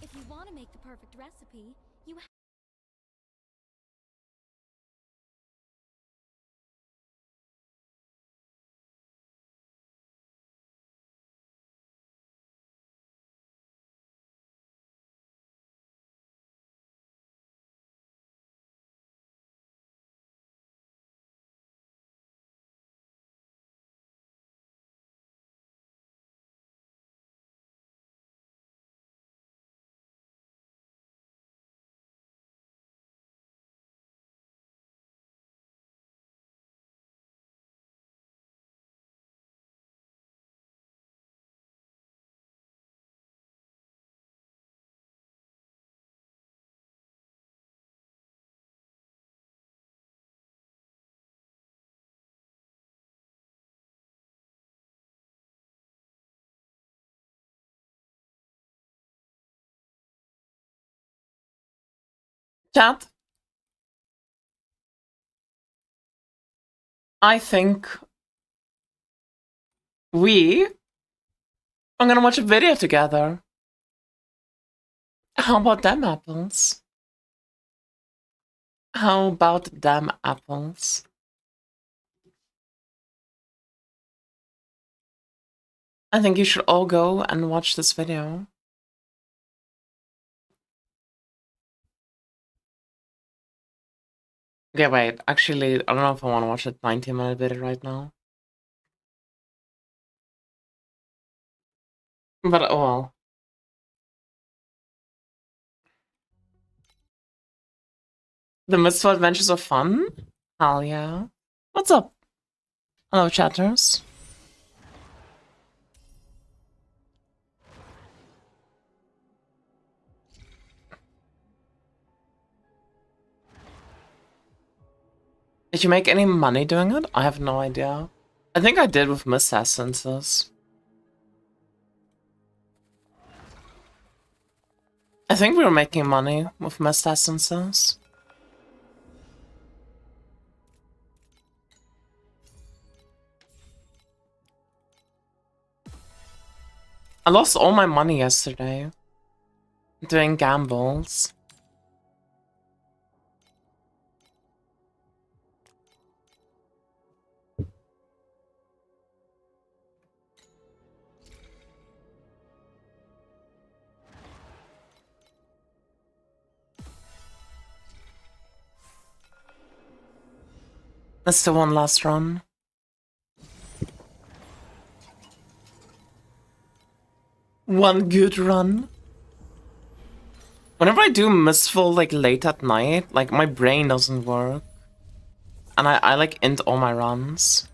If you want to make the perfect recipe, you Chat, I think we are gonna watch a video together. How about them apples? How about them apples? I think you should all go and watch this video. Okay, wait. Actually, I don't know if I want to watch a 90-minute video right now. But, oh well. The Mythful Adventures of Fun? Hell yeah. What's up? Hello, chatters. Did you make any money doing it? I have no idea. I think I did with Mist Essences. I think we were making money with Mist Essences. I lost all my money yesterday doing gambles. Let's do one last run. One good run. Whenever I do Mistful like late at night, like my brain doesn't work. And I like int all my runs.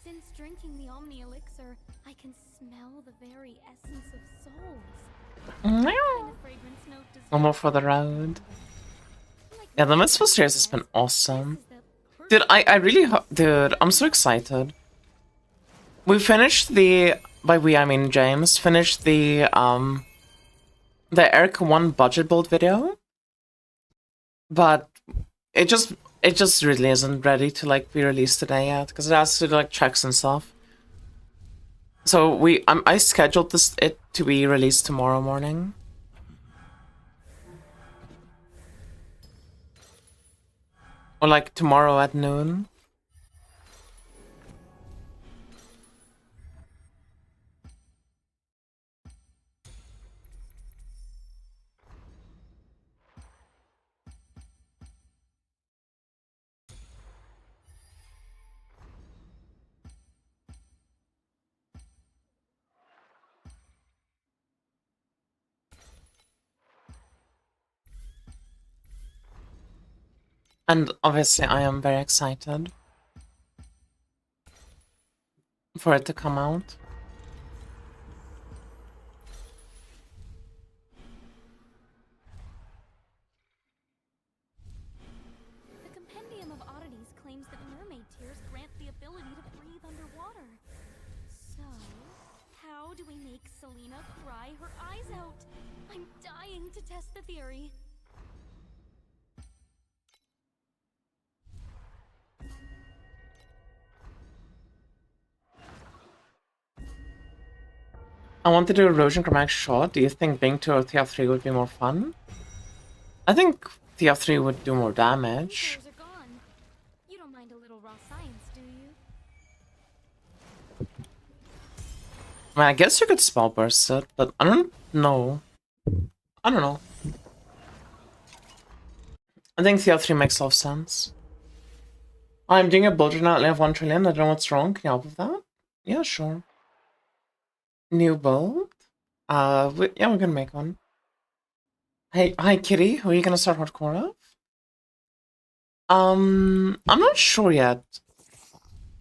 Since drinking the Omni Elixir, I can smell the very essence of souls. What kind of fragrance note does No more for the road. Yeah, the Mistful series has been awesome. Dude, I really dude, I'm so excited. We finished the, by we I mean James, finished the Eric 1 budget build video. But it just really isn't ready to like be released today yet, because it has to do like checks and stuff. So I scheduled it to be released tomorrow morning. Or like tomorrow at noon. And obviously I am very excited for it to come out. The Compendium of Oddities claims that mermaid tears grant the ability to breathe underwater. So, how do we make Selena cry her eyes out? I'm dying to test the theory. I want to do Erosion Chromatic Shot. Do you think Bing 2 or TF3 would be more fun? I think TF3 would do more damage. Tears are gone. You don't mind a little raw science, do you? I mean, I guess you could spell burst it, but I don't know. I don't know. I think TF3 makes a lot of sense. I'm doing a build right now. I only have 1 trillion. I don't know what's wrong. Can you help with that? Yeah, sure. New build? Yeah, we're gonna make one. Hey, hi Kitty. Who are you gonna start hardcore of? I'm not sure yet.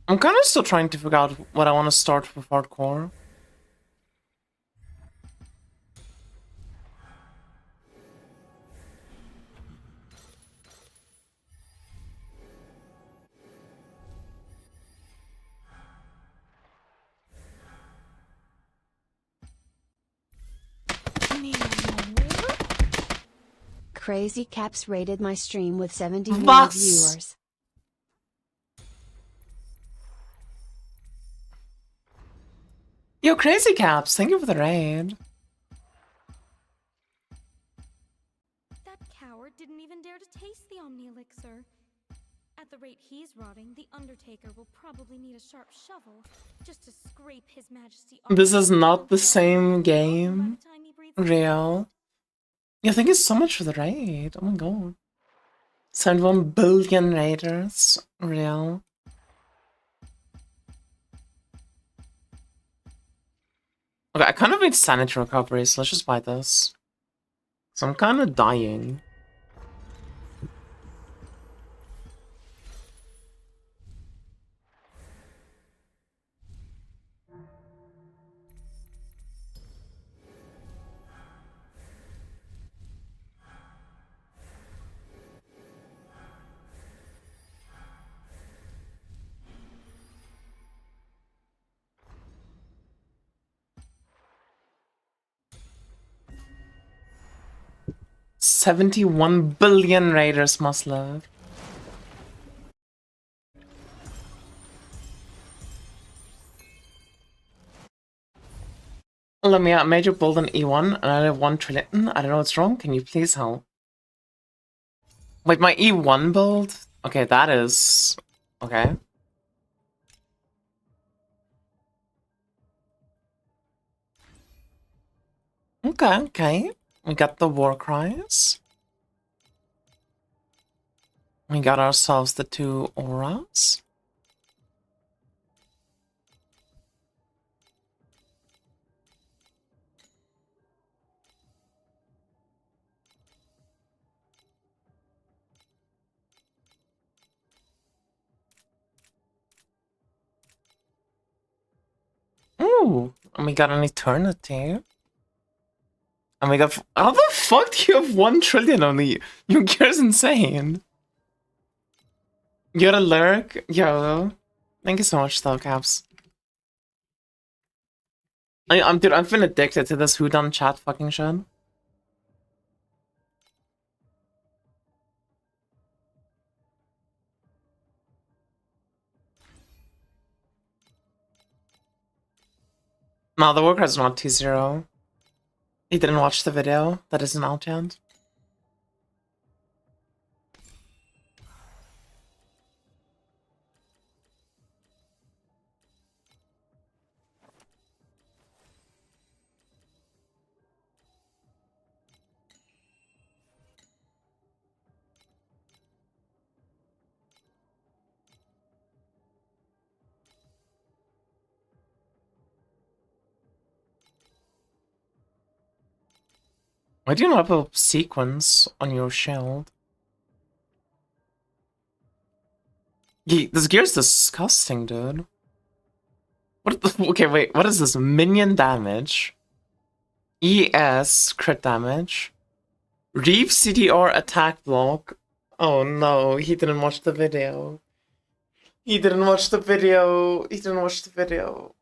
I'm kind of still trying to figure out what I want to start with hardcore. Crazy Caps rated my stream with 70 more Was? viewers. Yo, Crazy Caps, thank you for the raid. That coward didn't even dare to taste the Omni Elixir. At the rate he's rotting, the Undertaker will probably need a sharp shovel just to scrape His Majesty off. This is not the same game. By the time he breathes Real. Yeah, thank you so much for the raid. Oh my god. 71 billion raiders. Real. Okay, I kind of need sanity recovery, so let's just buy this. So I'm kind of dying. $71 billion raiders must live. Let me out. Major build on E1 and I have 1 trillion. I don't know what's wrong. Can you please help? Wait, my E1 build? Okay, that is... Okay. Okay. We got the war cries. We got ourselves the 2 auras. Ooh, and we got an eternity. And we got... How the fuck do you have 1 trillion only? Your gear's insane. You got a lyric? Yo. Thank you so much, Caps. Dude, I've been addicted to this whodun chat fucking shit. No, the worker is not T0. He didn't watch the video. That isn't out yet. Why do you not have a sequence on your shield? This gear is disgusting, dude. What the, okay, wait, what is this? Minion damage. ES crit damage. Reap CDR attack block. Oh no, he didn't watch the video. He didn't watch the video. He didn't watch the video.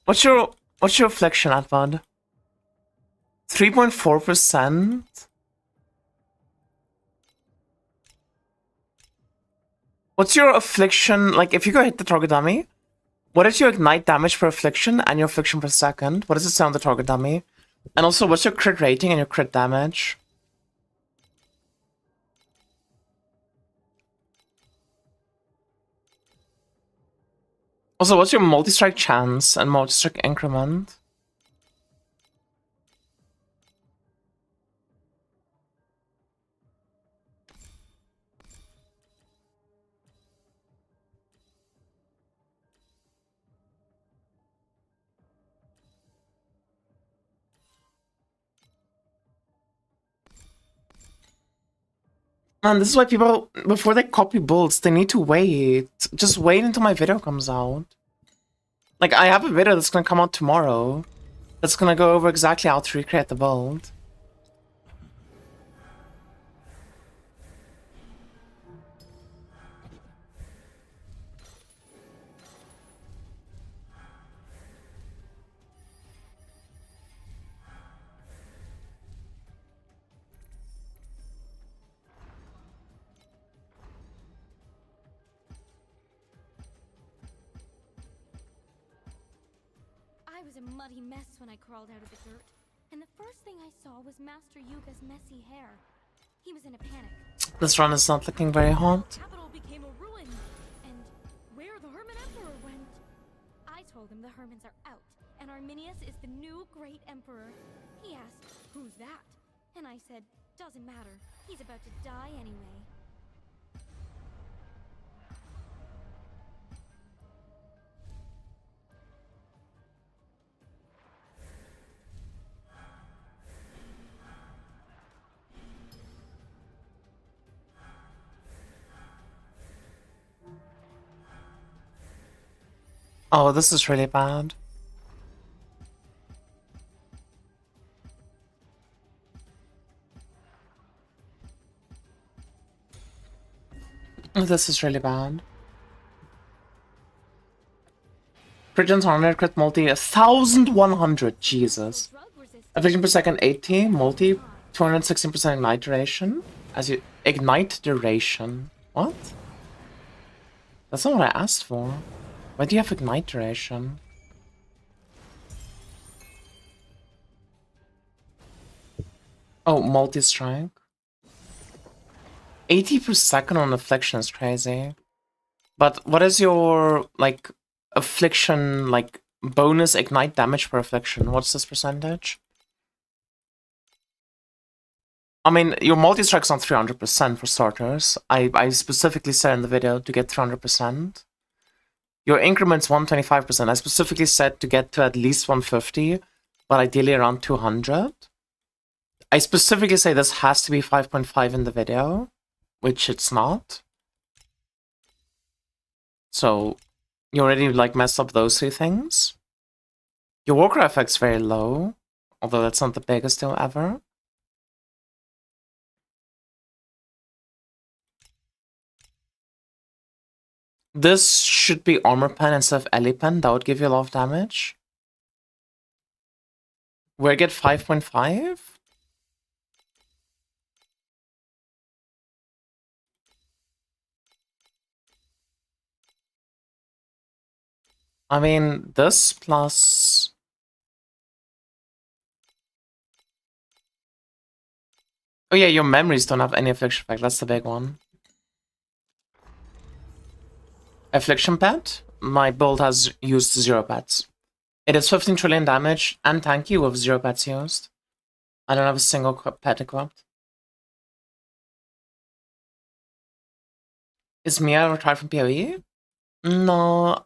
What's your affliction at, bud? 3.4%? What's your affliction, like, if you go hit the target dummy, what is your ignite damage per affliction and your affliction per second? What does it say on the target dummy? And also, what's your crit rating and your crit damage? Also, what's your multi-strike chance and multi-strike increment? Man, this is why people, before they copy builds, they need to wait. Just wait until my video comes out. Like, I have a video that's gonna come out tomorrow. That's gonna go over exactly how to recreate the build. I was a muddy mess when I crawled out of the dirt, and the first thing I saw was Master Yuga's messy hair. He was in a panic. This run is not looking very hot. The capital became a ruin, and where the Hermit Emperor went. I told him the Hermits are out, and Arminius is the new great emperor. He asked, "Who's that?" And I said, "Doesn't matter. He's about to die anyway." Oh, this is really bad. This is really bad. Crit 100, crit multi 1100. Jesus. Affliction per second 80, multi 216% ignite duration. As you ignite duration. What? That's not what I asked for. Why do you have ignite duration? Oh, multi-strike. 80 per second on affliction is crazy. But what is your, like, affliction, like, bonus ignite damage per affliction? What's this percentage? I mean, your multi-strike's on 300% for starters. I specifically said in the video to get 300%. Your increment's 125%. I specifically said to get to at least 150, but ideally around 200. I specifically say this has to be 5.5 in the video, which it's not. So, you already, like, messed up those two things. Your Walker effect's very low, although that's not the biggest deal ever. This should be Armor Pen instead of Ellie Pen. That would give you a lot of damage. Where I get 5.5? I mean, this plus... Oh yeah, your memories don't have any affliction effect. That's the big one. Affliction pet? My build has used 0 pets. It is 15 trillion damage and tanky with 0 pets used. I don't have a single pet equipped. Is Mia retired from PoE? No.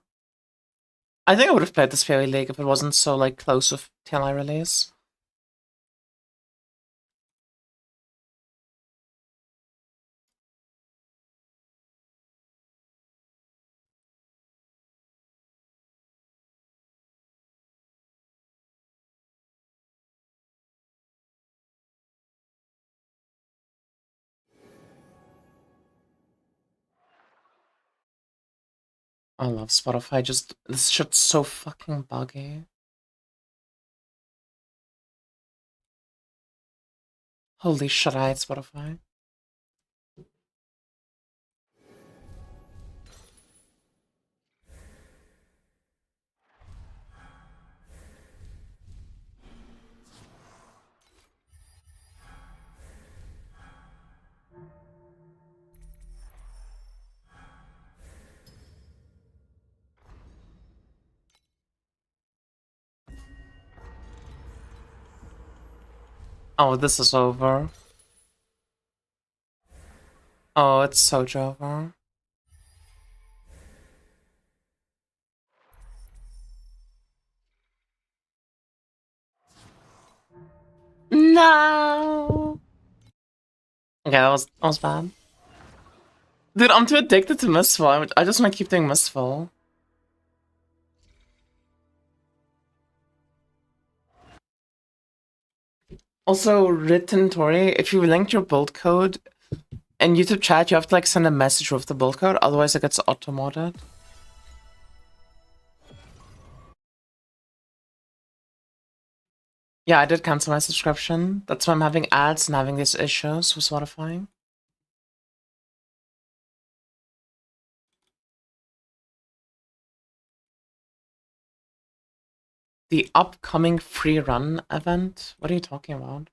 I think I would have played this PoE League if it wasn't so, like, close with TLI release. I love Spotify. Just this shit's so fucking buggy. Holy shit, I hate Spotify. Oh, this is over. Oh, it's so over. No. Okay, that was bad. Dude, I'm too addicted to Mistfall. I just want to keep doing Mistfall. Also, written Tori, if you linked your build code in YouTube chat, you have to like send a message with the build code, otherwise it gets auto-modded. Yeah, I did cancel my subscription. That's why I'm having ads and having these issues with Spotify. The upcoming free run event? What are you talking about?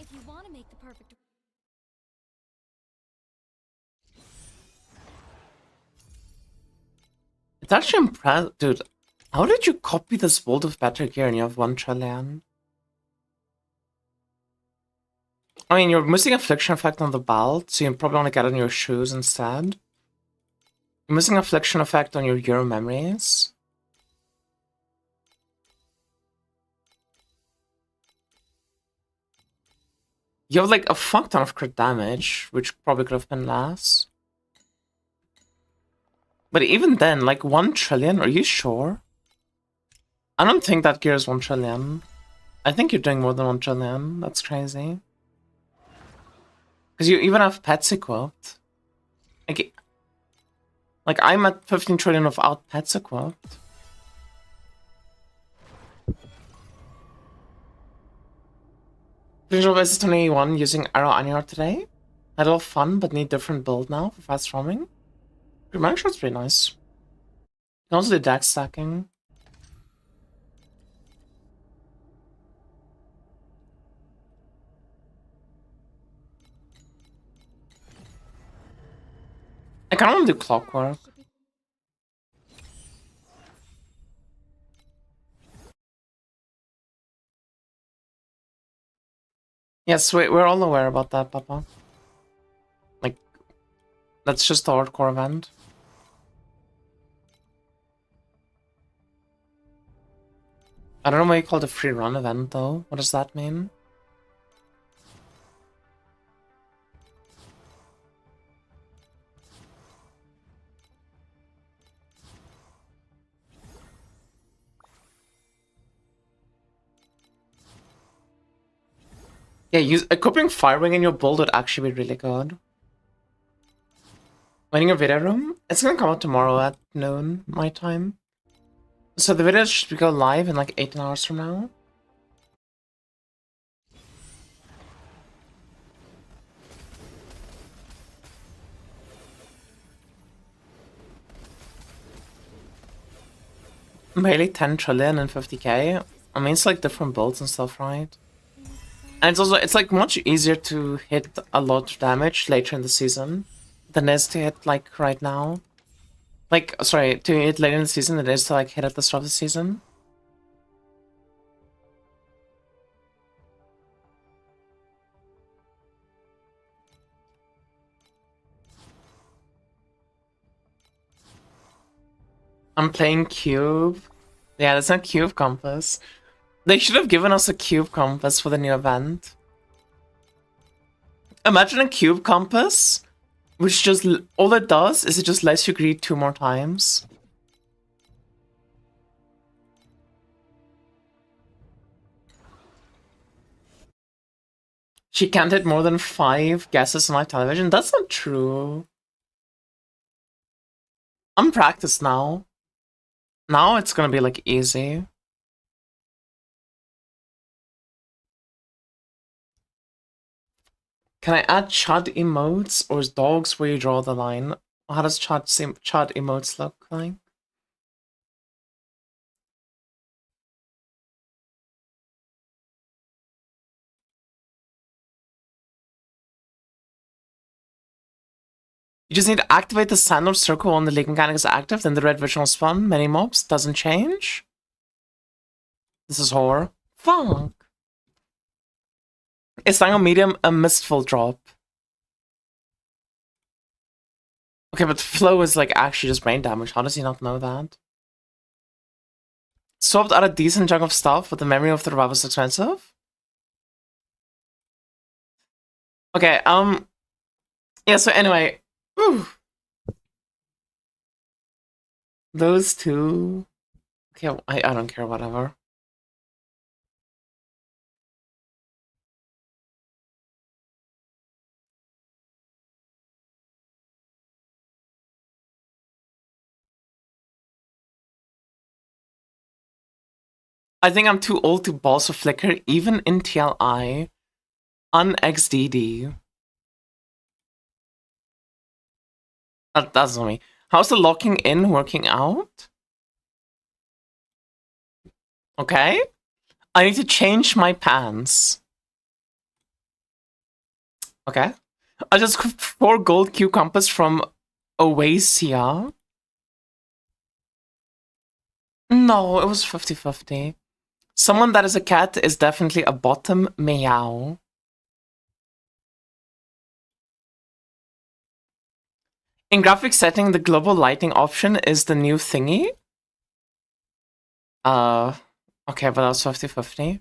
If you want to make the perfect... It's actually impressive. Dude, how did you copy this world of better gear and you have 1 trillion? I mean, you're missing Affliction effect on the belt, so you probably want to get on your shoes instead. You're missing Affliction effect on your Euro memories. You have like a fuck ton of crit damage, which probably could have been less. But even then, like 1 trillion, are you sure? I don't think that gear is 1 trillion. I think you're doing more than 1 trillion. That's crazy. Because you even have pets equipped. Like I'm at 15 trillion without pets equipped. Visual versus 21 using Arrow Annular today. Had a lot of fun, but need different build now for fast roaming. Remind shot's pretty nice. You can also do deck stacking. I kind of want to do clockwork. Yes, we're all aware about that, Papa. Like, that's just the hardcore event. I don't know why you call it a free run event, though. What does that mean? Yeah, equipping Firewing in your build would actually be really good. Winning a video room? It's gonna come out tomorrow at noon, my time. So the video should go live in like 18 hours from now. Barely 10 trillion and 50k. I mean, it's like different builds and stuff, right? And it's also, it's like much easier to hit a lot of damage later in the season than it is to hit like right now. Like, sorry, to hit later in the season than it is to like hit at the start of the season. I'm playing Cube. Yeah, that's not Cube Compass. They should have given us a Cube Compass for the new event. Imagine a Cube Compass, which just, all it does is it just lets you greet 2 more times. She can't hit more than 5 guesses on live television? That's not true. I'm practiced now. Now it's gonna be like easy. Can I add chud emotes or is dogs where you draw the line? How does chud emotes look like? You just need to activate the sandwich circle when the league mechanic is active, then the red vision will spawn. Many mobs doesn't change. This is horror. Fuck. Is dying on medium a mistful drop? Okay, but flow is like actually just brain damage. How does he not know that? Swapped out a decent chunk of stuff, but the memory of the revival is expensive. Okay, yeah, so anyway. Whew. Those two. Okay, I don't care, whatever. I think I'm too old to balls of flicker, even in TLI. On XDD. That's not me. How's the locking in working out? Okay. I need to change my pants. Okay. I just got 4 gold cucumbers from Oasia. No, it was 50-50. Someone that is a cat is definitely a bottom meow. In graphic setting, the global lighting option is the new thingy. Okay, but that was 50-50.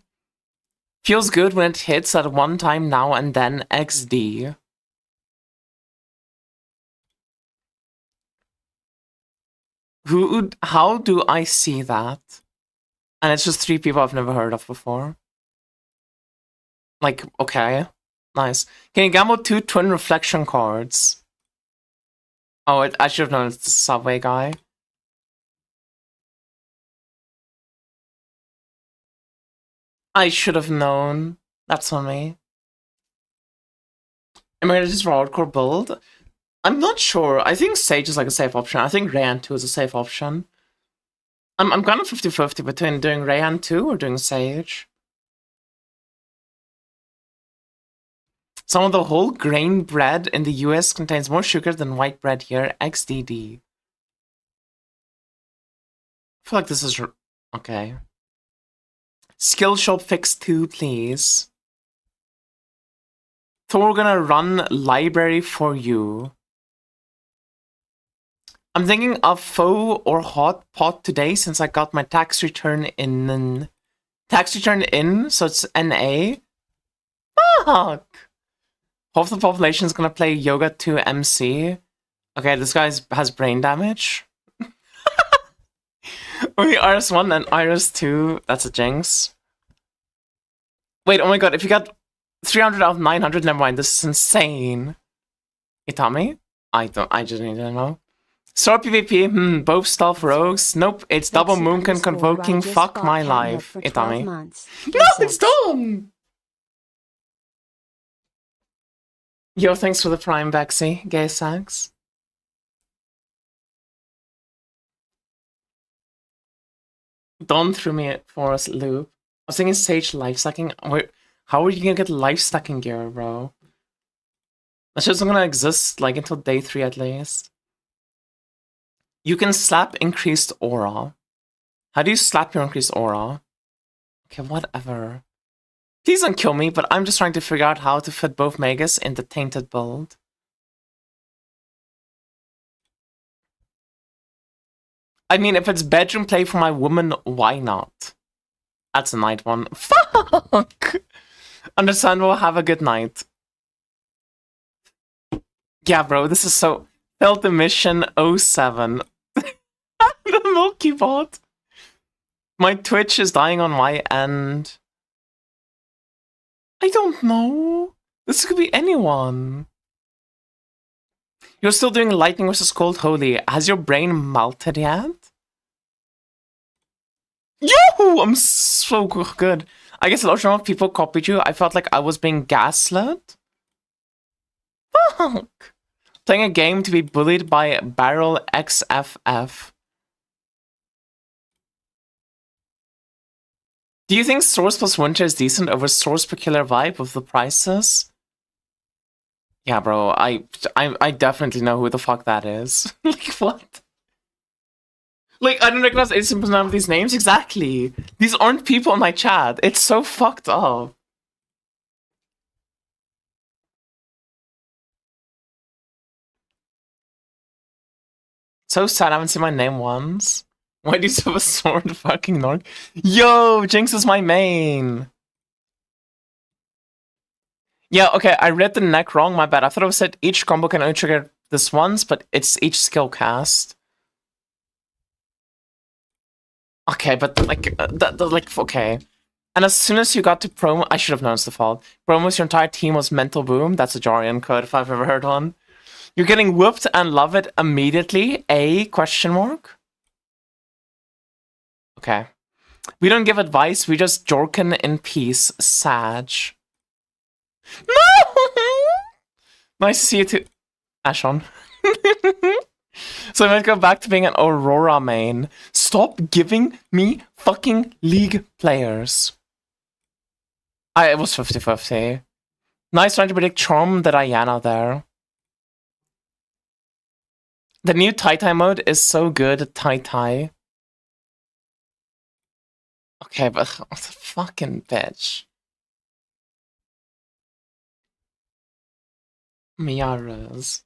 Feels good when it hits at one time now and then XD. How do I see that? And it's just 3 people I've never heard of before. Like, okay. Nice. Can you gamble 2 twin reflection cards? Oh, I should have known it's the subway guy. I should have known. That's on me. Am I gonna just hardcore build? I'm not sure. I think Sage is like a safe option. I think Rayan 2 is a safe option. I'm kind of 50-50 between doing Rayan 2 or doing Sage. Some of the whole grain bread in the US contains more sugar than white bread here. XDD. I feel like this is... Okay. Skill shop fix 2, please. Thor gonna run library for you. I'm thinking of faux or hot pot today since I got my tax return in. So it's NA. Fuck! Half the population is gonna play Yoga 2 MC. Okay, this guy has brain damage. Only Iris 1 and Iris 2. That's a jinx. Wait, oh my god, if you got 300 out of 900, never mind, this is insane. Itami? I just need to know. Star PvP, both stealth rogues. Nope, it's double moonkin convoking. Fuck my life. Itami. No, it's done! Yo, thanks for the prime, Bexy. Gay sax. Don threw me for us loop. I was thinking Sage life stacking. How are you gonna get life stacking gear, bro? That's just gonna exist like until day 3 at least. You can slap increased aura. How do you slap your increased aura? Okay, whatever. Please don't kill me, but I'm just trying to figure out how to fit both Magus in the tainted build. I mean, if it's bedroom play for my woman, why not? That's a night one. Fuck! Understandable, have a good night. Yeah, bro, this is so... Failed the mission 07. The Milky Bot. My Twitch is dying on my end. I don't know. This could be anyone. You're still doing lightning versus cold holy. Has your brain melted yet? Yo! I'm so good. I guess a large number of people copied you. I felt like I was being gaslit. Fuck. Playing a game to be bullied by Barrel XFF. Do you think Source plus Winter is decent over Source per killer vibe with the prices? Yeah, bro, I definitely know who the fuck that is. Like, what? Like, I don't recognize 80% of these names? Exactly. These aren't people in my chat. It's so fucked up. So sad I haven't seen my name once. Why do you have a sword fucking Nork? Yo, Jinx is my main. Yeah, okay, I read the neck wrong, my bad. I thought it said each combo can only trigger this once, but it's each skill cast. Okay, but like, okay. And as soon as you got to promo, I should have noticed the fault. Promos, your entire team was mental boom. That's a Jarian code if I've ever heard one. You're getting whooped and love it immediately. A question mark? Okay. We don't give advice, we just jorkin in peace. Sag. No! Nice to see you too. Ashon. So I might go back to being an Aurora main. Stop giving me fucking League players. It was 50-50. Nice trying to predict Charm the Diana there. The new Tai mode is so good, Tai. Okay, but what the fucking bitch. Miaras.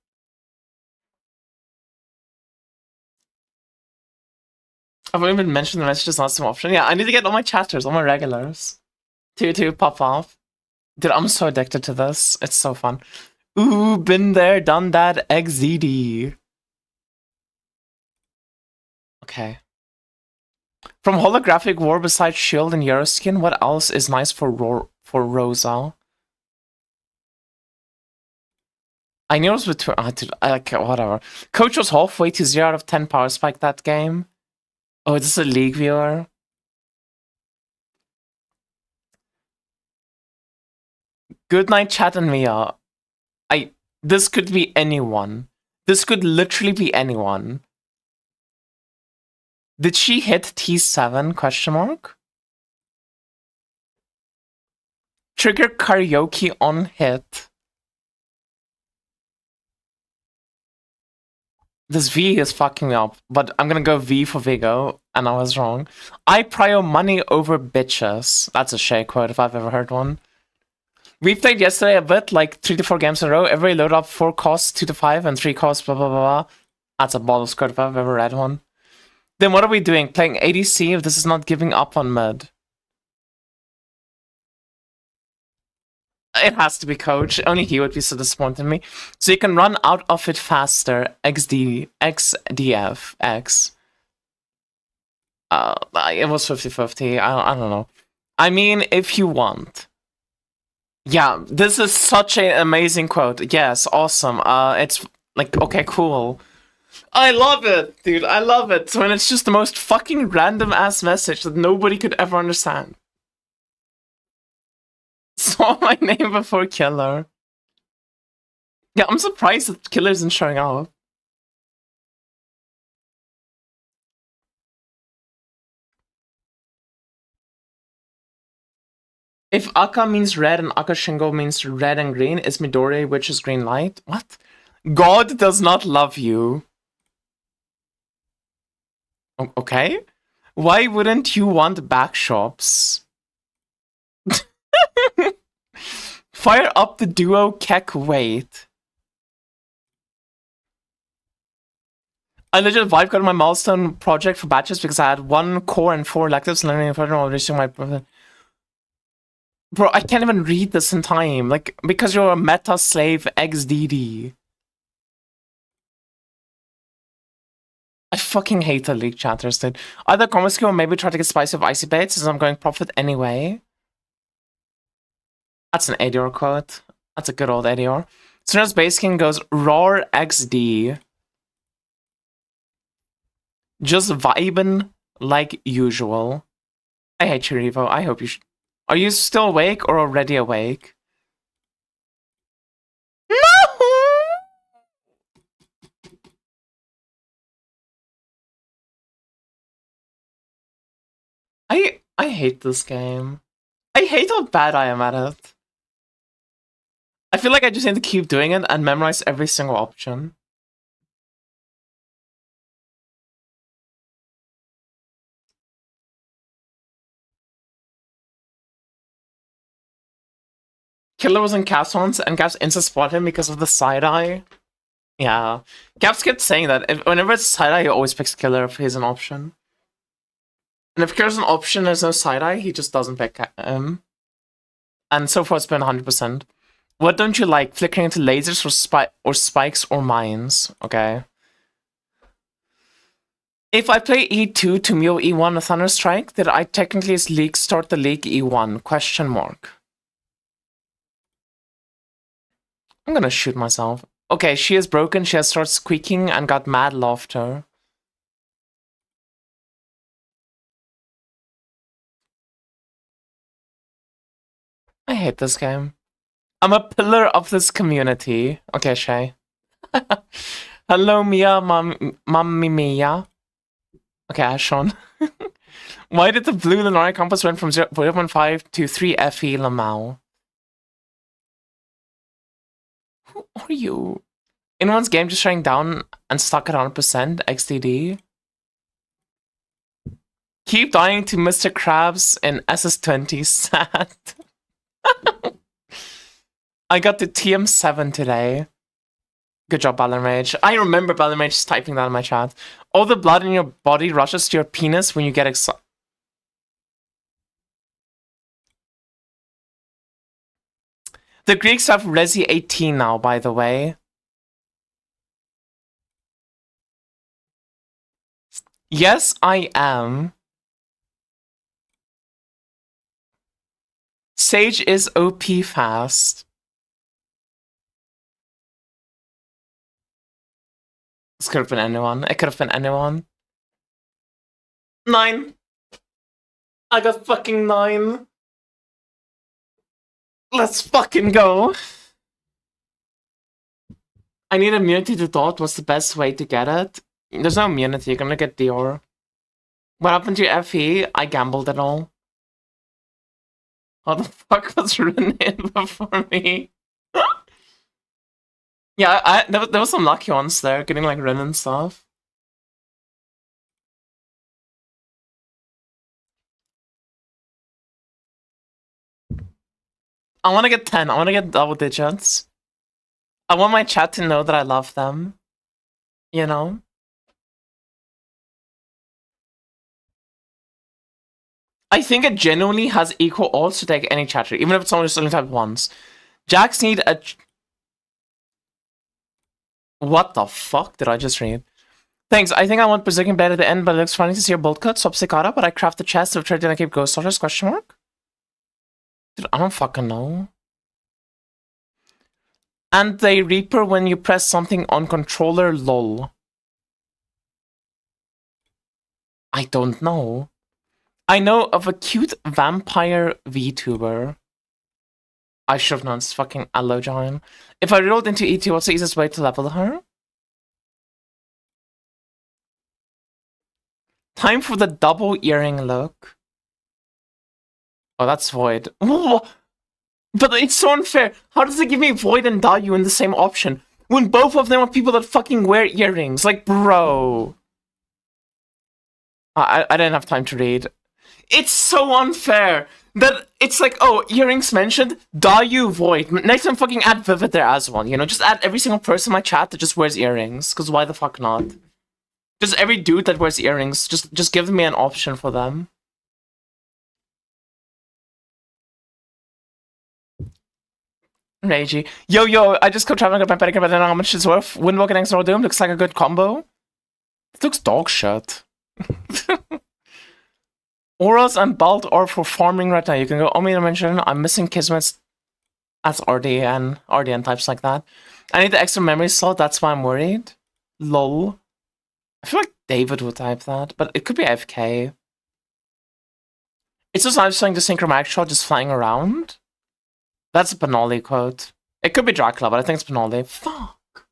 I've only been mentioning the messages, not some option. Yeah, I need to get all my chatters, all my regulars. To pop off. Dude, I'm so addicted to this. It's so fun. Ooh, been there, done that, XZD. Okay. From holographic war besides shield and Euroskin, what else is nice for Rosa? I knew it was between. Like, whatever. Coach was halfway to 0 out of 10 power spike that game. Oh, is this a League viewer? Good night, chat and Mia. This could be anyone. This could literally be anyone. Did she hit T7? Question mark. Trigger karaoke on hit. This V is fucking me up, but I'm gonna go V for Vigo, and I was wrong. I prio money over bitches. That's a Shay quote if I've ever heard one. We played yesterday a bit, like 3 to 4 games in a row. Every load up 4 costs, 2 to 5, and 3 costs, blah blah blah. That's a ball of quote if I've ever read one. Then what are we doing? Playing ADC if this is not giving up on mid? It has to be Coach. Only he would be so disappointed in me. So you can run out of it faster. XDF, X. It was 50-50. I don't know. I mean, if you want. Yeah, this is such an amazing quote. Yes, awesome. It's like, okay, cool. I love it, dude. I love it. When it's just the most fucking random ass message that nobody could ever understand. Saw my name before Killer. Yeah, I'm surprised that Killer isn't showing up. If Aka means red and Aka Shingo means red and green, is Midori which is green light? What? God does not love you. Okay. Why wouldn't you want back shops? Fire up the duo Keck wait. I legit vibe coded my milestone project for batches because I had 1 core and 4 electives learning while reaching my... Bro, I can't even read this in time. Like, because you're a meta slave XDD. I fucking hate the League chatters, dude. Either comment skill or maybe try to get spicy with icy baits since I'm going profit anyway. That's an ADR quote. That's a good old ADR. Sonora's base king goes Roar XD. Just vibing like usual. I hate you, Revo. I hope you should. Are you still awake or already awake? No! I hate this game. I hate how bad I am at it. I feel like I just need to keep doing it and memorize every single option. Killer was in Caps once, and Caps insta-spot him because of the side-eye. Yeah. Caps kept saying that. Whenever it's side-eye, he always picks Killer if he's an option. And if Killer's an option, there's no side-eye, he just doesn't pick him. And so far, it's been 100%. What don't you like? Flickering into lasers or spikes or mines? Okay. If I play E2 to Mio E1 a Thunder Strike, did I technically start the league E1? Question mark. I'm gonna shoot myself. Okay, she is broken, she has started squeaking and got mad laughter. I hate this game. I'm a pillar of this community. Okay, Shay. Hello, Mia, Mammy Mia. Okay, Ashon. Why did the blue Lenari compass went from 0.5 to 3 FE Lamau? Who are you? In one's game, just shutting down and stuck at 100% XDD. Keep dying to Mr. Krabs in SS20. Sad. I got the TM7 today. Good job, Ballenrage. I remember Ballenrage just typing that in my chat. All the blood in your body rushes to your penis when you get excited. The Greeks have Resi 18 now, by the way. Yes, I am. Sage is OP fast. This could have been anyone. It could have been anyone. 9. I got fucking 9. Let's fucking go. I need immunity to thought. What's the best way to get it? There's no immunity. You're gonna get Dior. What happened to your FE? I gambled it all. How the fuck was Rin in before me? Yeah, there was some lucky ones there, getting like Rin and stuff. I want to get 10. I want to get double digits. I want my chat to know that I love them. You know? I think it genuinely has equal odds to take any chatter, even if it's only typed once. Jacks need a... What the fuck did I just read? Thanks, I think I want Berserking Blade at the end, but it looks funny to see your bolt cut, so Psicata, but I craft the chest of trade and I keep Ghost Starters, question mark? Dude, I don't fucking know. And they Reaper when you press something on controller, lol. I don't know. I know of a cute vampire VTuber. I should have known, it's fucking Allogiant. If I rolled into ET, what's the easiest way to level her? Time for the double earring look. Oh, that's Void. But it's so unfair. How does it give me Void and Dayu in the same option? When both of them are people that fucking wear earrings. Like, bro. I didn't have time to read. It's so unfair that it's like, oh, earrings mentioned, Dayu, Void. Next time fucking add Vivid there as well, you know? Just add every single person in my chat that just wears earrings. Because why the fuck not? Just every dude that wears earrings, just give me an option for them. Ragey. Yo, I just got traveling with my pedicure, but I don't know how much it's worth. Windwalk and Extra Doom looks like a good combo. It looks dog shit. Auras and Balt are for farming right now. You can go Omni Dimension. I'm missing Kismet's That's RDN types like that. I need the extra memory slot, that's why I'm worried. Lol. I feel like David would type that, but it could be AFK. It's just I'm showing the synchromatic shot just flying around. That's a Benali quote. It could be Dracula, but I think it's Benali. Fuck.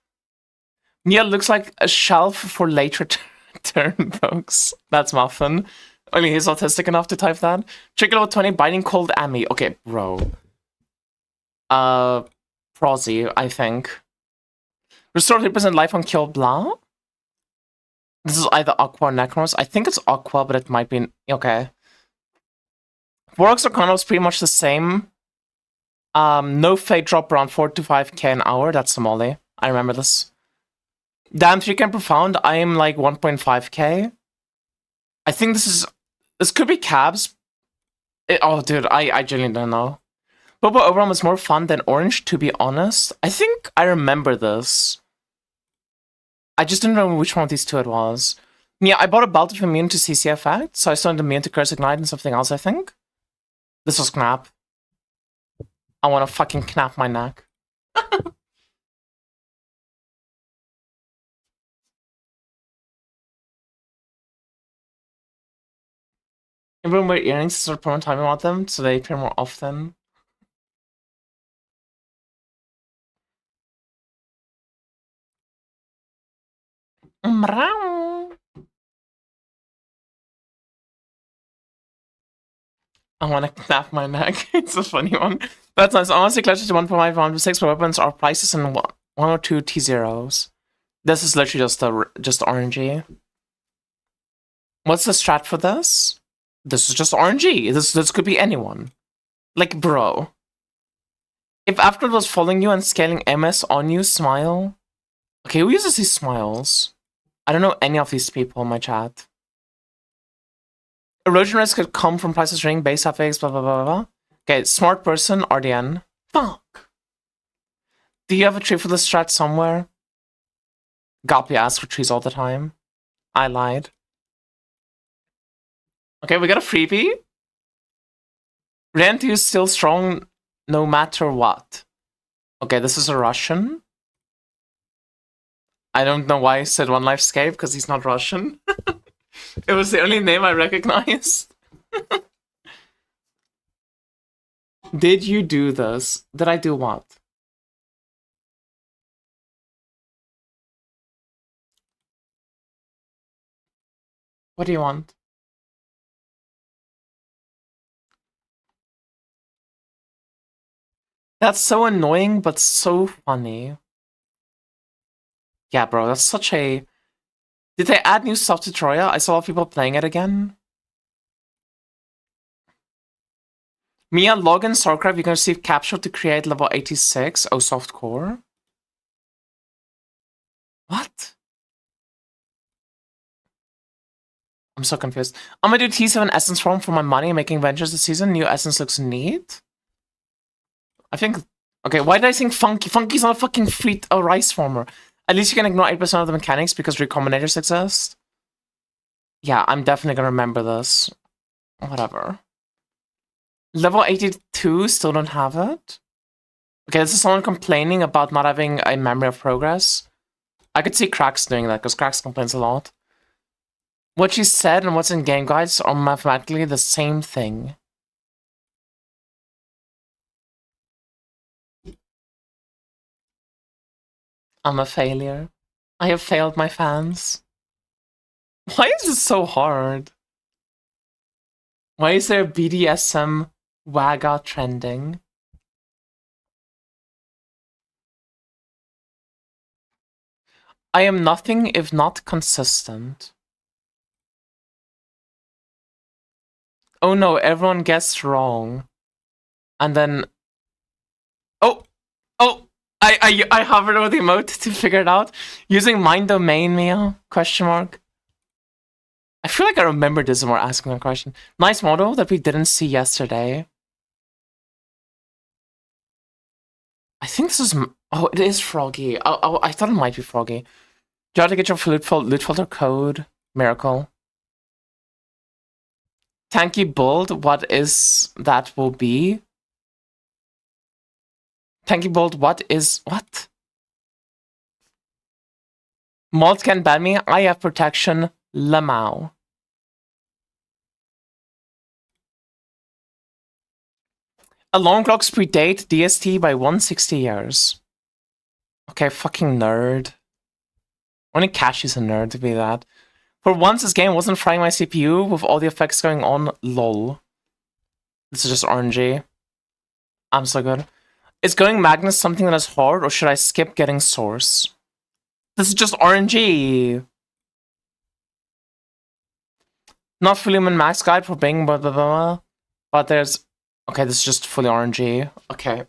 Yeah, looks like a shelf for late return, folks. That's Muffin. Only he's autistic enough to type that. Trigger level 20, biting cold Amy. Okay, bro. Prosy, I think. Restore 3% life on kill blah. This is either Aqua or Necrons. I think it's Aqua, but it might be... Okay. Warlock's Arcana is pretty much the same. No fade drop around 4 to 5k an hour. That's Somali. I remember this. Damn, 3k Profound. I am like 1.5k. I think this is... This could be cabs. Oh, dude, I genuinely don't know. Bobo Overwhelm is more fun than Orange, to be honest. I think I remember this. I just didn't remember which one of these two it was. Yeah, I bought a belt of immune to CC effect, so I started immune to Curse Ignite and something else, I think. This was Knap. I want to fucking knap my neck. Everyone wear earrings to start promoting time about them, so they appear more often. I want to snap my neck. It's a funny one. That's nice. Honestly, Clash is 1.5, 1.6 for weapons are prices and one or two T0s. This is literally just RNG. What's the strat for this? This is just RNG. This could be anyone. Like, bro. If Afterward was following you and scaling MS on you, smile. Okay, who uses these smiles? I don't know any of these people in my chat. Erosion risk could come from prices ring, base affix, blah, blah, blah, blah. Okay, smart person, RDN. Fuck. Do you have a tree for the strat somewhere? Gappy asks for trees all the time. I lied. Okay, we got a freebie. Rent is still strong no matter what. Okay, this is a Russian. I don't know why I said One Life Scape, because he's not Russian. It was the only name I recognized. Did you do this? Did I do what? What do you want? That's so annoying, but so funny. Yeah, bro, that's such a... Did they add new stuff to Troya? I saw a lot of people playing it again. Mia, log in StarCraft, you can receive capture to create level 86. Oh, softcore. What? I'm so confused. I'm gonna do T7 Essence farm for my money, making ventures this season. New Essence looks neat. I think... Okay, why did I think Funky? Funky's not a fucking rice farmer. At least you can ignore 8% of the mechanics because recombinators exist. Yeah, I'm definitely gonna remember this. Whatever. Level 82, still don't have it. Okay, this is someone complaining about not having a memory of progress. I could see Cracks doing that, because Cracks complains a lot. What she said and what's in game guides are mathematically the same thing. I'm a failure. I have failed my fans. Why is this so hard? Why is there BDSM Wagga trending? I am nothing if not consistent. Oh no, everyone gets wrong. And then... Oh! I hovered over the emote to figure it out. Using mind domain, Mia? Question mark. I feel like I remember this when we're asking that question. Nice model that we didn't see yesterday. I think this is... Oh, it is Froggy. I thought it might be Froggy. Do you have to get your loot filter code? Miracle. Tanky Bold, what is that will be? Thank you, Bolt. What? Malt can ban me. I have protection. Lamau. Alarm clocks predate DST by 160 years. Okay, fucking nerd. Only Cash is a nerd to be that. For once, this game wasn't frying my CPU with all the effects going on. Lol. This is just RNG. I'm so good. Is going Magnus something that is hard, or should I skip getting Source? This is just RNG. Not fully min max guide for Bing, blah, blah, blah. But there's... Okay, this is just fully RNG. Okay.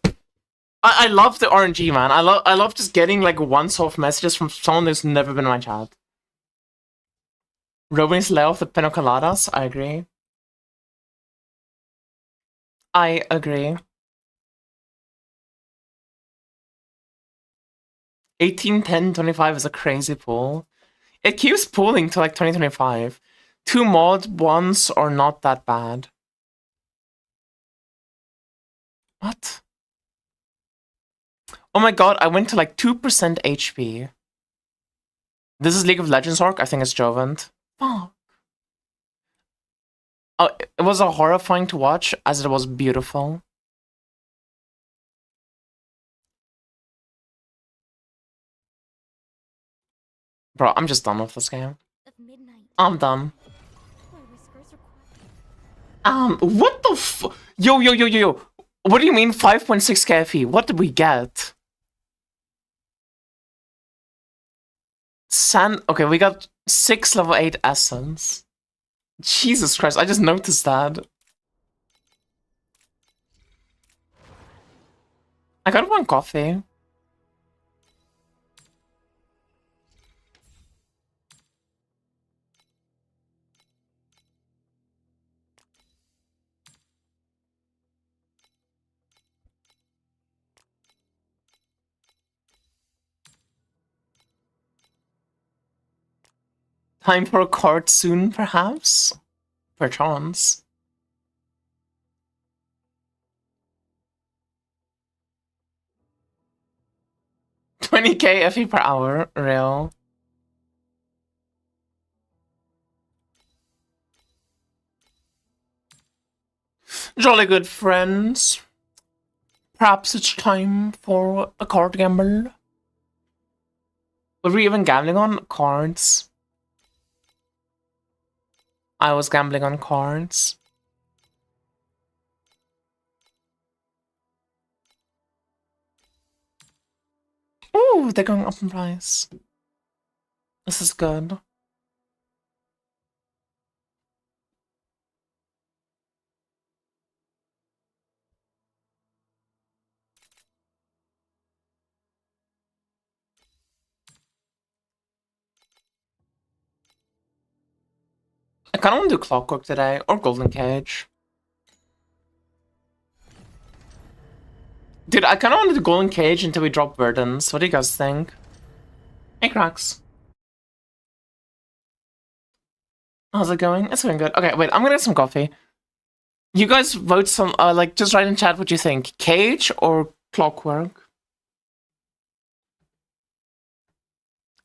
I love the RNG, man. I love just getting like once-off messages from someone who's never been in my chat. Robin's lay off the pina coladas. I agree. I agree. 18, 10, 25 is a crazy pool. It keeps pooling to like 2025. 2 mod ones are not that bad. What? Oh my god, I went to like 2% HP. This is League of Legends arc? I think it's Jovent. Fuck. Oh, it was horrifying to watch as it was beautiful. Bro, I'm just done with this game. I'm done. What the Yo. What do you mean 5.6 KFE? What did we get? Okay, we got 6 level 8 essence. Jesus Christ, I just noticed that. I got 1 coffee. Time for a card soon, perhaps? Perchance. $20k FE per hour, real. Jolly good friends. Perhaps it's time for a card gamble. Were we even gambling on cards? I was gambling on cards. Ooh, they're going up in price. This is good. I kind of want to do Clockwork today, or Golden Cage. Dude, I kind of want to do Golden Cage until we drop Burdens. What do you guys think? Hey, Cracks. How's it going? It's going good. Okay, wait, I'm gonna get some coffee. You guys vote some, like, just write in chat what you think. Cage or Clockwork?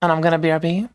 And I'm gonna BRB.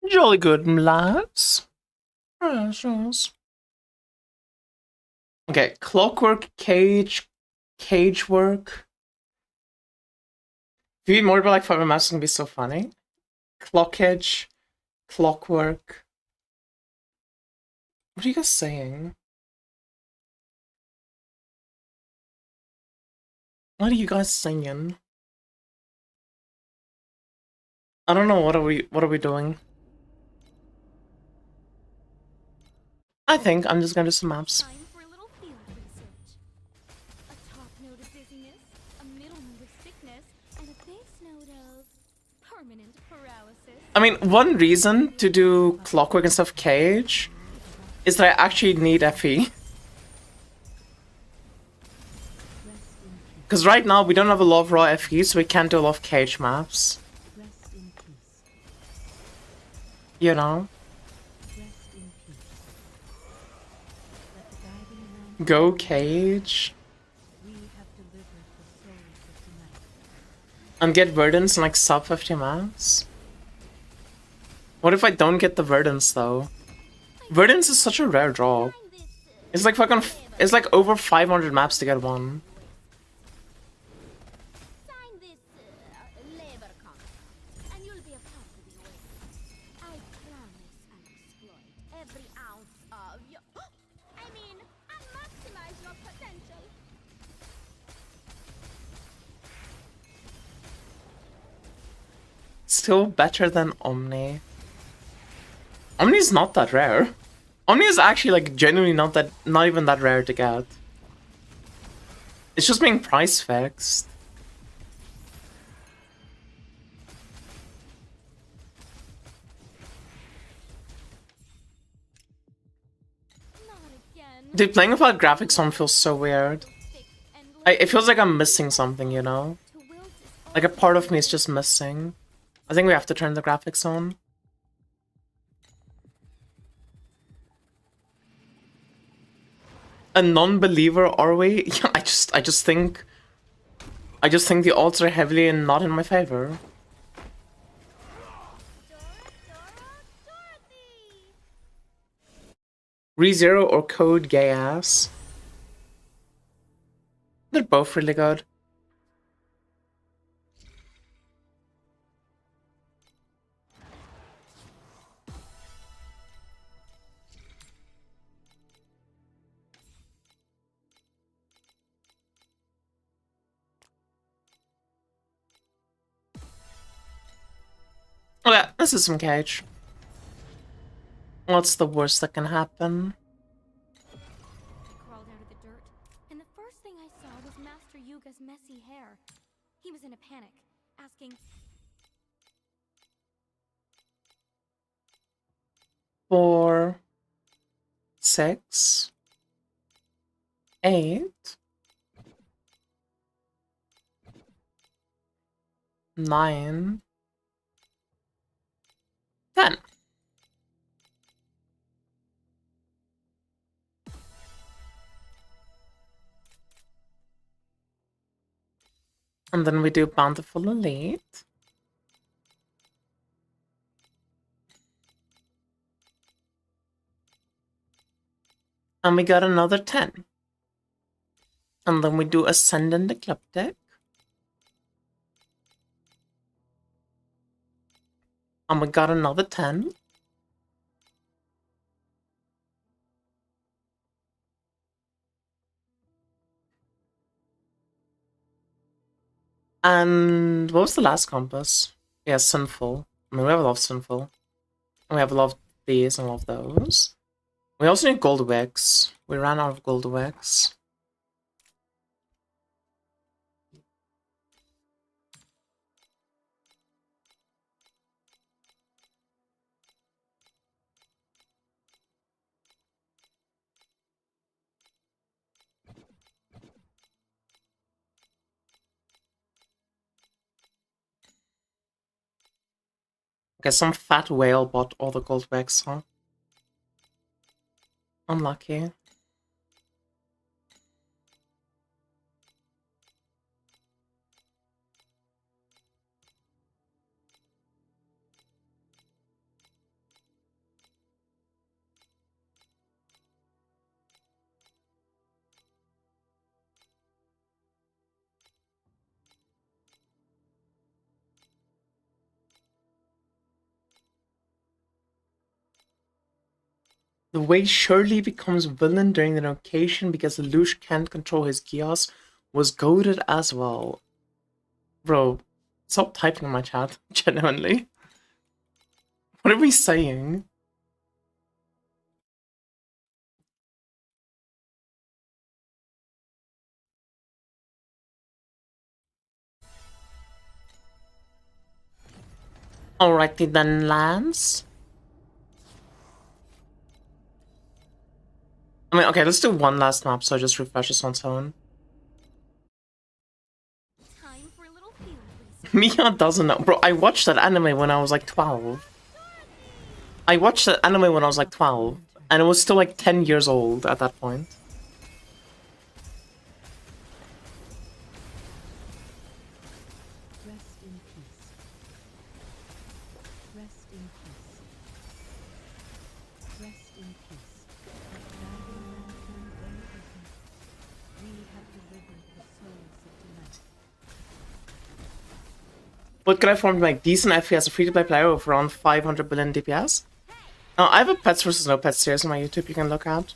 Jolly good, lads. Yes, yes. Okay, clockwork, cage work. If you eat more about like 5 maps, it's gonna be so funny. Clockage, clockwork. What are you guys saying? What are you guys singing? I don't know. What are we doing? I think I'm just gonna do some maps. Time for a little field research. A top note of dizziness, a middle note of sickness, and a base note of permanent paralysis. I mean, one reason to do clockwork and stuff cage is that I actually need FE. Because right now we don't have a lot of raw FE, so we can't do a lot of cage maps. You know? Go cage. And get verdants in like sub 50 maps. What if I don't get the verdants though? Verdants is such a rare drop. It's like fucking. It's like over 500 maps to get one. Sign this labor contract, and you'll be a part of the oasis. I promise I'll exploit every ounce of your. I mean, I'll maximize your potential. Still better than Omni. Omni is not that rare. Omni is actually like genuinely not even that rare to get. It's just being price fixed. Not again. Dude, playing without graphics on feels so weird. It feels like I'm missing something, you know? Like a part of me is just missing. I think we have to turn the graphics on. A non-believer, are we? Yeah, I just think the odds are heavily and not in my favor. ReZero or Code Gay Ass. They're both really good. Okay, this is some cage. What's the worst that can happen? I crawled out of the dirt, and the first thing I saw was Master Yuga's messy hair. He was in a panic, asking, 4, 6, 8, 9, 10. And then we do Bountiful Elite. And we got another 10. And then we do Ascendant Ecliptic. And we got another 10. And what was the last compass? Yeah, Sinful. I mean, we have a lot of Sinful. And we have a lot of these and a lot of those. We also need gold wicks. We ran out of gold wicks. Okay, some fat whale bought all the gold wicks, huh? Unlucky. The way Shirley becomes villain during the occasion because Lelouch can't control his chaos was goated as well. Bro, stop typing in my chat, genuinely. What are we saying? Alrighty then, Lance. I mean, okay, let's do one last map so it just refreshes on its own. Time for a little field research. Mia doesn't know. Bro, I watched that anime when I was like 12. I watched that anime when I was like 12, and it was still like 10 years old at that point. Rest in peace. Rest in peace. Rest in peace. Guiding lantern very open. We have delivered the souls of tonight. What could I form like decent FPS, a free-to-play player with around 500 billion DPS? I have a Pets vs. No Pets series on my YouTube you can look at.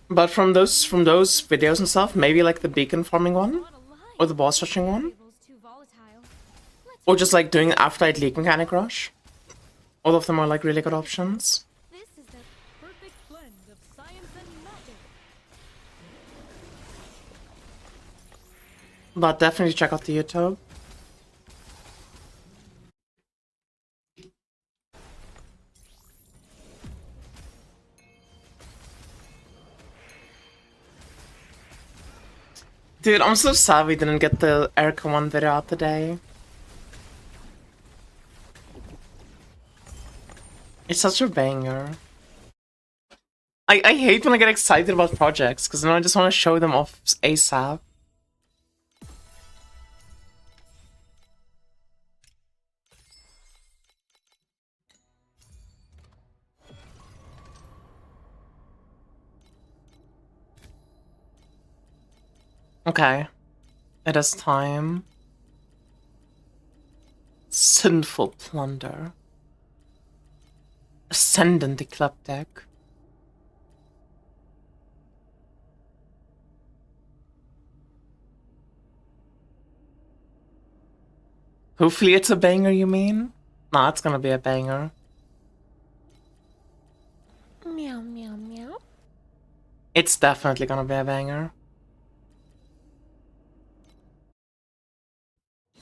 But from those videos and stuff, maybe like the beacon farming one, Not alive. or the boss rushing one, Variable's too volatile. Let's or just like doing Afterlight Leak Mechanic Rush. All of them are like really good options. This is the perfect blend of science and magic. But definitely check out the YouTube. Dude, I'm so sad we didn't get the Erica 1 video out today. It's such a banger. I hate when I get excited about projects, because then I just want to show them off ASAP. Okay. It is time. Sinful Plunder. Ascendant Ecliptic. Hopefully it's a banger, you mean? Nah, it's gonna be a banger. Meow meow meow. It's definitely gonna be a banger.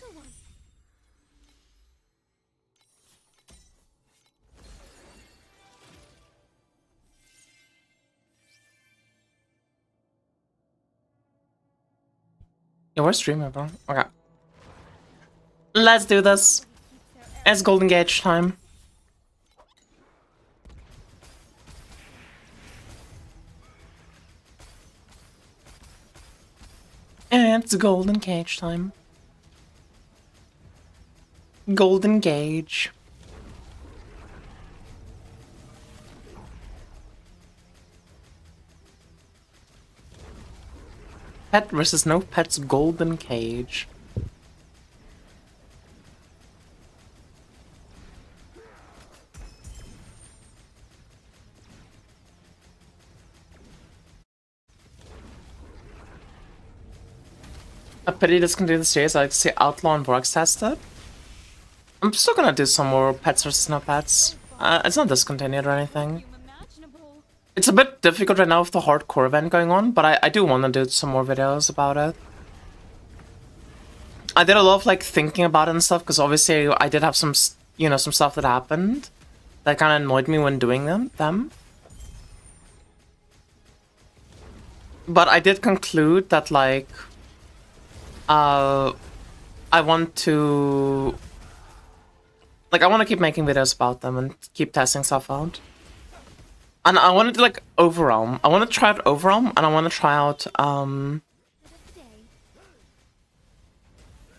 Good one. Yeah, we're streaming, bro. Okay. Let's do this. It's Golden Gauge time. It's Golden Gauge time. Golden Gauge. Pet versus No Pet's Golden Cage. A pity this can do the series. I like to see Outlaw and Vorx tested. I'm still gonna do some more Pets versus No Pets. It's not discontinued or anything. Imaginable. It's a bit difficult right now with the hardcore event going on, but I do want to do some more videos about it. I did a lot of like thinking about it and stuff, because obviously I did have some, you know, some stuff that happened that kind of annoyed me when doing them. But I did conclude that like, I want to, like, I want to keep making videos about them and keep testing stuff out. And I wanted to like Overrealm. I want to try out Overrealm, and I want to try out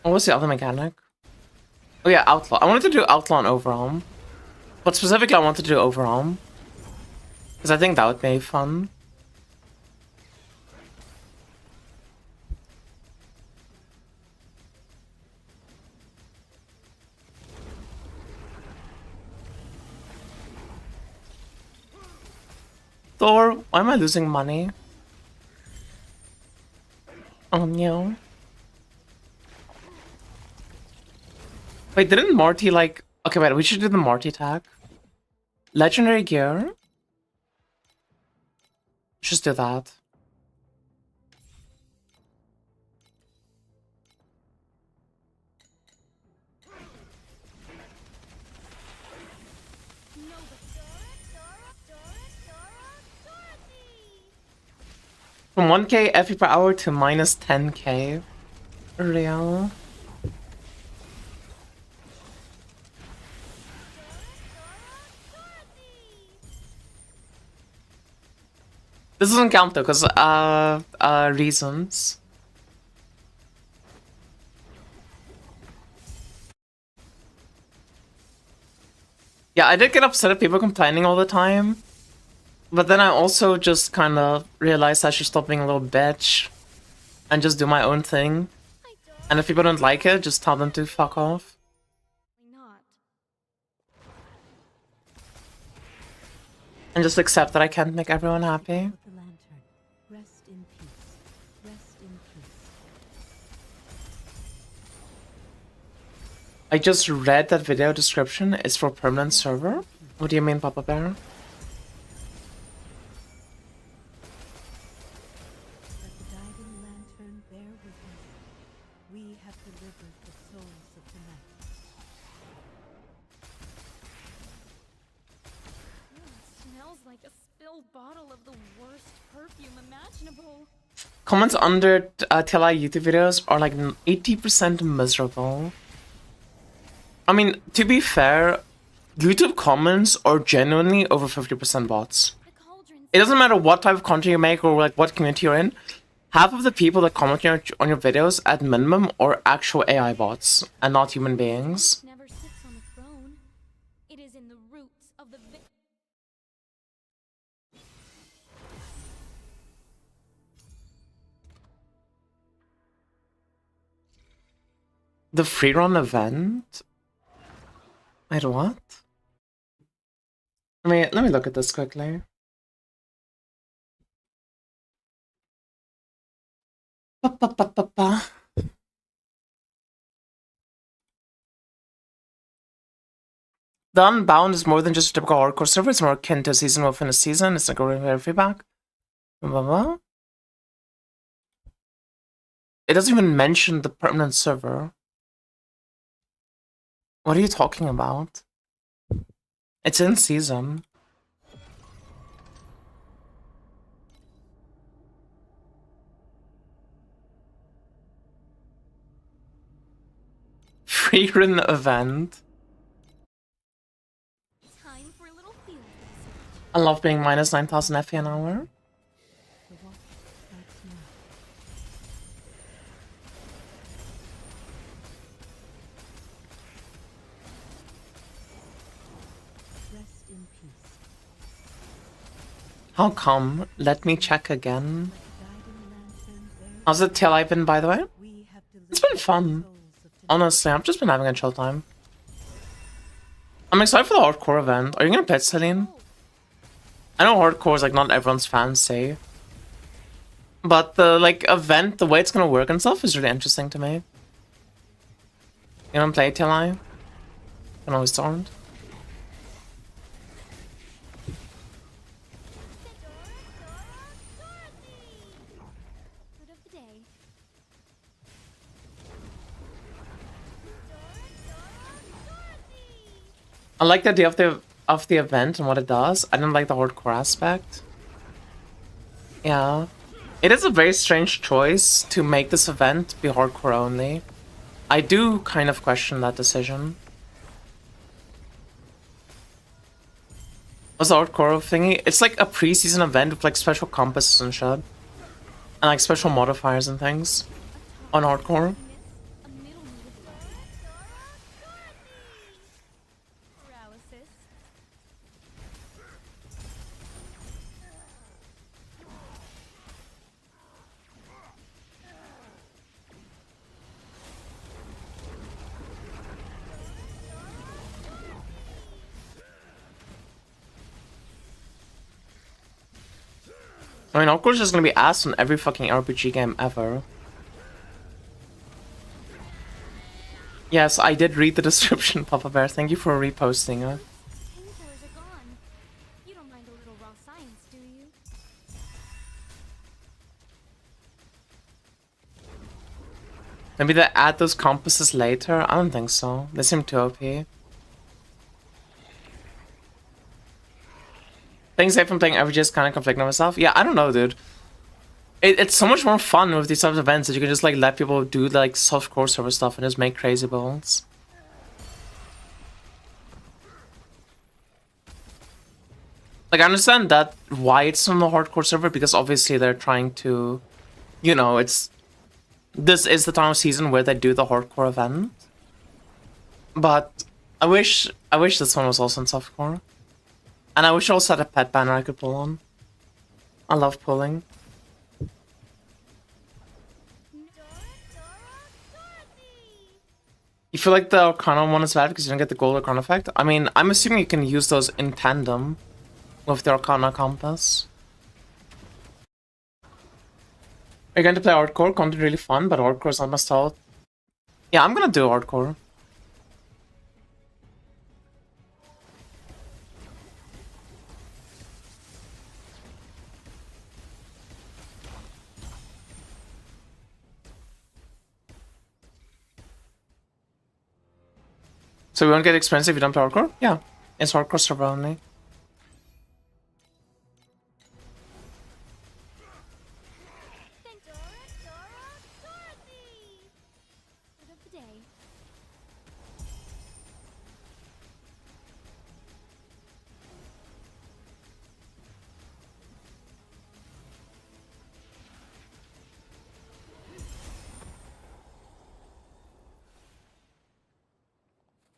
what was the other mechanic? Oh yeah, Outlaw. I wanted to do Outlaw and Overrealm, but specifically I wanted to do Overrealm because I think that would be fun. store? Why am I losing money? Oh no. Wait, didn't Morty like... Okay, wait, we should do the Morty tag. Legendary gear. Just do that. From 1k FP per hour to minus 10k. Real. This doesn't count though, because reasons. Yeah, I did get upset at people complaining all the time. But then I also just kind of realized I should stop being a little bitch and just do my own thing. And if people don't like it, just tell them to fuck off. Not. And just accept that I can't make everyone happy. Of the lantern, rest in peace. Rest in peace. I just read that video description is for permanent server. What do you mean, Papa Bear? Let the guiding lantern bear witness. We have delivered the souls of the night. Smells like a spilled bottle of the worst perfume imaginable. Comments under TLI YouTube videos are like 80% miserable. I mean, to be fair, YouTube comments are genuinely over 50% bots. The cauldrons. It doesn't matter what type of content you make or like what community you're in. Half of the people that comment on your videos at minimum are actual AI bots and not human beings. Never sits on a throne. It is in the roots of the The free run event? Wait, what? Let me look at this quickly. Ba-ba-ba-ba-ba. The Unbound is more than just a typical hardcore server. It's more akin to a season within a season. It's like a regular feedback. Blah. It doesn't even mention the permanent server. What are you talking about? It's in season. Free run event. time for a little field research. I love being minus 9,000 FP an hour. The watch strikes now. Rest in peace. How come? Let me check again. Let the guiding lantern bear How's it till I've been, by the way? We have delivered It's been the fun. souls of tonight. Honestly, I've just been having a chill time. I'm excited for the hardcore event. Are you gonna pet Celine? I know hardcore is like not everyone's fancy. But the like event, the way it's gonna work and stuff is really interesting to me. You don't play till I? Can always don't. Word of the day. I like the idea of the event and what it does. I don't like the hardcore aspect. Yeah. It is a very strange choice to make this event be hardcore only. I do kind of question that decision. What's the hardcore thingy? It's like a pre-season event with like special compasses and shit. And like special modifiers and things. On hardcore. A middle paralysis. I mean, of course, there's gonna be ass in every fucking RPG game ever. Yes, I did read the description, Papa Bear. Thank you for reposting it. Painkillers are gone. You don't mind a little raw science, do you? Maybe they add those compasses later? I don't think so. They seem too OP. Things say from playing averages kind of conflicting myself. Yeah, I don't know, dude. It's so much more fun with these types of events that you can just like let people do like soft core server stuff and just make crazy builds. Like I understand that why it's on the hardcore server, because obviously they're trying to, you know, this is the time of season where they do the hardcore event. But I wish this one was also in softcore. And I wish I also had a pet banner I could pull on. I love pulling. You feel like the Arcana one is bad because you don't get the gold Arcana effect? I mean, I'm assuming you can use those in tandem with the Arcana compass. Are you going to play hardcore? Content really fun, but hardcore is not my style. Yeah, I'm gonna do hardcore. So we won't get expensive if you don't play hardcore? Yeah, it's hardcore server only. Word of the day.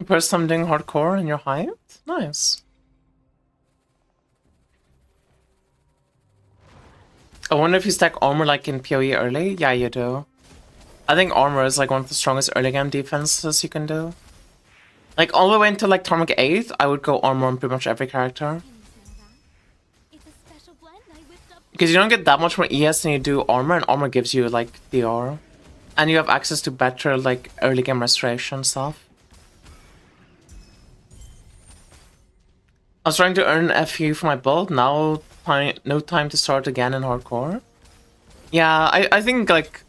First time doing hardcore in your height? Nice. I wonder if you stack armor like in PoE early? Yeah, you do. I think armor is like one of the strongest early game defenses you can do. Like all the way until like Tarmac 8, I would go armor on pretty much every character. It's a special blend I whipped up. Because you don't get that much more ES than you do armor, and armor gives you like DR. And you have access to better like early game restoration stuff. I was trying to earn FU for my build, now no time to start again in hardcore. Yeah, I think like,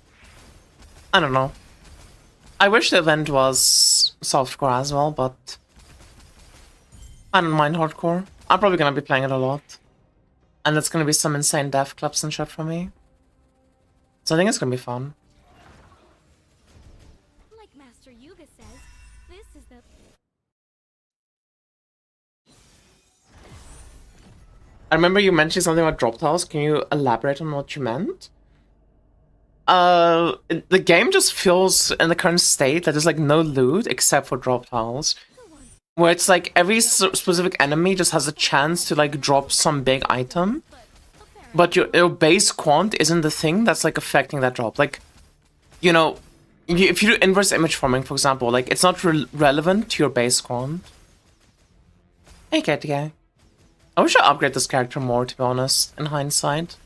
I don't know. I wish the event was softcore as well, but I don't mind hardcore. I'm probably gonna be playing it a lot. And it's gonna be some insane death clips and shit for me. So I think it's gonna be fun. Like Master Yuga says, this is the I remember you mentioned something about drop tiles. Can you elaborate on what you meant? The game just feels in the current state that there's like no loot except for drop tiles. Where it's like every specific enemy just has a chance to like drop some big item. But your base quant isn't the thing that's like affecting that drop. Like, you know, if you do inverse image farming, for example, like it's not relevant to your base quant. Hey, Katie guy. I wish I upgrade this character more, to be honest, in hindsight.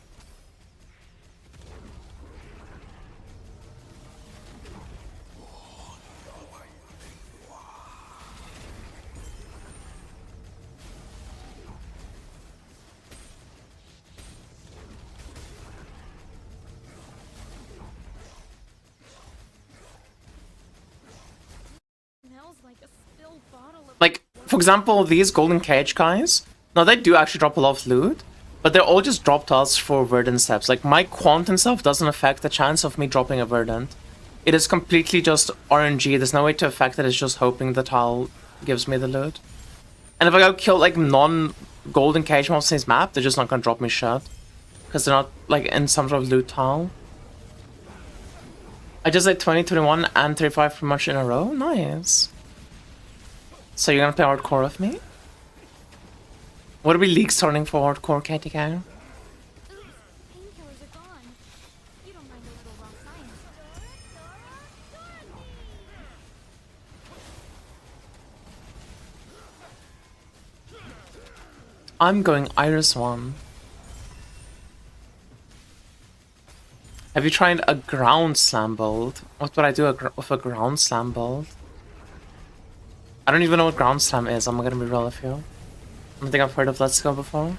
smells like a spilled bottle of Like, for example, these golden cage guys, now they do actually drop a lot of loot, but they're all just drop tiles for verdant steps. Like, my quant and stuff doesn't affect the chance of me dropping a verdant. It is completely just RNG, there's no way to affect it, it's just hoping the tile gives me the loot. And if I go kill, like, non-golden cage mobs in this map, they're just not gonna drop me shit. Because they're not, like, in some sort of loot tile. I just did 20, 21, and 35 pretty much in a row? Nice. So you're gonna play hardcore with me? What are we league starting for hardcore, Katie Cow? oops, painkillers are gone. You don't mind a little raw science. I'm going Iris 1. Have you tried a ground slam bolt? What would I do with a ground slam bolt? I don't even know what ground slam is, I'm gonna be real with you. I don't think I've heard of Let's Go before.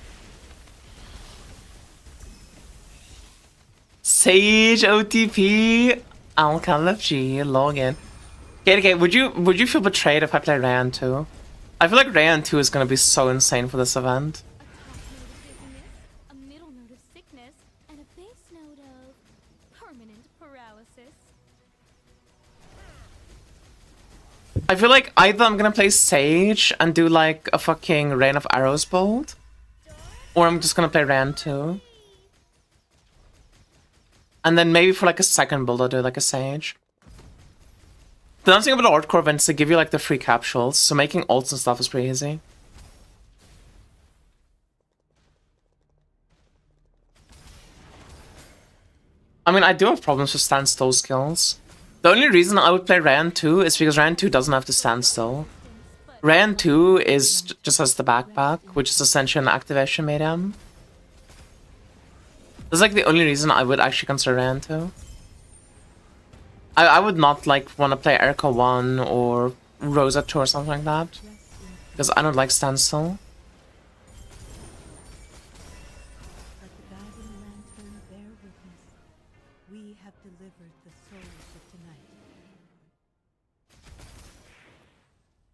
Sage OTP Alcalafg log in. Okay, would you feel betrayed if I play Rayan 2? I feel like Rayan 2 is gonna be so insane for this event. A top note of dizziness, a middle note of sickness, and a base note of permanent paralysis. I feel like either I'm gonna play Sage and do like a fucking Rain of Arrows bolt, or I'm just gonna play Rayan 2. And then maybe for like a second build I'll do like a Sage. The nice thing about the hardcore events, they give you like the free capsules, so making ults and stuff is pretty easy. I mean, I do have problems with standstill skills. The only reason I would play Rayan 2 is because Rayan 2 doesn't have to stand still. Rayan 2 is just has the backpack, which is essentially an activation medium. That's like the only reason I would actually consider Rayan 2. I would not like want to play Erica 1 or Rosa 2 or something like that, because I don't like standstill. Let the guiding lantern bear witness. We have delivered the souls of tonight.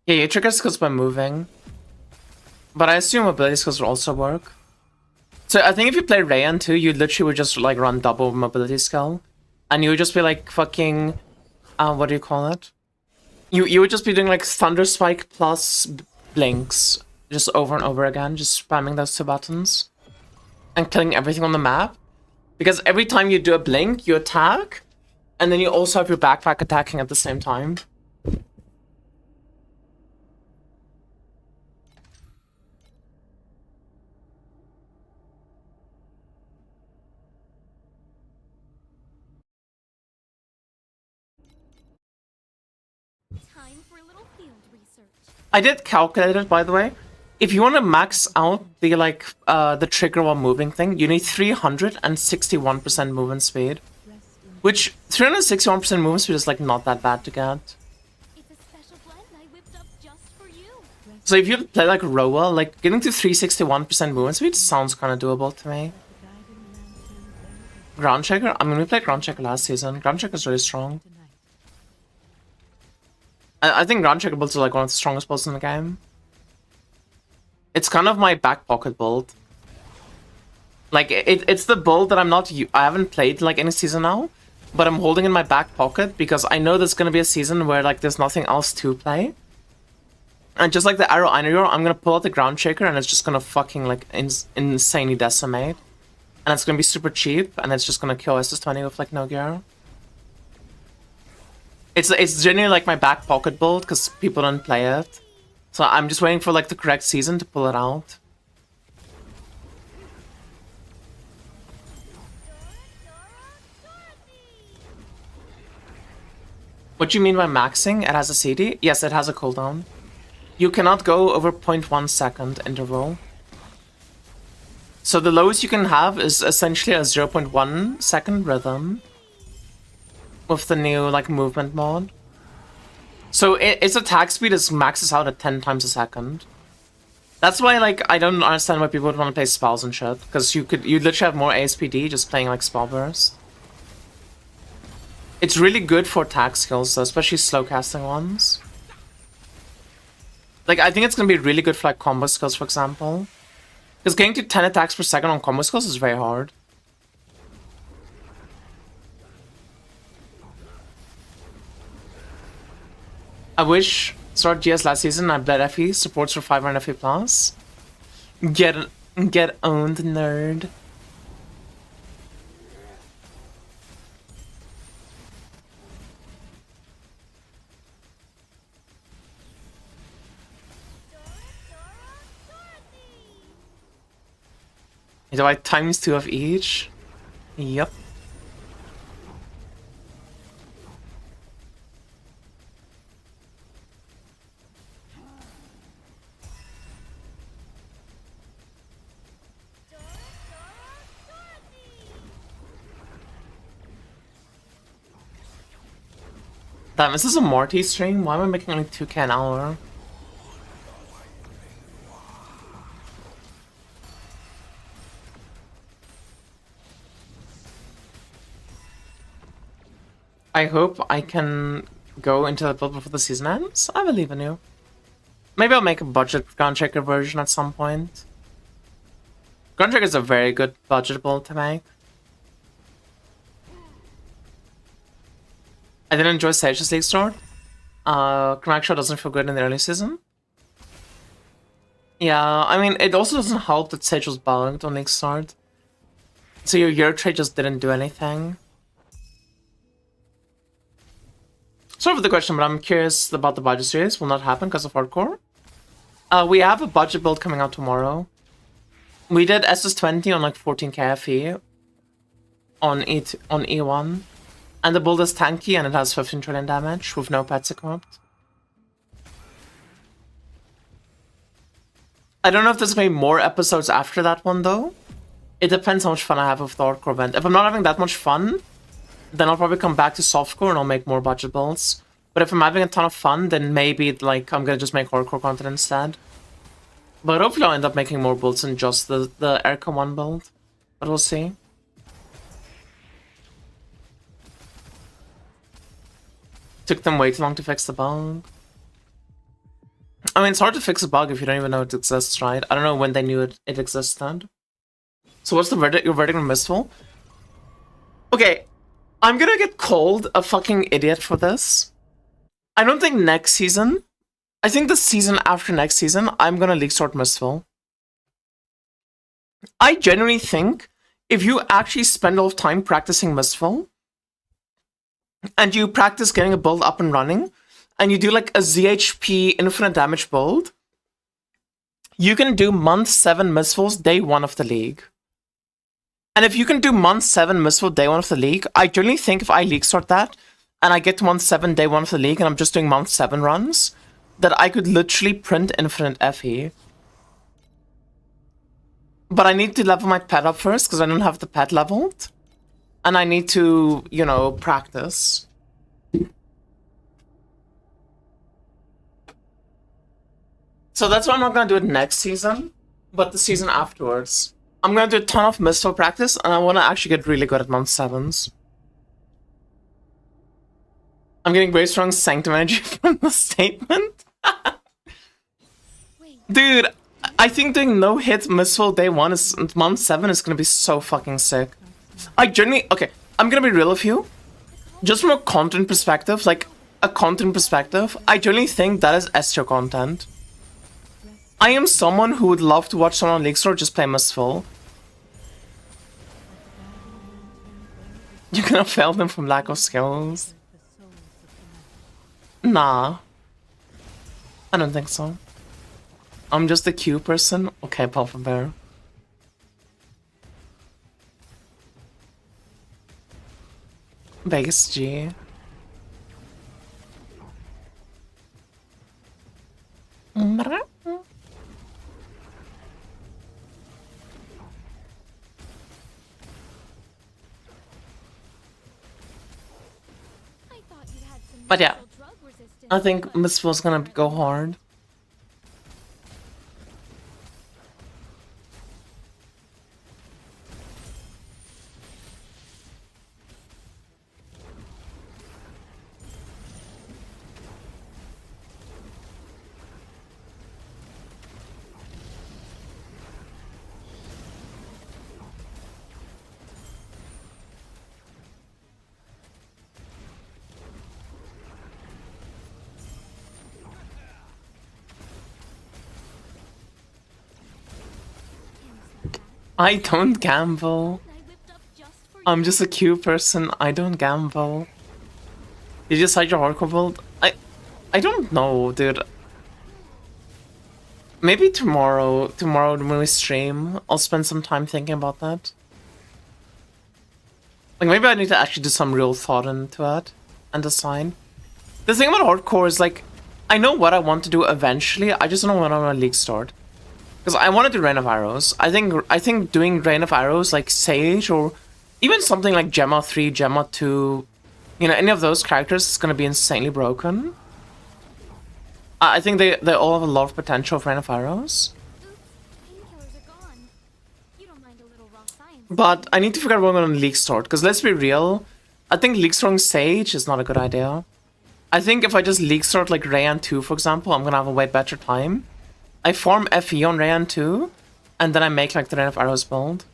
Yeah, you trigger skills by moving, but I assume ability skills will also work. So I think if you play Rayan 2, you literally would just like run double mobility skill. And you would just be like fucking, what do you call it? You would just be doing like Thunder Spike plus Blinks just over and over again, just spamming those two buttons and killing everything on the map. Because every time you do a blink, you attack, and then you also have your backpack attacking at the same time. Time for a little field research. I did calculate it, by the way. If you want to max out the like the trigger while moving thing, you need 361% movement speed, which 361% movement speed is like not that bad to get. It's a special blend I whipped up just for you. So if you play like Roa, like getting to 361% movement speed sounds kind of doable to me. Ground Checker? I mean, we played Ground Checker last season. Ground Checker is really strong. I think Ground Checker builds are like one of the strongest builds in the game. It's kind of my back pocket build. Like, it's the build that I haven't played like any season now, but I'm holding in my back pocket because I know there's gonna be a season where like there's nothing else to play. And just like the Arrow Einor, I'm gonna pull out the Ground Shaker and it's just gonna fucking like insanely decimate. And it's gonna be super cheap and it's just gonna kill SS20 with like no gear. It's generally like my back pocket build because people don't play it. So I'm just waiting for like the correct season to pull it out. What do you mean by maxing? It has a CD? Yes, it has a cooldown. You cannot go over 0.1 second interval. So the lowest you can have is essentially a 0.1 second rhythm with the new like movement mod. So its attack speed maxes out at 10 times a second. That's why like I don't understand why people would want to play spells and shit, because you literally have more ASPD just playing like spell burst. It's really good for attack skills though, especially slow casting ones. Like I think it's gonna be really good for like combo skills, for example. Because getting to 10 attacks per second on combo skills is very hard. I wish Sword GS last season I bet FE supports for 500 FE plus. Get owned, nerd. Do I times 2 of each? Yep. Damn, is this a Morty stream? Why am I making only 2k an hour? I hope I can go into the build before the season ends. I believe in you. Maybe I'll make a budget ground checker version at some point. Ground checker is a very good budget build to make. I didn't enjoy Sage's League Start. Crackshot doesn't feel good in the early season. Yeah, I mean, it also doesn't help that Sage was bugged on League Start. So your year trade just didn't do anything. Sort of the question, but I'm curious about the budget series. Will not happen because of hardcore. We have a budget build coming out tomorrow. We did SS20 on like 14k FE on E1. And the build is tanky and it has 15 trillion damage with no pets equipped. I don't know if there's gonna be more episodes after that one though. It depends how much fun I have with the hardcore event. If I'm not having that much fun, then I'll probably come back to softcore and I'll make more budget builds. But if I'm having a ton of fun, then maybe like I'm gonna just make hardcore content instead. But hopefully I'll end up making more builds than just the Erka 1 build. But we'll see. Took them way too long to fix the bug. I mean, it's hard to fix a bug if you don't even know it exists, right? I don't know when they knew it existed. So what's the verdict? Your verdict on Mistfall? Okay, I'm gonna get called a fucking idiot for this. I don't think next season. I think the season after next season, I'm gonna League Start Mistfall. I genuinely think if you actually spend a lot of time practicing Mistfall, and you practice getting a build up and running, and you do like a ZHP infinite damage build, you can do month 7 Mistfalls day 1 of the league. And if you can do month 7 Mistfall day 1 of the league, I generally think if I League Start that, and I get to month 7 day 1 of the league, and I'm just doing month 7 runs, that I could literally print infinite FE. But I need to level my pet up first, because I don't have the pet leveled. And I need to, you know, practice. So that's why I'm not going to do it next season, but the season afterwards. I'm going to do a ton of Mistfall practice, and I want to actually get really good at month 7s. I'm getting very strong Sanctum energy from the statement. Dude, I think doing no-hit Mistfall day 1 is month 7 is going to be so fucking sick. I genuinely... Okay, I'm going to be real with you. Just from a content perspective, I genuinely think that is S tier content. I am someone who would love to watch someone on League Store just play Mistfall. You're gonna fail them from lack of skills. Nah. I don't think so. I'm just a Q person. Okay, Papa Bear. Vegas G. But yeah, I think Mistfall's gonna go hard. I don't gamble. I'm just a Q person. I don't gamble. You decide your hardcore build? I don't know, dude. Maybe tomorrow when we stream, I'll spend some time thinking about that. Like, maybe I need to actually do some real thought into it and decide. The thing about hardcore is, like, I know what I want to do eventually, I just don't know when I want to League Start. Because I want to do Rain of Arrows. I think doing Rain of Arrows, like Sage, or even something like Gemma 3, Gemma 2, you know, any of those characters is gonna be insanely broken. I think they all have a lot of potential for Rain of Arrows. Oops, painkillers are gone. You don't mind a little raw science. But I need to figure out what I'm gonna League Start, because let's be real, I think League Starting Sage is not a good idea. I think if I just League Start like Rayan 2, for example, I'm gonna have a way better time. I farm FE on Rayan 2, and then I make like the Rain of Arrows build.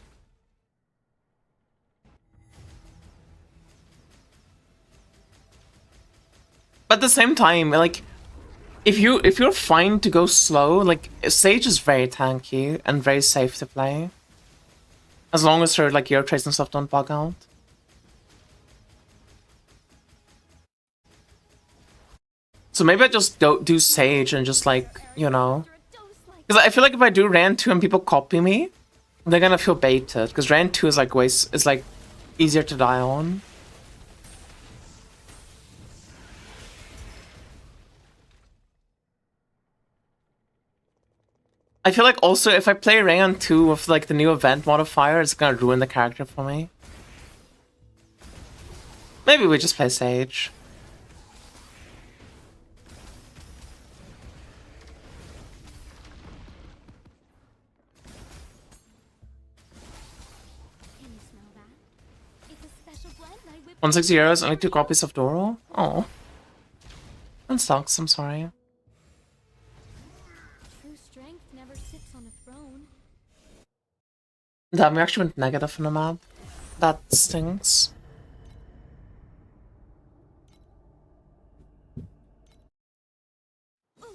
But at the same time, like, if you're fine to go slow, like Sage is very tanky and very safe to play. As long as her like gear traits and stuff don't bug out. So maybe I just do Sage and just like, you know. Because I feel like if I do Ran 2 and people copy me, they're gonna feel baited. Because Ran 2 is like is like easier to die on. I feel like also if I play Rayan 2 with like the new event modifier, it's gonna ruin the character for me. Maybe we just play Sage. Can you smell that? It's a special blend I whipped. 160 euros, only 2 copies of Doro? Oh. That sucks, I'm sorry. True strength never sits on a throne. Damn, we actually went negative on the map. That stinks. Ooh,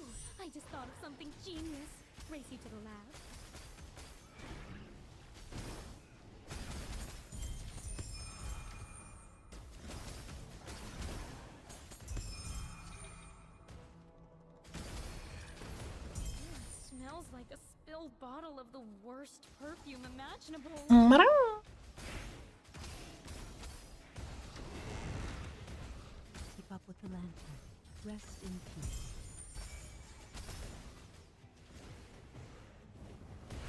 I just thought of something genius. Race you to the lab. Smells like a spilled bottle of the worst perfume imaginable. Keep up with the lantern. Rest in peace.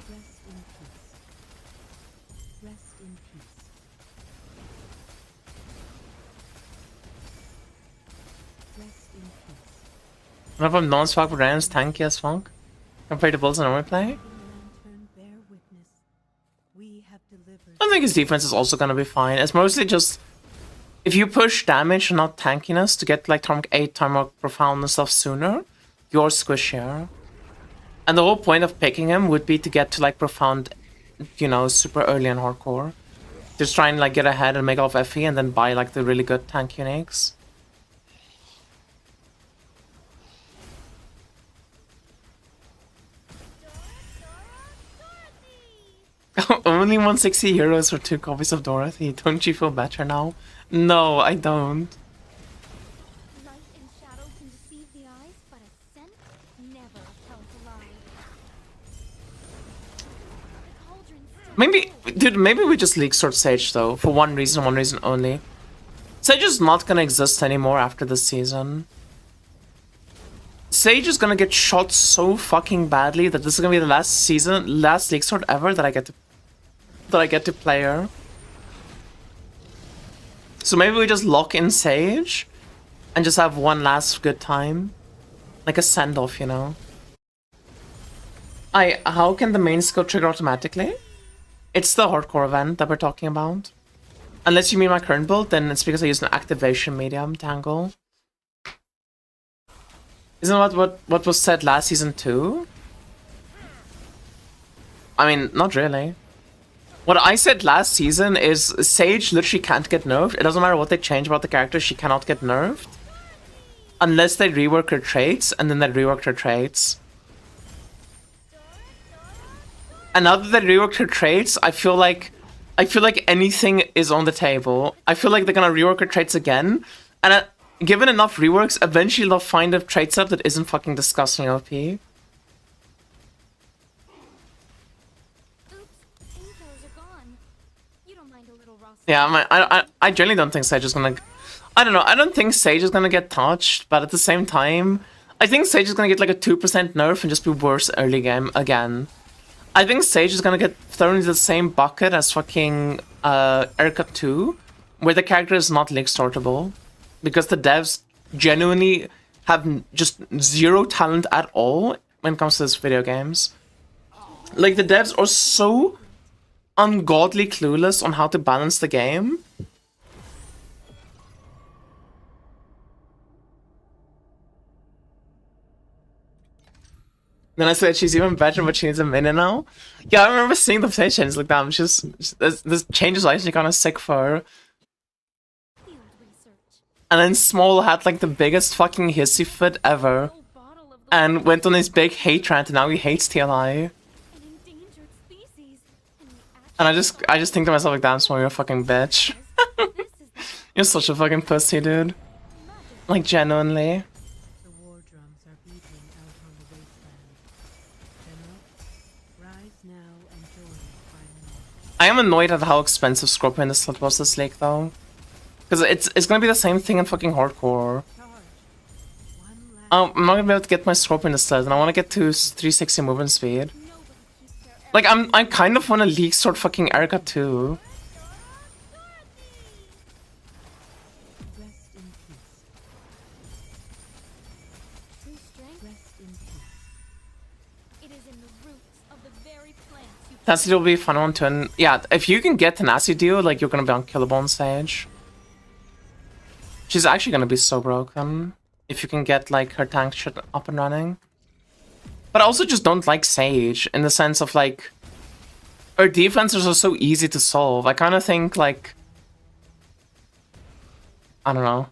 Rest in peace. Rest in peace. Rest in peace. What if non-swag with Ryan's tanky as fuck? Compared to Bulls and normal play? Lantern, bear witness. We have delivered. I think his defense is also gonna be fine. It's mostly just if you push damage and not tankiness to get like Tarmok 8, Tarmok Profound and stuff sooner, you're squishier. And the whole point of picking him would be to get to like Profound, you know, super early in hardcore. Just try and like get ahead and make off FE and then buy like the really good tank uniques. Only 160 euros for 2 copies of Dorothy. Don't you feel better now? No, I don't. Light and shadow can deceive the eyes, but a scent never tells a lie. The cauldron's still Maybe, cold. dude, maybe we just leak Sword Sage though, for one reason only. Sage is not gonna exist anymore after this season. Sage is gonna get shot so fucking badly that this is gonna be the last league sword ever that I get to play her. So maybe we just lock in Sage and just have one last good time. Like a send-off, you know. How can the main skill trigger automatically? It's the hardcore event that we're talking about. Unless you mean my current build, then it's because I used an activation medium tangle. Isn't that what was said last season too? I mean, not really. What I said last season is Sage literally can't get nerfed. It doesn't matter what they change about the character, she cannot get nerfed. Unless they rework her traits, and then they reworked her traits. And now that they reworked her traits, I feel like anything is on the table. I feel like they're gonna rework her traits again, and given enough reworks, eventually they'll find a trait set that isn't fucking disgusting OP. Oops, painkillers are gone. You don't mind a little raw. Yeah, I generally don't think Sage is gonna. I don't know. I don't think Sage is gonna get touched, but at the same time, I think Sage is gonna get like a 2% nerf and just be worse early game again. I think Sage is gonna get thrown into the same bucket as fucking Erika 2, where the character is not league sortable. because the devs genuinely have just zero talent at all when it comes to this video games. Like, the devs are so ungodly clueless on how to balance the game. Then I said she's even better, but she needs a minion now. Yeah, I remember seeing the play changes like that. This change is actually kind of sick for her. Field research. And then Small had like the biggest fucking hissy fit ever, Whole bottle of the and went on his big hate rant, and now he hates TLI. an endangered species. And we And I just think to myself like, damn Small, you're a fucking bitch. actually this is the You're such a fucking pussy, dude. Like, genuinely. The war drums are beating out on the wasteland. General, rise now and join the final. I am annoyed at how expensive Scorpion the slot was this league, though. Because it's gonna be the same thing in fucking hardcore. Charge. One last I'm not gonna be able to get my Scorpion instead, and I want to get to 360 movement speed. nobody keeps their Like, I kind of want to league sword fucking Erica too. rest in peace. true strength. Rest in peace. It is in the roots of the very plants you Tenacity will be a fun one too, and yeah, if you can get Tenacity deal, like, you're gonna be unkillable on stage. She's actually gonna be so broken if you can get, like, her tank shit up and running. But I also just don't like Sage, in the sense of, like, her defenses are so easy to solve. I kind of think, like, I don't know.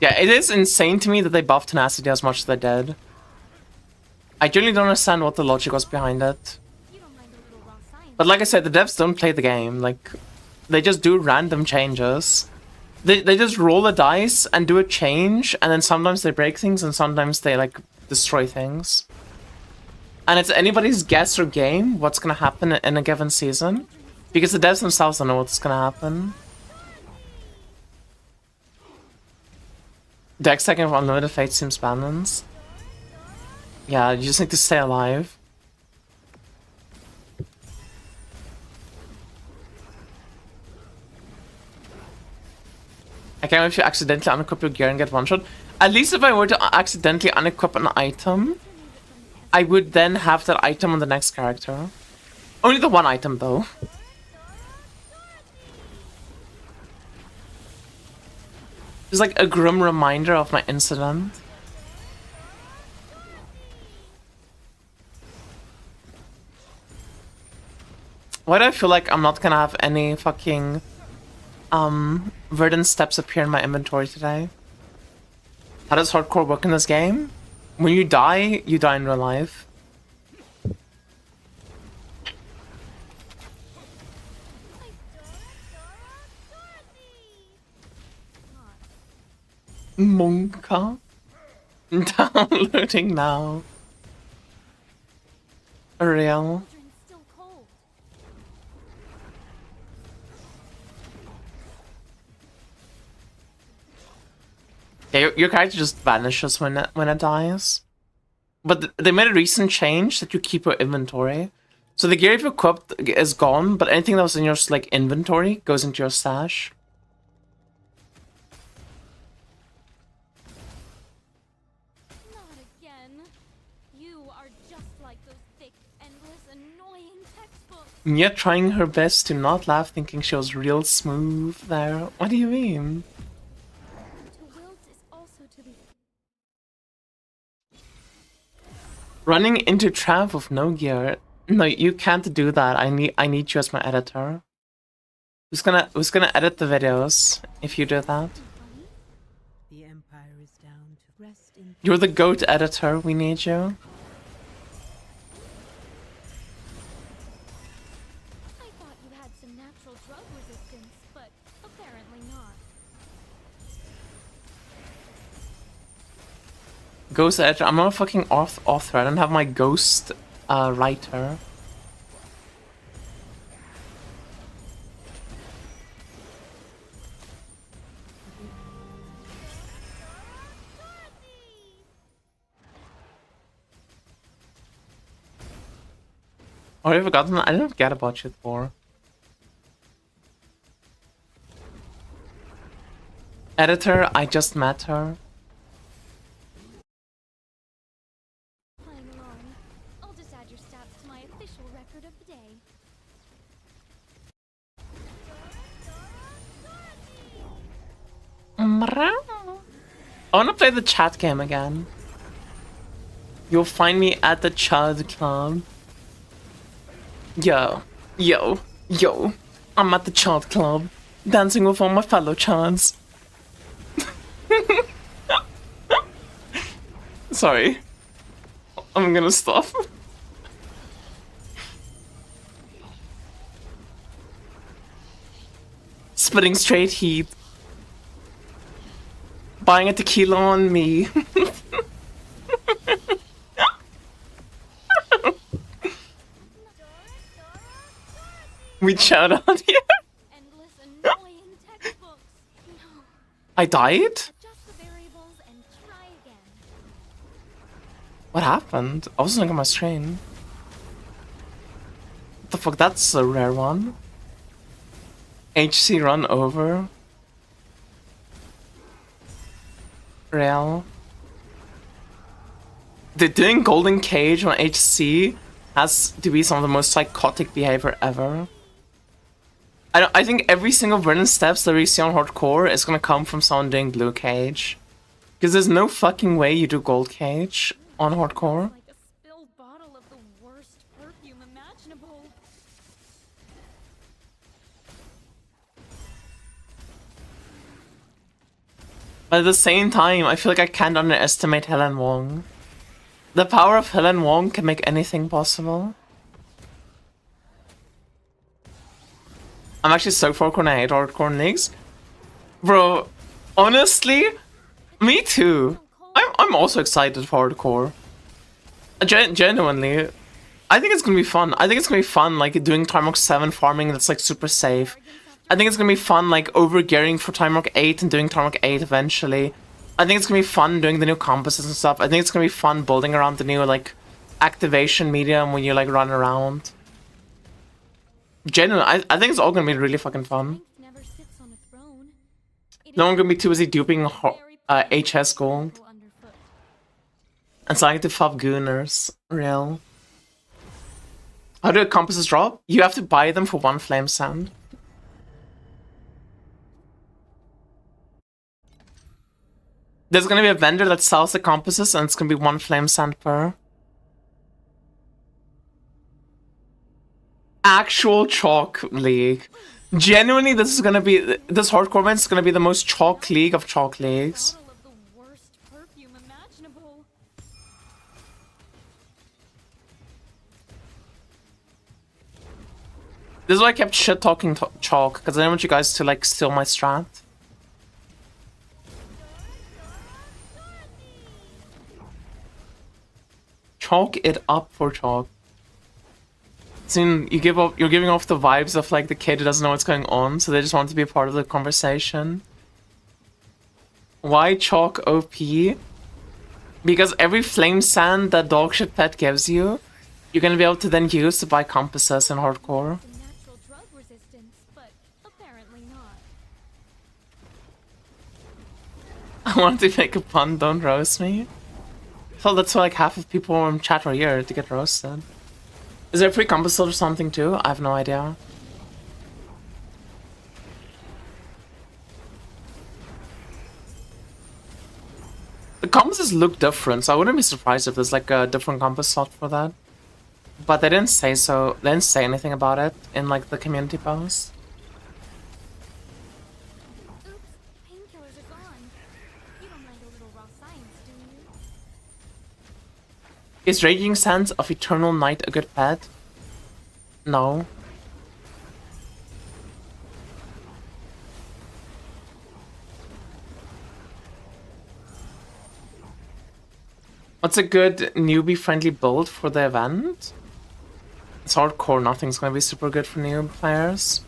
Yeah, it is insane to me that they buffed Tenacity as much as they did. I genuinely don't understand what the logic was behind it. you don't mind a little raw science. But like I said, the devs don't play the game. Like, they just do random changes. They just roll a dice and do a change, and then sometimes they break things, and sometimes they, like, destroy things. And it's anybody's guess or game what's gonna happen in a given season, because the devs themselves don't know what's gonna happen. Deck stacking of Unlimited Fate seems balanced. Yeah, you just need to stay alive. I can't wait if you accidentally unequip your gear and get one shot. At least if I were to accidentally unequip an item, I would then have that item on the next character. Only the one item though. It's like a grim reminder of my incident. Why do I feel like I'm not gonna have any fucking verdant steps appear in my inventory today? How does hardcore work in this game? When you die in real life. Monka? Downloading now. Real. Children's still cold. Yeah, your character just vanishes when it dies. But they made a recent change that you keep your inventory. So the gear you've equipped is gone, but anything that was in your, like, inventory goes into your stash. Not again. You are just like those thick, endless, annoying textbooks. Nia trying her best to not laugh, thinking she was real smooth there. What do you mean? To wilt is also to be. Running into trap with no gear. No, you can't do that. I need you as my editor. Who's gonna edit the videos if you do that? Funny? The Empire is down to rest in You're the GOAT editor. We need you. I thought you had some natural drug resistance, but apparently not. Ghost editor. I'm not a fucking author. I don't have my ghost writer. Oh, I forgotten. I didn't forget about you before. Editor, I just met her. Playing along. I'll just add your stats to my official record of the day. I wanna play the chat game again. You'll find me at the Chud Club. Yo, yo, yo. I'm at the Chud Club, dancing with all my fellow Chuds. Sorry. I'm gonna stop. Spitting straight heat. Buying a tequila on me. We chat on here. Endless annoying textbooks. No. I died? Adjust the variables and try again. What happened? I wasn't looking at my screen. What the fuck? That's a rare one. HC run over. Real. The doing Golden Cage on HC has to be some of the most psychotic behavior ever. I think every single burning steps that we see on hardcore is gonna come from someone doing Blue Cage. Because there's no fucking way you do Gold Cage on hardcore. Like a spilled bottle of the worst perfume imaginable. But at the same time, I feel like I can't underestimate Helen Wong. The power of Helen Wong can make anything possible. I'm actually so for hardcore and I hate hardcore leagues. Bro, honestly, me too. I'm also excited for hardcore. Genuinely. I think it's gonna be fun. I think it's gonna be fun, like, doing Timemark 7 farming that's, like, super safe. I think it's gonna be fun, like, over-gearing for Timemark 8 and doing Timemark 8 eventually. I think it's gonna be fun doing the new compasses and stuff. I think it's gonna be fun building around the new, like, activation medium when you, like, run around. Genuinely, I think it's all gonna be really fucking fun. Never sits on a throne. It No is one gonna be too busy duping very HS gold. underfoot. And starting to fuck gooners. Real. How do compasses drop? You have to buy them for 1 flame sand. There's gonna be a vendor that sells the compasses and it's gonna be 1 flame sand per. Actual chalk league. Genuinely, this is gonna be, this hardcore event is gonna be the most chalk league of chalk leagues. Bottle of the worst perfume imaginable. This is why I kept shit talking chalk, because I didn't want you guys to, like, steal my strat. Chalk it up for chalk. Soon you're giving off the vibes of, like, the kid who doesn't know what's going on, so they just want to be a part of the conversation. Why chalk OP? Because every flame sand that dogshit pet gives you, you're gonna be able to then use to buy compasses in hardcore. Some natural drug resistance, but apparently not. I wanted to make a pun, don't roast me. I thought that's why, like, half of people in chat are here to get roasted. Is there a free compass or something too? I have no idea. The compasses look different, so I wouldn't be surprised if there's, like, a different compass slot for that. But they didn't say so. They didn't say anything about it in, like, the community post. Oops, painkillers are gone. You don't mind a little raw science, do you? Is Raging Sands of Eternal Night a good pet? No. What's a good newbie-friendly build for the event? It's hardcore, nothing's gonna be super good for new players.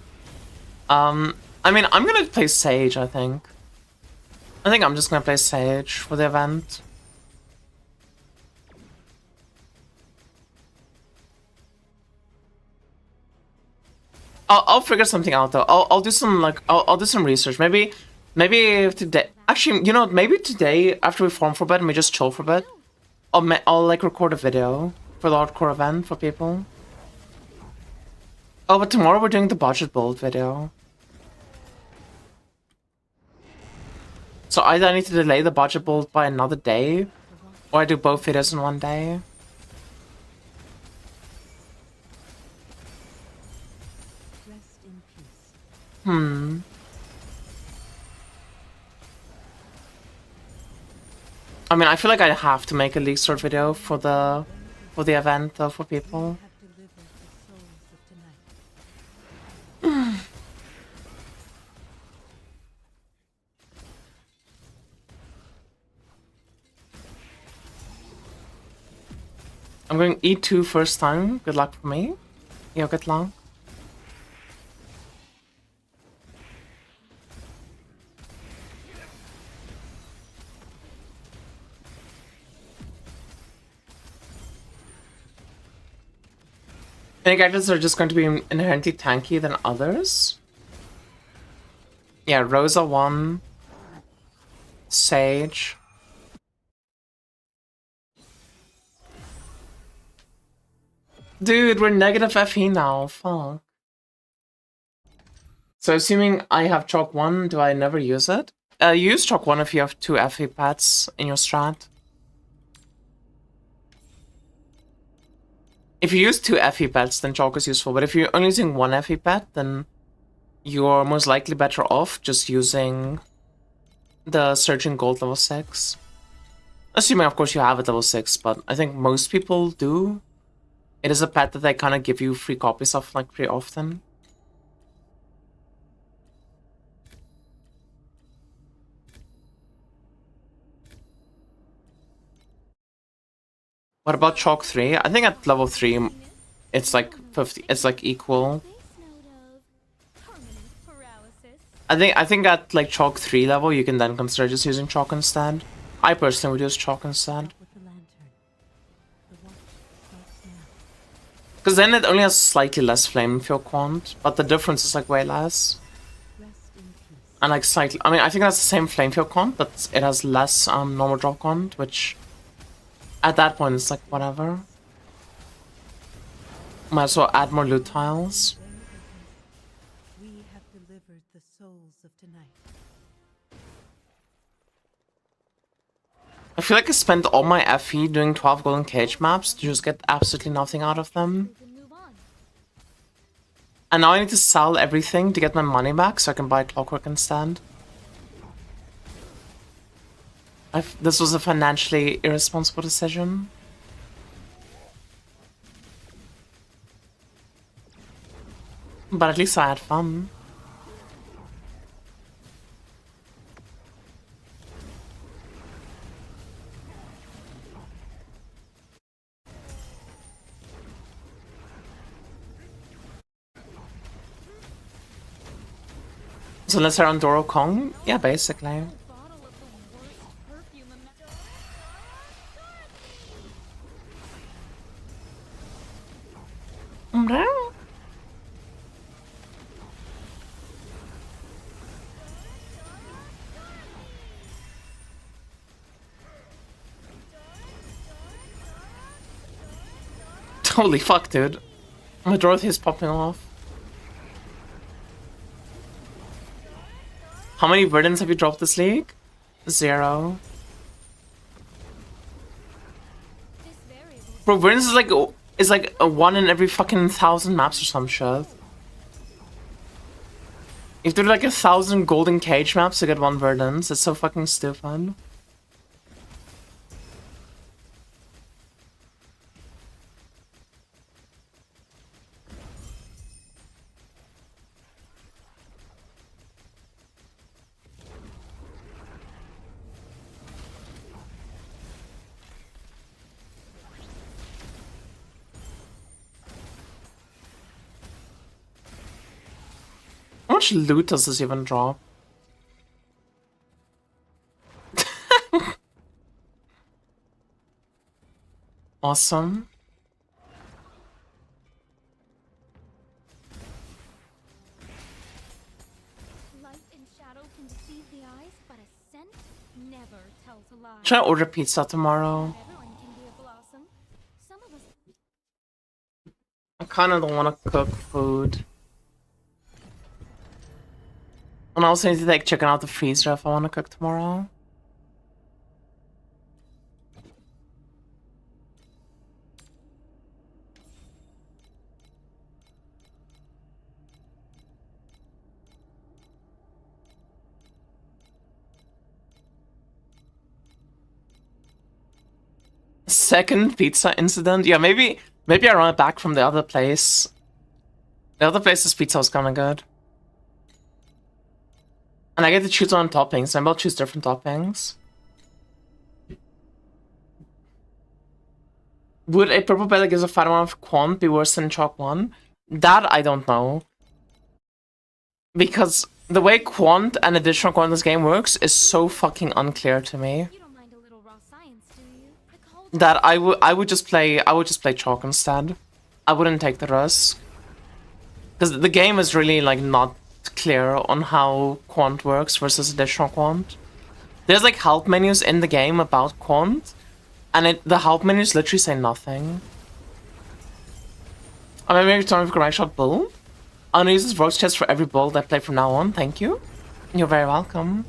I mean, I'm gonna play Sage, I think. I think I'm just gonna play Sage for the event. I'll figure something out though. I'll do some, like, I'll do some research. Maybe Maybe today. Actually, you know, maybe today after we farm for a bit and we just chill for a bit, I'll like record a video for the hardcore event for people. Oh, but tomorrow we're doing the budget build video. So either I need to delay the budget build by another day, or I do both videos in one day. Rest in peace. I mean, I feel like I have to make a League Sword video for the event though for people. Have delivered the souls of tonight. I'm going E2 first time. Good luck for me. Yeah, good luck. Any characters are just going to be inherently tanky than others? Yeah, Rosa 1. Sage. Dude, we're negative FE now. Fuck. So assuming I have Chalk 1, do I never use it? Use Chalk 1 if you have 2 FE pets in your strat. If you use 2 FE pets, then Chalk is useful. But if you're only using 1 FE pet, then you're most likely better off just using the Surging Gold level 6. Assuming, of course, you have it level 6, but I think most people do. It is a pet that they kind of give you free copies of, like, pretty often. What about Chalk 3? I think at level 3, it's like 50, it's like equal. I think at like Chalk 3 level, you can then consider just using Chalk instead. I personally would use Chalk instead. With the lantern. The watch starts now. Because then it only has slightly less flame fuel quant, but the difference is like way less. Rest in peace. And like slightly, I mean, I think that's the same flame fuel quant, but it has less normal drop quant, which at that point it's like whatever. Might as well add more loot tiles. We have delivered the souls of tonight. I feel like I spent all my FE doing 12 golden cage maps to just get absolutely nothing out of them. And now I need to sell everything to get my money back so I can buy Clockwork instead. This was a financially irresponsible decision. But at least I had fun. So let's say on Doro Kong? Yeah, basically. Holy fuck, dude. My Dorothy's popping off. How many Verdants have you dropped this league? 0. Bro, Verdants is like a 1 in every fucking 1,000 maps or some shit. If there are like 1,000 golden cage maps to get 1 Verdant, it's so fucking stupid. How much loot does this even drop? Awesome. Light and shadow can deceive the eyes, but a scent never tells a lie. Should I order pizza tomorrow? Everyone can be a blossom. Some of us. I kind of don't want to cook food. And I also need to take chicken out the freezer if I want to cook tomorrow. Second pizza incident? Yeah, maybe I run it back from the other place. The other place's pizza was kind of good. And I get to choose on toppings. Maybe I'll choose different toppings. Would a purple belly gives a fat amount of quant be worse than chalk 1? That I don't know. Because the way quant and additional quant in this game works is so fucking unclear to me. You don't mind a little raw science, do you? The cold That I would just play chalk instead. I wouldn't take the risk. Because the game is really like not clear on how quant works versus additional quant. There's like help menus in the game about quant, and the help menus literally say nothing. I'm maybe time for a shot build. I'm gonna use this voice chest for every build I play from now on. Thank you. You're very welcome.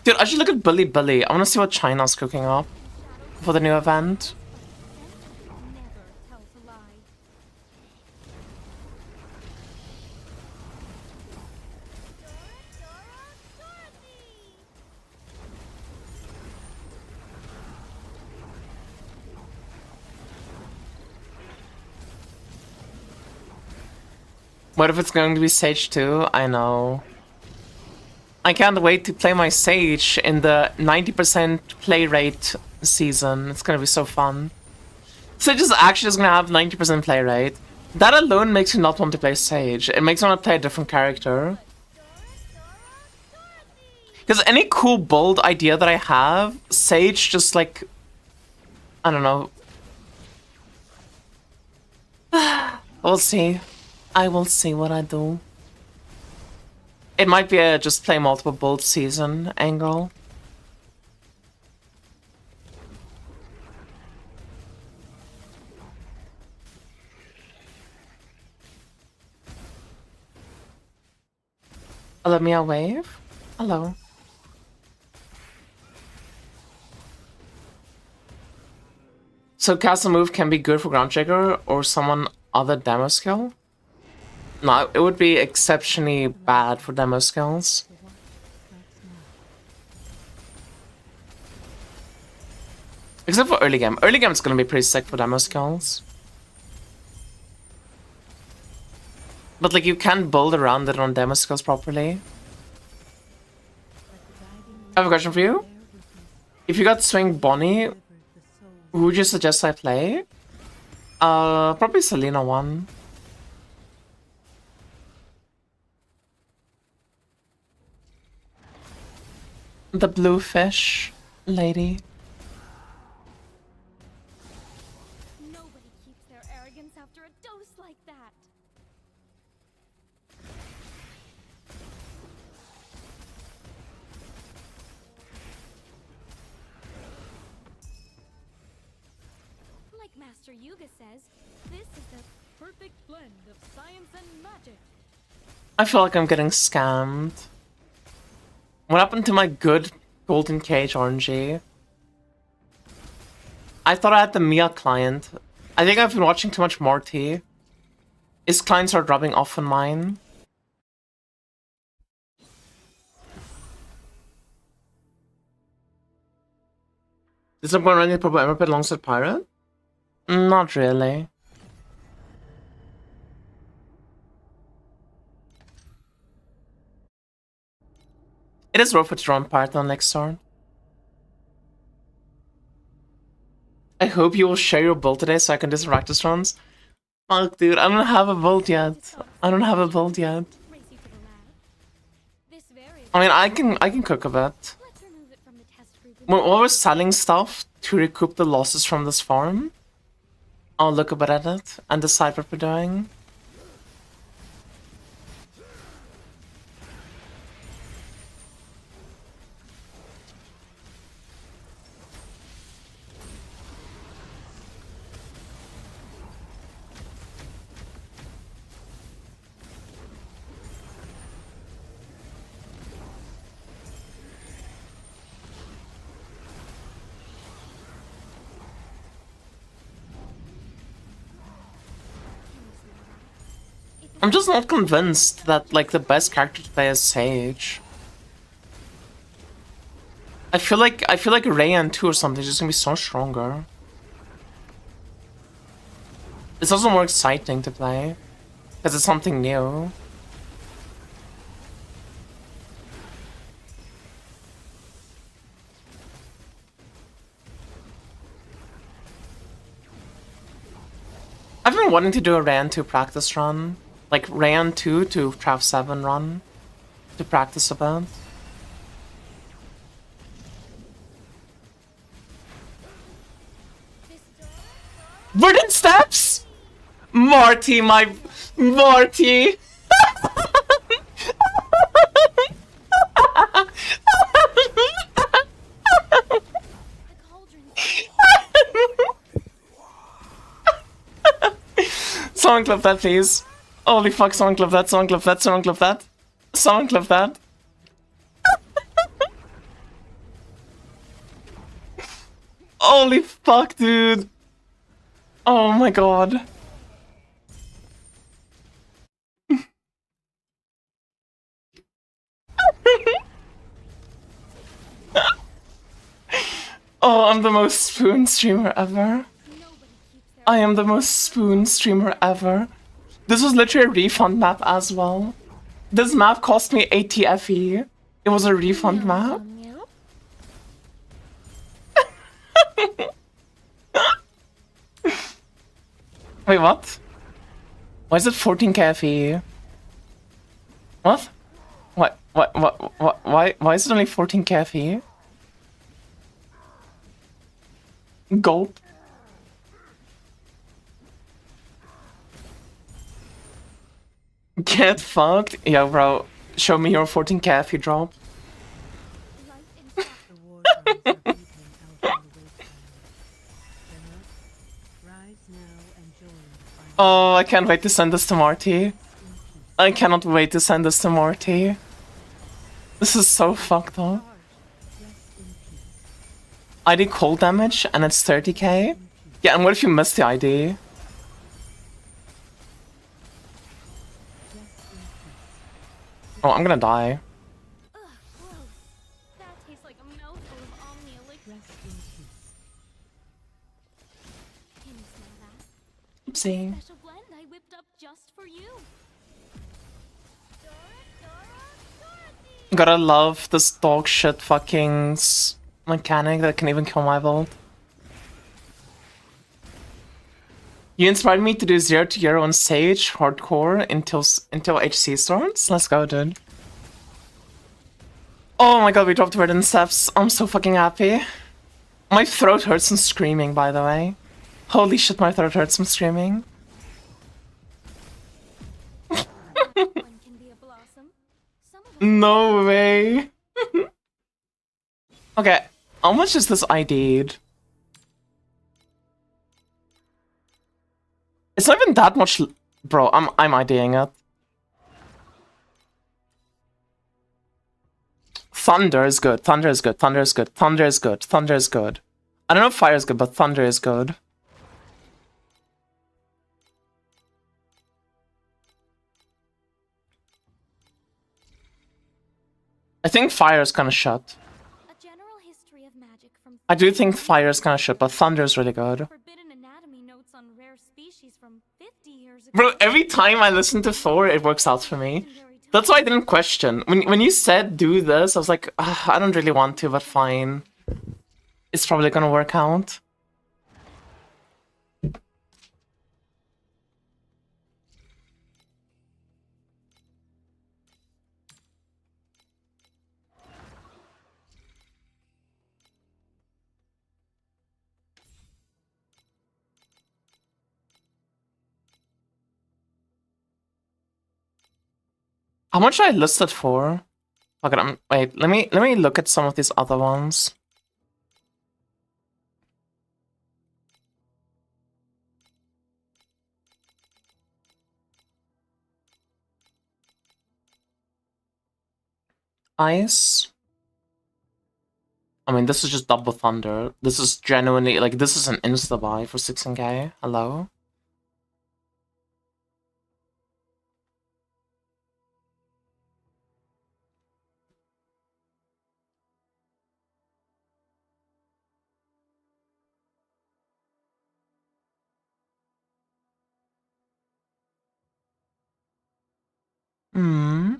Dude, I should look at Billy Billy. I wanna see what China's cooking up for the new event. never tells a lie. What if it's going to be Sage 2? I know. I can't wait to play my Sage in the 90% play rate season. It's gonna be so fun. Sage is actually just gonna have 90% play rate. That alone makes me not want to play Sage. It makes me want to play a different character. Because any cool build idea that I have, Sage just like... I don't know. We'll see. I will see what I do. It might be a just play multiple build season angle. Hello, Mia Wave. Hello. So castle move can be good for ground trigger or someone other demo skill? No, it would be exceptionally bad for demo skills. Except for early game. Early game is gonna be pretty sick for demo skills. But like you can build around it on demo skills properly. I have a question for you. If you got Swing Bonnie, who would you suggest I play? Probably Selena 1. The blue fish lady. Nobody keeps their arrogance after a dose like that. Like Master Yuga says, this is the Perfect blend of science and magic. I feel like I'm getting scammed. What happened to my good Golden Cage RNG? I thought I had the Mia client. I think I've been watching too much Morty. His clients are rubbing off on mine. Is someone running the purple emerald pit alongside Pirate? Not really. It is worth it to run Pirate on next turn. I hope you will share your build today so I can do some practice runs. Fuck, dude, I don't have a build yet. I don't have a build yet. race you to the lab. This varies. I mean, I can cook a bit. Let's remove it from the test group. When I was selling stuff to recoup the losses from this farm, I'll look a bit at it and decide what we're doing. I'm just not convinced that, like, the best character to play is Sage. I feel like Rey and 2 or something is just gonna be so much stronger. It's also more exciting to play. Because it's something new. I've been wanting to do a Rey and 2 practice run. Like, Rey and 2 to Trav 7 run. To practice a bit. Verdant steps! Marty, my... Marty! Someone clip that, please. Holy fuck, someone clip that, someone clip that, someone clip that. Someone clip that. Holy fuck, dude. Oh my god. Oh, I'm the most spoon streamer ever. I am the most spoon streamer ever. This was literally a refund map as well. This map cost me 80 FE. It was a refund map. Wait, what? Why is it 14k FE? What? Why is it only 14k FE? Gulp. Get fucked? Yo, bro. Show me your 14k FE drop. The war gods are beating out in the wasteland. Rise now and join the final Oh, I can't wait to send this to Marty. I cannot wait to send this to Marty. This is so fucked up. rest in peace. ID cold damage and it's 30k? Yeah, and what if you miss the ID? Oh, I'm gonna die. Ugh, gross. That tastes like a mouthful of Omni elixir. Rest in peace. Can you smell that? Oopsie. Special blend I whipped up just for you. Dorothy! Gotta love this dog shit fucking mechanic that can even kill my vault. You inspired me to do 0 to Euro on Sage hardcore until HC starts. Let's go, dude. Oh my god, we dropped Verdant Steps. I'm so fucking happy. My throat hurts from screaming, by the way. Holy shit, my throat hurts from screaming. One can be a blossom. Some of us No way. Okay, how much is this ID'd? It's not even that much, bro. I'm IDing it. Thunder is good. Thunder is good. Thunder is good. Thunder is good. Thunder is good. I don't know if fire is good, but thunder is good. I think fire is kind of shut. a general history of magic from I do think fire is kind of shit, but thunder is really good. forbidden anatomy notes on rare species from 50 years ago. Bro, every time I listen to Thor, it works out for me. That's why I didn't question. When you said do this, I was like, I don't really want to, but fine. It's probably gonna work out. How much I listed for? Okay, wait, let me look at some of these other ones. Ice. I mean, this is just double thunder. This is genuinely like this is an insta buy for 16k. Hello. Hmm.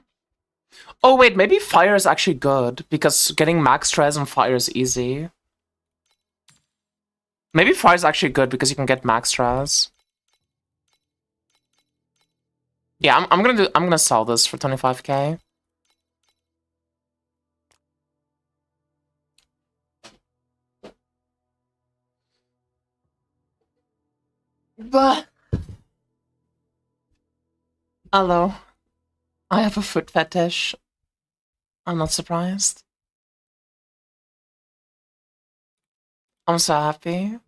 Oh wait, maybe fire is actually good because getting max stress on fire is easy. Maybe fire is actually good because you can get max stress. Yeah, I'm gonna sell this for 25k. But hello, I have a foot fetish. I'm not surprised. I'm so happy.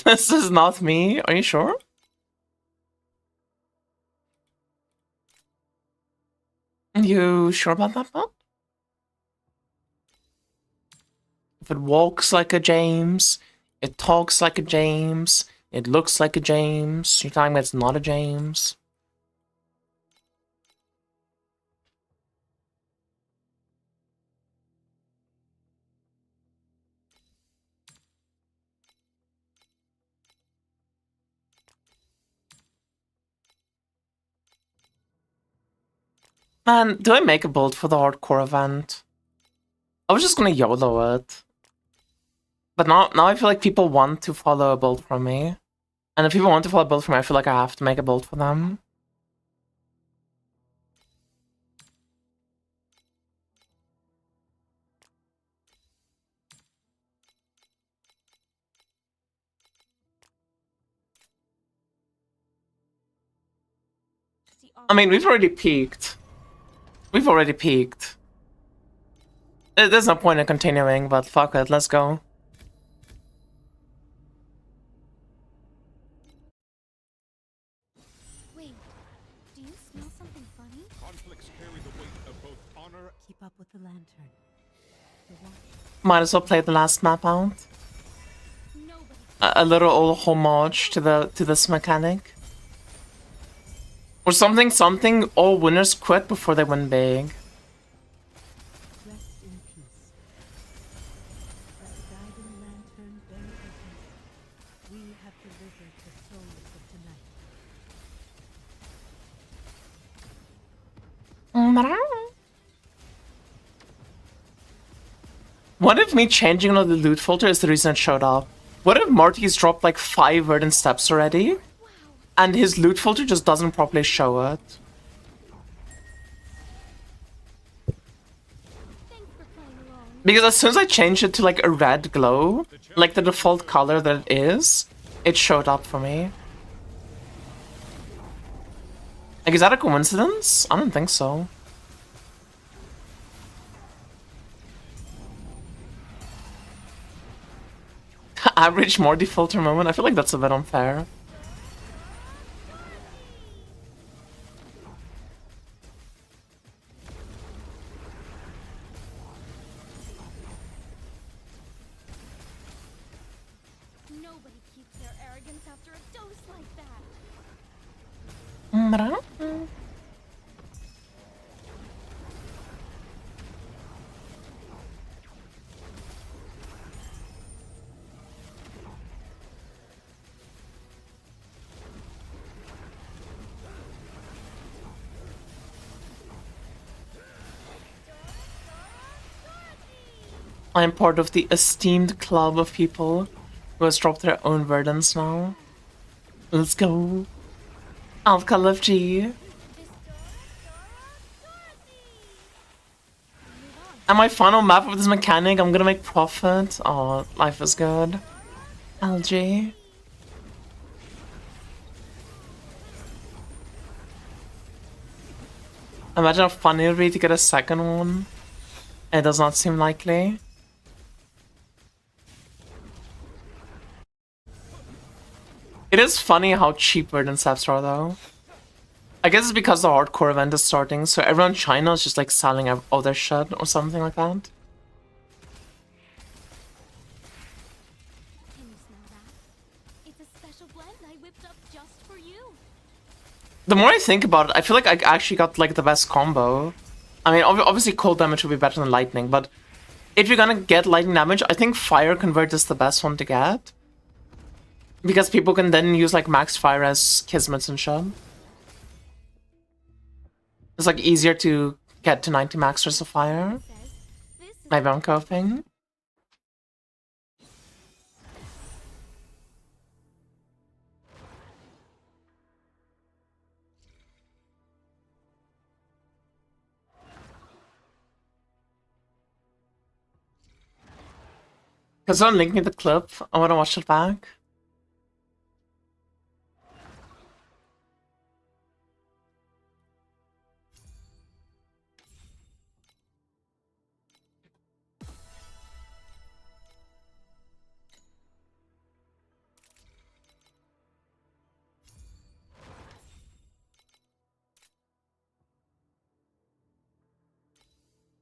This is not me. Are you sure? You sure about that, bot? If it walks like a James, it talks like a James, it looks like a James, you're telling me it's not a James? Man, do I make a build for the hardcore event? I was just gonna YOLO it. But now I feel like people want to follow a build from me. And if people want to follow a build from me, I feel like I have to make a build for them. I mean, we've already peaked. We've already peaked. There's no point in continuing, but fuck it, let's go. Wait, do you smell something funny? Conflicts carry the weight of both honor. Keep up with the lantern. The watch. Might as well play the last map out. Nobody. A little old homage to this mechanic. Or something all winners quit before they win big. Rest in peace. Let the guiding lantern bear witness. We have delivered the souls of tonight. What if me changing on the loot filter is the reason it showed up? What if Marty's dropped like 5 verdant steps already? And his loot filter just doesn't properly show it? Thanks for playing along. Because as soon as I changed it to like a red glow, like the default color that it is, it showed up for me. Like, is that a coincidence? I don't think so. Average Morty filter moment? I feel like that's a bit unfair. Nobody keeps their arrogance after a dose like that. I am part of the esteemed club of people who has dropped their own verdants now. Let's go. Alka G. And my final map of this mechanic, I'm gonna make profit. Oh, life is good. LG. Imagine how funny it would be to get a second one. It does not seem likely. It is funny how cheap Verdant Steps are though. I guess it's because the hardcore event is starting, so everyone in China is just like selling all their shit or something like that. Can you smell that? It's a special blend I whipped up just for you. The more I think about it, I feel like I actually got like the best combo. I mean, obviously cold damage would be better than lightning, but if you're gonna get lightning damage, I think fire convert is the best one to get. Because people can then use like max fire as kismets and shit. It's like easier to get to 90 max versus fire. Says, this is Maybe I'm coping. Because don't link me the clip, I wanna watch it back.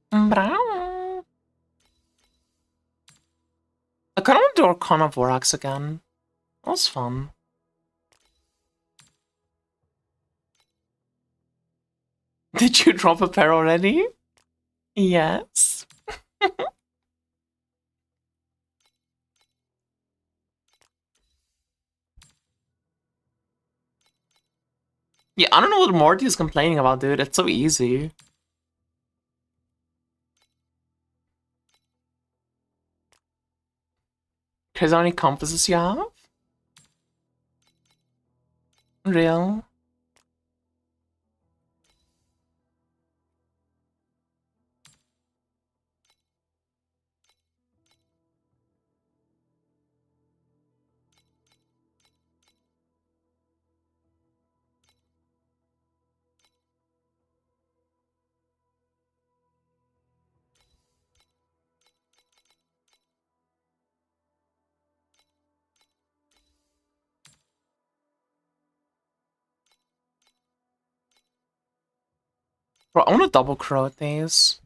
Brown. I kinda want to do Arcana Vorax again. That was fun. Did you drop a pair already? Yes. Yeah, I don't know what Morty is complaining about, dude. It's so easy. Cause how many compasses you have? Real? Bro, I want to double crow these.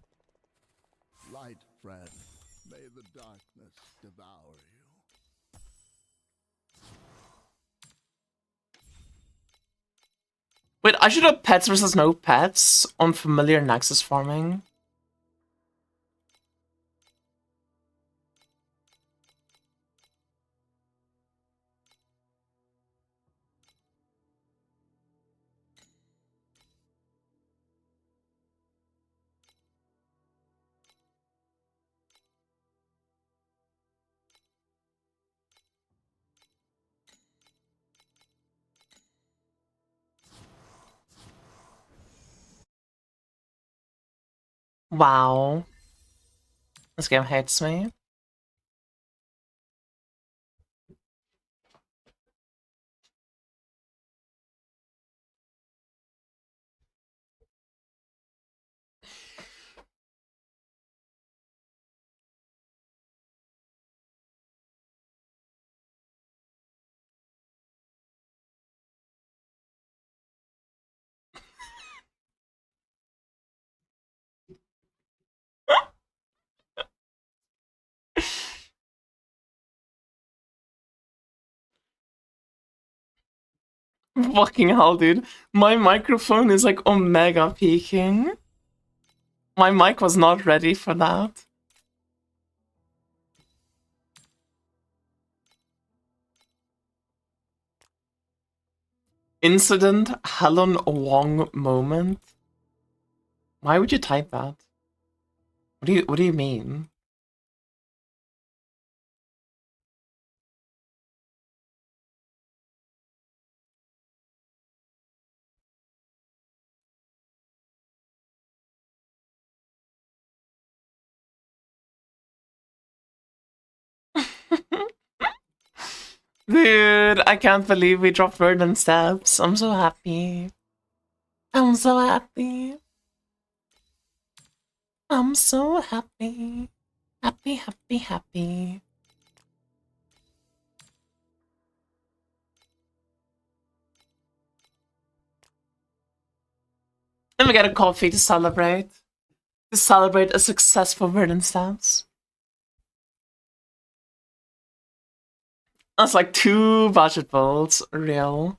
Light, friend. May the darkness devour you. Wait, I should have pets versus no pets on familiar Nexus farming. Wow. This game hates me. Fucking hell, dude. My microphone is like omega peaking. My mic was not ready for that. Incident Helen Wong moment. Why would you type that? What do you mean? Dude, I can't believe we dropped Verdant Steps. I'm so happy. I'm so happy. I'm so happy. Happy, happy, happy. Then we get a coffee to celebrate. To celebrate a successful Verdant stance. That's like 2 budget bolts. Real.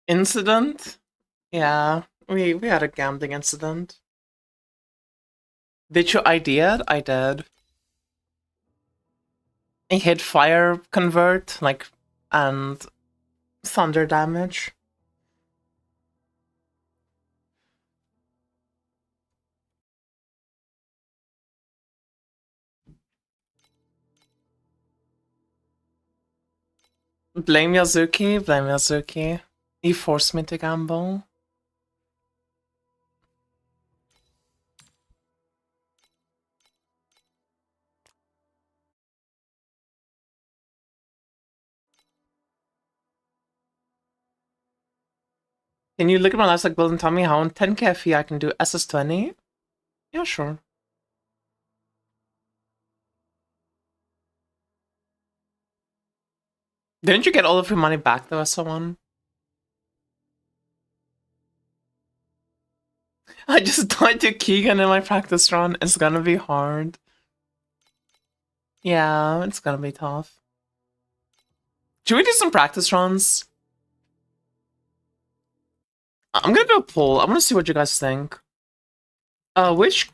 Incident? Yeah, we had a gambling incident. Did you ID it? I did. I hit fire convert, like, and thunder damage. Blame Yazuki, blame Yazuki. He forced me to gamble. Can you look at my livestock build and tell me how on 10k FE I can do SS20? Yeah, sure. Didn't you get all of your money back though, as someone? I just died to Keegan in my practice run. It's gonna be hard. Yeah, it's gonna be tough. Should we do some practice runs? I'm gonna do a poll. I wanna see what you guys think. Which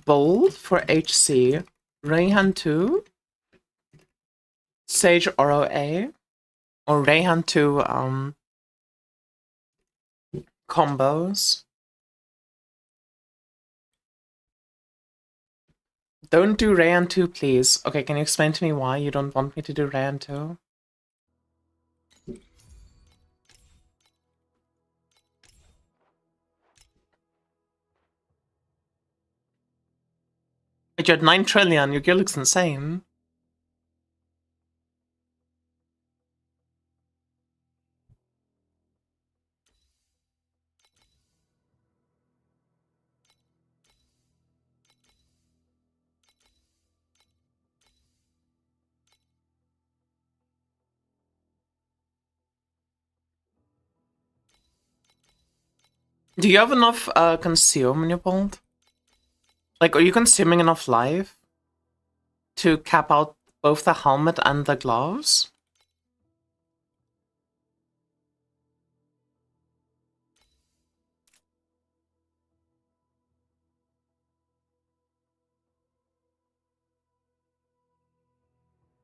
bold for HC? Rayhan 2? Sage ROA? Or Rayhan 2 combos? Don't do Rayhan 2, please. Okay, can you explain to me why you don't want me to do Rayhan 2? But you're at 9 trillion, your gear looks insane. Do you have enough consume in your build? Like, are you consuming enough life to cap out both the helmet and the gloves?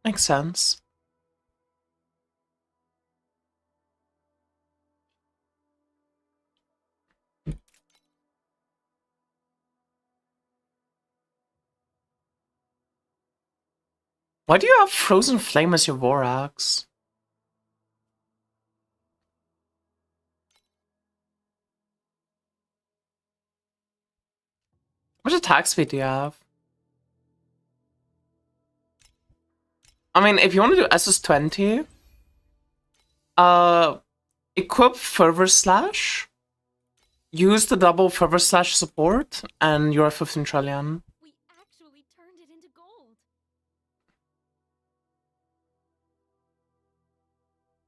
Makes sense. Why do you have Frozen Flame as your war axe? What attack speed do you have? I mean, if you want to do SS20, equip Fervor Slash, use the double Fervor Slash support, and you're 15 trillion. We actually turned it into gold.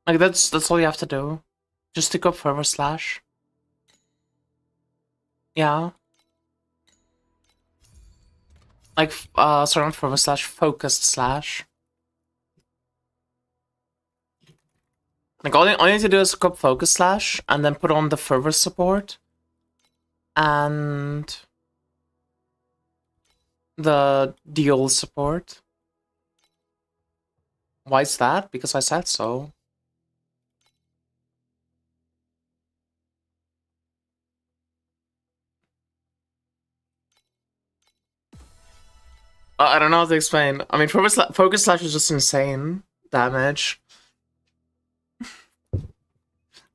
Like, that's all you have to do. Just equip Fervor Slash. Yeah. Like, sorry, not Fervor Slash, Focused Slash. Like, all you need to do is equip Focus Slash, and then put on the Fervor support. And the Deal support. Why is that? Because I said so. I don't know how to explain. I mean, Focus Slash is just insane damage.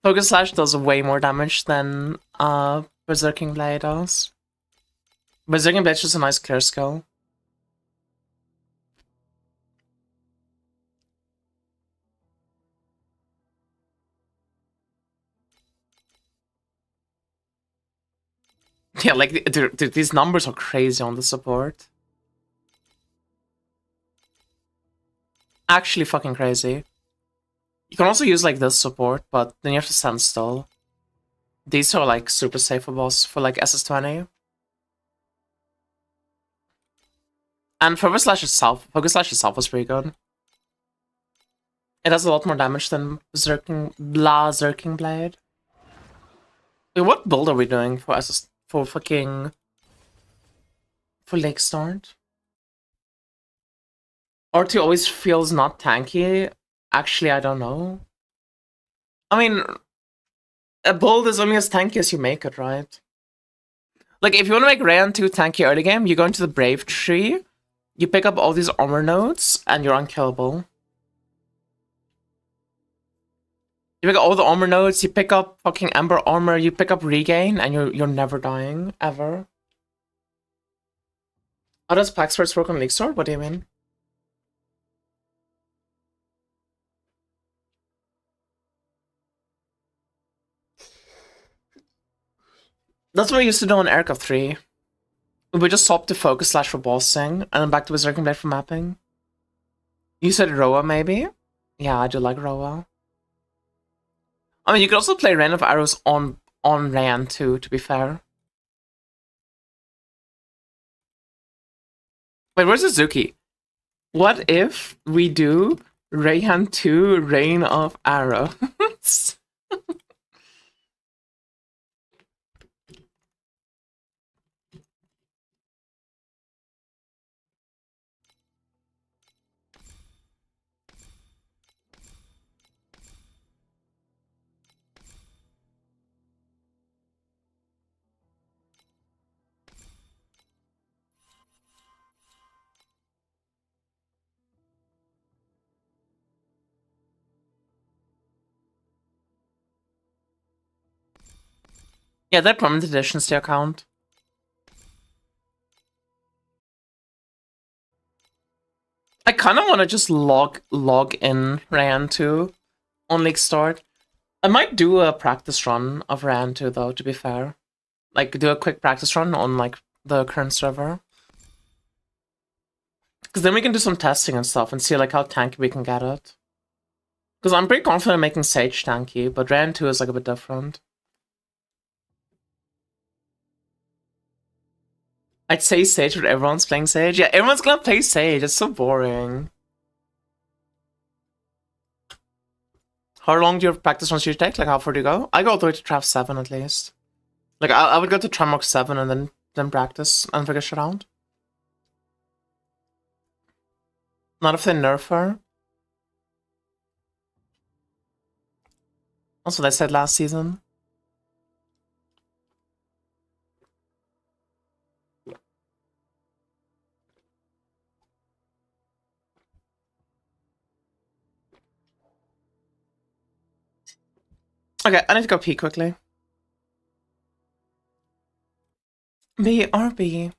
Focus Slash does way more damage than Berserking Blade does. Berserking Blade is just a nice clear skill. Yeah, like, dude, these numbers are crazy on the support. Actually fucking crazy. You can also use, like, this support, but then you have to stand still. These are, like, super safe for boss for, like, SS20. And Focus Slash itself was pretty good. It does a lot more damage than Berserking Blade. Wait, what build are we doing for Lake Start? RT always feels not tanky. Actually, I don't know. I mean, a build is only as tanky as you make it, right? Like, if you want to make Rayan 2 tanky early game, you go into the Brave tree, you pick up all these armor nodes, and you're unkillable. You pick up all the armor nodes, you pick up fucking Ember armor, you pick up regain, and you're never dying, ever. How does Pack Swords work on League Sword? What do you mean? That's what we used to do on Aircraft 3. We just swap to Focus Slash for bossing, and then back to Berserking Blade for mapping. You said Roa, maybe? Yeah, I do like Roa. I mean, you could also play Rain of Arrows on Rayan too, to be fair. Wait, where's Suzuki? What if we do Rayan 2 Rain of Arrows? Yeah, they're permanent additions to your account. I kind of want to just log in Ryan 2 on League Start. I might do a practice run of Ryan 2 though, to be fair. Like, do a quick practice run on, like, the current server. Because then we can do some testing and stuff and see, like, how tanky we can get it. Because I'm pretty confident in making Sage tanky, but Ryan 2 is, like, a bit different. I'd say Sage, but everyone's playing Sage. Yeah, everyone's gonna play Sage. It's so boring. How long do your practice runs usually take? Like, how far do you go? I go all the way to Trav 7 at least. Like, I would go to Tramok 7 and then practice and figure shit out. Not if they nerf her. That's what I said last season. Okay, I need to go pee quickly. BRB.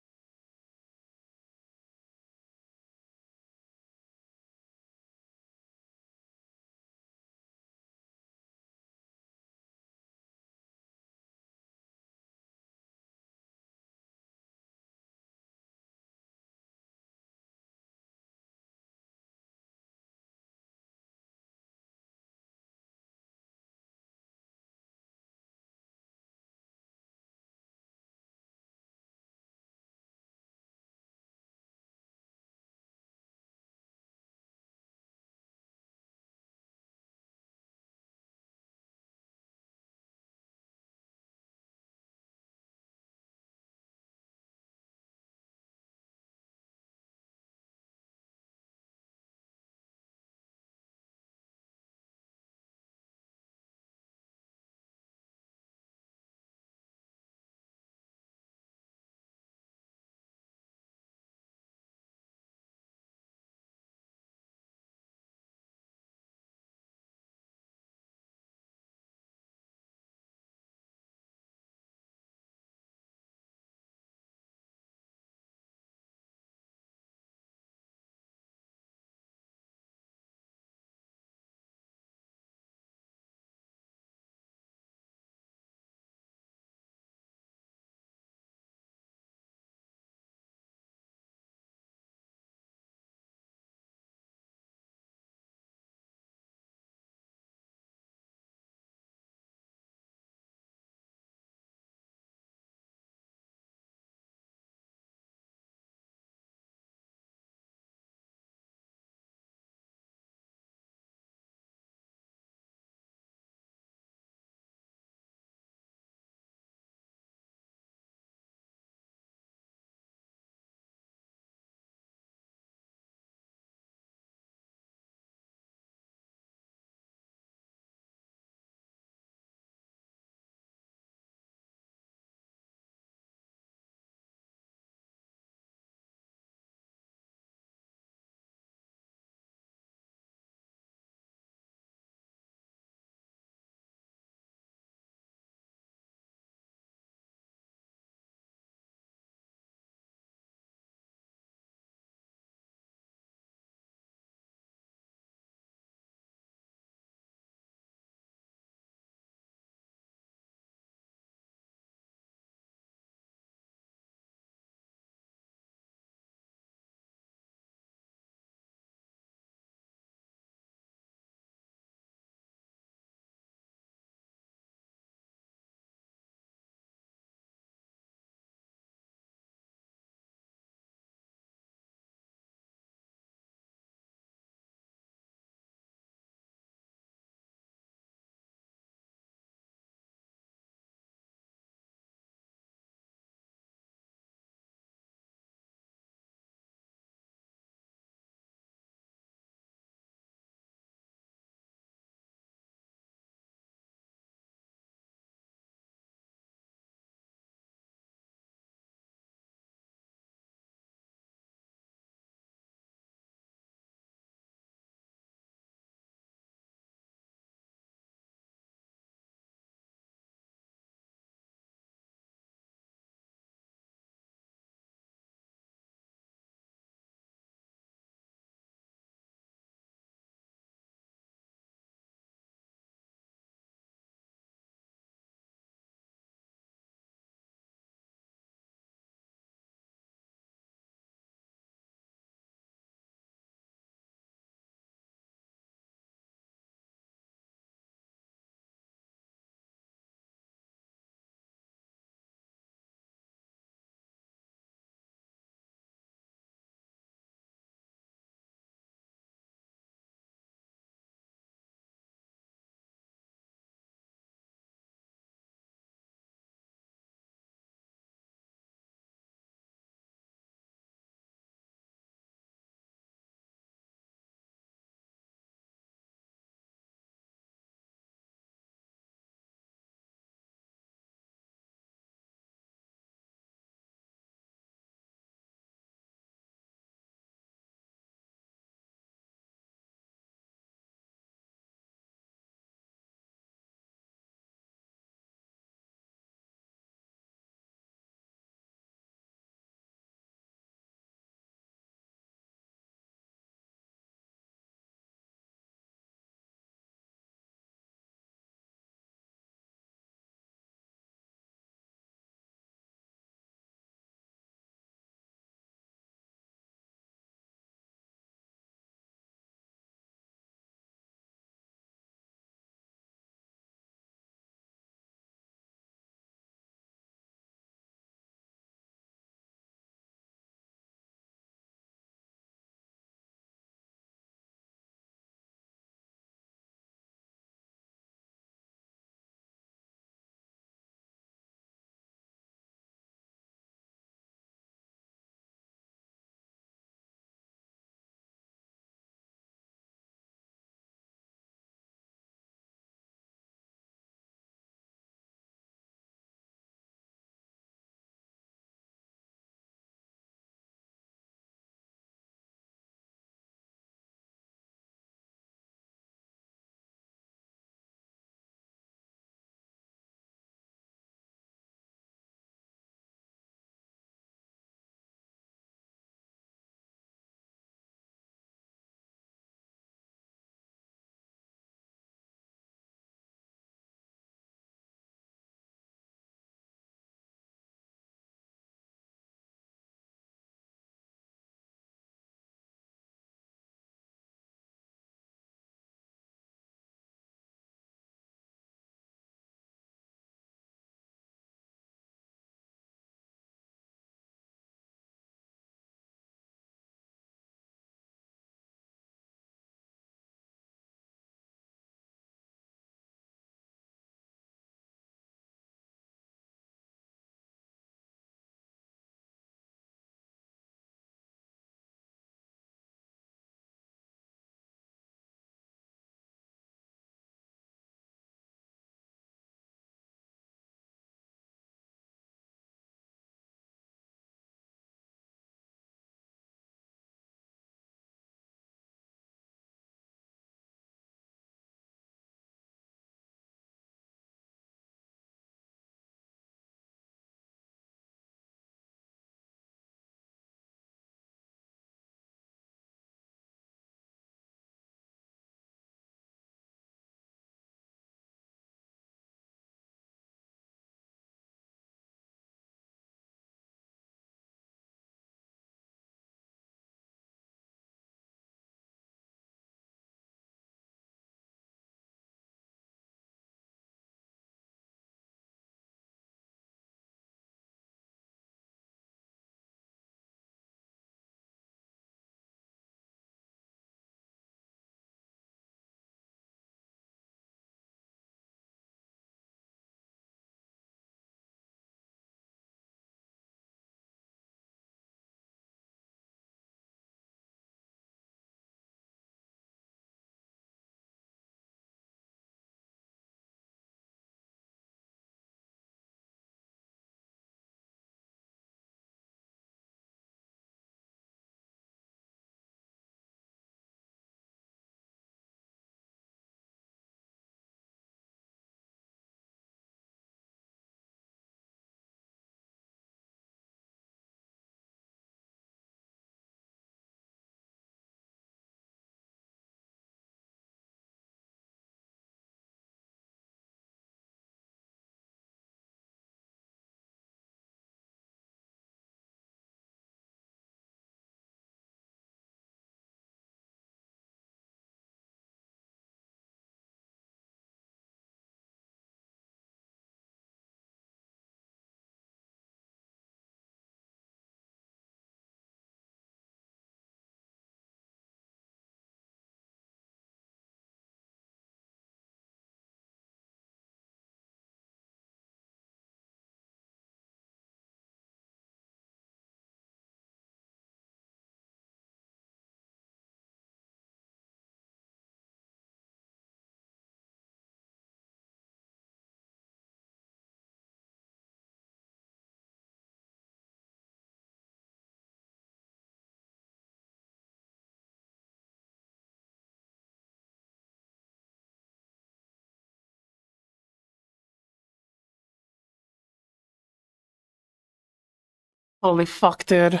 Holy fuck, dude.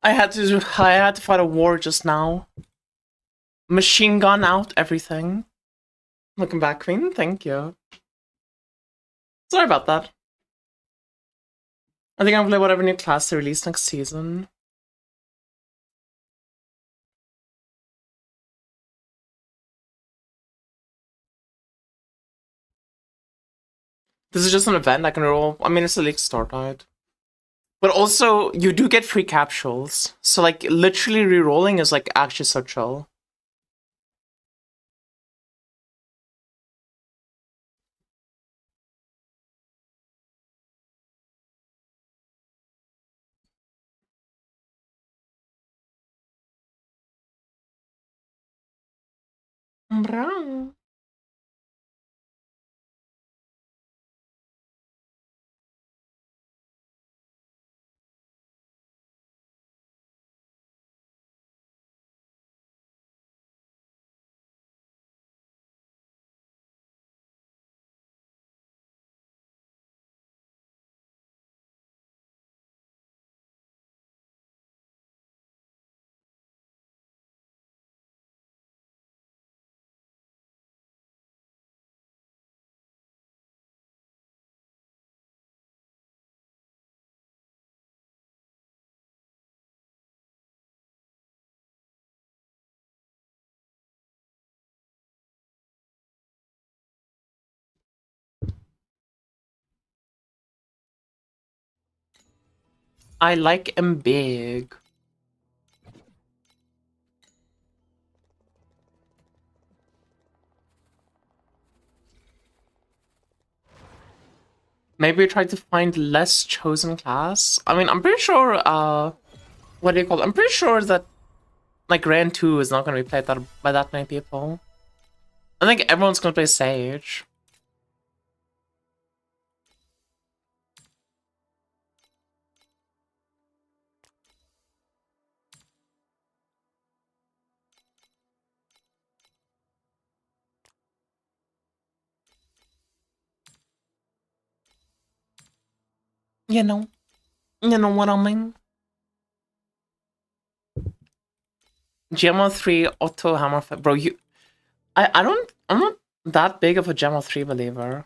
I had to fight a war just now. Machine gun out, everything. Welcome back, Queen. Thank you. Sorry about that. I think I'll play whatever new class they release next season. This is just an event I can roll. I mean, it's a league start night. But also, you do get free capsules. So, like, literally re-rolling is, like, actually so chill. Bra. I like him big. Maybe try to find less chosen class. I mean, I'm pretty sure, what do you call it? I'm pretty sure that, like, Grand 2 is not going to be played by that many people. I think everyone's going to play Sage. You know what I mean? GMO 3 Auto Hammer bro, I'm not that big of a GMO 3 believer.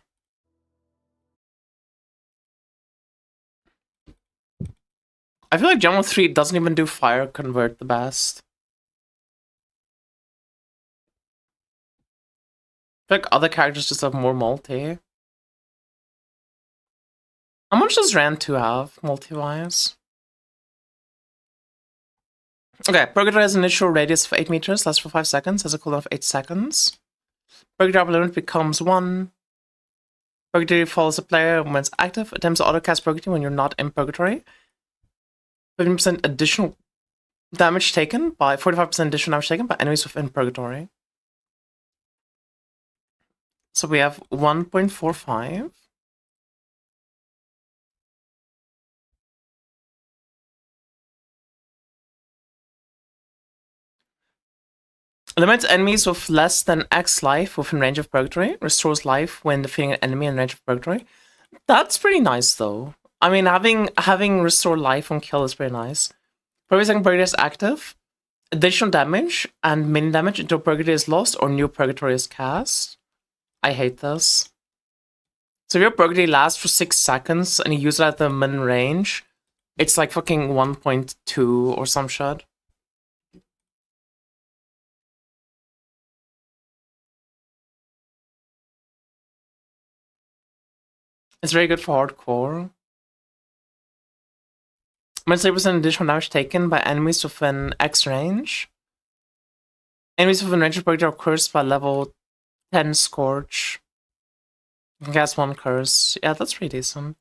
I feel like GMO 3 doesn't even do fire convert the best. I feel like other characters just have more multi. How much does Rand 2 have, multi-wise? Okay, Purgatory has an initial radius of 8 meters, lasts for 5 seconds, has a cooldown of 8 seconds. Purgatory limit becomes 1. Purgatory follows the player when it's active. Attempts to autocast Purgatory when you're not in Purgatory. 15% additional damage taken by 45% additional damage taken by enemies within Purgatory. So we have 1.45. Limits enemies with less than X life within range of Purgatory. Restores life when defeating an enemy in range of Purgatory. That's pretty nice, though. I mean, having restore life on kill is pretty nice. For every second Purgatory is active, additional damage and mini damage until Purgatory is lost or new Purgatory is cast. I hate this. So if your Purgatory lasts for 6 seconds and you use it at the min range, it's like fucking 1.2 or some shit. It's very good for hardcore. Minus 3% additional damage taken by enemies within X range. Enemies within range of Purgatory are cursed by level 10 Scorch. You can cast 1 curse. Yeah, that's pretty decent.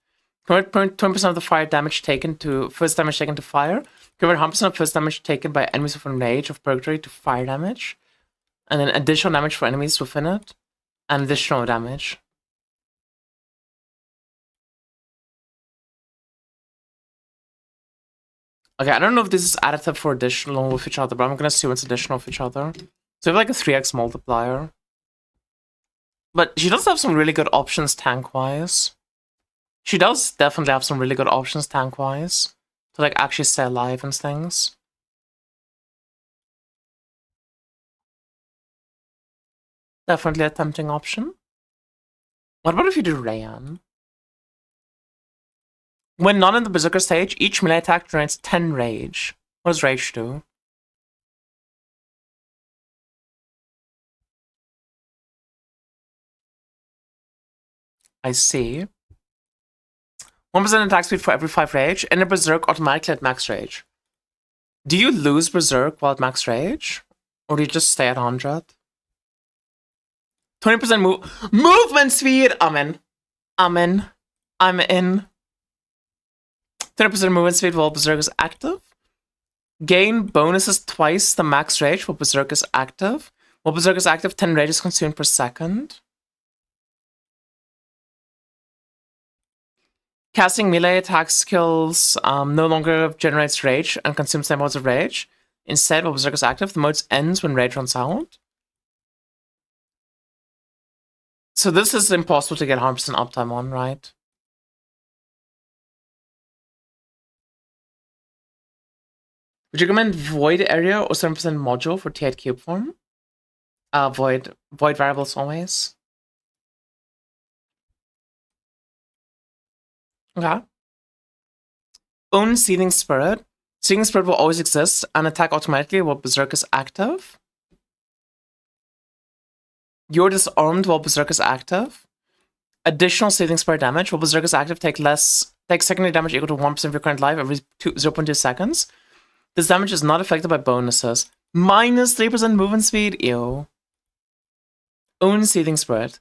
Convert 20% of the fire damage taken to first damage taken to fire. Convert 100% of first damage taken by enemies within range of Purgatory to fire damage. And then additional damage for enemies within it. And additional damage. Okay, I don't know if this is additive for additional with each other, but I'm gonna assume it's additional with each other. So we have like a 3x multiplier. But she does have some really good options tank-wise. She does definitely have some really good options tank-wise to like actually stay alive and things. Definitely a tempting option. What about if you do Rayan? When not in the Berserker stage, each melee attack generates 10 rage. What does rage do? I see. 1% attack speed for every 5 rage, and a Berserk automatically at max rage. Do you lose Berserk while at max rage? Or do you just stay at 100? 20% movement speed! I'm in. I'm in. I'm in. 20% movement speed while Berserk is active. Gain bonuses twice the max rage while Berserk is active. While Berserk is active, 10 rage is consumed per second. Casting melee attack skills no longer generates rage and consumes 10 modes of rage. Instead, while Berserk is active, the mode ends when rage runs out. So this is impossible to get 100% uptime on, right? Would you recommend Void Area or 7% Module for T8 Cube form? Void variables always. Okay. Own Seething Spirit. Seething Spirit will always exist and attack automatically while Berserk is active. You're disarmed while Berserk is active. Additional Seething Spirit damage. While Berserk is active, take secondary damage equal to 1% of your current life every 0.2 seconds. This damage is not affected by bonuses. Minus 3% movement speed? Ew. Own Seething Spirit.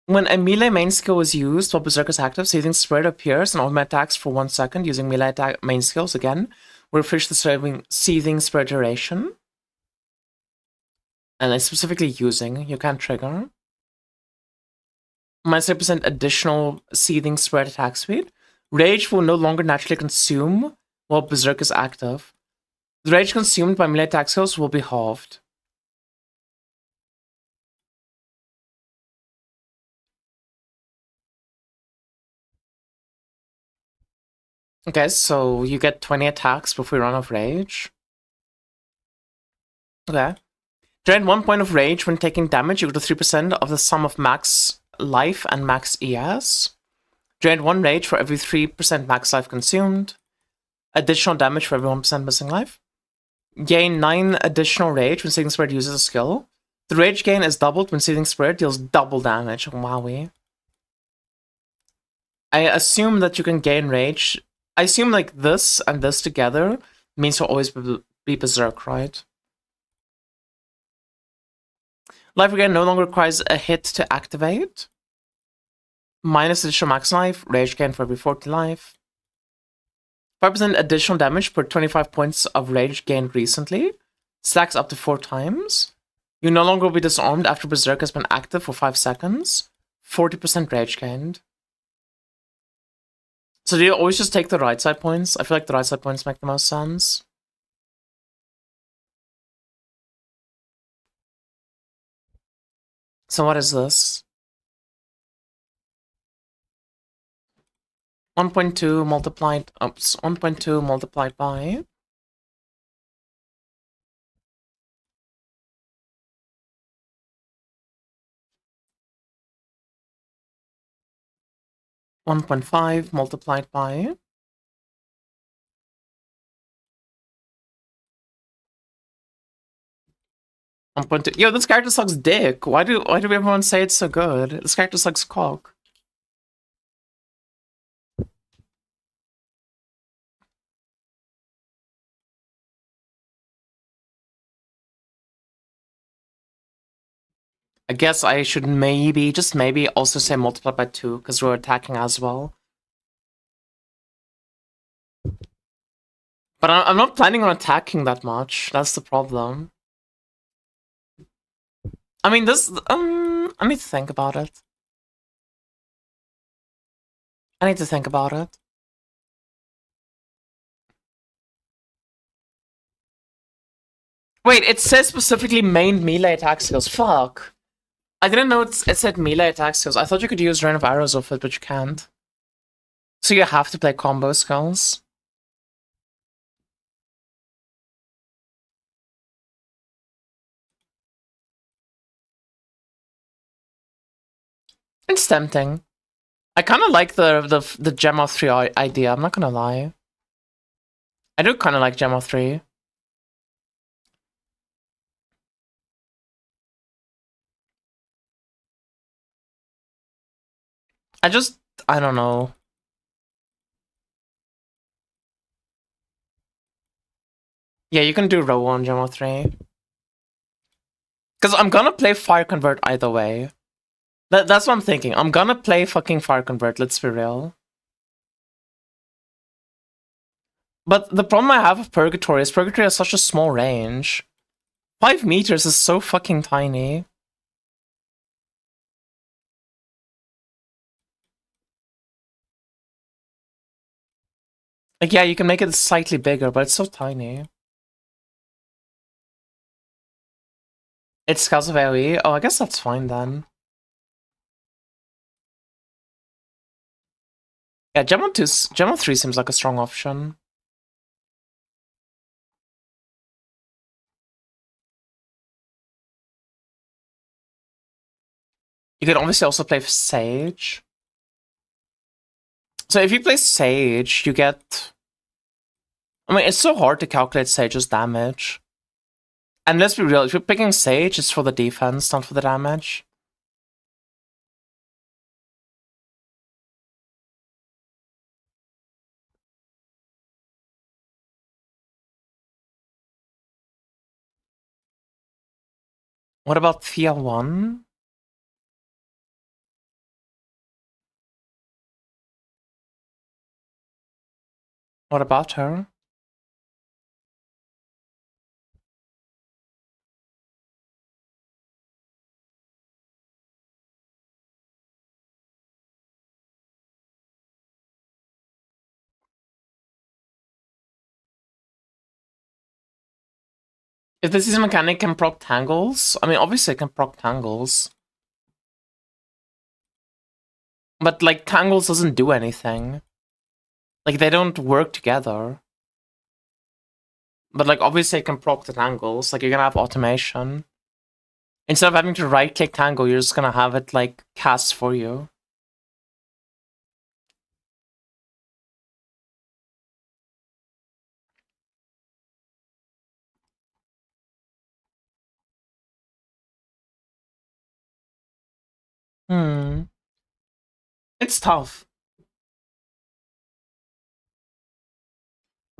When a melee main skill is used while Berserk is active, Seething Spirit appears and automatic attacks for 1 second using melee attack main skills. Again, will refresh the Seething Spirit duration. And it's specifically using, you can't trigger. Minus 3% additional Seething Spirit attack speed. Rage will no longer naturally consume while Berserk is active. The rage consumed by melee attack skills will be halved. Okay, so you get 20 attacks before you run out of rage. Okay. Drain 1 point of rage when taking damage equal to 3% of the sum of max life and max ES. Drain 1 rage for every 3% max life consumed. Additional damage for every 1% missing life. Gain 9 additional rage when Seething Spirit uses a skill. The rage gain is doubled when Seething Spirit deals double damage. Wowie. I assume that you can gain rage. I assume like this and this together means you'll always be Berserk, right? Life Regain no longer requires a hit to activate. Minus additional max life. Rage gain for every 40 life. 5% additional damage per 25 points of rage gained recently. Stacks up to 4 times. You no longer will be disarmed after Berserk has been active for 5 seconds. 40% rage gained. So do you always just take the right side points? I feel like the right side points make the most sense. So what is this? 1.2 multiplied, 1.2 multiplied by 1.5 multiplied by 1.2. Yo, this character sucks dick. Why do everyone say it's so good? This character sucks cock. I guess I should maybe, just maybe, also say multiplied by 2, because we're attacking as well. But I'm not planning on attacking that much. That's the problem. I mean, this, I need to think about it. I need to think about it. Wait, it says specifically main melee attack skills. Fuck. I didn't know it said melee attack skills. I thought you could use Rain of Arrows with it, but you can't. So you have to play combo skills. It's tempting. I kind of like the Gem of 3 idea, I'm not gonna lie. I do kind of like Gem of 3. I don't know. Yeah, you can do row 1 Gem of 3. Because I'm gonna play Fire Convert either way. That's what I'm thinking. I'm gonna play fucking Fire Convert, let's be real. But the problem I have with Purgatory is Purgatory has such a small range. 5 meters is so fucking tiny. Like, yeah, you can make it slightly bigger, but it's so tiny. It's Scouts of AoE? Oh, I guess that's fine then. Yeah, Gem 3 seems like a strong option. You could obviously also play Sage. So if you play Sage, you get... I mean, it's so hard to calculate Sage's damage. And let's be real, if you're picking Sage, it's for the defense, not for the damage. What about Thea 1? What about her? If the season mechanic can proc tangles, I mean, obviously it can proc tangles. But, like, tangles doesn't do anything. Like, they don't work together. But, like, obviously it can proc the tangles. Like, you're gonna have automation. Instead of having to right-click tangle, you're just gonna have it, like, cast for you. It's tough.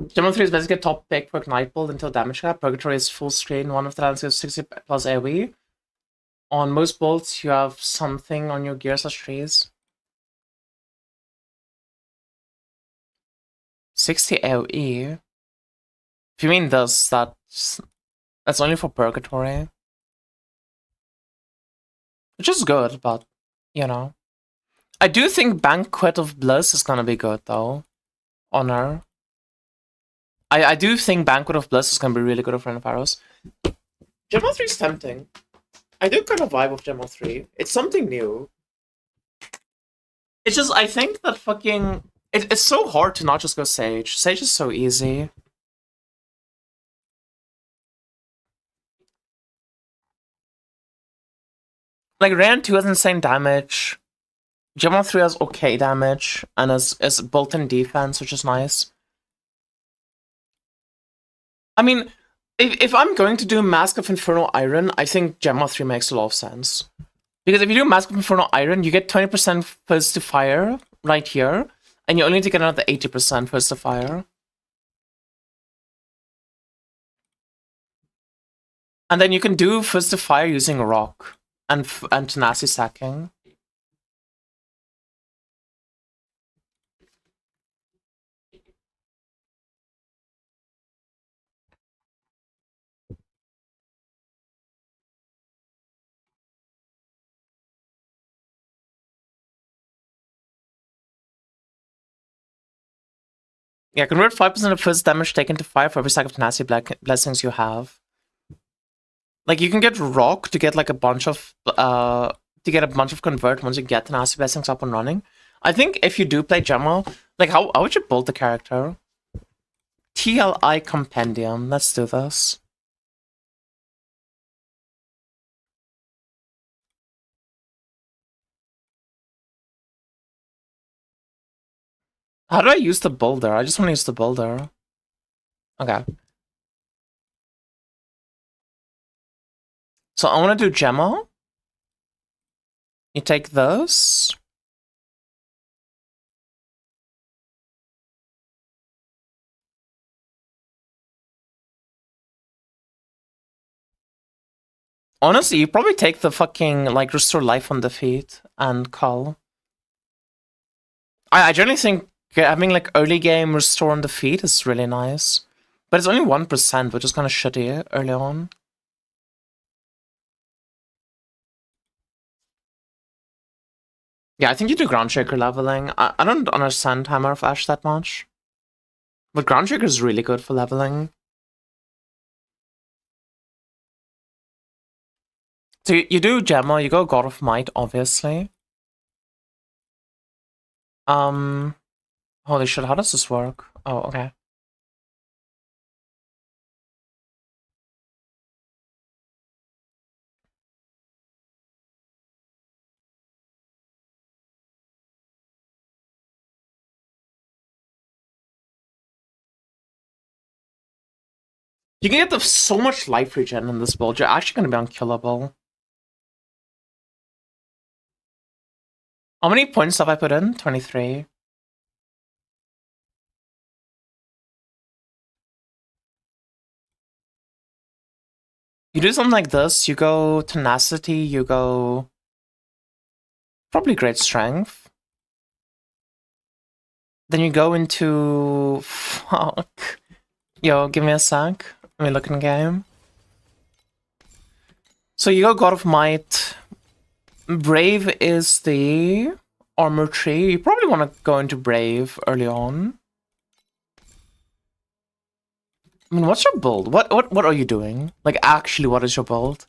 Gem 3 is basically a top pick for Ignite build until damage cap. Purgatory is full screen, one of the lands has 60 plus AoE. On most bolts, you have something on your gear slash trees. 60 AoE? If you mean this, that's only for Purgatory. Which is good, but, you know. I do think Banquet of Bliss is gonna be good, though. On her. I do think Banquet of Bliss is gonna be really good on Friend of Arrows. Gem 3 is tempting. I do kind of vibe with Gem 3. It's something new. It's just, I think that fucking... It's so hard to not just go Sage. Sage is so easy. Like, Rand 2 has insane damage. Gem 3 has okay damage, and is built-in defense, which is nice. I mean, if I'm going to do Mask of Infernal Iron, I think Gem 3 makes a lot of sense. Because if you do Mask of Infernal Iron, you get 20% first to fire right here, and you only need to get another 80% first to fire. And then you can do first to fire using Rock and Tenacity stacking. Yeah, convert 5% of first damage taken to fire for every stack of Tenacity blessings you have. Like, you can get Rock to get like a bunch of convert once you get Tenacity blessings up and running. I think if you do play Gemma, Like, how would you build the character? TLI Compendium. Let's do this. How do I use the builder? I just want to use the builder. Okay. So I want to do Gemma. You take this. Honestly, you probably take the fucking, like, restore life on defeat and call. I generally think having, like, early game restore on defeat is really nice. But it's only 1%, which is kind of shitty early on. Yeah, I think you do Groundshaker leveling. I don't understand Hammer of Ash that much. But Groundshaker is really good for leveling. So you do Gemma, you go God of Might, obviously. Holy shit, how does this work? Oh, okay. You can get so much life regen in this build, you're actually gonna be unkillable. How many points have I put in? 23. You do something like this, you go Tenacity, you go... probably Great Strength. Then you go into... fuck. Yo, give me a sec. Let me look in the game. So you go God of Might. Brave is the armor tree. You probably want to go into Brave early on. I mean, what's your build? What are you doing? Like, actually, what is your build?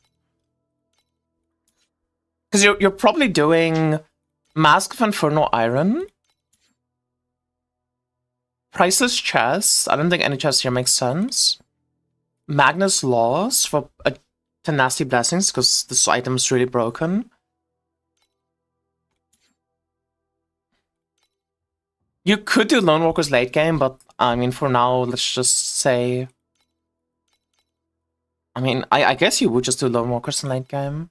Because you're probably doing Mask of Infernal Iron, Priceless Chest. I don't think any chest here makes sense. Magnus Laws for Tenacity Blessings, because this item is really broken. You could do Lone Walkers late game, but I mean, for now, let's just say... I mean, I guess you would just do Lone Walkers in late game.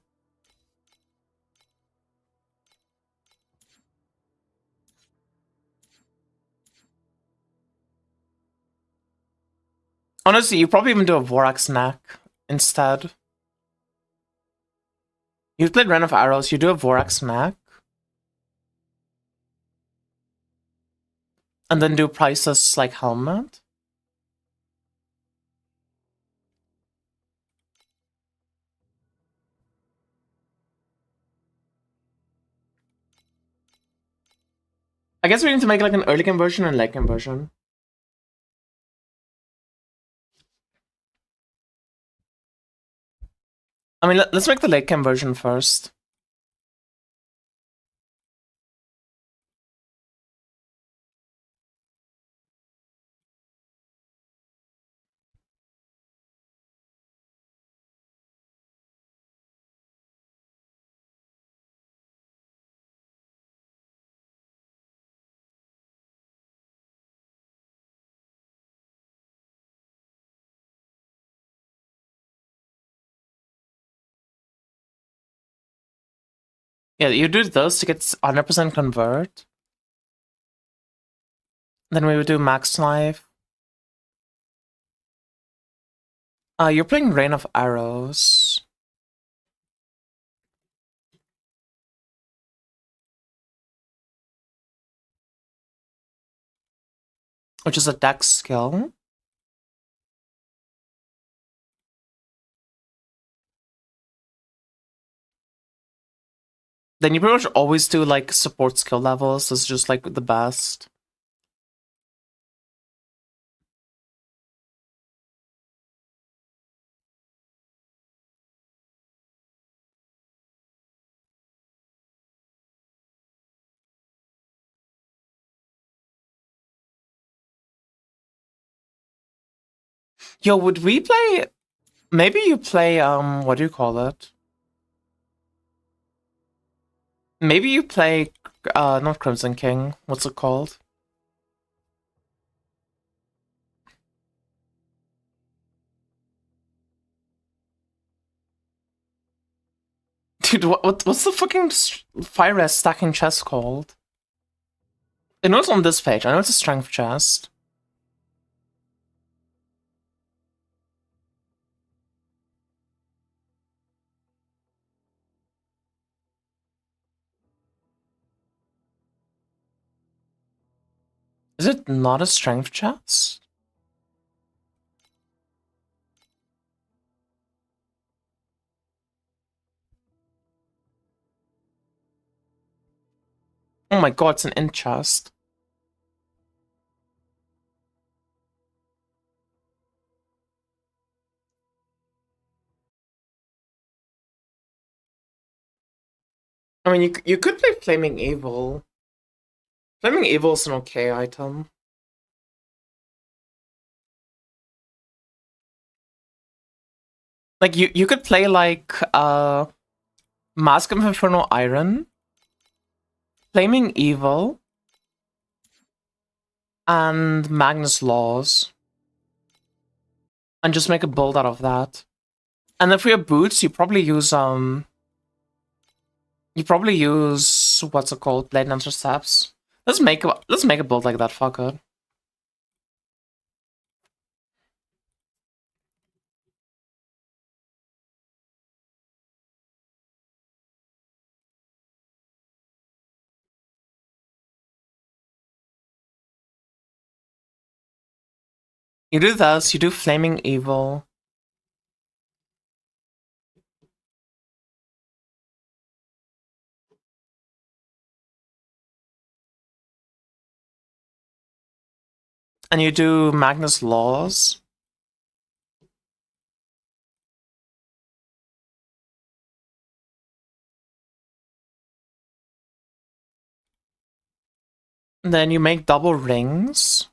Honestly, you probably even do a Vorax Neck instead. You've played Ren of Arrows, you do a Vorax Neck. And then do Priceless, like, Helmet. I guess we need to make like an early game version and late game version. I mean, let's make the late game version first. Yeah, you do those to get 100% convert. Then we would do Max Knife. You're playing Rain of Arrows. Which is a dex skill. Then you pretty much always do like support skill levels. It's just like the best. Yo, would we play... Maybe you play, what do you call it? Maybe you play, not Crimson King. What's it called? Dude, what's the fucking fire red stacking chest called? I know it's on this page. I know it's a strength chest. Is it not a strength chest? Oh my god, it's an int chest. I mean, you could play Flaming Evil. Flaming Evil is an okay item. Like, you could play, like, Mask of Infernal Iron, Flaming Evil, and Magnus Laws. And just make a build out of that. And then for your boots, you probably use, what's it called? Blade Dancer Steps. Let's make a build like that, fuck it. You do this, you do Flaming Evil. And you do Magnus Laws. And then you make double rings.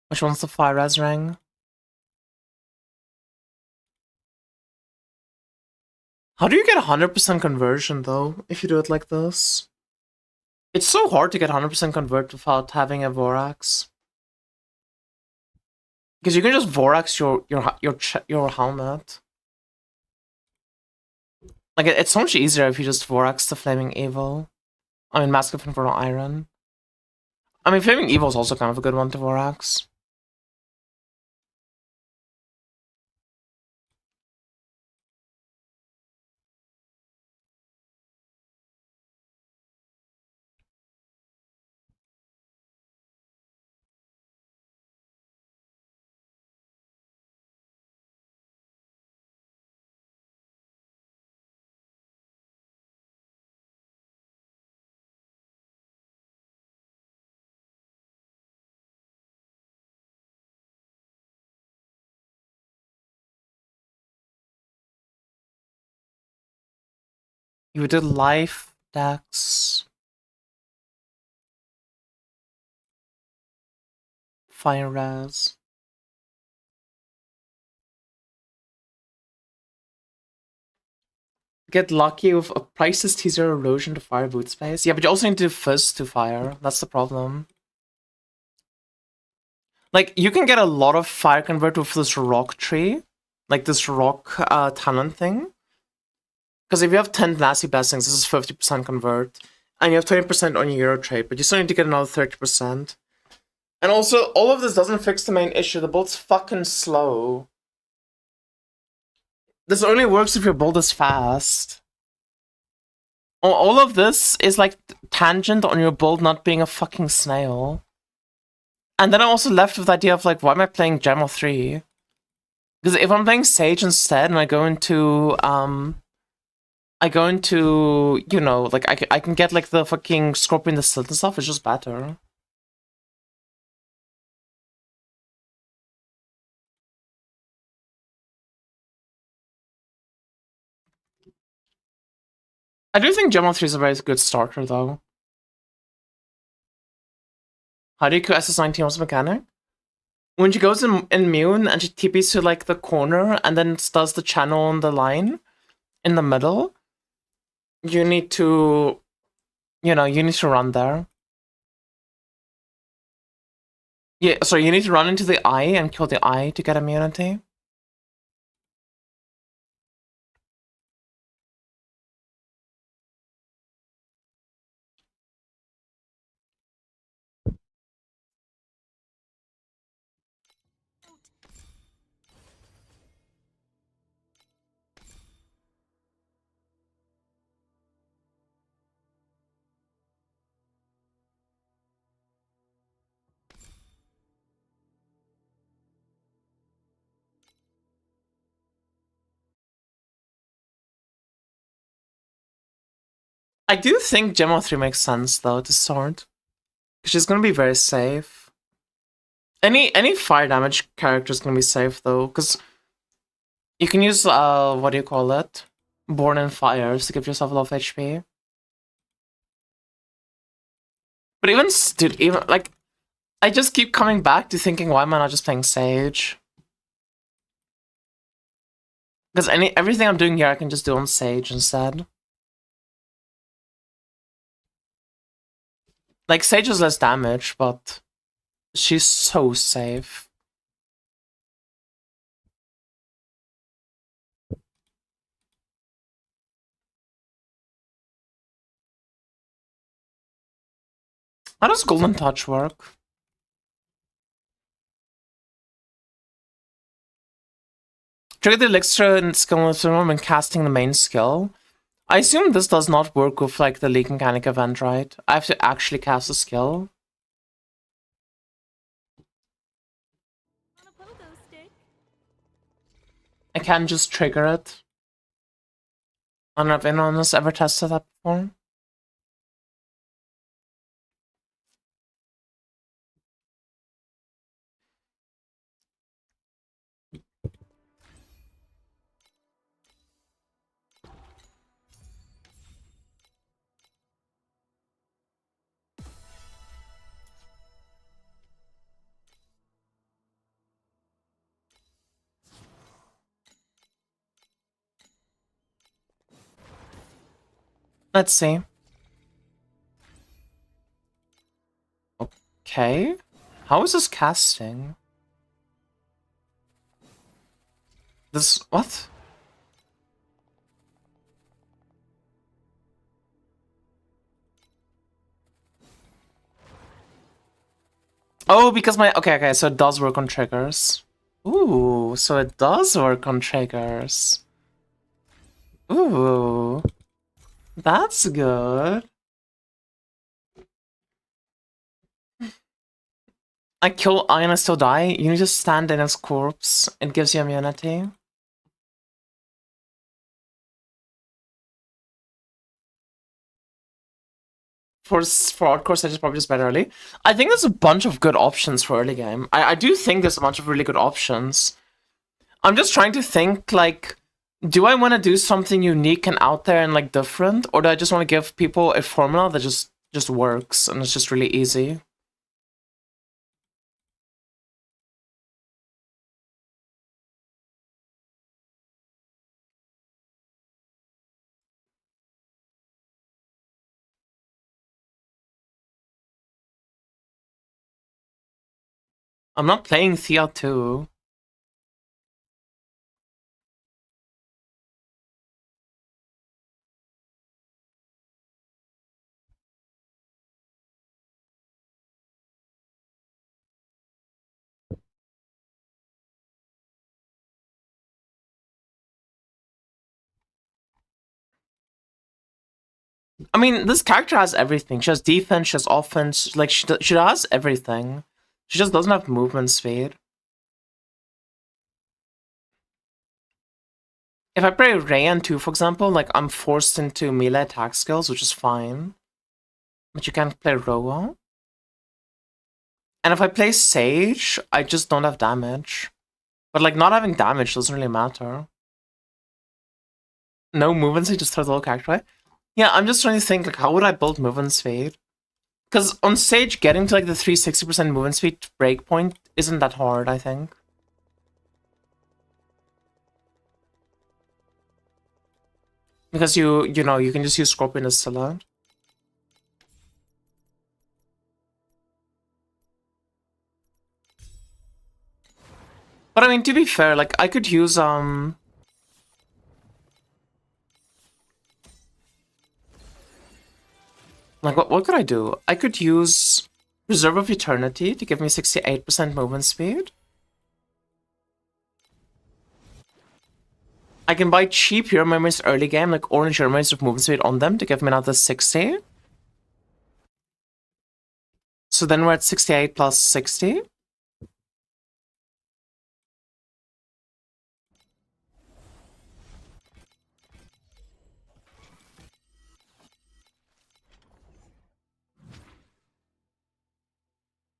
Which one's the Fire Res ring? How do you get 100% conversion, though, if you do it like this? It's so hard to get 100% convert without having a Vorax. Because you can just Vorax your helmet. Like, it's so much easier if you just Vorax the Flaming Evil. I mean, Mask of Infernal Iron. I mean, Flaming Evil is also kind of a good one to Vorax. You did Life, Dex, Fire Res. Get lucky with a priceless teaser erosion to fire boot space. Yeah, but you also need to do fizz to fire. That's the problem. Like, you can get a lot of fire convert with this rock tree. Like this rock talent thing. Because if you have 10 nasty blessings, this is 50% convert. And you have 20% on your Euro trade, but you still need to get another 30%. And also, all of this doesn't fix the main issue. The build's fucking slow. This only works if your build is fast. All of this is like tangent on your build not being a fucking snail. And then I'm also left with the idea of like, why am I playing Gem of 3? Because if I'm playing Sage instead and I go into, you know, like I can get like the fucking Scorpion the Silt and stuff, it's just better. I do think Gemma 3 is a very good starter, though. How do you kill SS19 as a mechanic? When she goes in immune and she TPs to like the corner and then does the channel on the line in the middle, you need to, you need to run there. Yeah, so you need to run into the eye and kill the eye to get immunity. I do think Gemma 3 makes sense, though, to start. Because she's gonna be very safe. Any fire damage character is gonna be safe, though, because you can use, what do you call it? Born in Fires to give yourself a lot of HP. But even, like, I just keep coming back to thinking, why am I not just playing Sage? Because everything I'm doing here, I can just do on Sage instead. Like, Sage has less damage, but she's so safe. How does Golden Touch work? Trigger the elixir and skill when casting the main skill. I assume this does not work with like the League Mechanic event, right? I have to actually cast a skill. On a pogo stick. I can just trigger it. I don't know if anyone has ever tested that before. Let's see. Okay. How is this casting? What? Oh, because okay, so it does work on triggers. Ooh, so it does work on triggers. Ooh. That's good. I kill Iron and still die. You need to stand in his corpse. It gives you immunity. For hardcore stage, it's probably just better early. I think there's a bunch of good options for early game. I do think there's a bunch of really good options. I'm just trying to think, like, do I want to do something unique and out there and, like, different? Or do I just want to give people a formula that just works and it's just really easy? I'm not playing Thea 2. I mean, this character has everything. She has defense, she has offense, like, she has everything. She just doesn't have movement speed. If I play Rayan 2, for example, like, I'm forced into melee attack skills, which is fine. But you can't play Roa. And if I play Sage, I just don't have damage. But, like, not having damage doesn't really matter. No movement, so you just throw the whole character away. Yeah, I'm just trying to think, like, how would I build movement speed? Because on stage, getting to, like, the 360% movement speed breakpoint isn't that hard, I think. Because you know, you can just use Scorpion as Scylla. But I mean, to be fair, like, I could use, like, what could I do? I could use Reserve of Eternity to give me 68% movement speed. I can buy cheap Hero Memories early game, like orange Hero Memories with movement speed on them to give me another 60. So then we're at 68 plus 60.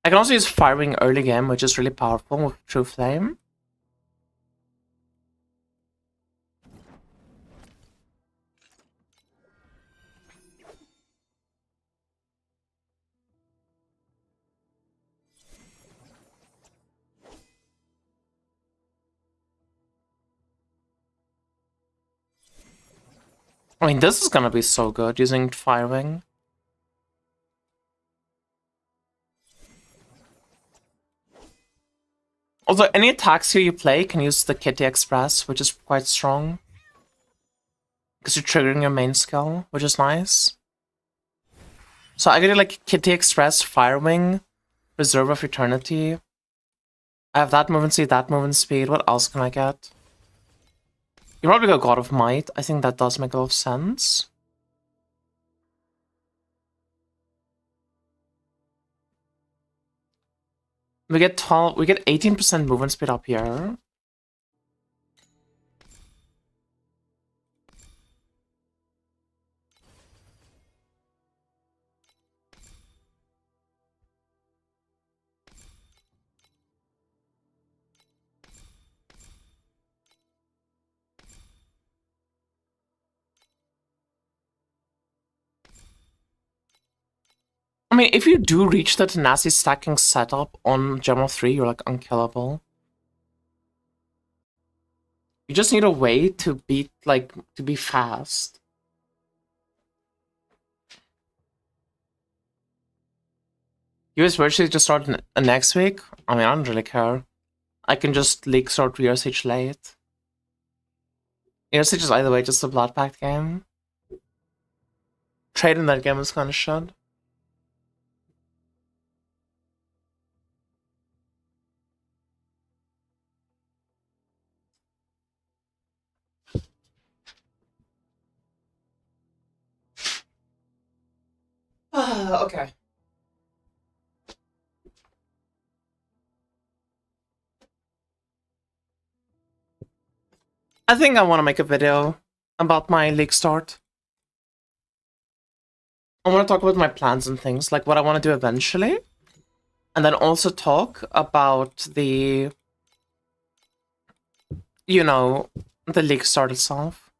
I can also use Firing early game, which is really powerful with True Flame. I mean, this is gonna be so good using Firing. Although any attacks here you play can use the Kitty Express, which is quite strong. Because you're triggering your main skill, which is nice. So I get like Kitty Express, Firewing, Reserve of Eternity. I have that movement speed, that movement speed. What else can I get? You probably go God of Might. I think that does make a lot of sense. We get 18% movement speed up here. I mean, if you do reach the Tenacity stacking setup on Gem of 3, you're like unkillable. You just need a way to beat, like, to be fast. US Virtually just start next week? I mean, I don't really care. I can just league start USH late. USH is either way just a Blood Pact game. Trade in that game is kind of shit. Okay. I think I want to make a video about my league start. I want to talk about my plans and things, like what I want to do eventually. And then also talk about the, you know, the league start itself.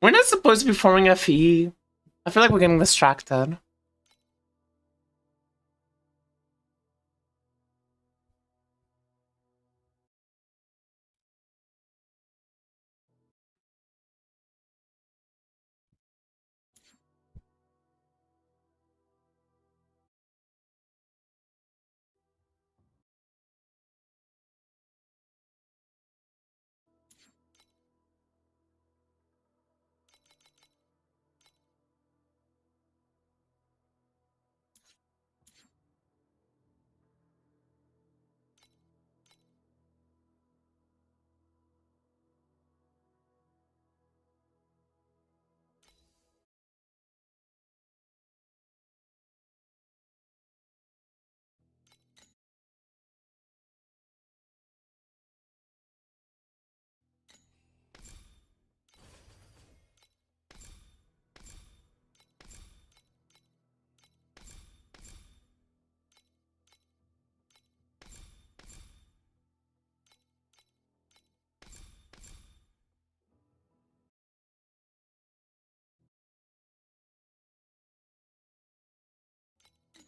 We're not supposed to be forming FE. I feel like we're getting distracted.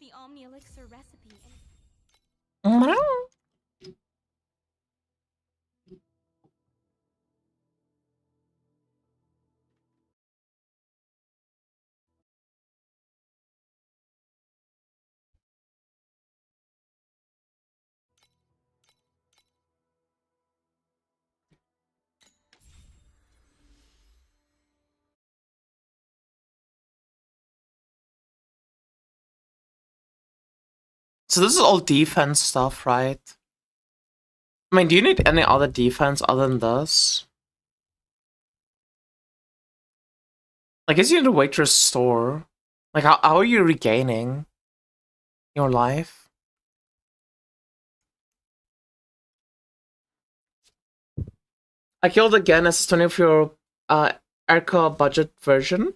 the Omni Elixir recipe and So this is all defense stuff, right? I mean, do you need any other defense other than this? I guess you need to wait to restore. Like, how are you regaining your life? I killed again as 20 of your Erka budget version,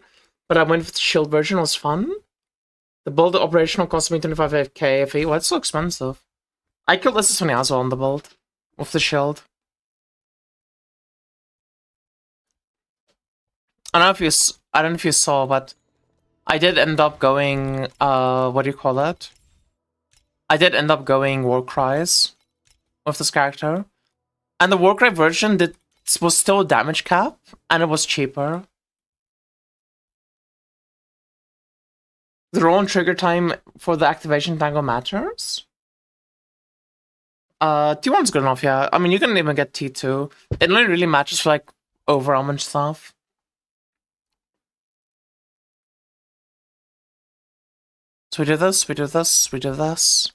but I went with the shield version, it was fun. The build operational cost me 25k FE. Why it's so expensive? I killed SS20 as well on the build with the shield. I don't know if you saw, but I did end up going what do you call it? I did end up going Warcries with this character. And the Warcry version was still a damage cap, and it was cheaper. The roll and trigger time for the activation tango matters. T1's good enough, yeah. I mean, you can even get T2. It only really matches for, like, overarm and stuff. So we do this, we do this, we do this.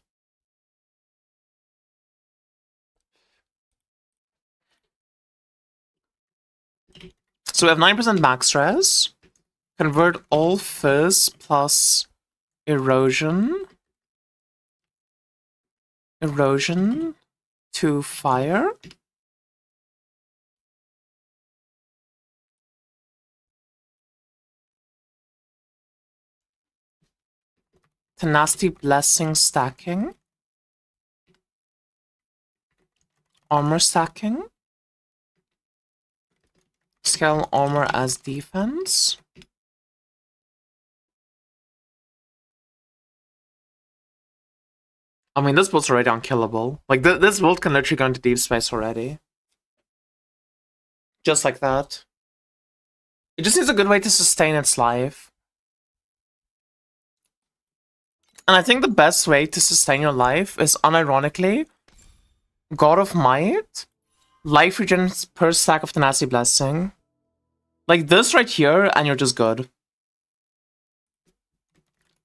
So we have 9% max res. Convert all fizz plus erosion. Erosion to fire. Tenacity blessing stacking. Armor stacking. Scale armor as defense. I mean, this build's already unkillable. Like, this build can literally go into deep space already. Just like that. It just needs a good way to sustain its life. And I think the best way to sustain your life is, unironically, God of Might, life regen per stack of Tenacity Blessing. Like this right here, and you're just good.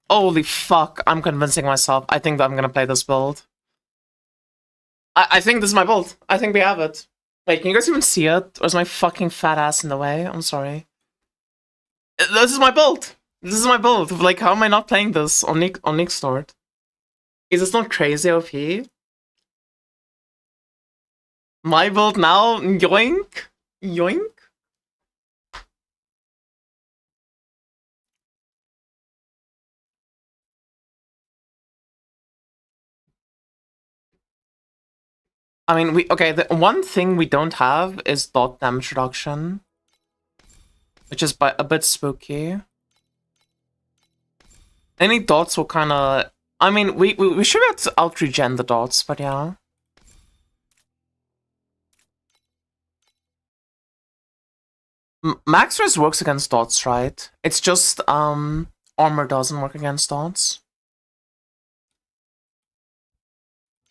Holy fuck, I'm convincing myself. I think that I'm gonna play this build. I think this is my build. I think we have it. Wait, can you guys even see it? Or is my fucking fat ass in the way? I'm sorry. This is my build. This is my build. Like, how am I not playing this on Nick Start? Is this not crazy OP? My build now? Yoink? Yoink? I mean, the one thing we don't have is dot damage reduction, which is a bit spooky. Any dots will kind of... I mean, we should be able to out-regen the dots, but yeah. Max res works against dots, right? It's just, armor doesn't work against dots.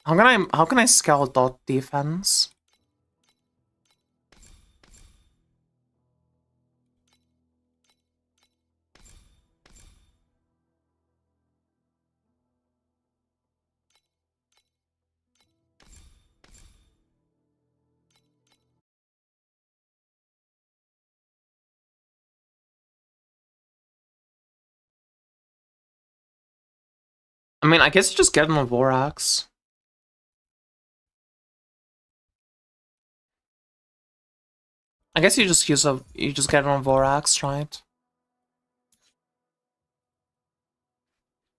How can I scale dot defense? I mean, I guess you just get him a Vorax. I guess you just get him a Vorax, right?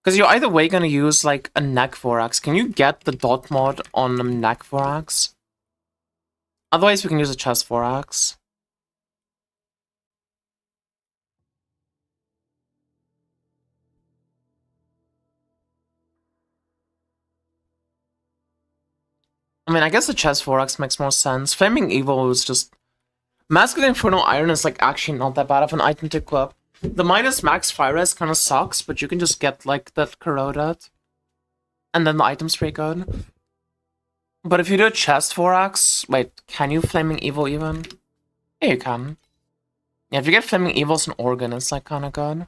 Because you're either way gonna use like a neck Vorax. Can you get the dot mod on a neck Vorax? Otherwise, we can use a chest Vorax. I mean, I guess the chest 4x makes more sense. Flaming Evil is just... Masculine Infernal Iron is like actually not that bad of an item to equip. The minus max fire res kind of sucks, but you can just get like that corroded. And then the item's pretty good. But if you do a chest 4x, wait, can you Flaming Evil even? Yeah, you can. Yeah, if you get Flaming Evil as an organ, it's like kind of good.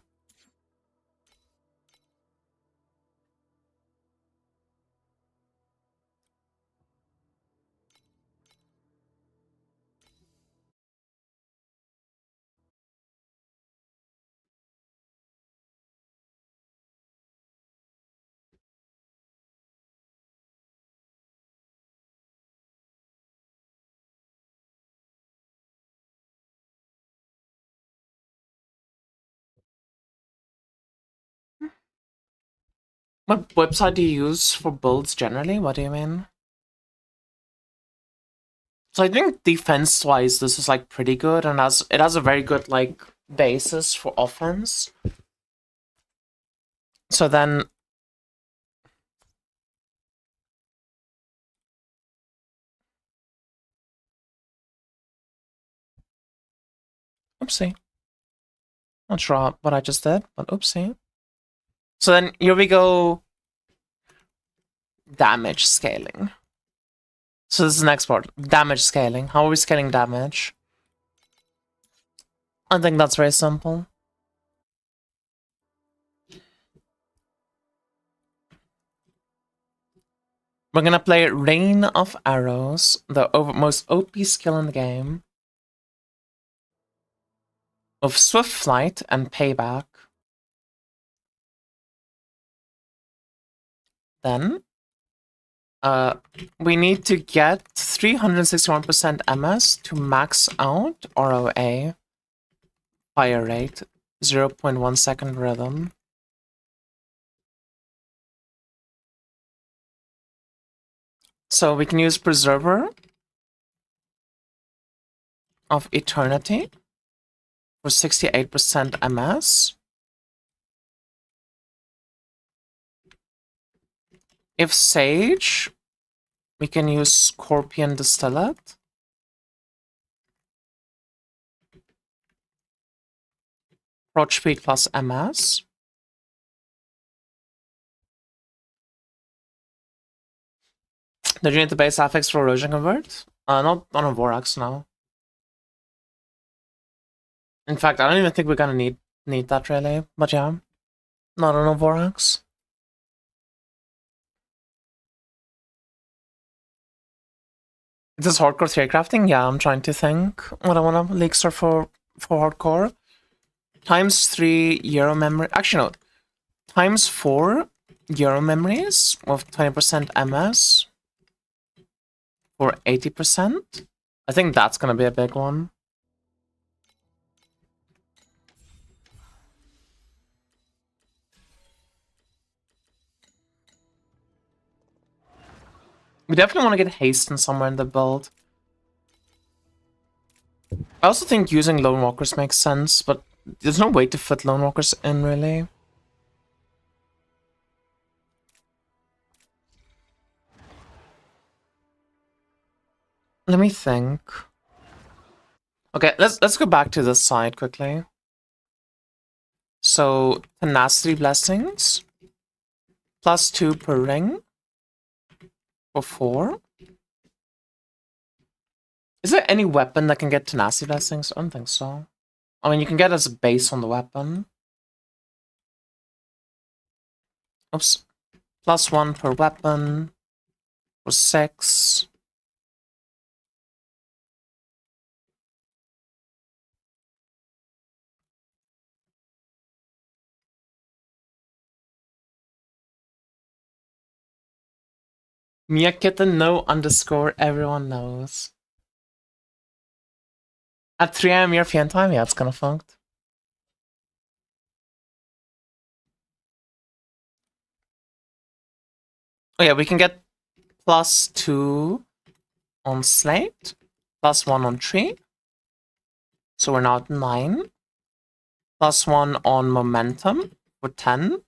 What website do you use for builds generally? What do you mean? So I think defense-wise, this is like pretty good, and it has a very good like basis for offense. So then, oopsie. Not sure what I just did, but oopsie. So then here we go. Damage scaling. So this is the next part. Damage scaling. How are we scaling damage? I think that's very simple. We're gonna play Rain of Arrows, the most OP skill in the game, with Swift Flight and Payback. Then, we need to get 361% MS to max out ROA, fire rate, 0.1 second rhythm. So we can use Preserver of Eternity for 68% MS. If Sage, we can use Scorpion Distillate. Approach speed plus MS. Did you need the base affix for Erosion Convert? Not on a Vorax now. In fact, I don't even think we're gonna need that really, but yeah. Not on a Vorax. Is this hardcore theory crafting? Yeah, I'm trying to think what I want to elixir for hardcore. Times 3 Euro memory. Actually, no. Times 4 Euro memories with 20% MS for 80%. I think that's gonna be a big one. We definitely want to get haste in somewhere in the build. I also think using Lone Walkers makes sense, but there's no way to fit Lone Walkers in, really. Let me think. Okay, let's go back to this side quickly. So, Tenacity Blessings. +2 per ring. For 4. Is there any weapon that can get Tenacity Blessings? I don't think so. I mean, you can get it as a base on the weapon. Oops. +1 per weapon. For 6. Mia Kitten, no underscore, everyone knows. At 3 AM European time, yeah, it's kind of funked. Oh yeah, we can get +2 on Slate, +1 on Tree. So we're now at 9. +1 on Momentum for 10.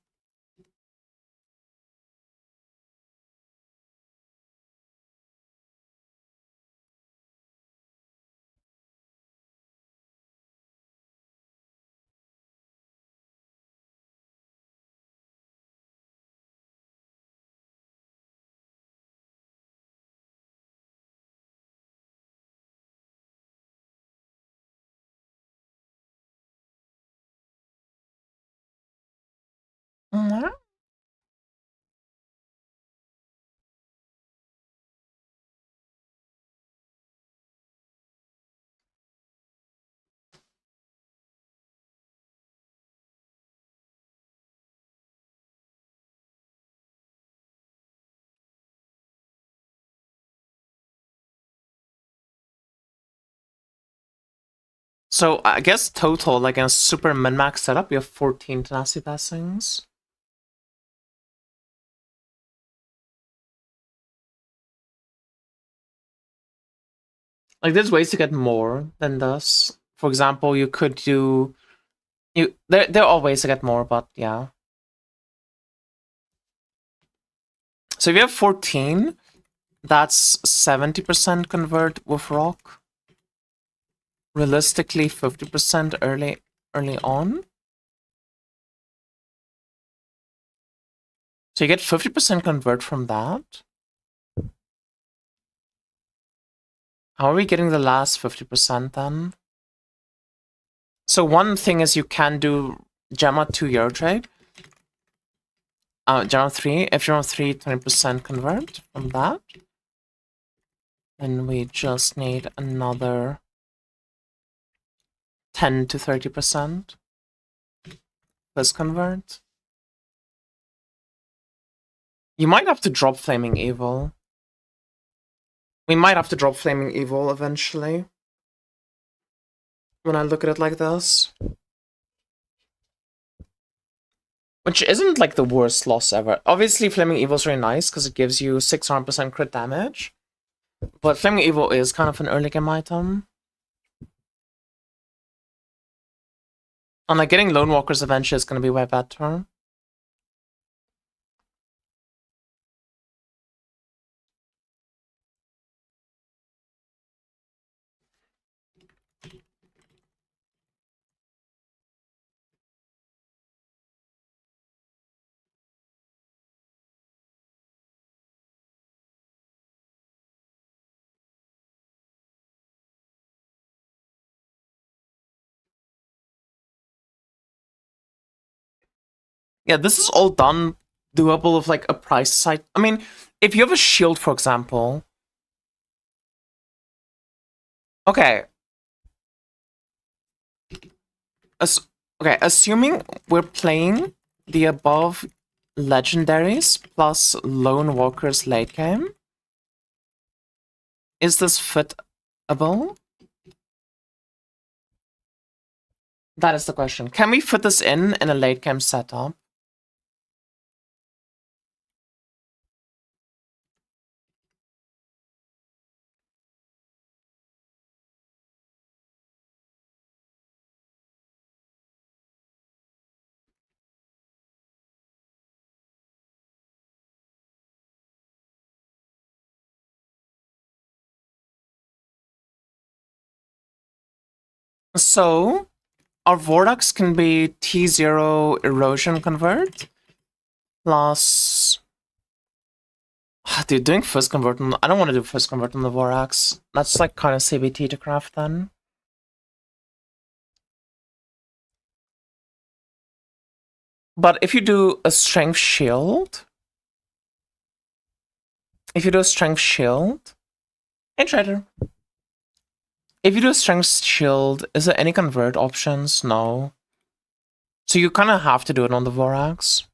So I guess total, like in a super min-max setup, you have 14 tenacity blessings. Like there's ways to get more than this. For example, you could do there are ways to get more, but yeah. So if you have 14, that's 70% convert with rock. Realistically, 50% early on. So you get 50% convert from that. How are we getting the last 50% then? So one thing is you can do Gemma 2 Euro trade. Gemma 3. If you're on 3, 20% convert from that. Then we just need another 10 to 30%. Plus convert. You might have to drop Flaming Evil. We might have to drop Flaming Evil eventually. When I look at it like this. Which isn't like the worst loss ever. Obviously, Flaming Evil is really nice because it gives you 600% crit damage. But Flaming Evil is kind of an early game item. And like getting Lone Walkers eventually is going to be way better. Yeah, this is all done doable with like a price side. I mean, if you have a shield, for example. Okay. Okay, assuming we're playing the above legendaries plus Lone Walkers late game. Is this fitable? That is the question. Can we fit this in a late game setup? So, our Vortex can be T0 erosion convert plus. Dude, doing first convert on. I don't want to do first convert on the Vortex. That's like kind of CBT to craft then. But if you do a strength shield. If you do a strength shield. Hey, Trader. If you do a strength shield, is there any convert options? No. So you kind of have to do it on the Vorax.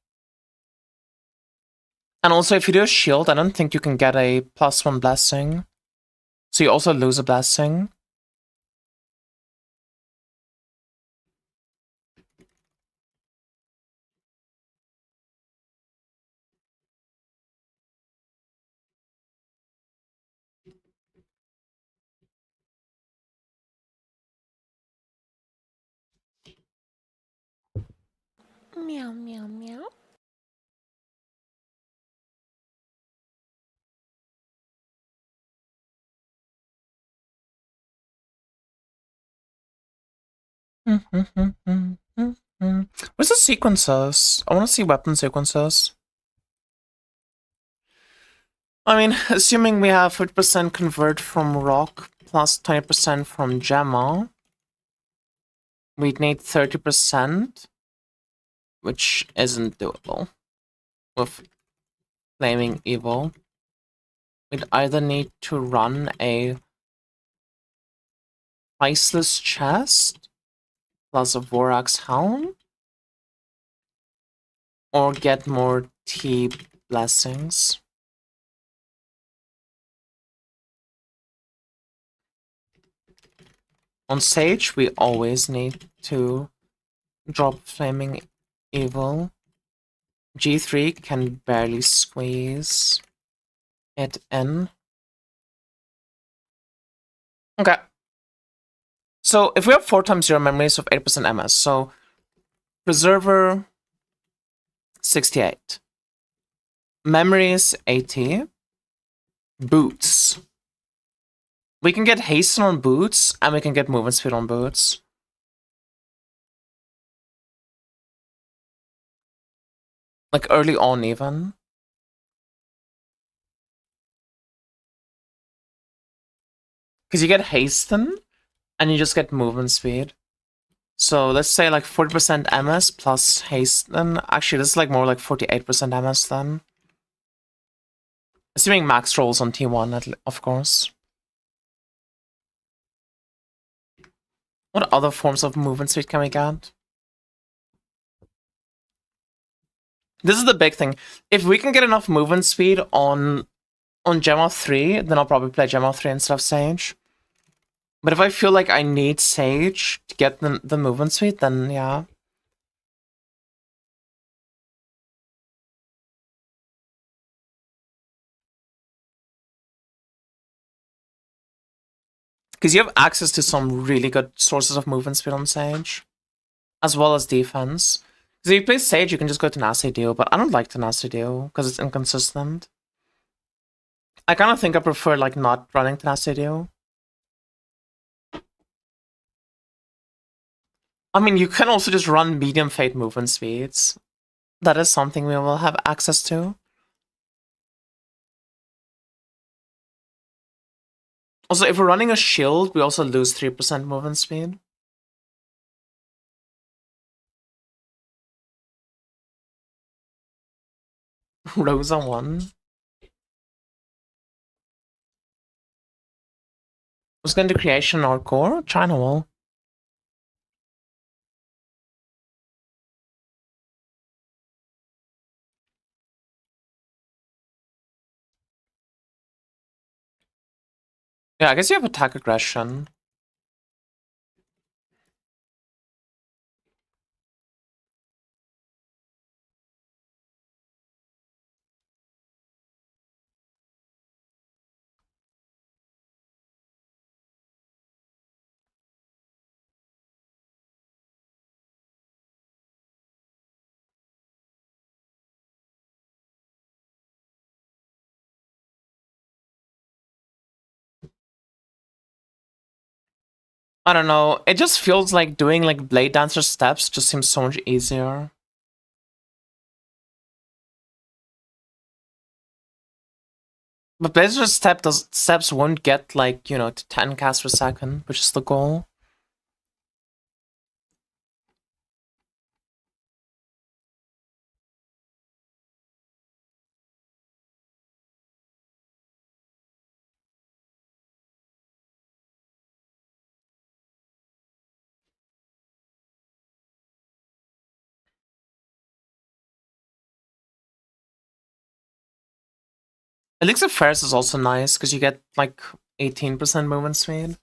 And also, if you do a shield, I don't think you can get a +1 blessing. So you also lose a blessing. Meow, meow, meow. Where's the sequences? I want to see weapon sequences. I mean, assuming we have 50% convert from rock plus 20% from Gemma, we'd need 30%, which isn't doable with Flaming Evil. We'd either need to run a Priceless Chest plus a Vorax Helm, or get more T blessings. On Sage, we always need to drop Flaming Evil. G3 can barely squeeze it in. Okay. So if we have 4 times 0 memories of 8% MS, so Preserver 68. Memories 80. Boots. We can get hasten on boots, and we can get movement speed on boots. Like early on even. Because you get hasten, and you just get movement speed. So let's say like 40% MS plus hasten. Actually, this is like more like 48% MS then. Assuming max rolls on T1, of course. What other forms of movement speed can we get? This is the big thing. If we can get enough movement speed on Gemma 3, then I'll probably play Gemma 3 instead of Sage. But if I feel like I need Sage to get the movement speed, then yeah. Because you have access to some really good sources of movement speed on Sage. As well as defense. Because if you play Sage, you can just go to Nasty Deal, but I don't like the Nasty Deal, because it's inconsistent. I kind of think I prefer, like, not running Tenacity Deal. I mean, you can also just run medium fate movement speeds. That is something we will have access to. Also, if we're running a shield, we also lose 3% movement speed. Rosa 1. Who's going to creation or core? China Wall. Yeah, I guess you have attack aggression. I don't know, it just feels like doing like Blade Dancer steps just seems so much easier. But Blade Dancer steps won't get like, you know, to 10 casts per second, which is the goal. Elixir Ferris is also nice, because you get like 18% movement speed.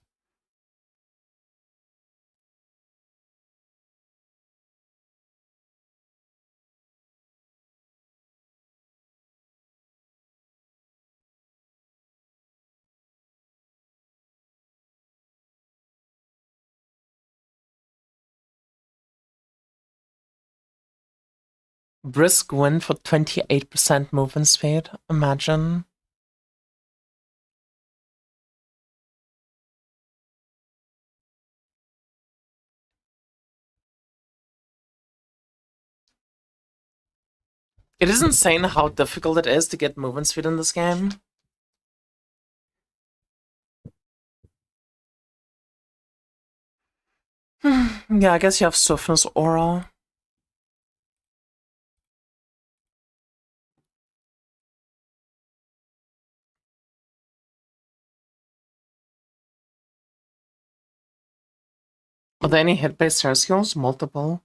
Brisk win for 28% movement speed, imagine. It is insane how difficult it is to get movement speed in this game. Yeah, I guess you have Swiftness Aura. Are there any hit-based hair skills? Multiple.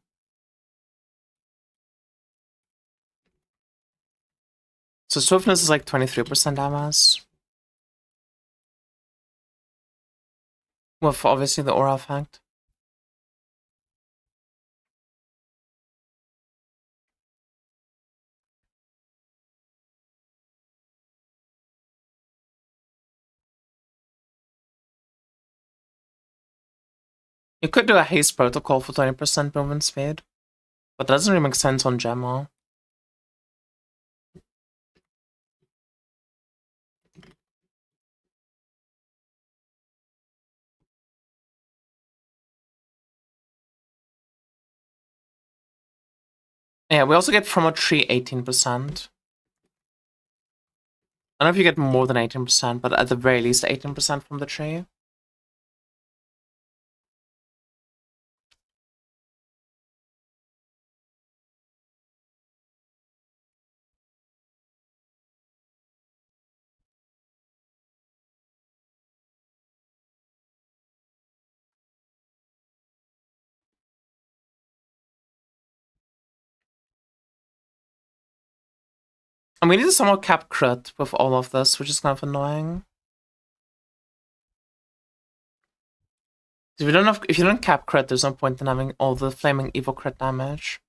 So Swiftness is like 23% MS. With obviously the aura effect. You could do a haste protocol for 20% movement speed, but that doesn't really make sense on Gemma. Yeah, we also get from a tree 18%. I don't know if you get more than 18%, but at the very least 18% from the tree. And we need to somehow cap crit with all of this, which is kind of annoying. If you don't cap crit, there's no point in having all the flaming evil crit damage.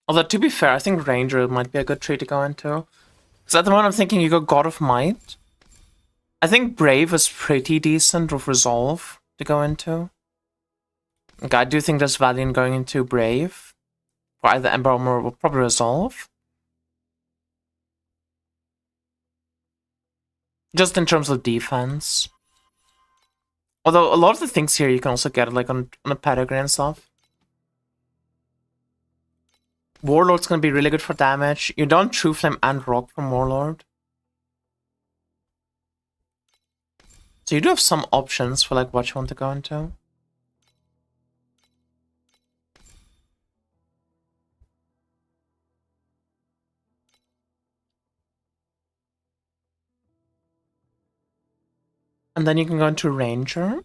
Although, to be fair, I think Ranger might be a good tree to go into. Because at the moment I'm thinking you go God of Might. I think Brave is pretty decent with Resolve to go into. Like, I do think there's value in going into Brave. For either Ember Armor or probably Resolve. Just in terms of defense. Although a lot of the things here you can also get like on a pedigree and stuff. Warlord's gonna be really good for damage. You don't True Flame and Rock from Warlord. So you do have some options for like what you want to go into. And then you can go into Ranger.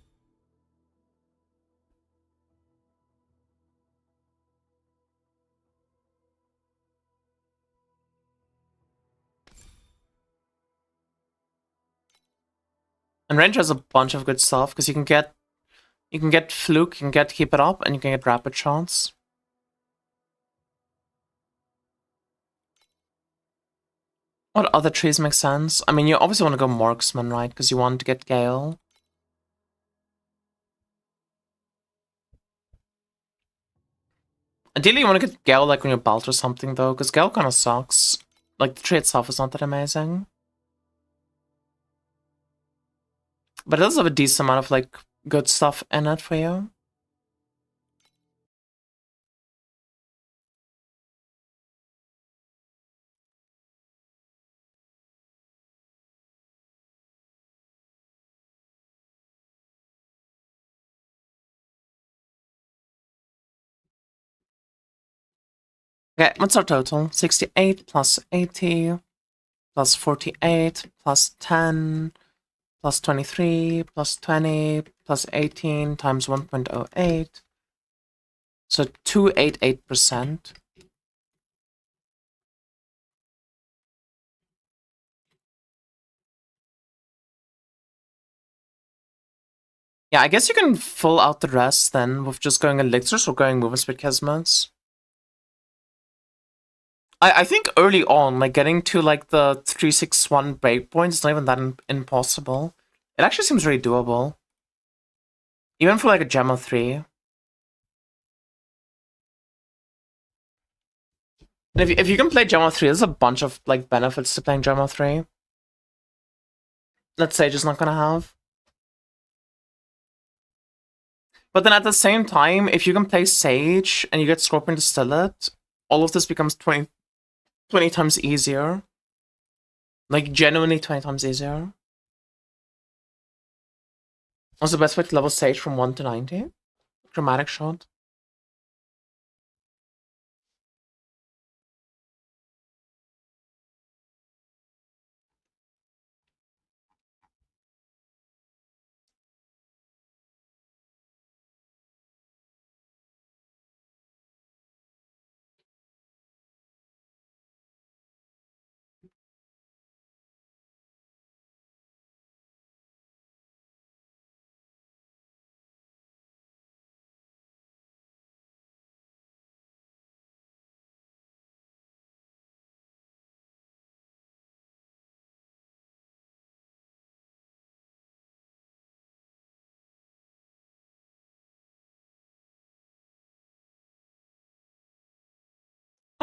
And Ranger has a bunch of good stuff because you can get Fluke, you can get Keep It Up, and you can get Rapid Shots. What other trees make sense? I mean, you obviously want to go Marksman, right? Because you want to get Gale. Ideally, you want to get Gale like when you belt or something, though, because Gale kind of sucks. Like, the tree itself is not that amazing. But it does have a decent amount of, like, good stuff in it for you. Okay, what's our total? 68 plus 80 plus 48 plus 10 plus 23 plus 20 plus 18 times 1.08. So 288%. Yeah, I guess you can fill out the rest then with just going elixirs or going movement speed Kismets. I think early on, like getting to like the 361 breakpoint is not even that impossible. It actually seems really doable. Even for like a Gemma 3. And if you can play Gemma 3, there's a bunch of like benefits to playing Gemma 3. That Sage is not gonna have. But then at the same time, if you can play Sage and you get Scorpion to still it, all of this becomes 20 times easier. Like, genuinely 20 times easier. What's the best way to level Sage from 1 to 90? Dramatic shot.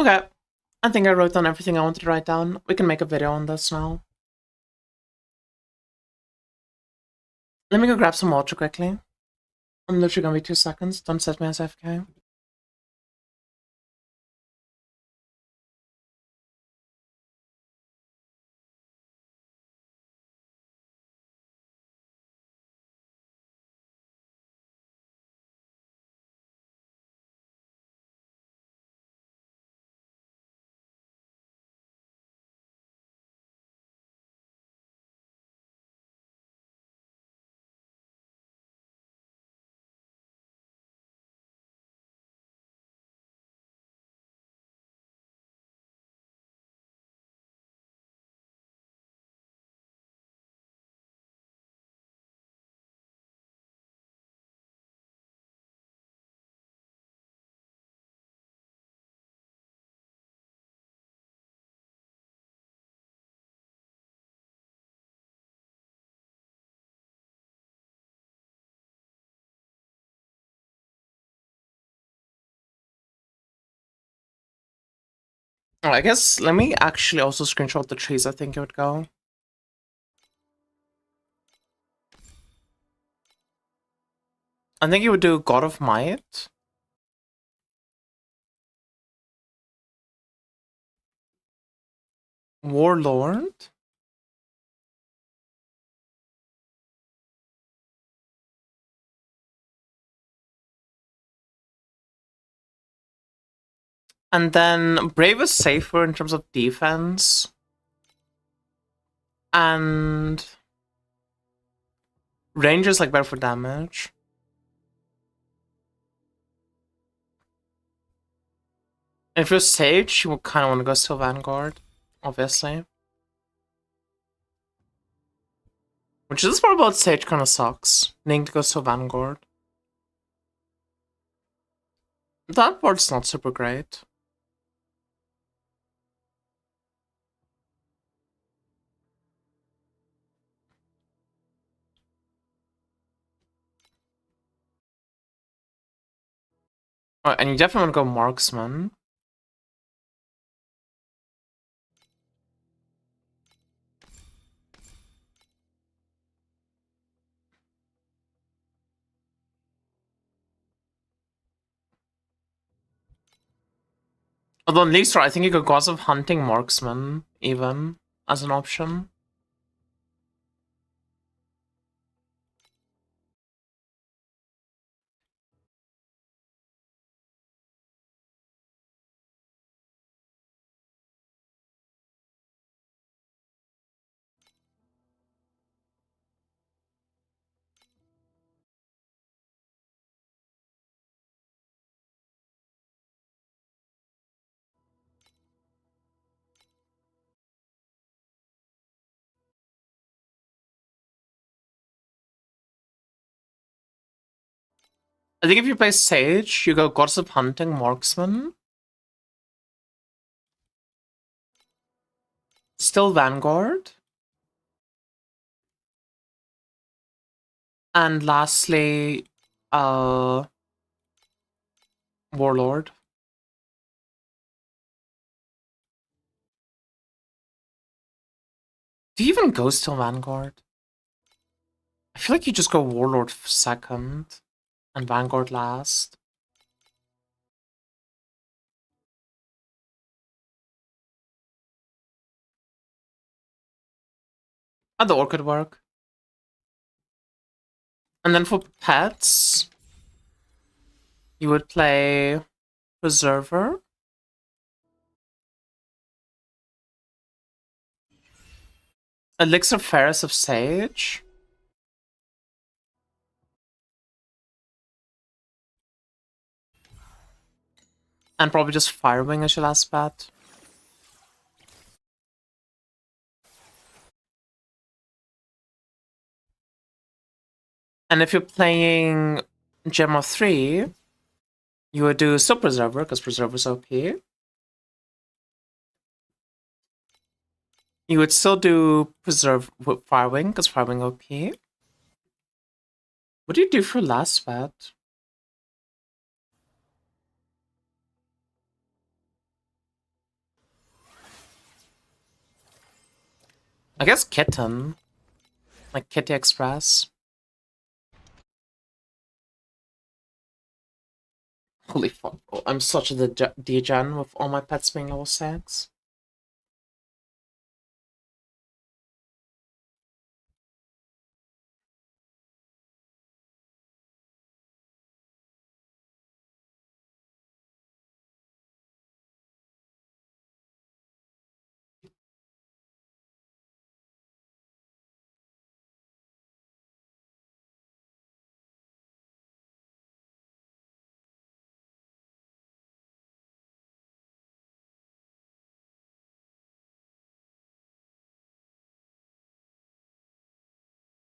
Okay. I think I wrote down everything I wanted to write down. We can make a video on this now. Let me go grab some water quickly. I'm literally gonna be 2 seconds. Don't set me as AFK. Oh, I guess let me actually also screenshot the trees I think it would go. I think you would do God of Might. Warlord. And then Brave is safer in terms of defense. And Ranger is like better for damage. And if you're Sage, you would kind of want to go still Vanguard, obviously. Which is part about Sage kind of sucks. Needing to go still Vanguard. That part's not super great. Oh, and you definitely want to go Marksman. Although in Leaguestar, I think you could Gods of Hunting Marksman, even, as an option. I think if you play Sage, you go Gods of Hunting Marksman. Still Vanguard. And lastly, Warlord. Do you even go still Vanguard? I feel like you just go Warlord second and Vanguard last. Either or could work. And then for pets, you would play Preserver. Elixir Ferris of Sage. And probably just Firewing as your last bet. And if you're playing Gem of 3, you would do still Preserver, because Preserver's OP. You would still do Preserve with Firewing, because Firewing OP. What do you do for last bet? I guess Kitten. Like Kitty Express. Holy fuck. Oh, I'm such a degen with all my pets being level 6.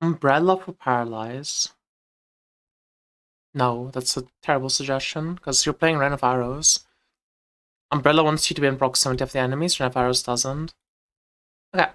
Umbrella for Paralyze. No, that's a terrible suggestion, because you're playing Rain of Arrows. Umbrella wants you to be in proximity of the enemies, Rain of Arrows doesn't. Okay.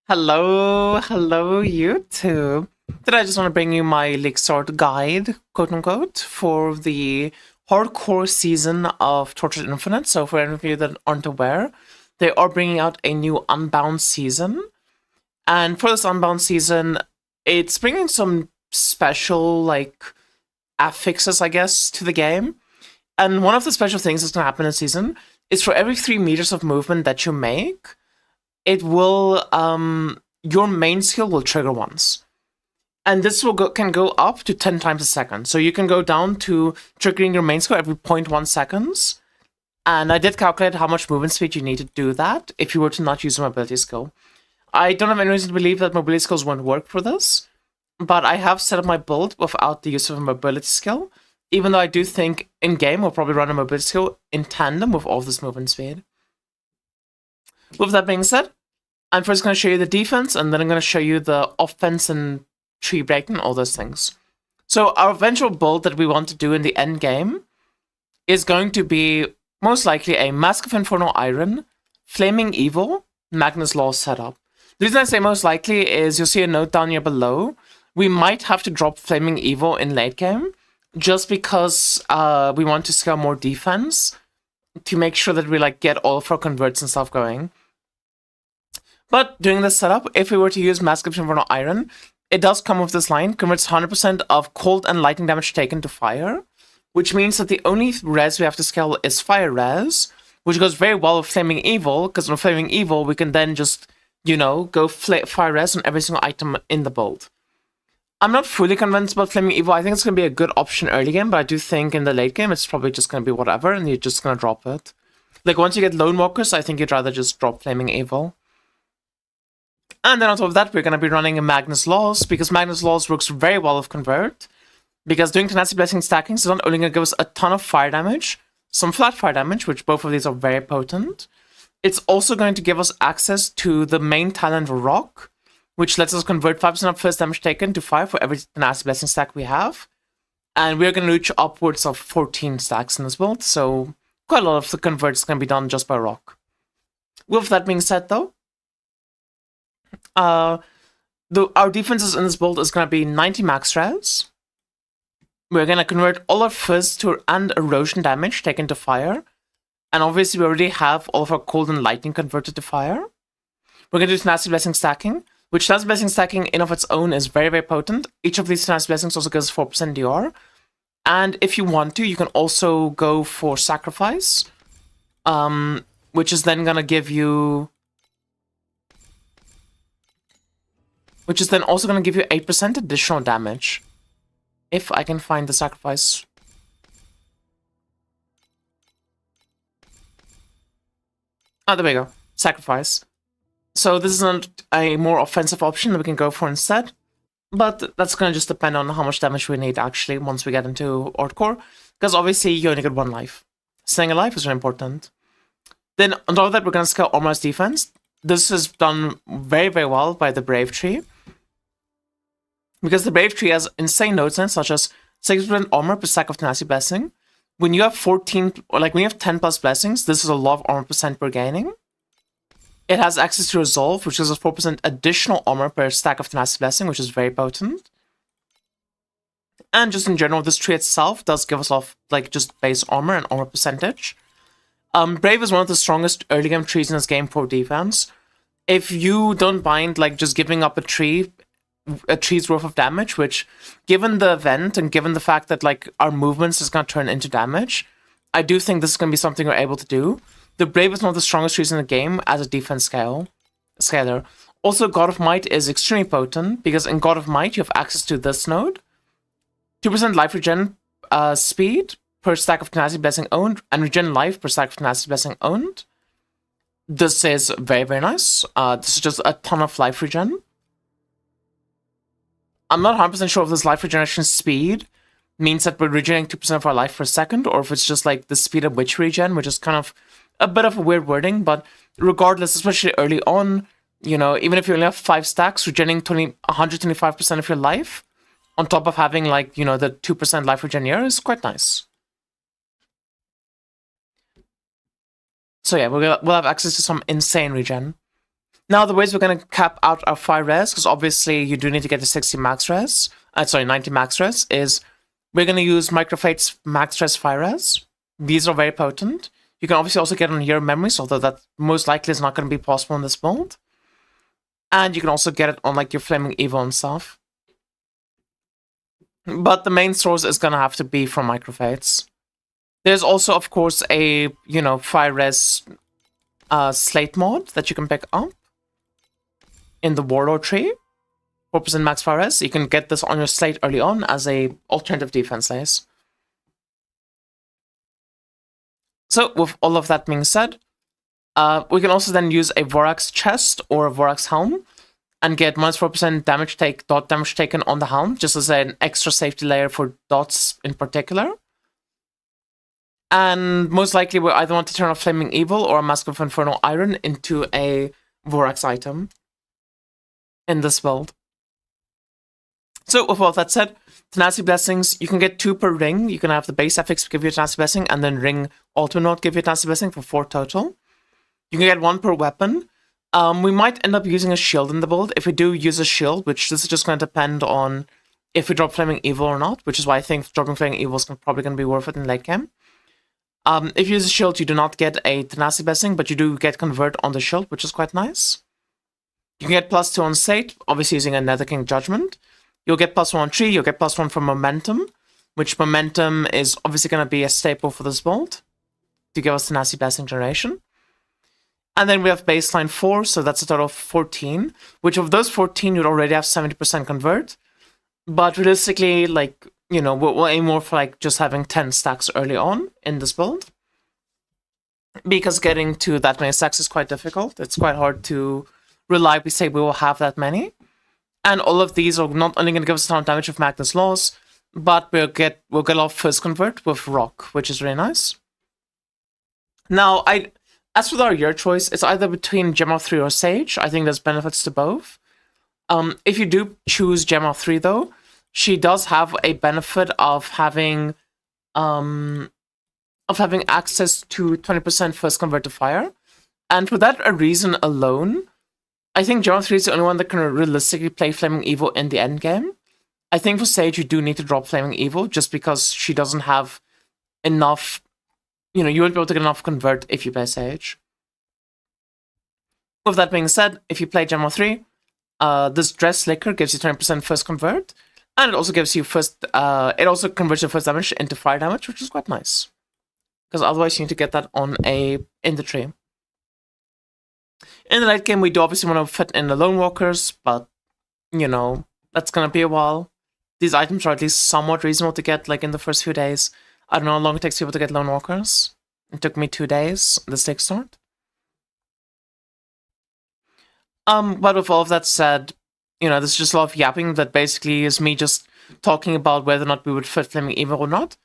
Hello, YouTube. Today I just want to bring you my League Sword guide, quote unquote, for the hardcore season of Tortured Infinite. So for any of you that aren't aware, they are bringing out a new Unbound season. And for this Unbound season, it's bringing some special, like, affixes, I guess, to the game. And one of the special things that's going to happen this season is for every 3 meters of movement that you make, it will, your main skill will trigger once. And this can go up to 10 times a second. So you can go down to triggering your main skill every 0.1 seconds. And I did calculate how much movement speed you need to do that if you were to not use a mobility skill. I don't have any reason to believe that mobility skills won't work for this, but I have set up my build without the use of a mobility skill, even though I do think in-game we'll probably run a mobility skill in tandem with all this movement speed. With that being said, I'm first going to show you the defense, and then I'm going to show you the offense and tree breaking, all those things. So our eventual build that we want to do in the end game is going to be most likely a Mask of Infernal Iron, Flaming Evil, Magnus Law setup. The reason I say most likely is you'll see a note down here below. We might have to drop Flaming Evil in late game, just because we want to scale more defense to make sure that we like get all of our converts and stuff going. But doing this setup, if we were to use Mask of Infernal Iron, it does come with this line, converts 100% of cold and lightning damage taken to fire, which means that the only res we have to scale is fire res, which goes very well with Flaming Evil, because with Flaming Evil we can then just, you know, go fire res on every single item in the build. I'm not fully convinced about Flaming Evil. I think it's going to be a good option early game, but I do think in the late game it's probably just going to be whatever, and you're just going to drop it. Like, once you get Lone Walkers, I think you'd rather just drop Flaming Evil. And then on top of that, we're going to be running a Magnus Laws, because Magnus Laws works very well with Convert, because doing Tenacity Blessing stacking is not only going to give us a ton of fire damage, some flat fire damage, which both of these are very potent, it's also going to give us access to the main talent Rock, which lets us convert 5% of first damage taken to 5 for every Tenacity Blessing stack we have. And we're going to reach upwards of 14 stacks in this build, so quite a lot of the converts can be done just by Rock. With that being said, though, our defenses in this build is going to be 90 max res. We're going to convert all our fizz and erosion damage taken to fire. And obviously we already have all of our cold and lightning converted to fire. We're going to do Tenacity Blessing stacking, which Tenacity Blessing stacking in of its own is very, very potent. Each of these Tenacity Blessings also gives 4% DR. And if you want to, you can also go for Sacrifice, which is then going to give you... which is then also going to give you 8% additional damage. If I can find the Sacrifice. Oh, there we go. Sacrifice. So this is not a more offensive option that we can go for instead. But that's going to just depend on how much damage we need actually once we get into Hardcore. Because obviously you only get 1 life. Staying alive is very important. Then on top of that, we're going to scale Armor's defense. This is done very, very well by the Brave Tree. Because the Brave Tree has insane nodes in it, such as 6% armor per stack of Tenacity Blessing. When you have 14, or like when you have 10 plus blessings, this is a lot of armor percent per gaining. It has access to Resolve, which gives us 4% additional armor per stack of Tenacity Blessing, which is very potent. And just in general, this tree itself does give us off like just base armor and armor percentage. Brave is one of the strongest early game trees in this game for defense. If you don't mind like just giving up a tree's worth of damage, which given the event and given the fact that like our movements is gonna turn into damage, I do think this is gonna be something we're able to do. The Brave is one of the strongest trees in the game as a defense scaler. Also, God of Might is extremely potent because in God of Might you have access to this node. 2% life regen speed per stack of Tenacity Blessing owned, and regen life per stack of Tenacity Blessing owned. This is very, very nice. This is just a ton of life regen. I'm not 100% sure if this life regeneration speed means that we're regenerating 2% of our life per second, or if it's just like the speed at which regen, which is kind of a bit of a weird wording, but regardless, especially early on, you know, even if you only have 5 stacks, regenerating 125% of your life, on top of having like, you know, the 2% life regen here is quite nice. So yeah, we'll have access to some insane regen. Now the ways we're going to cap out our fire res, because obviously you do need to get to 60 max res, 90 max res, is we're going to use Microfate's max res fire res. These are very potent. You can obviously also get on hero memories, although that most likely is not going to be possible in this build. And you can also get it on like your Flaming Evil and stuff. But the main source is going to have to be from Microfates. There's also, of course, a, you know, fire res slate mod that you can pick up in the Warlord tree. 4% max fire res. You can get this on your slate early on as a alternative defense lace. So, with all of that being said, we can also then use a Vorax chest or a Vorax helm and get minus 4% dot damage taken on the helm, just as an extra safety layer for dots in particular. And most likely we either want to turn off Flaming Evil or a Mask of Infernal Iron into a Vorax item in this build. So with all that said, Tenacity Blessings, you can get 2 per ring. You can have the base affix give you a Tenacity Blessing, and then ring Ultimate Node give you a Tenacity Blessing for 4 total. You can get 1 per weapon. We might end up using a shield in the build. If we do use a shield, which this is just going to depend on if we drop Flaming Evil or not, which is why I think dropping Flaming Evil is probably going to be worth it in late game. If you use a shield, you do not get a Tenacity Blessing, but you do get Convert on the shield, which is quite nice. You can get +2 on Slate, obviously using a Nether King Judgment. You'll get +1 on Tree, you'll get +1 for Momentum, which Momentum is obviously going to be a staple for this build to give us Tenacity Blessing generation. And then we have baseline 4, so that's a total of 14, which of those 14, you'd already have 70% Convert. But realistically, like, you know, we'll aim more for like just having 10 stacks early on in this build. Because getting to that many stacks is quite difficult. It's quite hard to reliably say we will have that many. And all of these are not only going to give us a ton of damage with Magnus Laws, but we'll get off first convert with Rock, which is really nice. Now, as with our year choice, it's either between Gem of 3 or Sage. I think there's benefits to both. If you do choose Gem of 3 though, she does have a benefit of having access to 20% first convert to fire. And for that reason alone, I think Gem of 3 is the only one that can realistically play Flaming Evil in the end game. I think for Sage you do need to drop Flaming Evil just because she doesn't have enough, you know, you won't be able to get enough convert if you play Sage. With that being said, if you play Gem of 3, this Dress Liquor gives you 20% first convert. And it also gives you it also converts your first damage into fire damage, which is quite nice. Because otherwise you need to get that in the tree. In the late game, we do obviously want to fit in the Lone Walkers, but, you know, that's gonna be a while. These items are at least somewhat reasonable to get, like, in the first few days. I don't know how long it takes people to get Lone Walkers. It took me 2 days, the stake start. But with all of that said, you know, there's just a lot of yapping that basically is me just talking about whether or not we would fit Flaming Evil or not.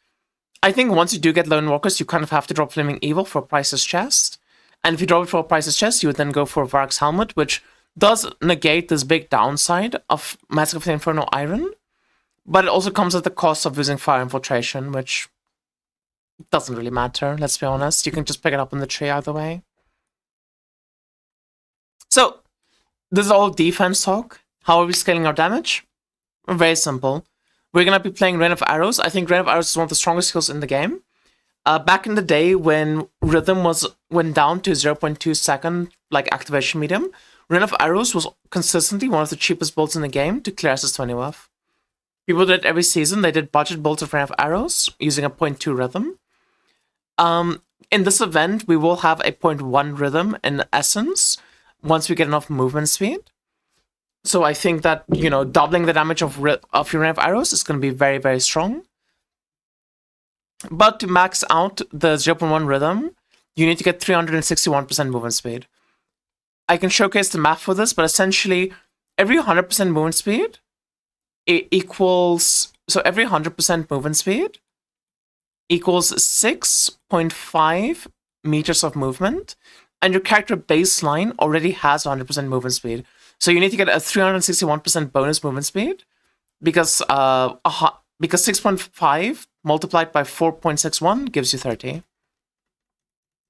I think once you do get Lone Walkers, you kind of have to drop Flaming Evil for a Price's Chest. And if you drop it for a Price's Chest, you would then go for a Varrock's Helmet, which does negate this big downside of Mask of the Infernal Iron. But it also comes at the cost of losing Fire Infiltration, which doesn't really matter, let's be honest. You can just pick it up in the tree either way. So, this is all defense talk. How are we scaling our damage? Very simple. we're gonna be playing Rain of Arrows. I think Rain of Arrows is one of the strongest skills in the game. Back in the day when Rhythm went down to 0.2 second, like activation medium, Rain of Arrows was consistently one of the cheapest builds in the game to clear SS20 with. People did it every season. They did budget builds of Rain of Arrows using a 0.2 Rhythm. In this event, we will have a 0.1 Rhythm in Essence once we get enough movement speed. So I think that, you know, doubling the damage of your Rain of Arrows is going to be very, very strong. But to max out the 0.1 Rhythm, you need to get 361% movement speed. I can showcase the math for this, but essentially, every 100% movement speed equals... So every 100% movement speed equals 6.5 meters of movement, and your character baseline already has 100% movement speed. So you need to get a 361% bonus movement speed, because 6.5 multiplied by 4.61 gives you 30.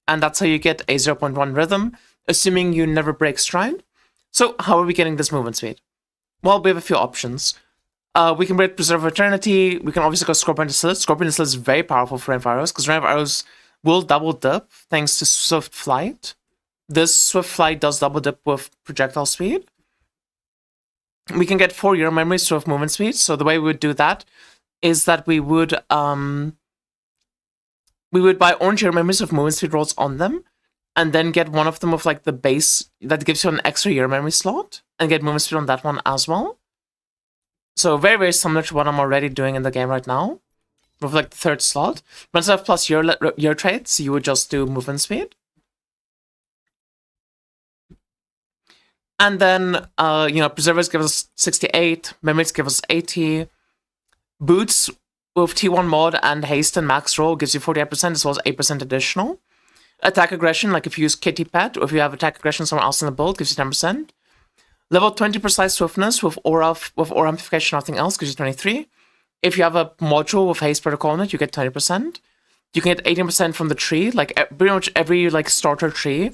And that's how you get a 0.1 Rhythm, assuming you never break stride. So how are we getting this movement speed? Well, we have a few options. We can break Preserve of Eternity. We can obviously go Scorpion Distillet. Scorpion Distillet is very powerful for Rain of Arrows, because Rain of Arrows will double dip thanks to Swift Flight. This Swift Flight does double dip with projectile speed. We can get 4 Hero Memories to have movement speed. So the way we would do that is that we would buy orange Hero Memories with movement speed rolls on them, and then get one of them with like the base that gives you an extra Hero Memory slot, and get movement speed on that one as well. So very, very similar to what I'm already doing in the game right now, with like the third slot. But instead of plus year traits, you would just do movement speed. And then, Preservers give us 68, Mimics give us 80, Boots with T1 mod and Haste and Max Roll gives you 48% as well as 8% additional. Attack Aggression, like if you use Kitty Pet, or if you have Attack Aggression somewhere else in the build, gives you 10%. Level 20 Precise Swiftness with Aura Amplification, nothing else, gives you 23. If you have a module with Haste Protocol in it, you get 20%. You can get 18% from the tree, like pretty much every like starter tree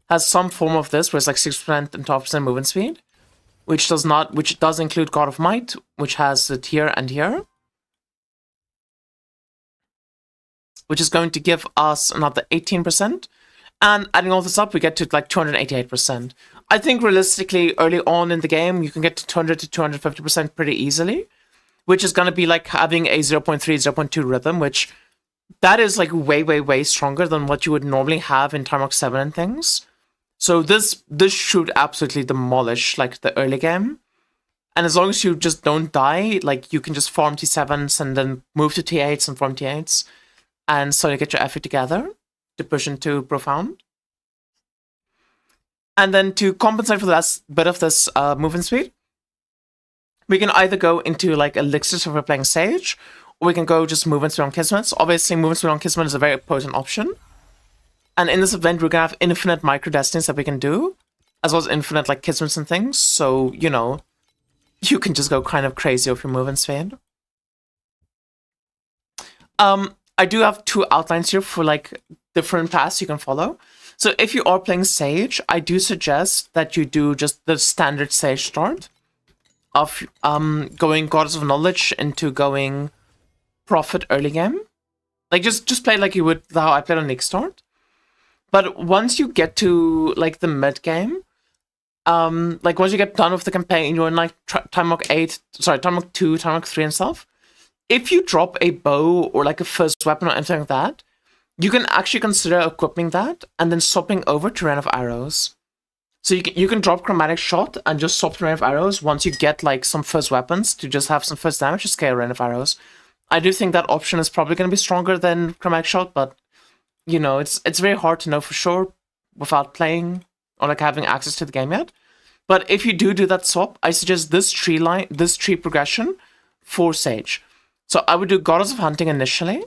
has some form of this, where it's like 6% and 12% movement speed, which does include God of Might, which has it here and here, which is going to give us another 18%. And adding all this up, we get to like 288%. I think realistically, early on in the game, you can get to 200 to 250% pretty easily, which is going to be like having a 0.3, 0.2 Rhythm, which that is like way, way, way stronger than what you would normally have in Tarmok 7 and things. So this should absolutely demolish like the early game. And as long as you just don't die, like you can just farm T7s and then move to T8s and farm T8s and slowly get your effort together to push into Profound. And then to compensate for the last bit of this movement speed, we can either go into like Elixirs if we're playing Sage, or we can go just movement speed on Kismet. Obviously, movement speed on Kismet is a very potent option. And in this event, we're going to have infinite micro destinies that we can do, as well as infinite like Kismets and things. So, you know, you can just go kind of crazy with your movement speed. I do have 2 outlines here for like different paths you can follow. So if you are playing Sage, I do suggest that you do just the standard Sage start of going Goddess of Knowledge into going Prophet early game. Like just play like you would how I played on Nick start. But once you get to like the mid game, like once you get done with the campaign, you're in like Tarmok 2, Tarmok 3 and stuff. If you drop a bow or like a first weapon or anything like that, you can actually consider equipping that and then swapping over to Rain of Arrows. So you can drop Chromatic Shot and just swap to Rain of Arrows once you get like some first weapons to just have some first damage to scale Rain of Arrows. I do think that option is probably going to be stronger than Chromatic Shot, but you know, it's very hard to know for sure without playing or like having access to the game yet. But if you do that swap, I suggest this tree progression for Sage. So I would do Goddess of Hunting initially.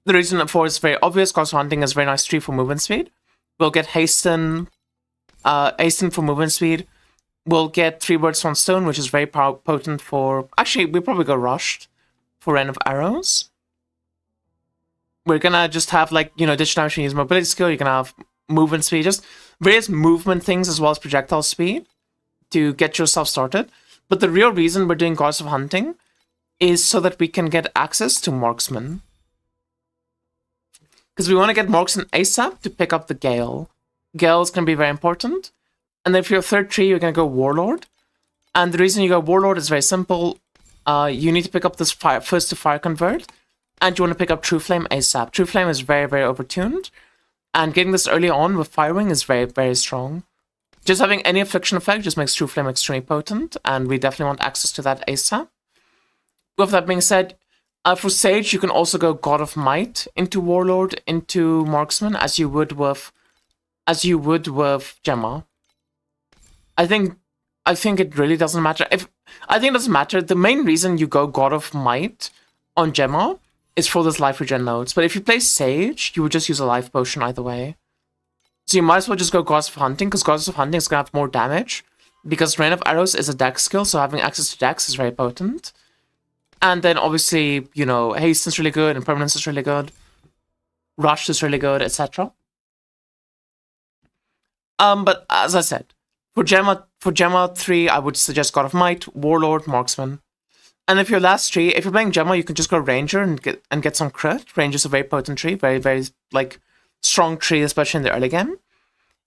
The reason for is very obvious. Goddess of Hunting is a very nice tree for movement speed. We'll get Hasten for movement speed. We'll get 3 Birds, 1 Stone, which is very potent for... Actually, we'll probably go Rushed for Rain of Arrows. We're gonna just have, like, you know, additional damage when you use mobility skill. You're gonna have movement speed, just various movement things as well as projectile speed to get yourself started. But the real reason we're doing Goddess of Hunting is so that we can get access to Marksman. Because we want to get Marksman ASAP to pick up the Gale. Gale is going to be very important. And then for your third tree, you're going to go Warlord. And the reason you go Warlord is very simple. You need to pick up this first to fire convert. And you want to pick up True Flame ASAP. True Flame is very, very overtuned. And getting this early on with Firewing is very, very strong. Just having any affliction effect just makes True Flame extremely potent. And we definitely want access to that ASAP. With that being said, for Sage, you can also go God of Might into Warlord, into Marksman, as you would with Gemma. I think it really doesn't matter. I think it doesn't matter. The main reason you go God of Might on Gemma is for this life regen loads. But if you play Sage, you would just use a life potion either way. So you might as well just go Goddess of Hunting, because Goddess of Hunting is going to have more damage. Because Rain of Arrows is a dex skill, so having access to dex is very potent. And then obviously, you know, Haste is really good, Impermanence is really good. Rush is really good, etc. But as I said, for Gemma 3, I would suggest God of Might, Warlord, Marksman. And if you're last tree, if you're playing Gemma, you can just go Ranger and get some crit. Ranger is a very potent tree, very, very, like, strong tree, especially in the early game.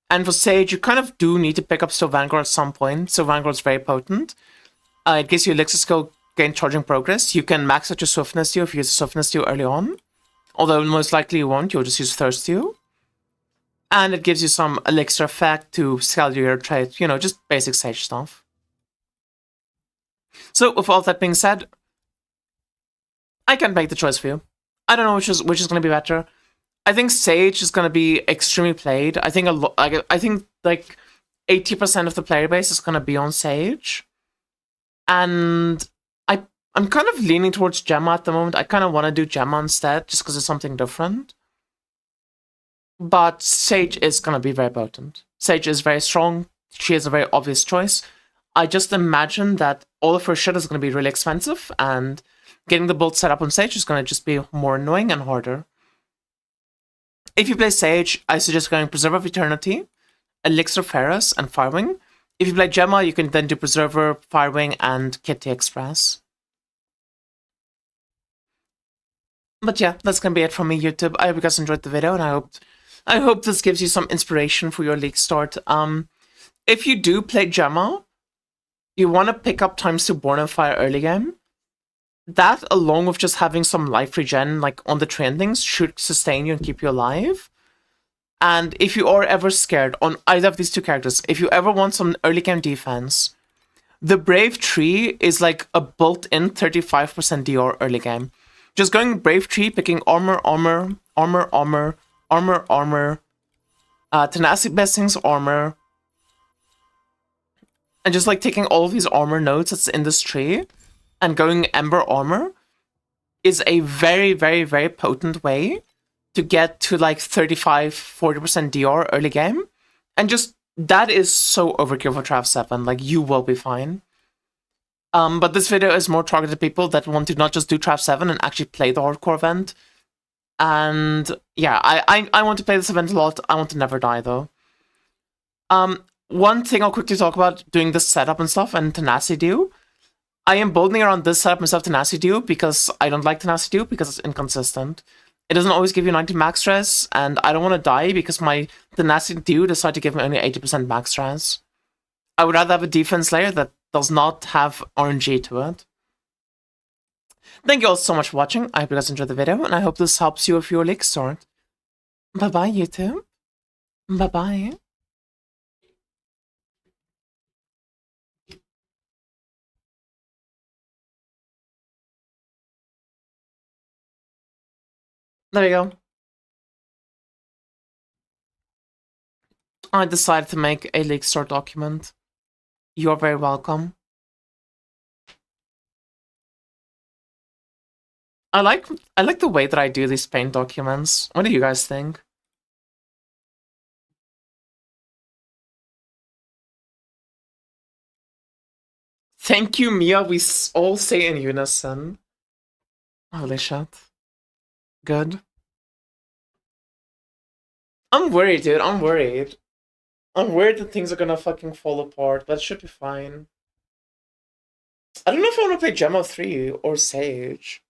And for Sage, you kind of do need to pick up Still Vanguard at some point. So Vanguard's very potent. It gives you Elixir skill, gain charging progress. You can max out your Swiftness Dew if you use a Swiftness Dew early on. Although most likely you won't, you'll just use Thirst Dew. And it gives you some Elixir effect to scale your trait, you know, just basic Sage stuff. So with all that being said, I can't make the choice for you. I don't know which is going to be better. I think Sage is going to be extremely played. I think like 80% of the player base is going to be on Sage. And I'm kind of leaning towards Gemma at the moment. I kind of want to do Gemma instead, just because it's something different. But Sage is going to be very potent. Sage is very strong. She is a very obvious choice. I just imagine that all of her shit is going to be really expensive, and getting the build set up on Sage is going to just be more annoying and harder. If you play Sage, I suggest going Preserver of Eternity, Elixir Ferris, and Firewing. If you play Gemma, you can then do Preserver, Firewing, and Kitty Express. But yeah, that's gonna be it from me, YouTube. I hope you guys enjoyed the video, and I hope this gives you some inspiration for your league start. If you do play Gemma, you want to pick up times 2 Born on Fire early game. That, along with just having some life regen like on the tree endings, should sustain you and keep you alive. And if you are ever scared on either of these two characters, if you ever want some early game defense, the Brave Tree is like a built-in 35% DR early game. Just going Brave Tree, picking armor, Tenacity Blessings, armor, and just like taking all of these armor nodes that's in this tree and going Ember Armor is a very, very, very potent way to get to like 35-40% DR early game. And just, that is so overkill for Trav 7, like you will be fine. But this video is more targeted to people that want to not just do Trav 7 and actually play the hardcore event. And yeah, I want to play this event a lot. I want to never die though. One thing I'll quickly talk about doing this setup and stuff and Tenacity Dew. I am building around this setup instead of Tenacity Dew because I don't like Tenacity Dew because it's inconsistent. It doesn't always give you 90 max stress, and I don't want to die because my Tenacity Dew decided to give me only 80% max stress. I would rather have a defense layer that does not have RNG to it. Thank you all so much for watching. I hope you guys enjoyed the video, and I hope this helps you with your league start. Bye-bye, YouTube. Bye-bye. There we go. I decided to make a league start document. You're very welcome. I like the way that I do these paint documents. What do you guys think? Thank you, Mia. We all say in unison. Holy shit. Good. I'm worried, dude. I'm worried. I'm worried that things are gonna fucking fall apart, but it should be fine. I don't know if I want to play Gem of 3 or Sage.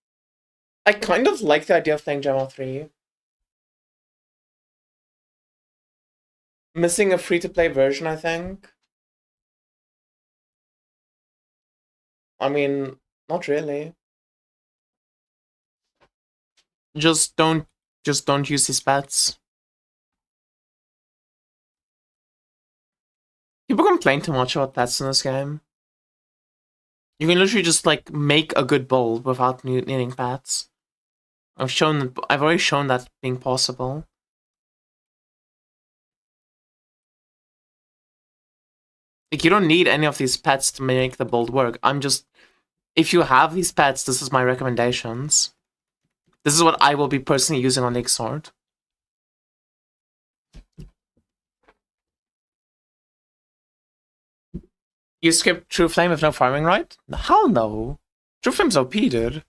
I kind of like the idea of playing Gem of 3. Missing a free-to-play version, I think. I mean, not really. Just don't use these bets. People complain too much about bets in this game. You can literally just like make a good build without needing bets. I've already shown that being possible. Like, you don't need any of these pets to make the build work. If you have these pets, this is my recommendations. This is what I will be personally using on Lake Sword. You skip True Flame with no farming, right? Hell no. True Flame's OP, dude.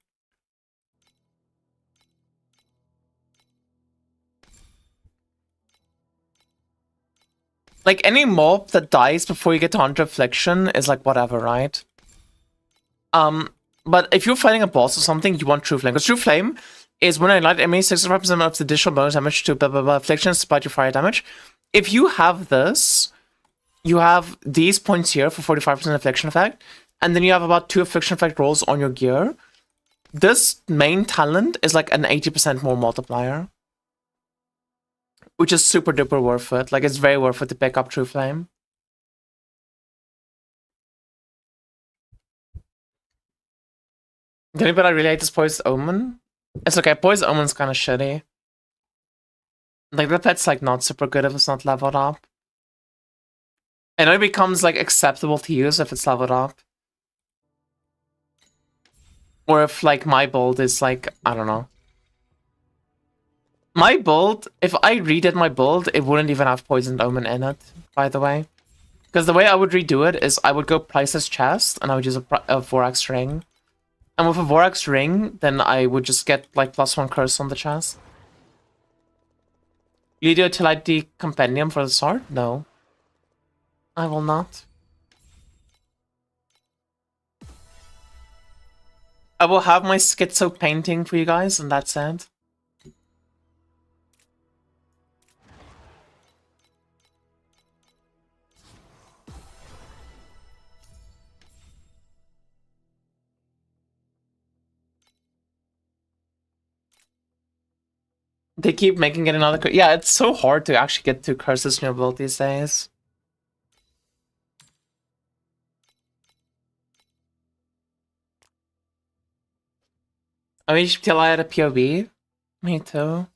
Like, any mob that dies before you get to 100 Affliction is like, whatever, right? But if you're fighting a boss or something, you want True Flame. Because True Flame is when I light enemy 65% of the additional bonus damage to blah blah blah afflictions despite your fire damage. If you have this, you have these points here for 45% affliction effect, and then you have about 2 affliction effect rolls on your gear. This main talent is like an 80% more multiplier, which is super duper worth it. Like, it's very worth it to pick up True Flame. Can anybody relate this Poised Omen? It's okay, Poised Omen's kind of shitty. Like, the pet's like not super good if it's not leveled up. I know it becomes like acceptable to use if it's leveled up. Or if like my build is like, I don't know. My build, if I redid my build, it wouldn't even have Poisoned Omen in it, by the way. Because the way I would redo it is I would go Priceless Chest, and I would use a Vorax Ring. And with a Vorax Ring, then I would just get like +1 curse on the chest. You do Utility Compendium for the sword? No. I will not. I will have my schizo painting for you guys, and that's it. They keep making it another curse. Yeah, it's so hard to actually get 2 curses in your build these days. I wish till I had a POV. Me too.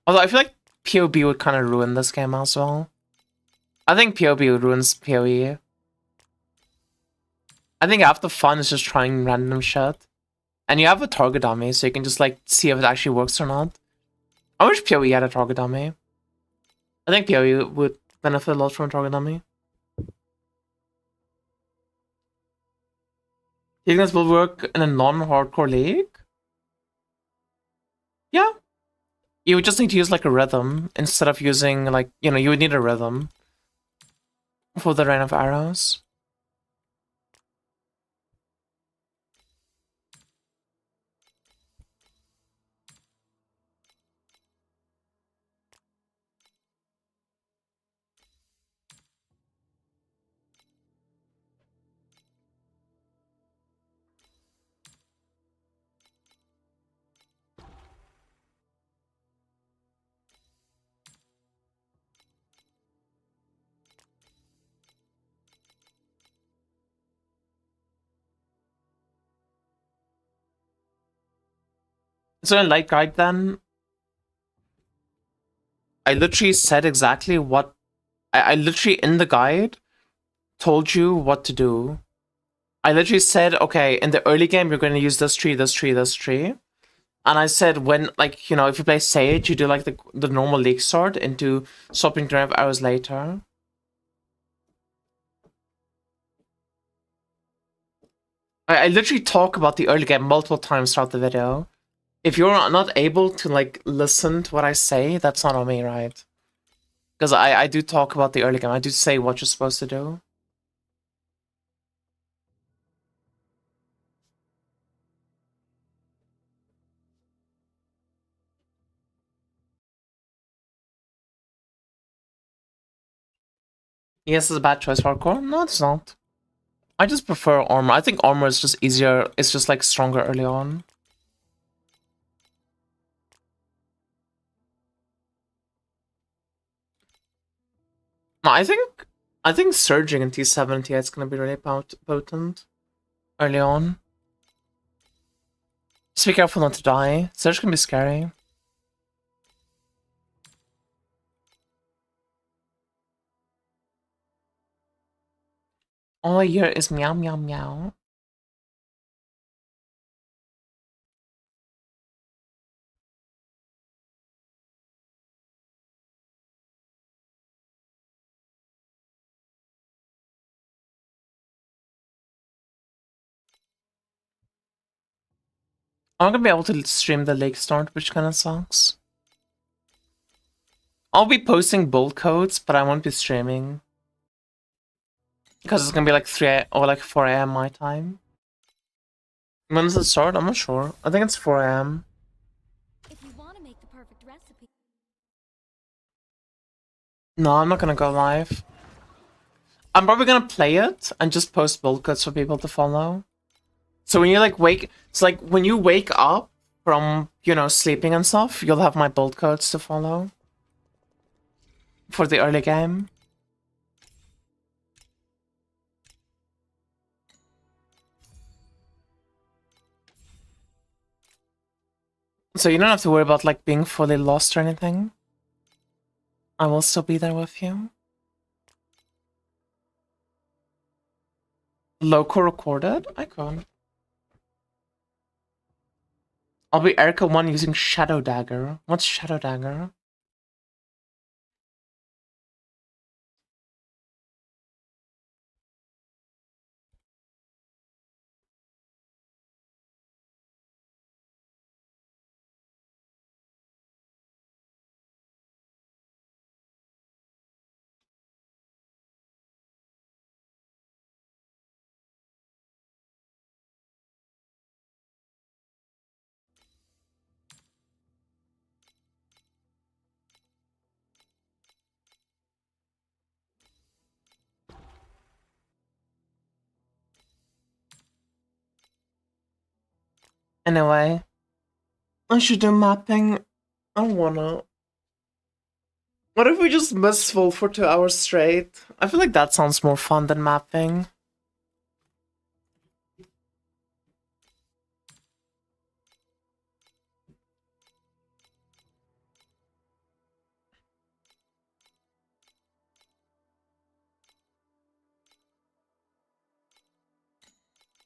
Although I feel like POB would kind of ruin this game as well. I think POB would ruin PoE. I think half the fun is just trying random shit. And you have a target dummy, so you can just like see if it actually works or not. I wish PoE had a target dummy. I think PoE would benefit a lot from a target dummy. Do you think this will work in a non-hardcore league? Yeah. You would just need to use like a rhythm instead of using like, you know, you would need a rhythm for the rain of arrows. So in Light Guide then, I literally said exactly what... I literally, in the guide, told you what to do. I literally said, okay, in the early game, you're going to use this tree, this tree, this tree. And I said when, like, you know, if you play Sage, you do like the normal League Sword into swapping drive arrows later. I literally talk about the early game multiple times throughout the video. If you're not able to, like, listen to what I say, that's not on me, right? Because I do talk about the early game. I do say what you're supposed to do. Yes, it's a bad choice for hardcore. No, it's not. I just prefer armor. I think armor is just easier. It's just like stronger early on. No, I think surging in T70 is gonna be really potent early on. Just be careful not to die. Surge can be scary. All I hear is meow meow meow. I'm not gonna be able to stream the lake start, which kind of sucks. I'll be posting build codes, but I won't be streaming. Because it's gonna be like 3 or like 4 a.m. my time. When does it start? I'm not sure. I think it's 4 a.m. If you want to make the perfect recipe, No, I'm not gonna go live. I'm probably gonna play it and just post build codes for people to follow. So when you like it's like when you wake up from, you know, sleeping and stuff, you'll have my build codes to follow. For the early game. So you don't have to worry about like being fully lost or anything. I will still be there with you. Local recorded? I could. I'll be Erica 1 using Shadow Dagger. What's Shadow Dagger? Anyway, I should do mapping. I wanna. What if we just miss full for 2 hours straight? I feel like that sounds more fun than mapping.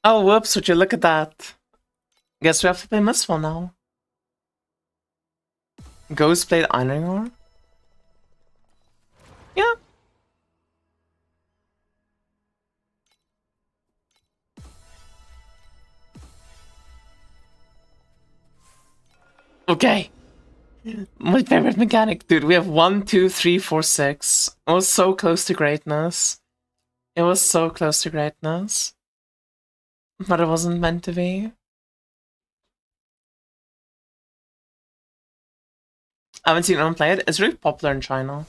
Oh, whoops, would you look at that? Guess we have to play Mistfall now. Ghost played Einringer? Yeah. Okay. My favorite mechanic, dude. We have 1, 2, 3, 4, 6. It was so close to greatness. It was so close to greatness. But it wasn't meant to be. I haven't seen anyone play it. It's really popular in China.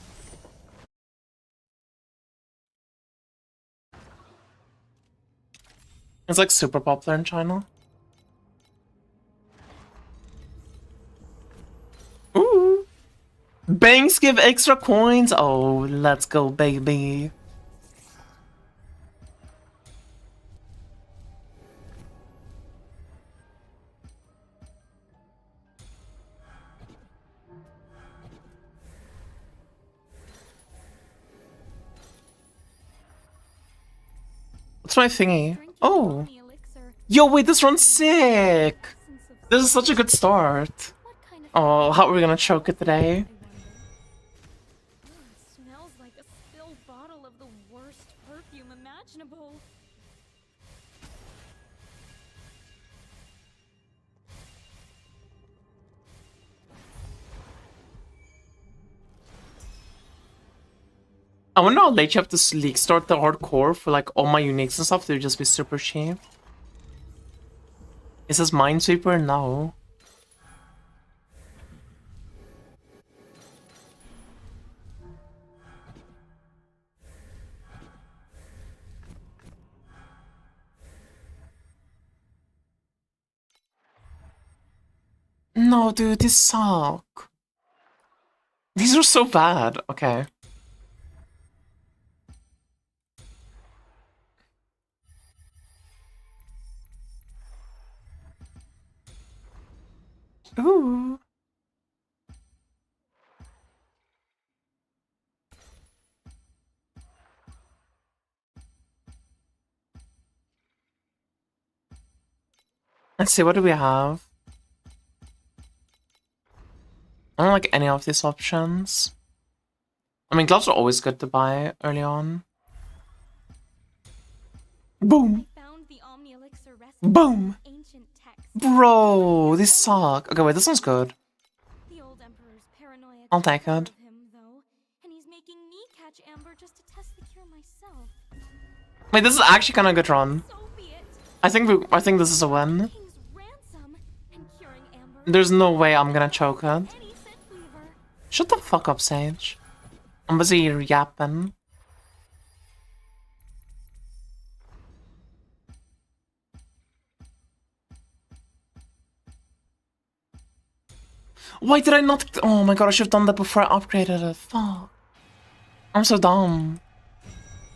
It's like super popular in China. Ooh. Banks give extra coins. Oh, let's go, baby. What's my thingy? drink your Oh. bony elixir. Yo, wait, this runs sick. Essence of This is such a good start. what kind of Oh, how are we gonna choke it today? I wonder. It smells like a spilled bottle of the worst perfume imaginable. I wonder how late you have to league start the hardcore for like all my uniques and stuff to just be super cheap. Is this Minesweeper? No. No, dude, these suck. These are so bad. Okay. Ooh. Let's see, what do we have? I don't like any of these options. I mean, gloves are always good to buy early on. Boom! I found the Omni Elixir recipe Boom! in ancient text. Bro, these suck. Okay, wait, this one's good. The old emperor's paranoia I'll got take the better it. of him, though, and he's making me catch Amber just to test the cure myself. Wait, this is actually kind of a good run. So be it. I think this is a win. King's ransom and curing Amber. There's no way I'm gonna choke it. Any Sith Weaver. Shut the fuck up, Sage. I'm busy yapping. Why did I not? Oh my god, I should have done that before I upgraded it. Fuck. I'm so dumb.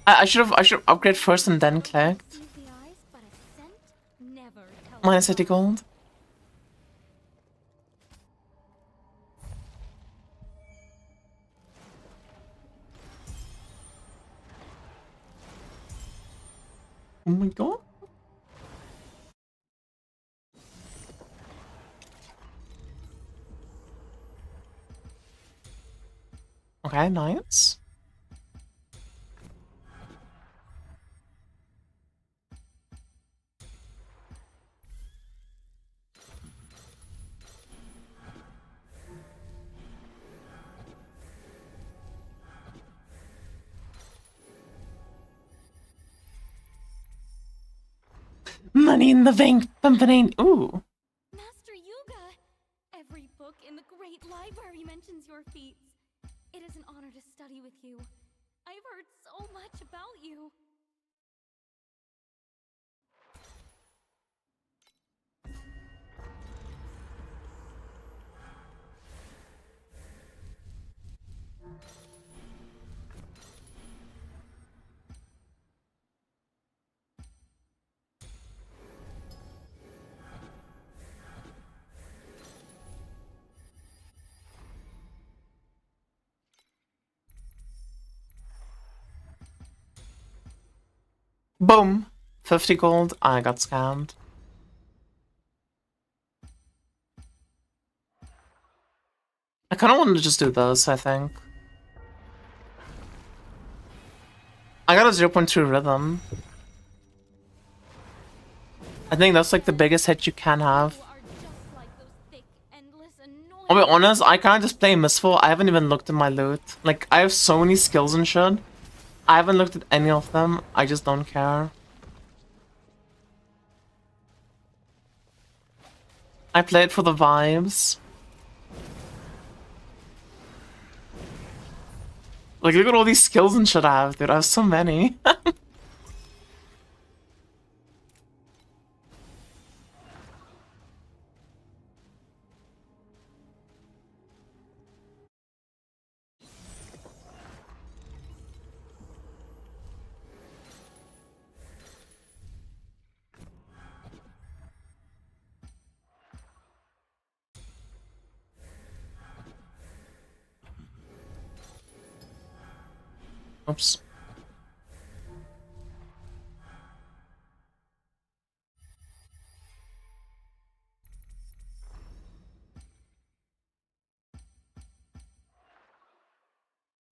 I should upgrade first and then clicked. Sees the eyes, but a scent never tells Minus a 80 lie. gold. Oh my god. Okay, nice. Money in the bank, pumping. Ooh. Master Yuga! Every book in the great library mentions your feats. It is an honor to study with you. I've heard so much about you. Boom. 50 gold. I got scammed. I kind of wanted to just do this, I think. I got a 0.2 rhythm. I think that's like the biggest hit you can have. You are just like those thick, endless, annoying... I'll be honest, I kind of just play Mistful. I haven't even looked at my loot. Like, I have so many skills and shit. I haven't looked at any of them. I just don't care. I play it for the vibes. Like, look at all these skills and shit I have, dude. I have so many. Oops.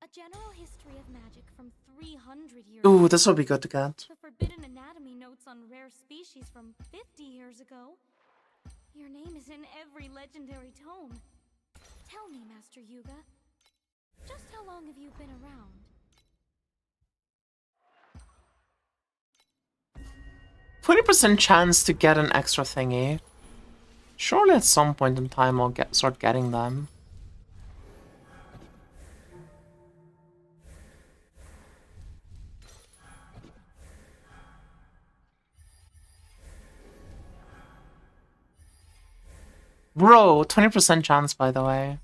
A general history of magic from 300 years Ooh, ago. this will be good to get. The forbidden anatomy notes on rare species from 50 years ago. Your name is in every legendary tome. Tell me, Master Yuga, just how long have you been around? 20% chance to get an extra thingy. Surely at some point in time I'll start getting them. Bro, 20% chance, by the way.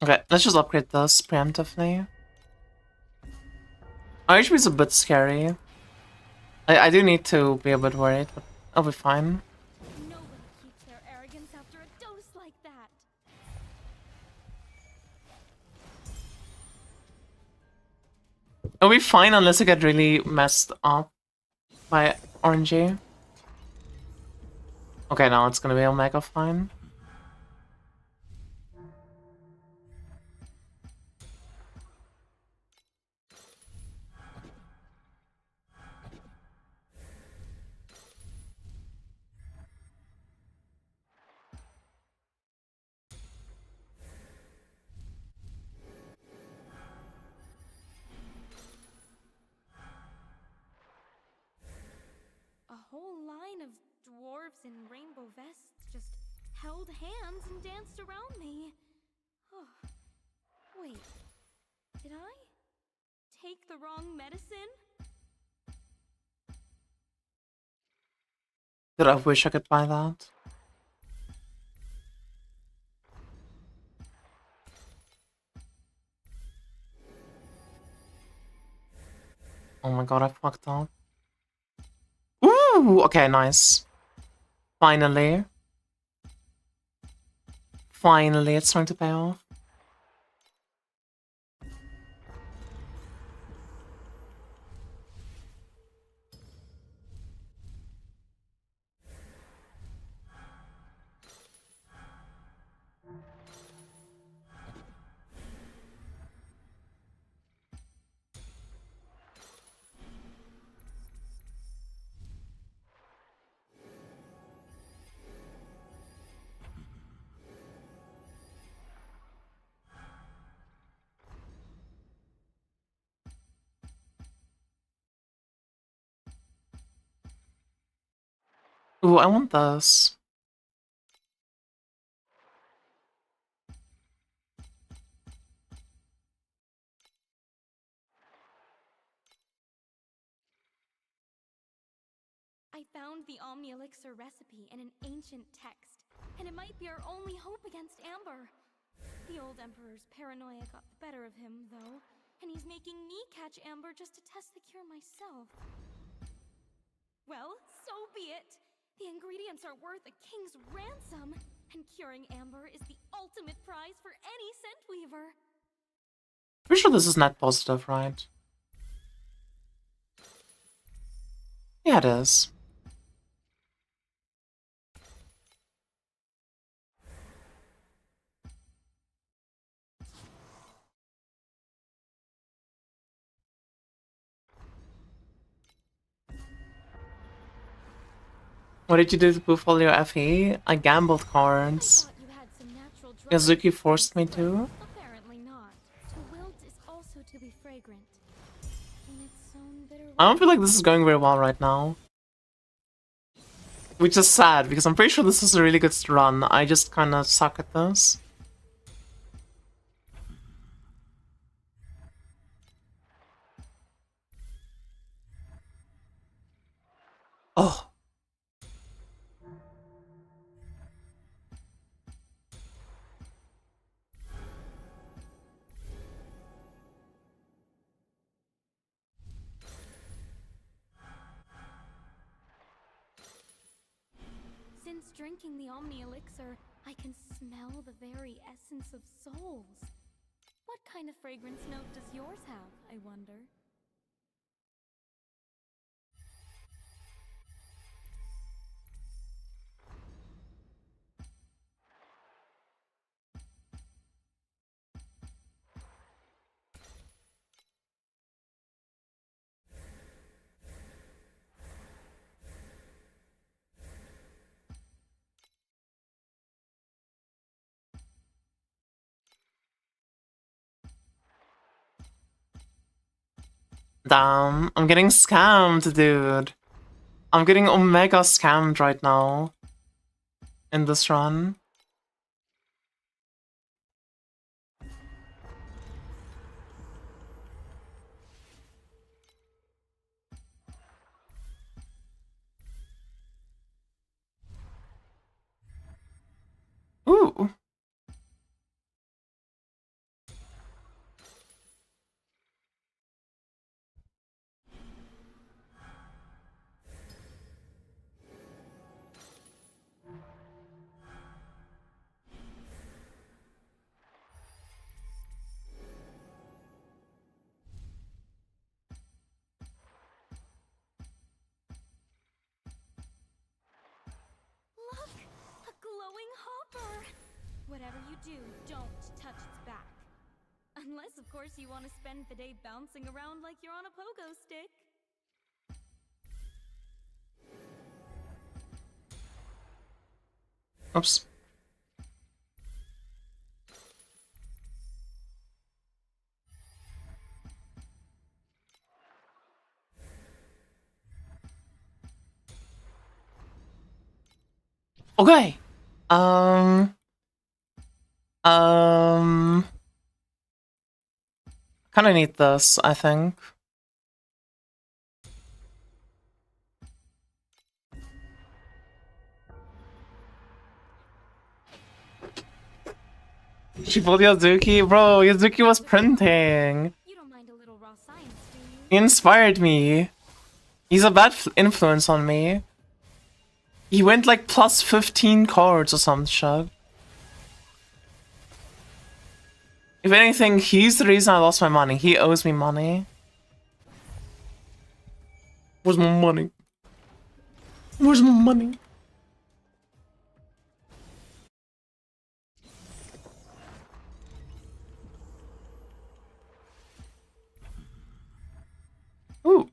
Okay, let's just upgrade this preemptively. HP is a bit scary. I do need to be a bit worried, but I'll be fine. Nobody keeps their arrogance after a dose like that. I'll be fine unless I get really messed up by RNG. Okay, now it's gonna be Omega fine. A whole line of dwarves in rainbow vests just held hands and danced around me. Oh, wait, did I take the wrong medicine? Did I wish I could buy that? Oh my god, I fucked up. Ooh, okay, nice. Finally. Finally, it's starting to pay off. Ooh, I want this. I found the Omni Elixir recipe in an ancient text, and it might be our only hope against Amber. The old Emperor's paranoia got the better of him, though, and he's making me catch Amber just to test the cure myself. Well, so be it. The ingredients are worth a king's ransom, and curing Amber is the ultimate prize for any scent weaver. Pretty sure this is net positive, right? Yeah, it is. What did you do to boost all your FE? I gambled cards. Thought you had some natural drugs. Yazuki forced me to. Apparently not. To wilt is also to be fragrant. In its own bitter I don't feel like this is going very well right now. Which is sad, because I'm pretty sure this is a really good run. I just kinda suck at this. Oh. Since drinking the Omni Elixir, I can smell the very essence of souls. What kind of fragrance note does yours have, I wonder? Damn, I'm getting scammed, dude. I'm getting Omega scammed right now. in this run. Ooh. Look! A glowing hopper! Whatever you do, don't touch its back. Unless, of course, you want to spend the day bouncing around like you're on a pogo stick. Oops. Okay. Kind of need this, I think. She pulled Yazuki? Bro, Yazuki was printing. You don't mind a little raw science, do you? He inspired me. He's a bad influence on me. He went like plus 15 cards or some shit. If anything, he's the reason I lost my money. He owes me money. Where's my money? Where's my money? Ooh.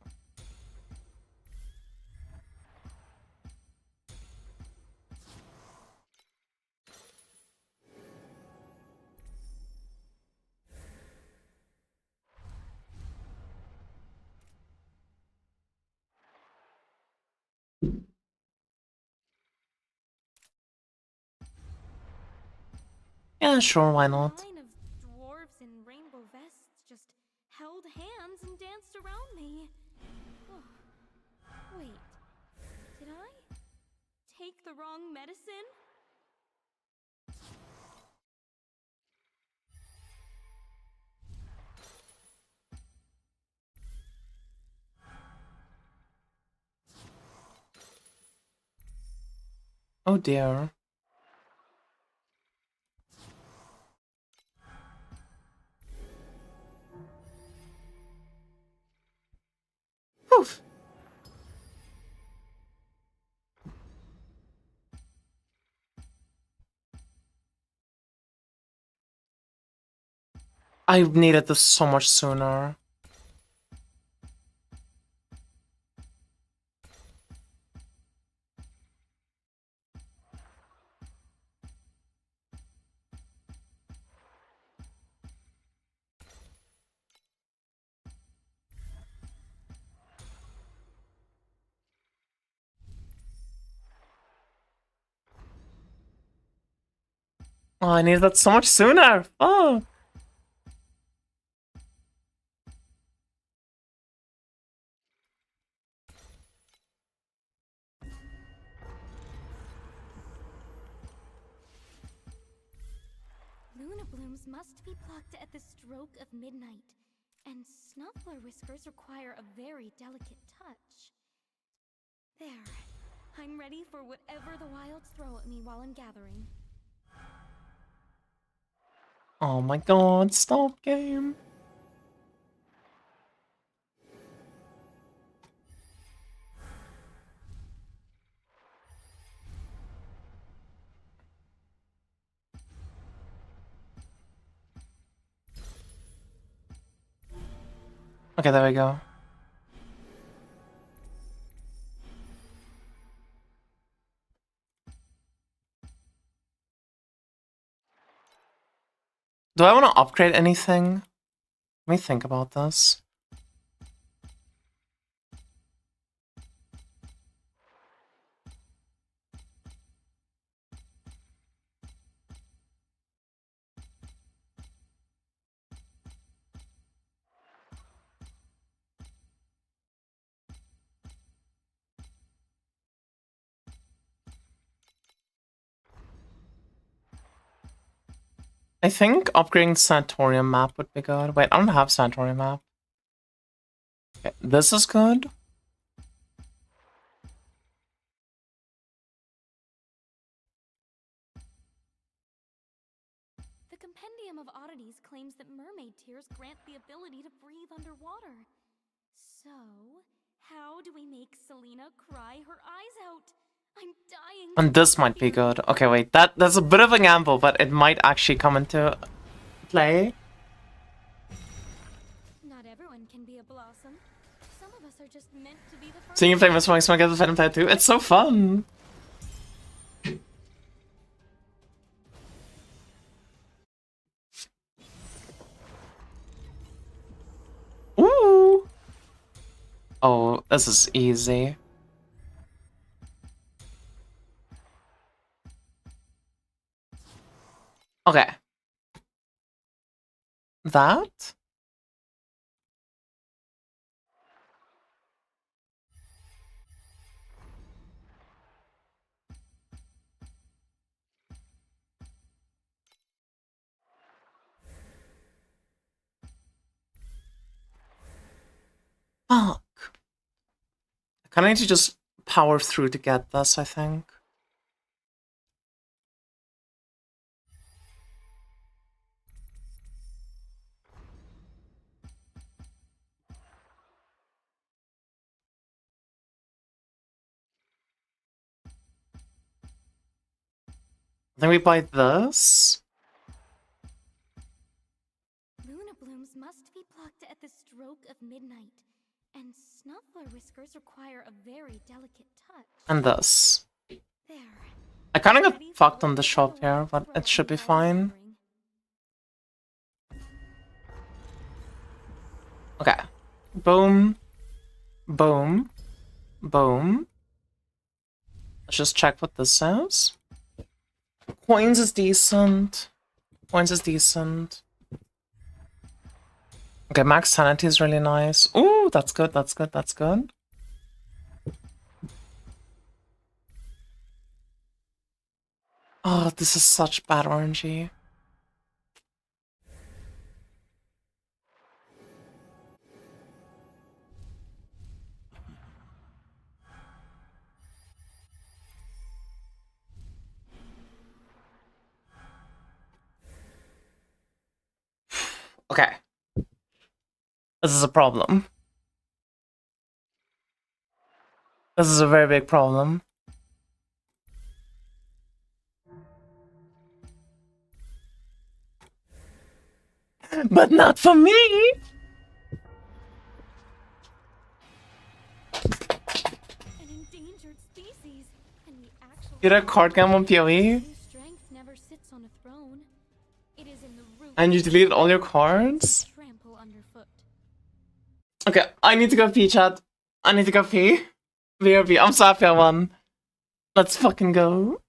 Yeah, sure, why not? A line of dwarves in rainbow vests just held hands and danced around me. Oh, wait, did I take the wrong medicine? Oh dear. Oof. I needed this so much sooner. Oh, I needed that so much sooner. Oh. Luna blooms must be plucked at the stroke of midnight, and snuffler whiskers require a very delicate touch. There. I'm ready for whatever the wilds throw at me while I'm gathering. Oh my god, stop game. Okay, there we go. Do I want to upgrade anything? Let me think about this. I think upgrading the Sanatorium map would be good. Wait, I don't have Sanatorium map. Okay, this is good. The Compendium of Oddities claims that mermaid tears grant the ability to breathe underwater. So, how do we make Selena cry her eyes out? I'm dying. And this might be good. Okay, wait, that's a bit of a gamble, but it might actually come into play. Not everyone can be a blossom. Some of us are just meant to be the first. Seeing you play Miss Wanks, I get the Phantom Tattoo. It's so fun. Ooh. Oh, this is easy. Okay. That? Fuck. I kinda need to just power through to get this, I think. Then we buy this. Luna blooms must be plucked at the stroke of midnight, and snuffler whiskers require a very delicate touch. And this. There. I kinda got Ready for fucked on the whatever shop the here, world but throws it should be me while fine. wandering. Okay. Boom. Boom. Boom. Let's just check what this says. Coins is decent. Coins is decent. Okay, max sanity is really nice. Ooh, that's good, that's good, that's good. Oh, this is such bad RNG. Okay. This is a problem. This is a very big problem. But not for me! An endangered species, and we actually Get a card game on PoE, true strength never sits on a throne. It is in the root and you deleted all your cards? trample underfoot. Okay, I need to go pee, chat. I need to go pee. BRB, I'm so happy I won. Let's fucking go.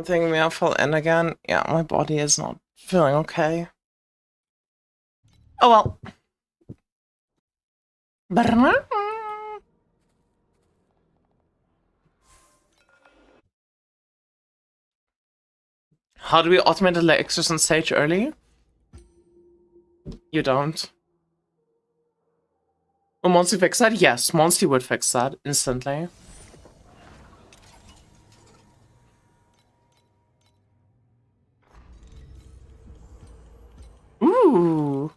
I think I fell in again. Yeah, my body is not feeling okay. Oh well. How do we automate the Lexus on stage early? You don't. Will Monty fix that? Yes, Monty would fix that instantly. Ooh.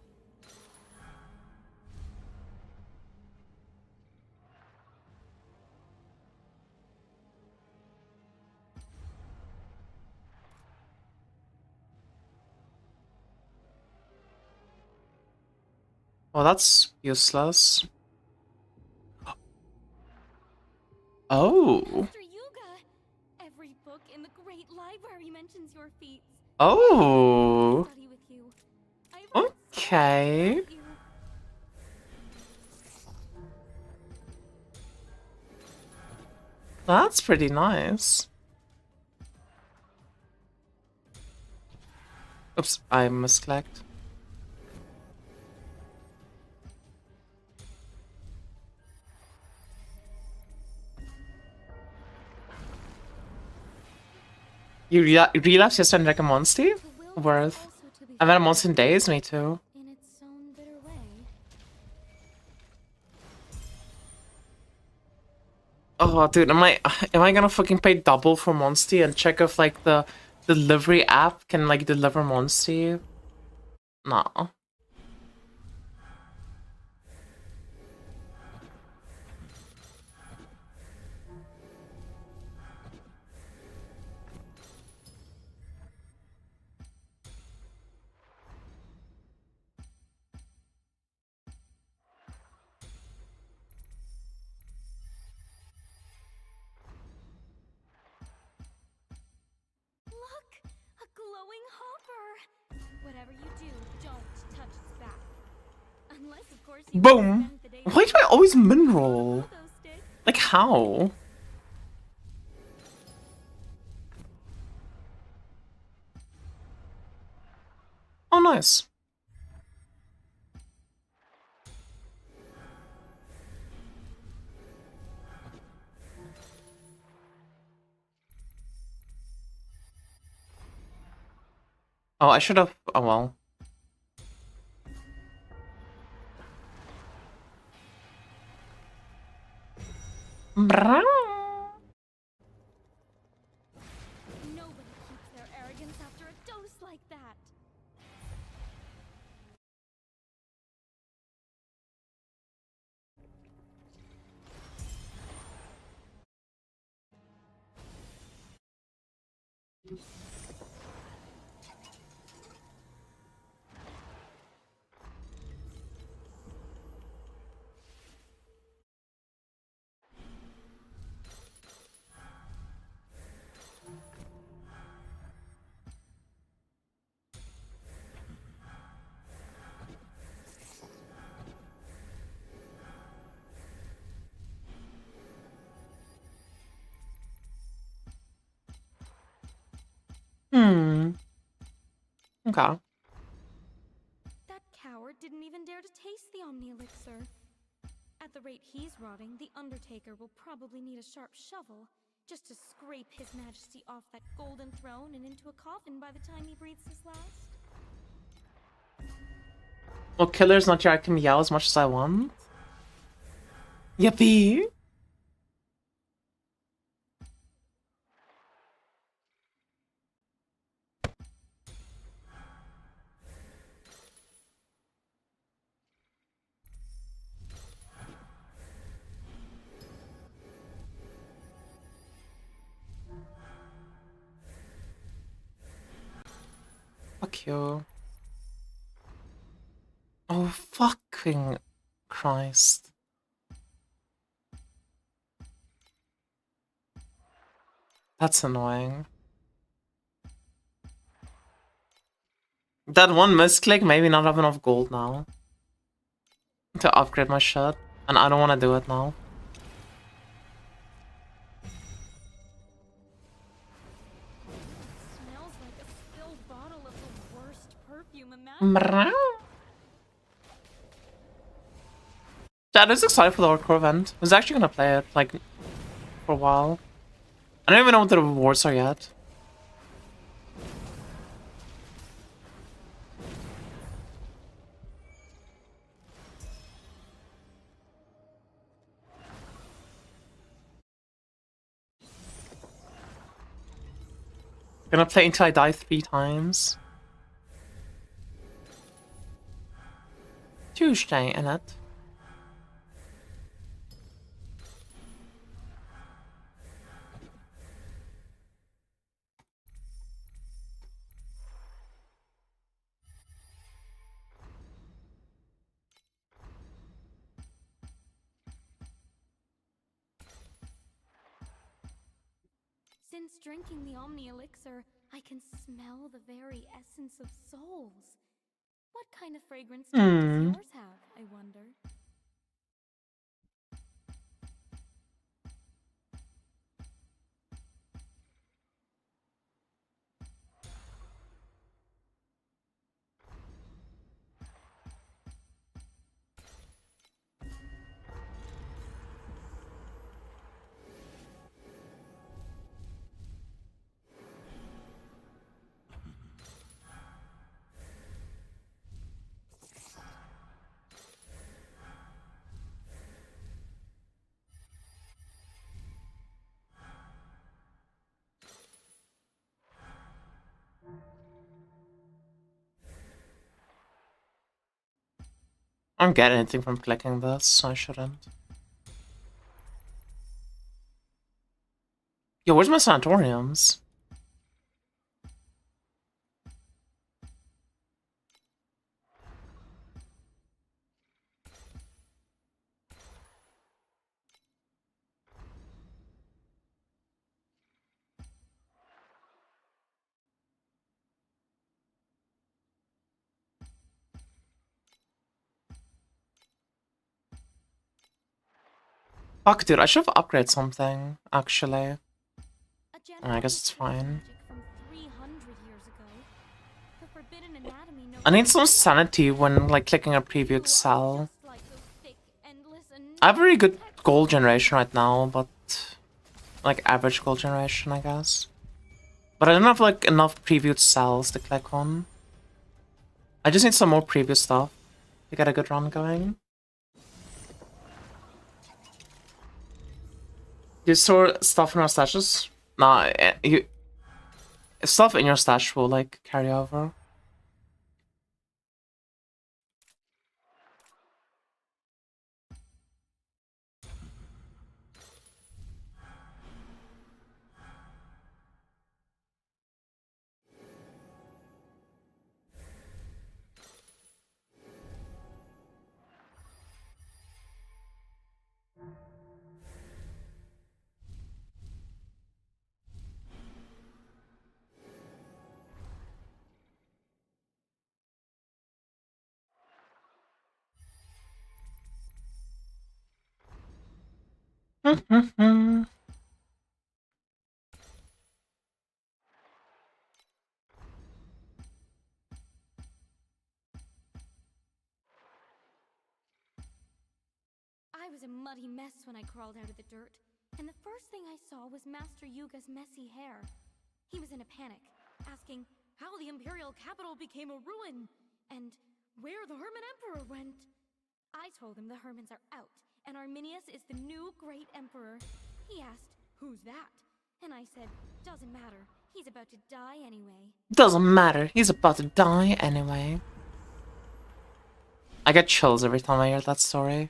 Well, that's useless. Oh. Master Yuga! Every book in the great library mentions your feats. Oh. Study with you. I've heard so much Okay. about you. That's pretty nice. Oops, I misclicked. You relapsed yesterday and drank a Monster? The will was Worth. also to be I've had a found Monster in days, me too. in its own bitter way. Oh, dude, am I gonna fucking pay double for Monster and check if like the delivery app can like deliver Monster? No. Look! A glowing hopper! Whatever you do, don't touch its back. Unless, of course, you Boom! spend the day Why do I always mineral? pogo stick. Like how? Oh, nice. Oh, I should have. Oh well. Brrrr. Nobody keeps their arrogance after a dose like that. Hmm. Okay. That coward didn't even dare to taste the Omni Elixir. At the rate he's rotting, the Undertaker will probably need a sharp shovel just to scrape His Majesty off that golden throne and into a coffin by the time he breathes his last. Well, killer's not here. I can yell as much as I want. Yippee! Fuck you. Oh, fucking Christ. That's annoying. That one misclick made me not have enough gold now to upgrade my shit, and I don't want to do it now. Dad is excited for the hardcore event. I was actually gonna play it, like, for a while. I don't even know what the rewards are yet. Gonna play until I die 3 times. Tuesday in it. Since drinking the Omni Elixir, I can smell the very essence of souls. What kind of fragrance does yours have, I wonder? I don't get anything from clicking this, so I shouldn't. Yo, where's my sanatoriums? Fuck, dude, I should have upgraded something, actually. I guess it's fine. From 300 years ago. The forbidden anatomy I need some sanity when, like, clicking a previewed cell. like those thick, endless, I have a really good gold generation right now, but... like, average gold generation, I guess. But I don't have, like, enough previewed cells to click on. I just need some more preview stuff to get a good run going. You store stuff in your stashes? Nah, stuff in your stash will, like, carry over. I was a muddy mess when I crawled out of the dirt, and the first thing I saw was Master Yuga's messy hair. He was in a panic, asking how the Imperial capital became a ruin, and where the Herman Emperor went. I told him the Hermans are out, and Arminius is the new great emperor. He asked, "Who's that?" And I said, "Doesn't matter, he's about to die anyway." Doesn't matter, he's about to die anyway. I get chills every time I hear that story.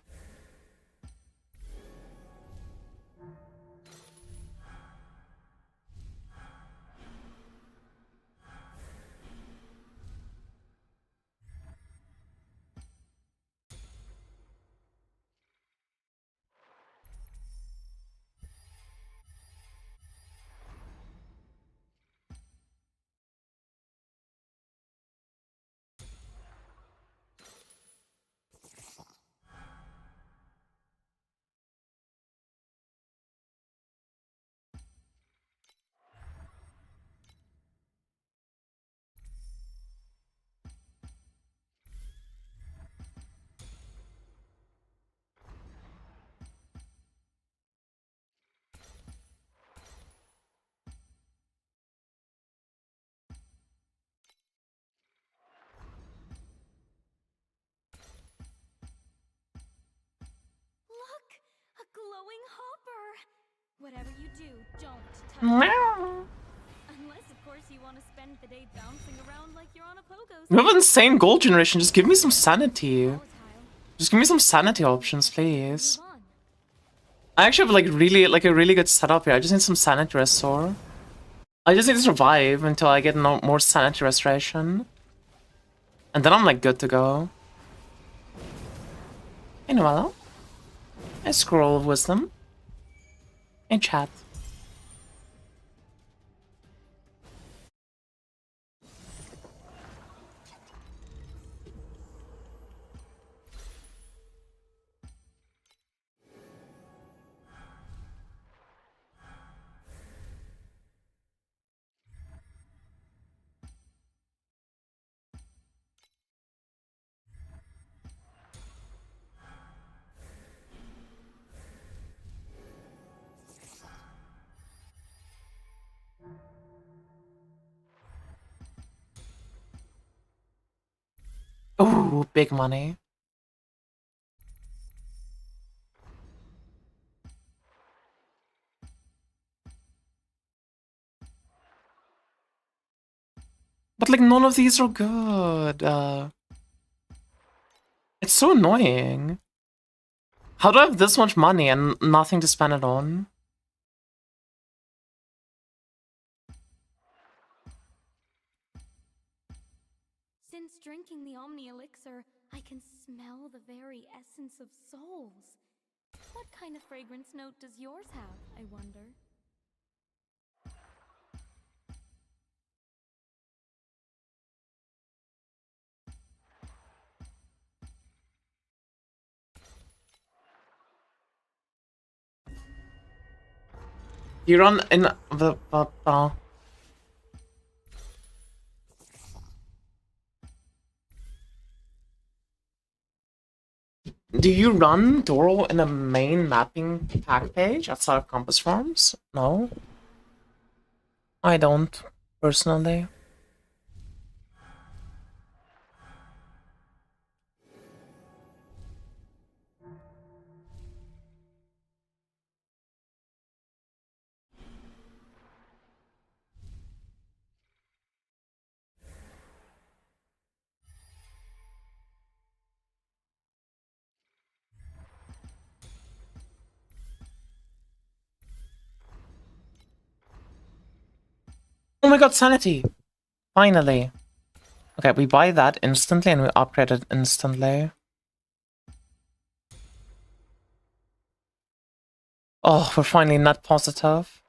glowing hopper. Whatever you do, don't touch it. Meow. Unless, of course, you want to spend the day bouncing around like you're on a pogo You have stick. insane gold generation. Just give me some sanity. Volatile. Just give me some sanity options, please. Move on. I actually have like a really good setup here. I just need some sanity restore. I just need to survive until I get no more sanity restoration. And then I'm like good to go. Meanwhile, a scroll of wisdom. In chat. Ooh, big money. But like none of these are good. It's so annoying. How do I have this much money and nothing to spend it on? Since drinking the Omni Elixir, I can smell the very essence of souls. What kind of fragrance note does yours have, I wonder? You run in the Do you run Doro in a main mapping pack page outside of Compass Farms? No. I don't, personally. Oh my god, sanity! Finally. Okay, we buy that instantly and we upgrade it instantly. Oh, we're finally net positive.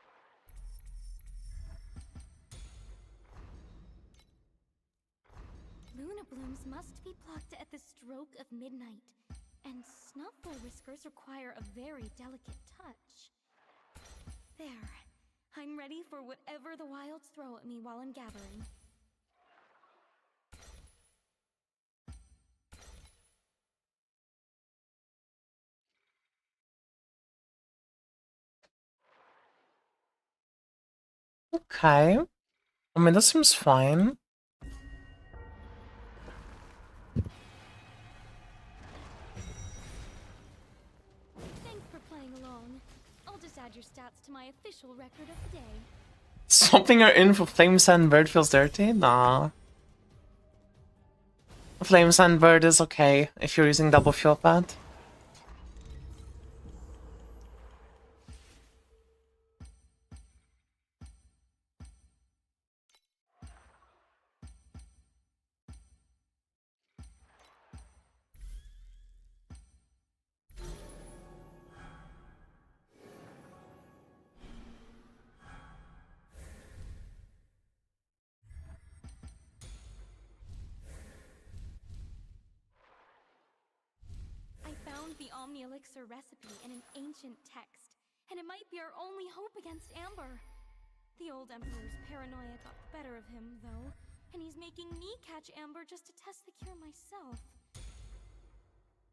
Luna blooms must be plucked at the stroke of midnight, and snuffle whiskers require a very delicate touch. There. I'm ready for whatever the wilds throw at me while I'm gathering. Okay. I mean, this seems fine. Thanks for playing along. I'll just add your stats to my official record of the day. Swapping her in for Flame Sand Bird feels dirty? Nah. Flame Sand Bird is okay if you're using double fuel pad. I found the Omni Elixir recipe in an ancient text, and it might be our only hope against Amber. The old Emperor's paranoia got the better of him, though, and he's making me catch Amber just to test the cure myself.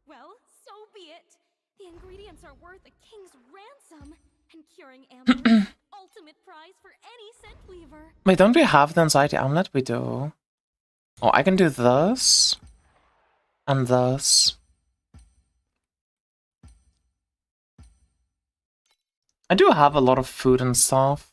Well, so be it. The ingredients are worth a king's ransom, and curing Amber is the ultimate prize for any scent weaver. Wait, don't we have the Anxiety Amulet? We do. Oh, I can do this. And this. I do have a lot of food and stuff.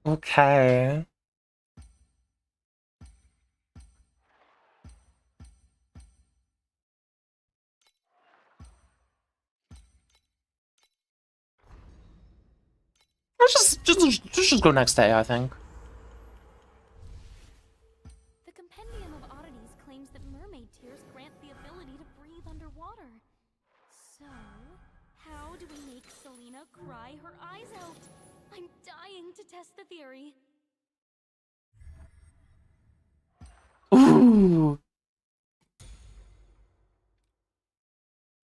Okay. Let's just go next day, I think. The Compendium of Oddities claims that mermaid tears grant the ability to breathe underwater. So, how do we make Selena cry her eyes out? I'm dying to test the theory. Ooh.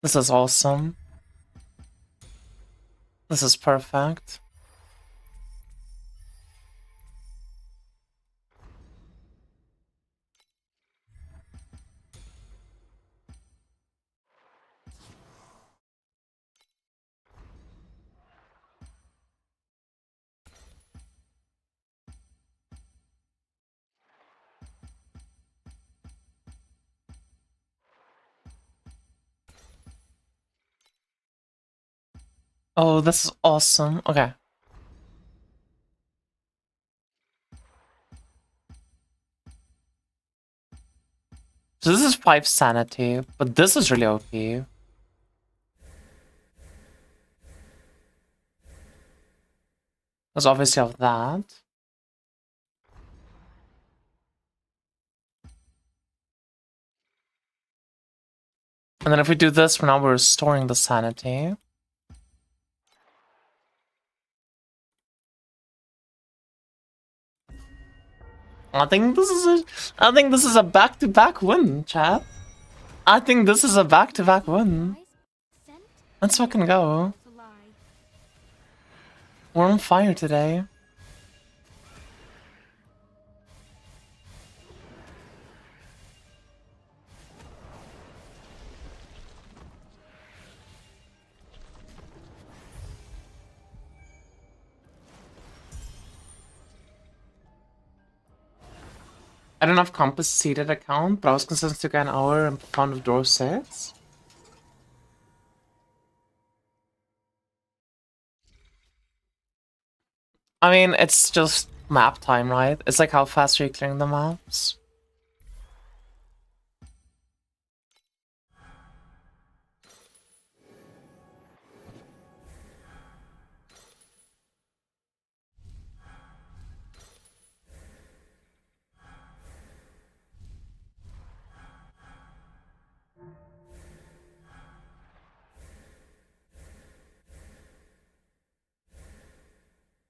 This is awesome. This is perfect. Oh, this is awesome. Okay. So this is 5 sanity, but this is really OP. Because obviously of that. And then if we do this, now we're restoring the sanity. I think this is a back-to-back win, chat. I think this is a back-to-back win. Scent Let's fucking go. to lie. We're on fire today. I don't have compass seeded account, but I was consistent to get an hour in front of door 6. I mean, it's just map time, right? It's like how fast are you clearing the maps?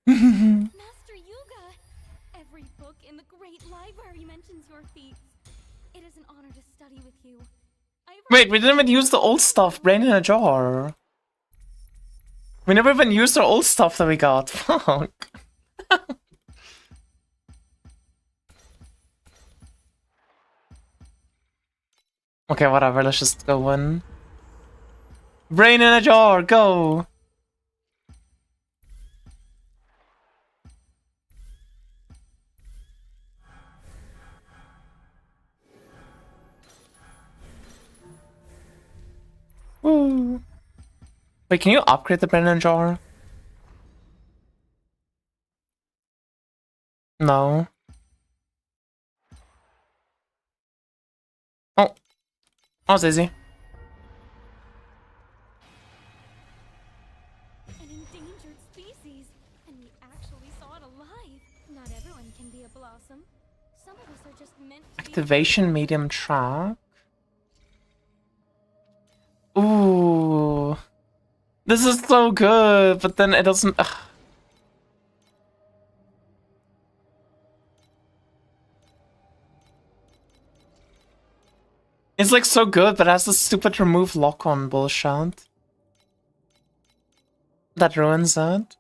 Master Yuga! Every book in the great library mentions your feats. It is an honor to study with you. Wait, we didn't even use the old stuff, brain in a jar. We never even used our old stuff that we got. Fuck. Okay, whatever, let's just go in. Brain in a jar, go! Woo. Wait, can you upgrade the brain in a jar? No. Oh. That was easy. An endangered species, and we actually saw it alive. Not everyone can be a blossom. Some of us are just meant to be. Activation medium track. Ooh. This is so good, but then it doesn't... Ugh. It's like so good, but it has this stupid remove lock-on bullshit. That ruins it.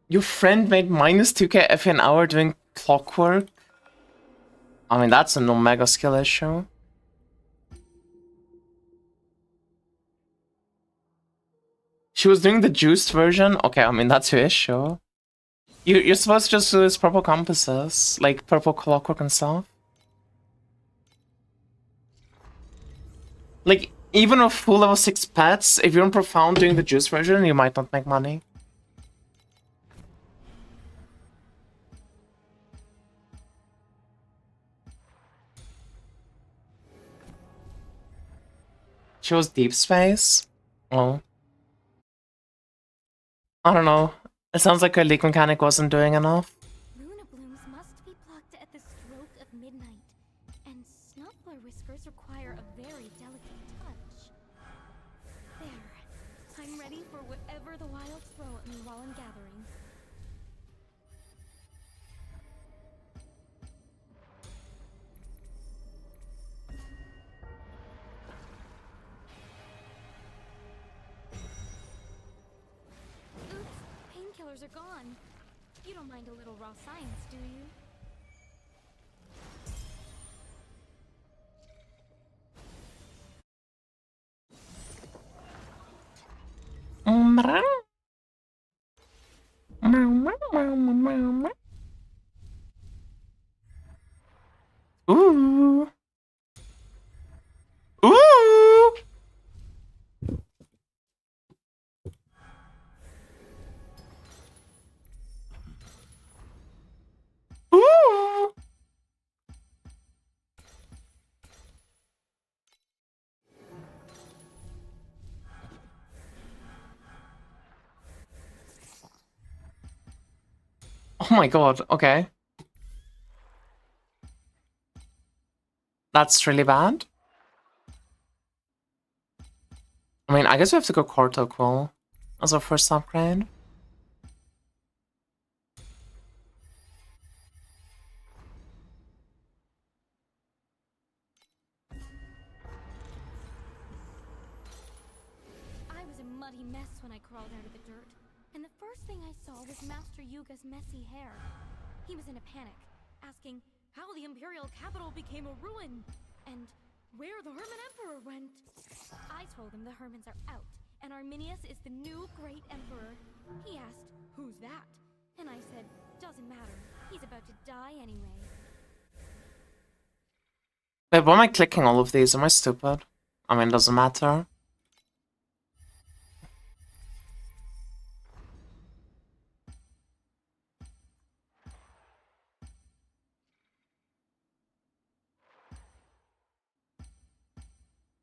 Your friend made minus 2k FP an hour doing clockwork? I mean, that's an Omega skill issue. She was doing the juiced version? Okay, I mean, that's your issue. You're supposed to just use purple compasses, like purple clockwork and stuff. Like, even with full level 6 pets, if you're in Profound doing the juice version, you might not make money. She was Deep Space? Oh. I don't know. It sounds like her leak mechanic wasn't doing enough. Luna blooms must be plucked at the stroke of midnight, and snuffler whiskers require a very delicate touch. There. I'm ready for whatever the wilds throw at me while I'm gathering. Oops, painkillers are gone. You don't mind a little raw science, do you? Ooh. Ooh. Ooh. Oh my god, okay. That's really bad. I mean, I guess we have to go Cortoquil as our first upgrade. I was a muddy mess when I crawled out of the dirt, and the first thing I saw was Master Yuga's messy hair. He was in a panic, asking how the Imperial capital became a ruin, and where the Herman Emperor went. I told him the Hermans are out, and Arminius is the new great emperor. He asked, "Who's that?" And I said, "Doesn't matter. He's about to die anyway." Wait, why am I clicking all of these? Am I stupid? I mean, it doesn't matter.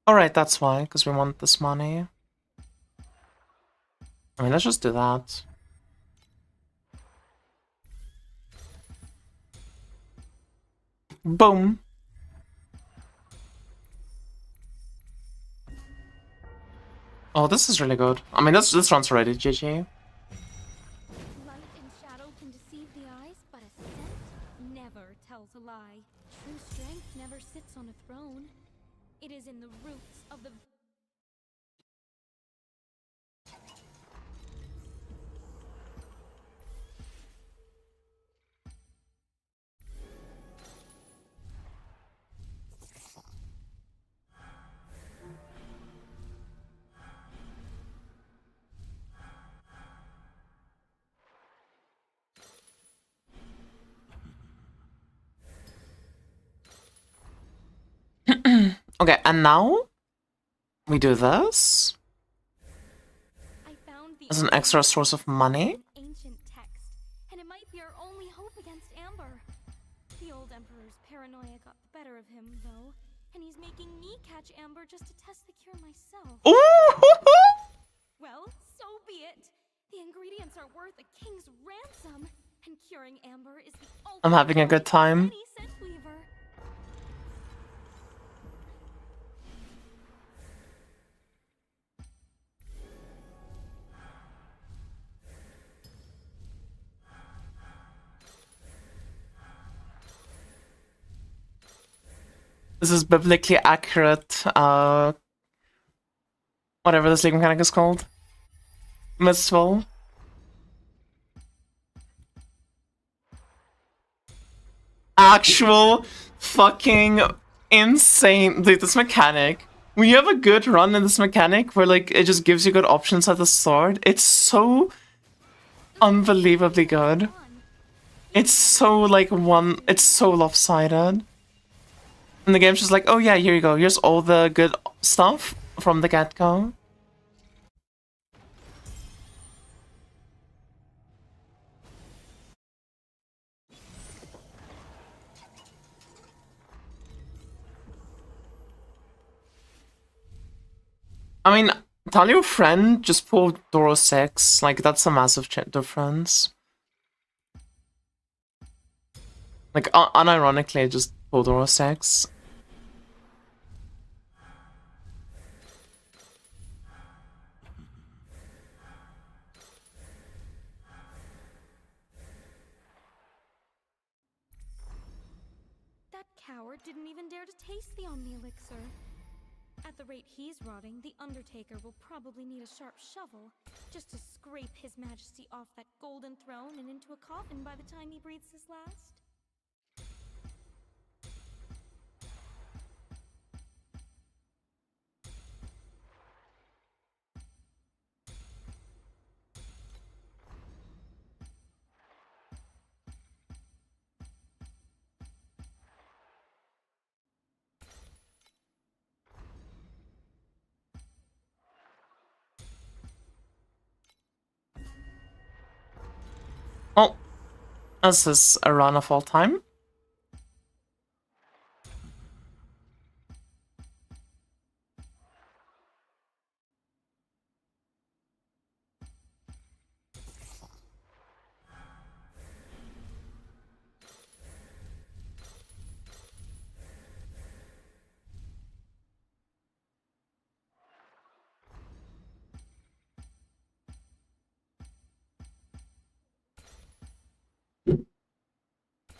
Alright, that's why, because we want this money. I mean, let's just do that. Boom. Oh, this is really good. I mean, this runs already, GG. Light and shadow can deceive the eyes, but a scent never tells a lie. True strength never sits on a throne. It is in the roots of the... Okay, and now we do this I found the as an extra source of money. ancient text, and it might be our only hope against Amber. The old Emperor's paranoia got the better of him, though, and he's making me catch Amber just to test the cure myself. Ooh! Well, so be it. The ingredients are worth a king's ransom, and curing Amber is the ultimate... I'm having a good time. Any scent weaver. This is biblically accurate, whatever this league mechanic is called. Mitzvah. Actual fucking insane. Dude, this mechanic. When you have a good run in this mechanic where like it just gives you good options at the start, it's so unbelievably good. It's so like it's so lopsided. And the game's just like, oh yeah, here you go. Here's all the good stuff from the get-go. I mean, tell your friend just pull Doro 6. Like, that's a massive difference. Like, unironically, just pull Doro 6. That coward didn't even dare to taste the Omni Elixir. At the rate he's rotting, the Undertaker will probably need a sharp shovel just to scrape His Majesty off that golden throne and into a coffin by the time he breathes his last. Well, this is a run of all time.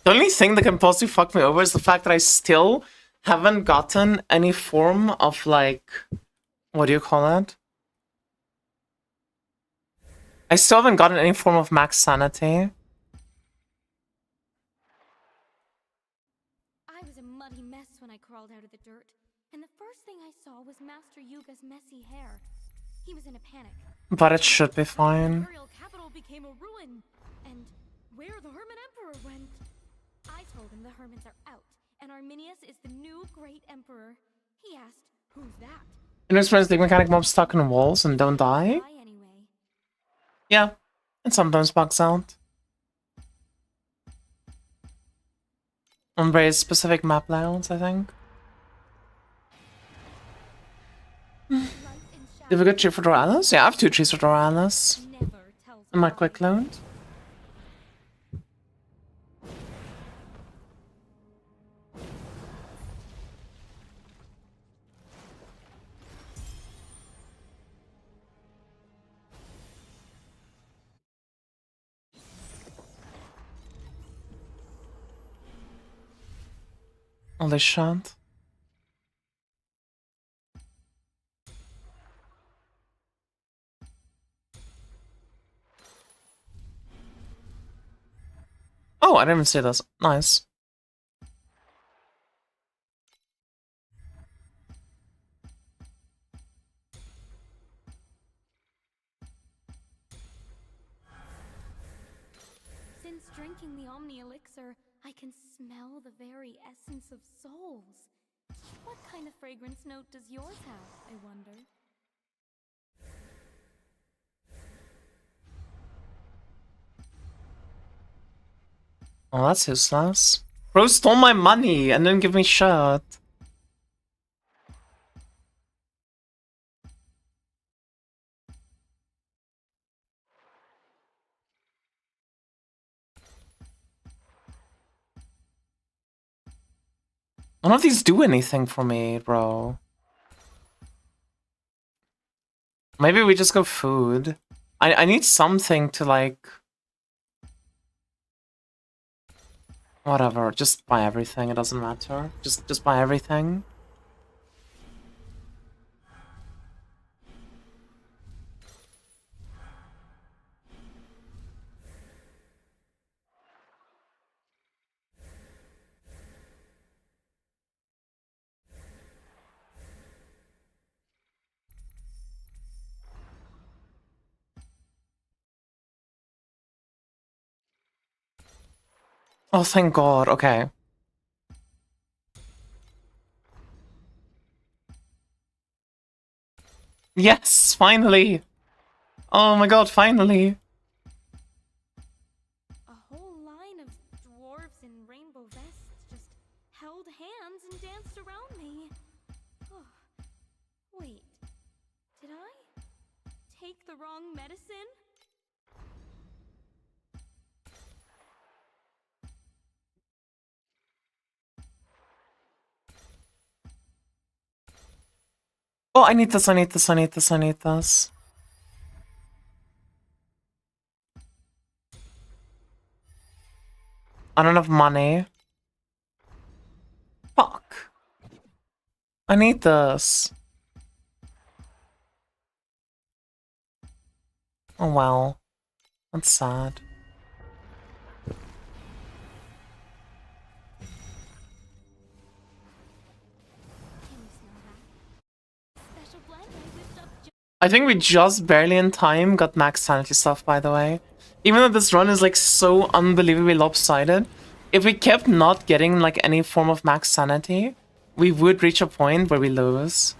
The only thing that can possibly fuck me over is the fact that I still haven't gotten any form of, like, what do you call it? I still haven't gotten any form of max sanity. I was a muddy mess when I crawled out of the dirt, and the first thing I saw was Master Yuga's messy hair. He was in a panic. But it should be The fine. Imperial capital became a ruin, and where the Hermit Emperor went. I told him the Hermits are out, and Arminius is the new great emperor. He asked, "Who's that?" You know, experience the mechanic mobs stuck in walls and don't die? Why anyway? Yeah, it sometimes bugs out. On very specific map layouts, I think. Light and Do you have a good tree for Doralis? Yeah, I have 2 trees for Doralis. shadow never tells In my a lie. quick load. Oh, they shan't. Oh, I didn't even see this. Nice. Since drinking the Omni Elixir, I can smell the very essence of souls. What kind of fragrance note does yours have, I wonder? Oh, that's useless. Bro stole my money and didn't give me shit. None of these do anything for me, bro. Maybe we just go food. I need something to, like... Whatever, just buy everything, it doesn't matter. Just buy everything. Oh, thank God, okay. Yes, finally! Oh my God, finally! A whole line of dwarves in rainbow vests just held hands and danced around me. Oh, wait, did I take the wrong medicine? Oh, I need this, I need this, I need this, I need this. I don't have money. Fuck. I need this. Oh well. That's sad. Can you smell that? Special blend I whipped up I think we just barely in time got max sanity stuff, by the way. Even though this run is like so unbelievably lopsided, if we kept not getting like any form of max sanity, we would reach a point where we lose.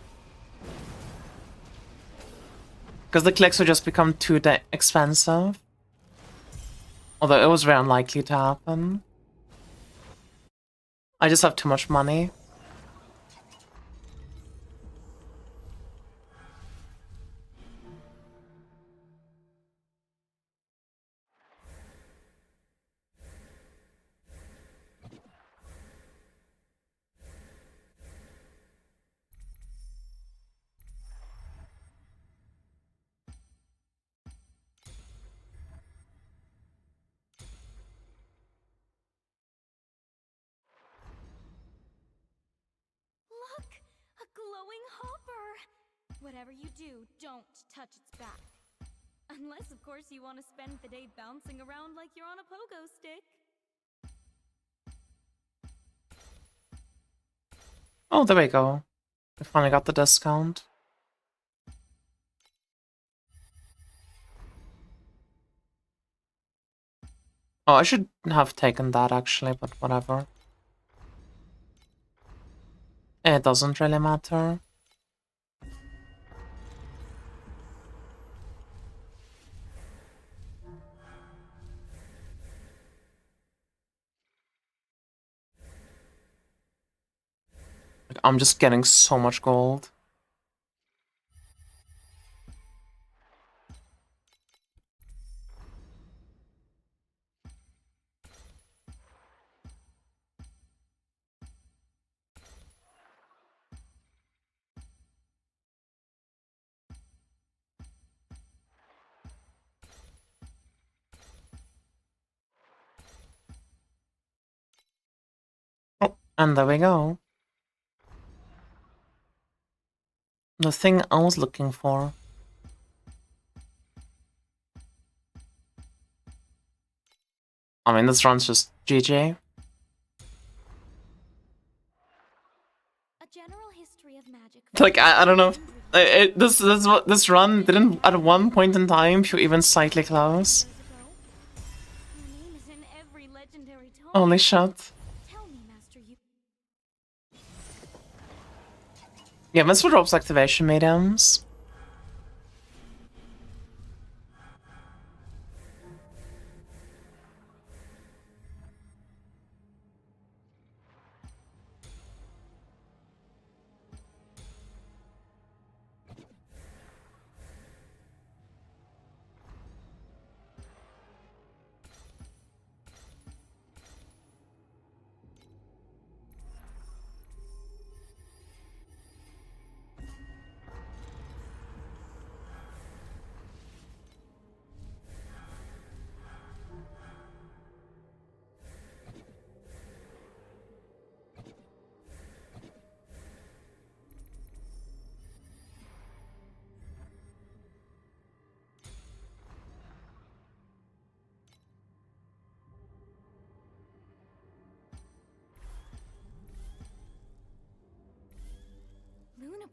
Because the clicks would just become too expensive. Although it was very unlikely to happen. I just have too much money. Look! A glowing hopper! Whatever you do, don't touch its back. Unless, of course, you want to spend the day bouncing around like you're on a pogo stick. Oh, there we go. We finally got the discount. Oh, I should have taken that actually, but whatever. It doesn't really matter. Like, I'm just getting so much gold. Oh, and there we go. The thing I was looking for. I mean, this run's just GG. A general history of magic. Like, I don't know. This run didn't at one point in time feel even slightly close. Your name is in every legendary tome. Holy shit. Tell me, Master, you. Yeah, Mr. drops activation mediums.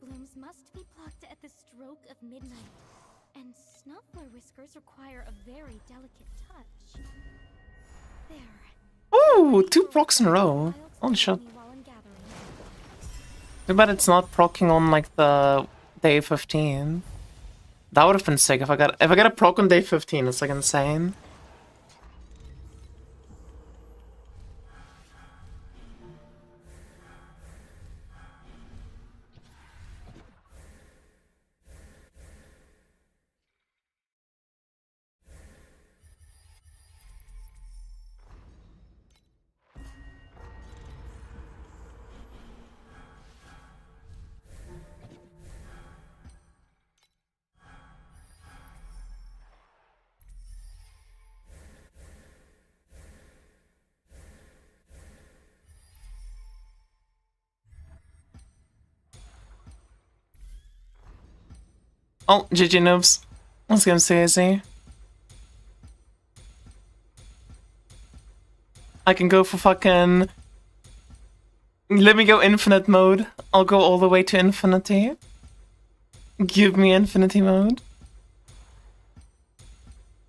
blooms must be plucked at the stroke of midnight, and snuffler whiskers require a very delicate touch. There. Ooh, 2 procs in a row. Holy shit. While I'm gathering. Too bad it's not procking on like the day 15. That would have been sick if I got a proc on day 15. It's like insane. Oh, GG noobs. Let's get him seriously. I can go for fucking... Let me go infinite mode. I'll go all the way to infinity. Give me infinity mode.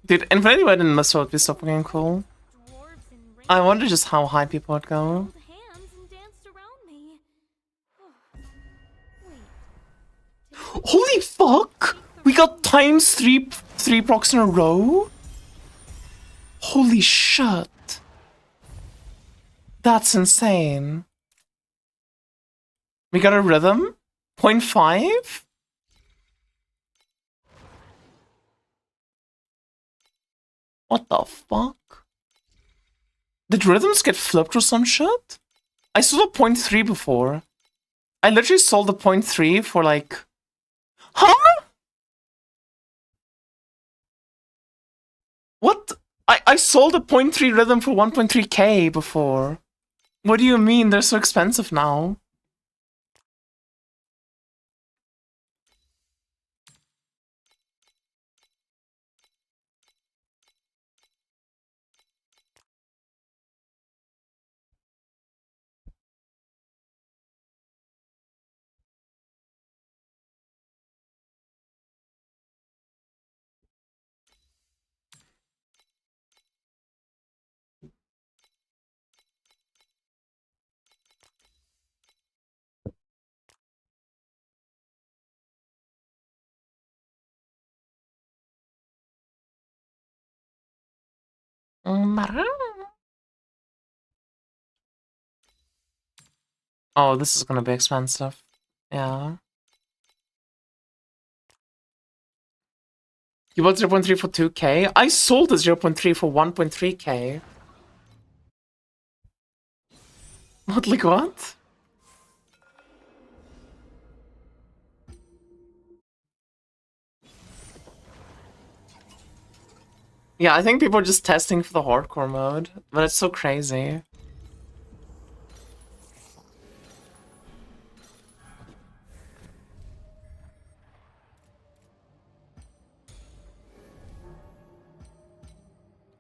Dude, infinity mode in Mist would be so fucking cool. Dwarves and I wonder just how high people would go. held hands and danced around me. Wait. Holy fuck! We got times three procs in a row? Holy shit. That's insane. We got a rhythm? 0.5? What the fuck? Did rhythms get flipped or some shit? I saw the 0.3 before. I literally sold the 0.3 for like... Huh? What? I sold a 0.3 rhythm for 1.3k before. What do you mean they're so expensive now? Oh, this is gonna be expensive. Yeah. You bought 0.3 for 2k? I sold the 0.3 for 1.3k. What, like what? Yeah, I think people are just testing for the hardcore mode, but it's so crazy.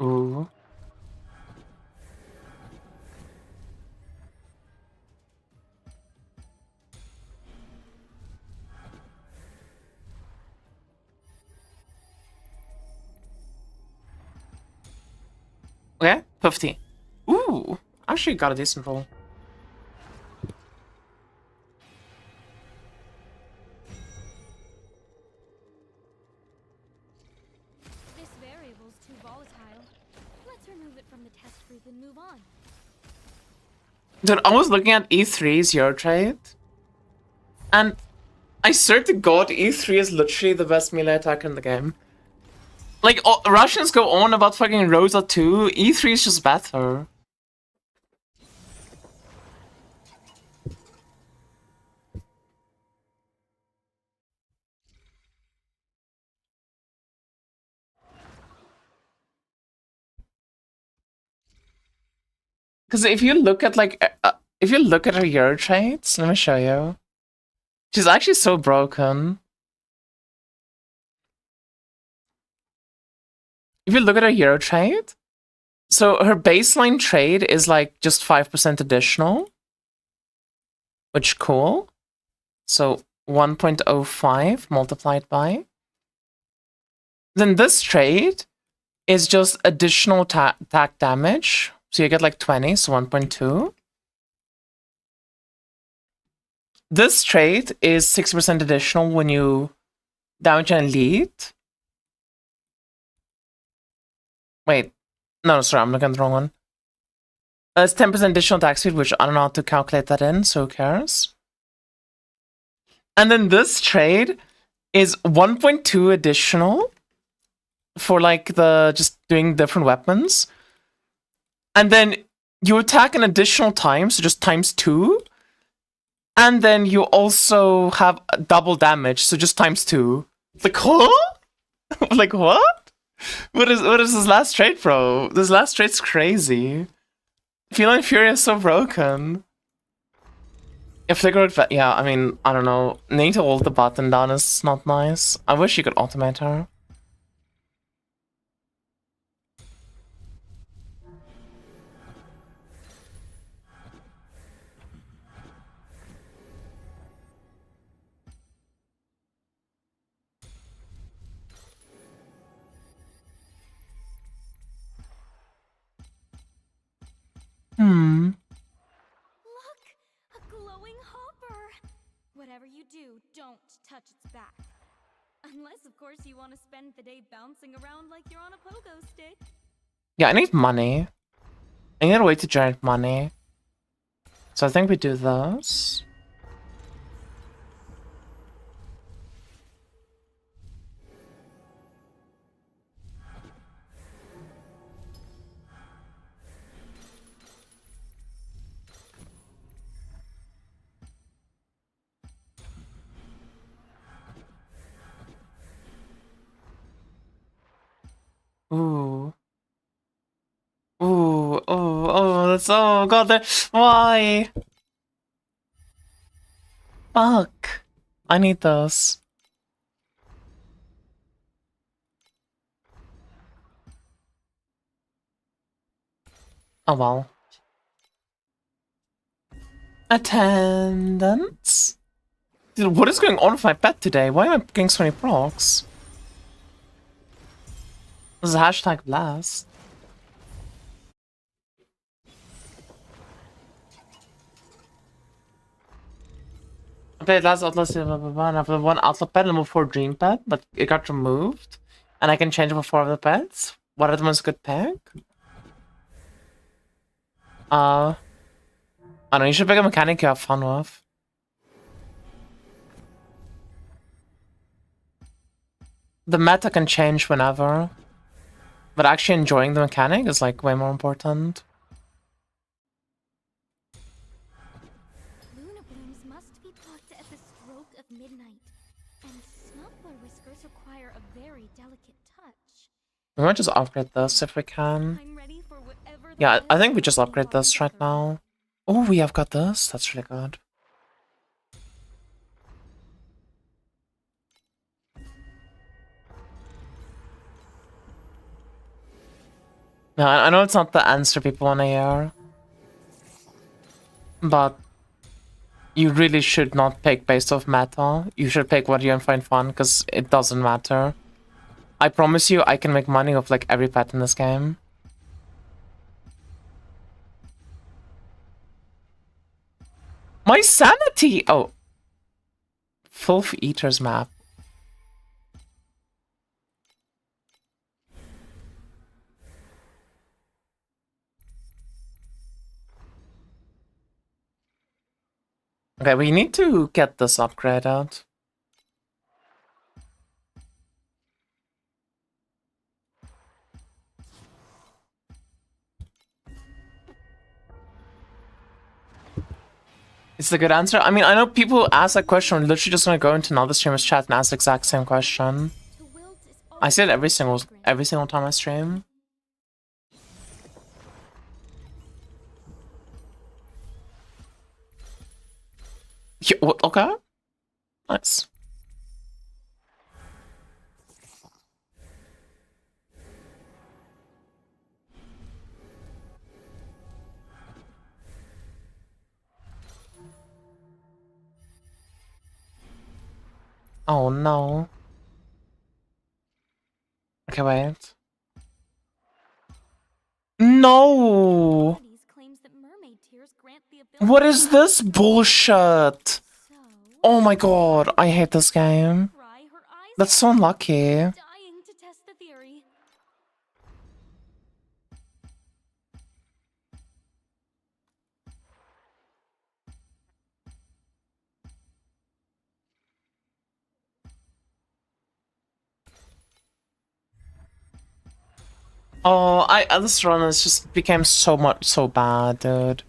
Ooh. Okay, 50. Ooh, actually got a decent roll. This variable's too volatile. Let's remove it from the test group and move on. Dude, I was looking at E3's Euro trade, and I swear to God, E3 is literally the best melee attacker in the game. Like, Russians go on about fucking Rosa 2, E3 is just better. Because if you look at, like, if you look at her Euro trades, let me show you. She's actually so broken. If you look at her hero trade, so her baseline trade is like just 5% additional, which cool. So 1.05 multiplied by. Then this trade is just additional attack damage. So you get like 20, so 1.2. This trait is 60% additional when you damage an elite. Wait. No, sorry, I'm looking at the wrong one. It's 10% additional attack speed, which I don't know how to calculate that in, so who cares? And then this trade is 1.2 additional for like the just doing different weapons. And then you attack an additional time, so just times 2. And then you also have double damage, so just times 2. Like, huh? Like, what? What is this last trait, bro? This last trait's crazy. Feline Fury is so broken. If Flicker would, yeah, I mean, I don't know. Needing to hold the button down is not nice. I wish you could automate her. Look! A glowing hopper! Whatever you do, don't touch its back. Unless, of course, you want to spend the day bouncing around like you're on a pogo stick. Yeah, I need money. I need a way to generate money. So I think we do this. Ooh. Ooh, that's, oh god, why? Fuck. I need those. Oh well. Attendance? Dude, what is going on with my pet today? Why am I getting so many procs? This is hashtag blast. I played last Outlast, blah, blah, blah, and I have one Outlaw pet and move 4 Dream pet, but it got removed. And I can change it for 4 of the pets. What are the ones good pick? I don't know, you should pick a mechanic you have fun with. The meta can change whenever. But actually enjoying the mechanic is like way more important. Luna blooms must be plucked at the stroke of midnight. And snuffler whiskers require a very delicate touch. We might just upgrade this if we can. I'm ready for whatever the Yeah, I think we best just upgrade this right now. Oh, we have got this. That's really good. Yeah, I know it's not the answer people want to hear. But you really should not pick based off meta. You should pick what you find fun, because it doesn't matter. I promise you, I can make money off like every pet in this game. My sanity! Oh. Filth Eaters map. Okay, we need to get this upgrade out. It's the good answer. I mean, I know people ask that question. I'm literally just gonna go into another streamer's chat and ask the exact same question. To wilt is I say it every always single time I stream. Yeah, what? Okay. Nice. Oh no. Okay, wait. No! Oddities claims that mermaid tears grant the What ability is this bullshit? so Oh my god, I hate this game. cry her eyes That's out. so unlucky. Dying to test the theory. Oh, this run has just became so bad, dude.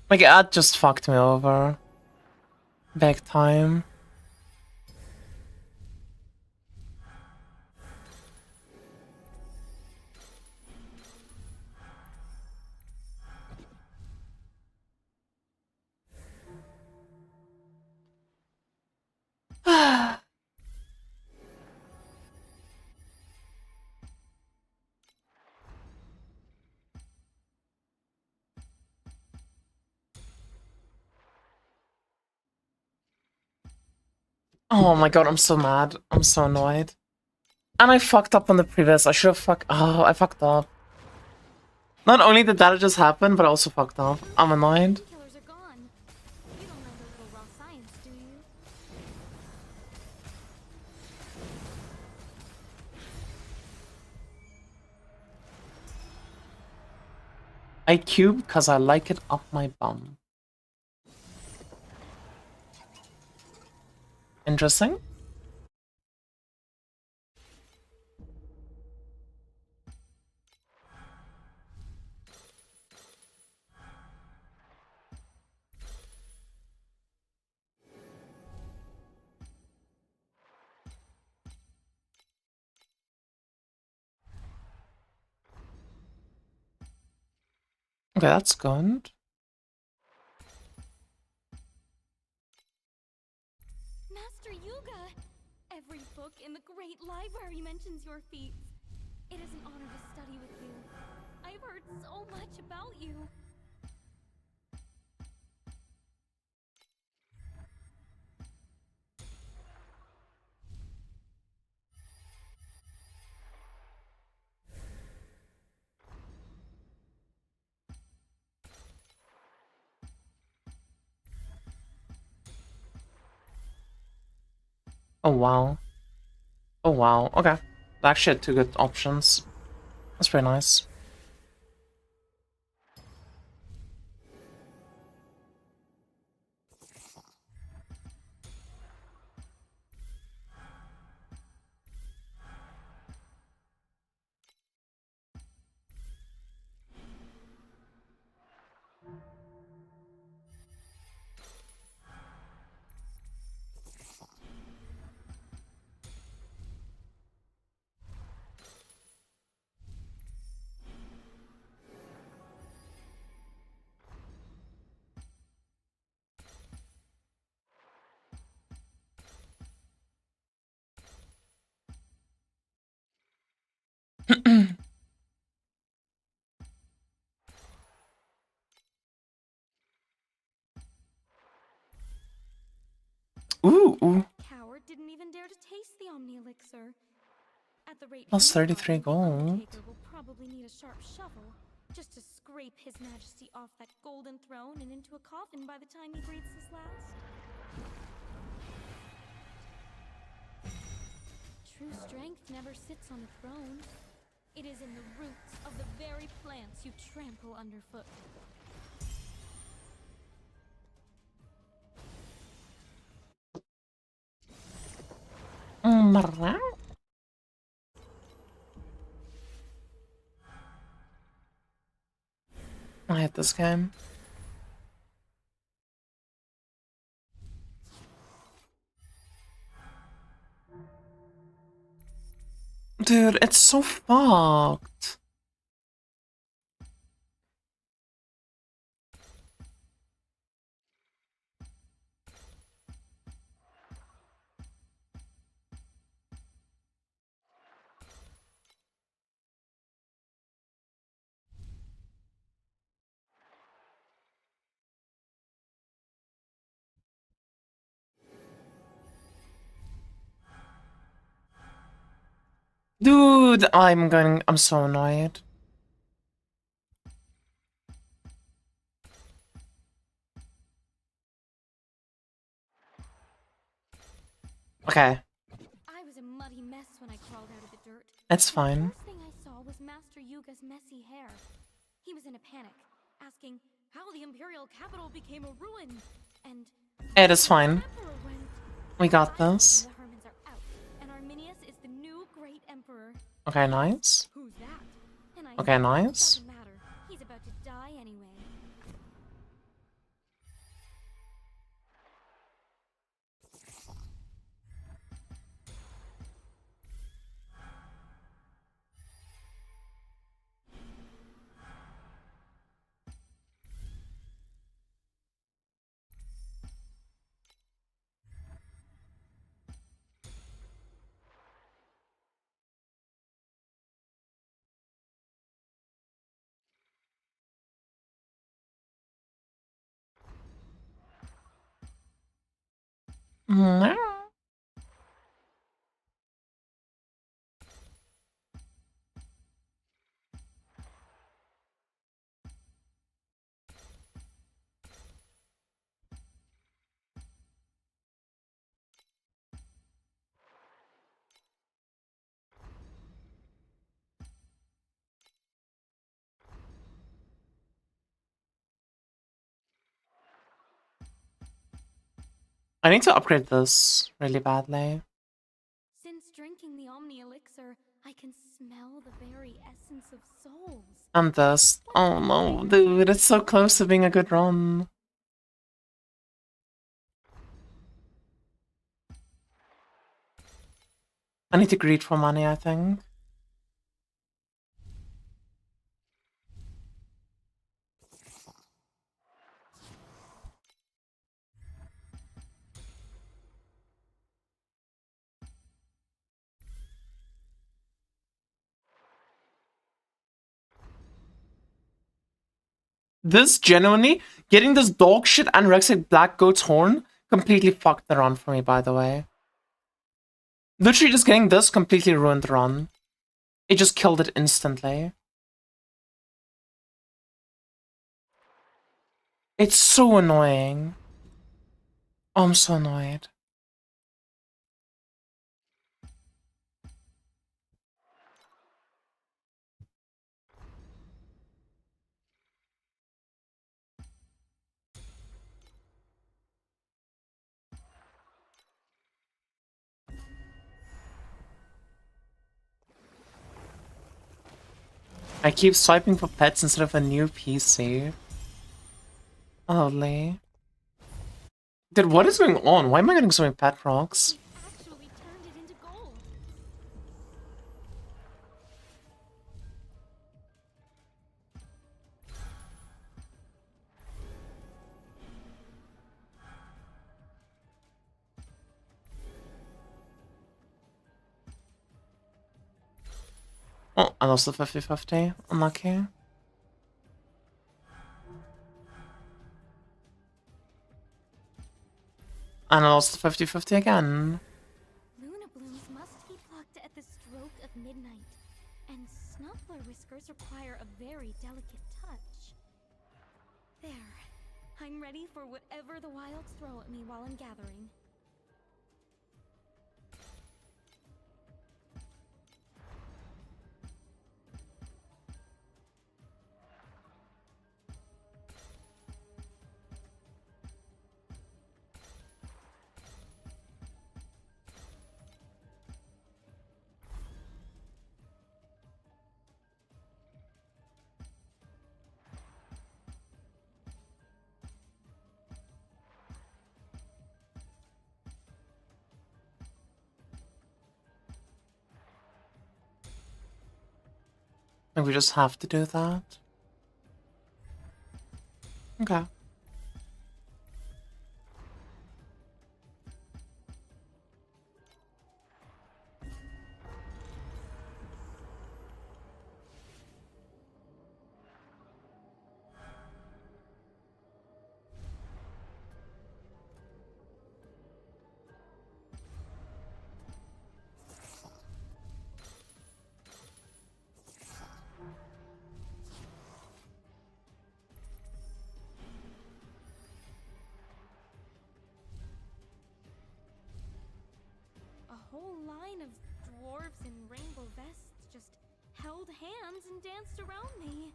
Like, that just fucked me over. Big time. Oh my god, I'm so mad. I'm so annoyed. And I fucked up on the previous. I should have Oh, I fucked up. Not only did that just happen, but I also fucked up. I'm annoyed. Killers are gone. You don't know the little raw science, do you? I cube because I like it up my bum. Interesting. Okay, that's good. Master Yuga! Every book in the great library mentions your feats. It is an honor to study with you. I've heard so much about you. Oh wow. Oh wow. Okay. I actually had two good options. That's pretty nice. Ooh. Coward didn't even dare to taste the Omni Elixir. At the rate Plus he's 33 running, the gold. Undertaker will probably need a sharp shovel just to scrape His Majesty off that golden throne and into a coffin by the time he breathes his last. True strength never sits on a throne. It is in the roots of the very plants you trample underfoot. I hate this game. Dude, it's so fucked. Dude, I'm so annoyed. Okay, I was a muddy mess when I crawled out of the dirt. it's The fine. first thing I saw was Master Yuga's messy hair. He was in a panic, asking how the Imperial capital became a ruin, and It is where the fine. Emperor went. We got I told him this. the Hermans are out, and Arminius is the new great emperor. Okay, nice. Who's that? And I Okay, said, nice. doesn't matter. He's about to die anyway. Mm. I need to upgrade this really badly. Since drinking the Omni Elixir, I can smell the very essence of souls. And this. Oh no, dude, it's so close to being a good run. I need to greed for money, I think. This genuinely, getting this dog shit anorexic black goat's horn completely fucked the run for me, by the way. Literally just getting this completely ruined the run. It just killed it instantly. It's so annoying. Oh, I'm so annoyed. I keep swiping for pets instead of a new PC. Lovely. Dude, what is going on? Why am I getting so many pet rocks? He actually turned it into gold. Oh, I lost the 50-50. Unlucky. And I lost the 50-50 again. Luna blooms must be plucked at the stroke of midnight, and snuffler whiskers require a very delicate touch. There. I'm ready for whatever the wilds throw at me while I'm gathering. I think we just have to do that. Okay. whole line of dwarves in rainbow vests just held hands and danced around me.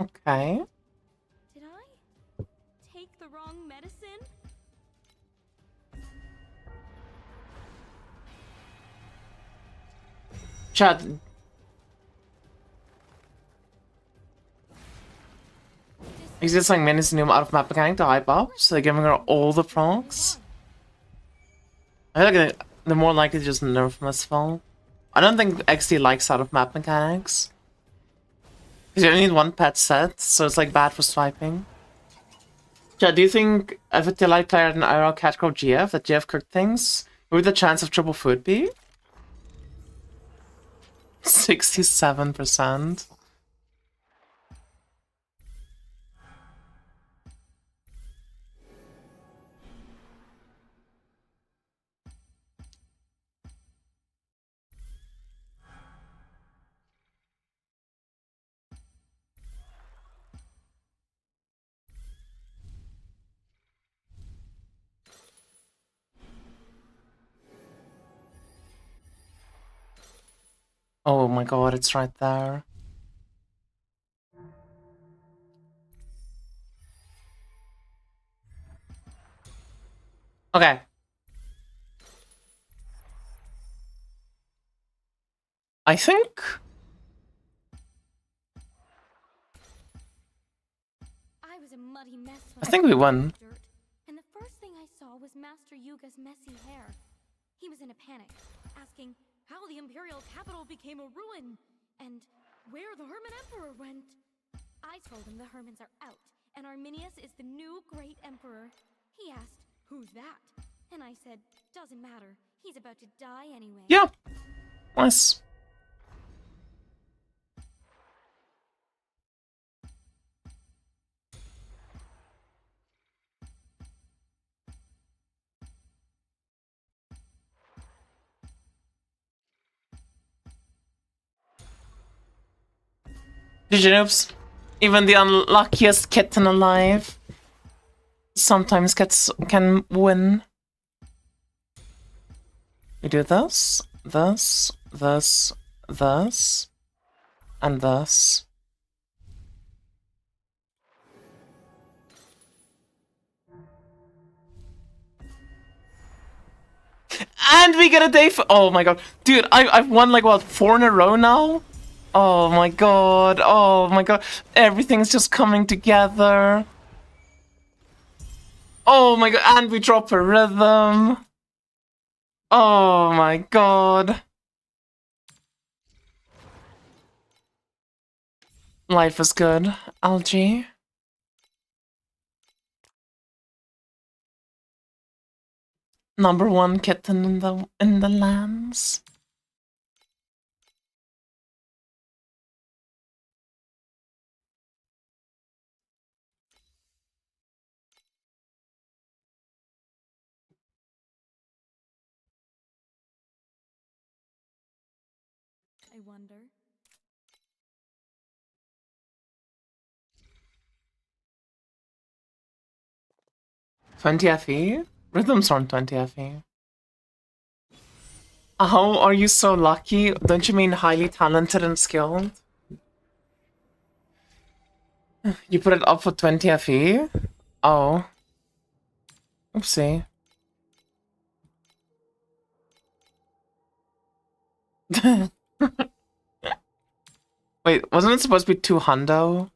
Okay. Did I take the wrong medicine? Chat. Is this like Minnie's new out of map mechanic to hype up? So they're giving her all the procs? I feel like they're more likely to just nerf Mistfall. I don't think XD likes out of map mechanics. Because you only need one pet set, so it's like bad for swiping. Yeah, do you think if a Delight player had an IRL catchcrawl GF, that GF cooked things, what would the chance of triple food be? 67%. Oh my god, it's right there. Okay. I think... I was a muddy mess when I think we won. dirt, and the first thing I saw was Master Yuga's messy hair. He was in a panic, asking how the Imperial capital became a ruin, and where the Hermit Emperor went. I told him the Hermits are out, and Arminius is the new great emperor. He asked, "Who's that?" And I said, "Doesn't matter. He's about to die anyway." Yeah. Nice. GG noobs. Even the unluckiest kitten alive sometimes can win. We do this, this, this, this, and this. And we get a day for— oh my god. Dude, I've won like what, 4 in a row now? Oh my god, oh my god. Everything's just coming together. Oh my god, and we drop a rhythm. Oh my god. Life is good, Algie. #1 kitten in the lands. I wonder. 20 FE? Rhythms aren't 20 FE. How are you so lucky? Don't you mean highly talented and skilled? You put it up for 20 FE? Oh. Oopsie. Wait, wasn't it supposed to be 2 hundo?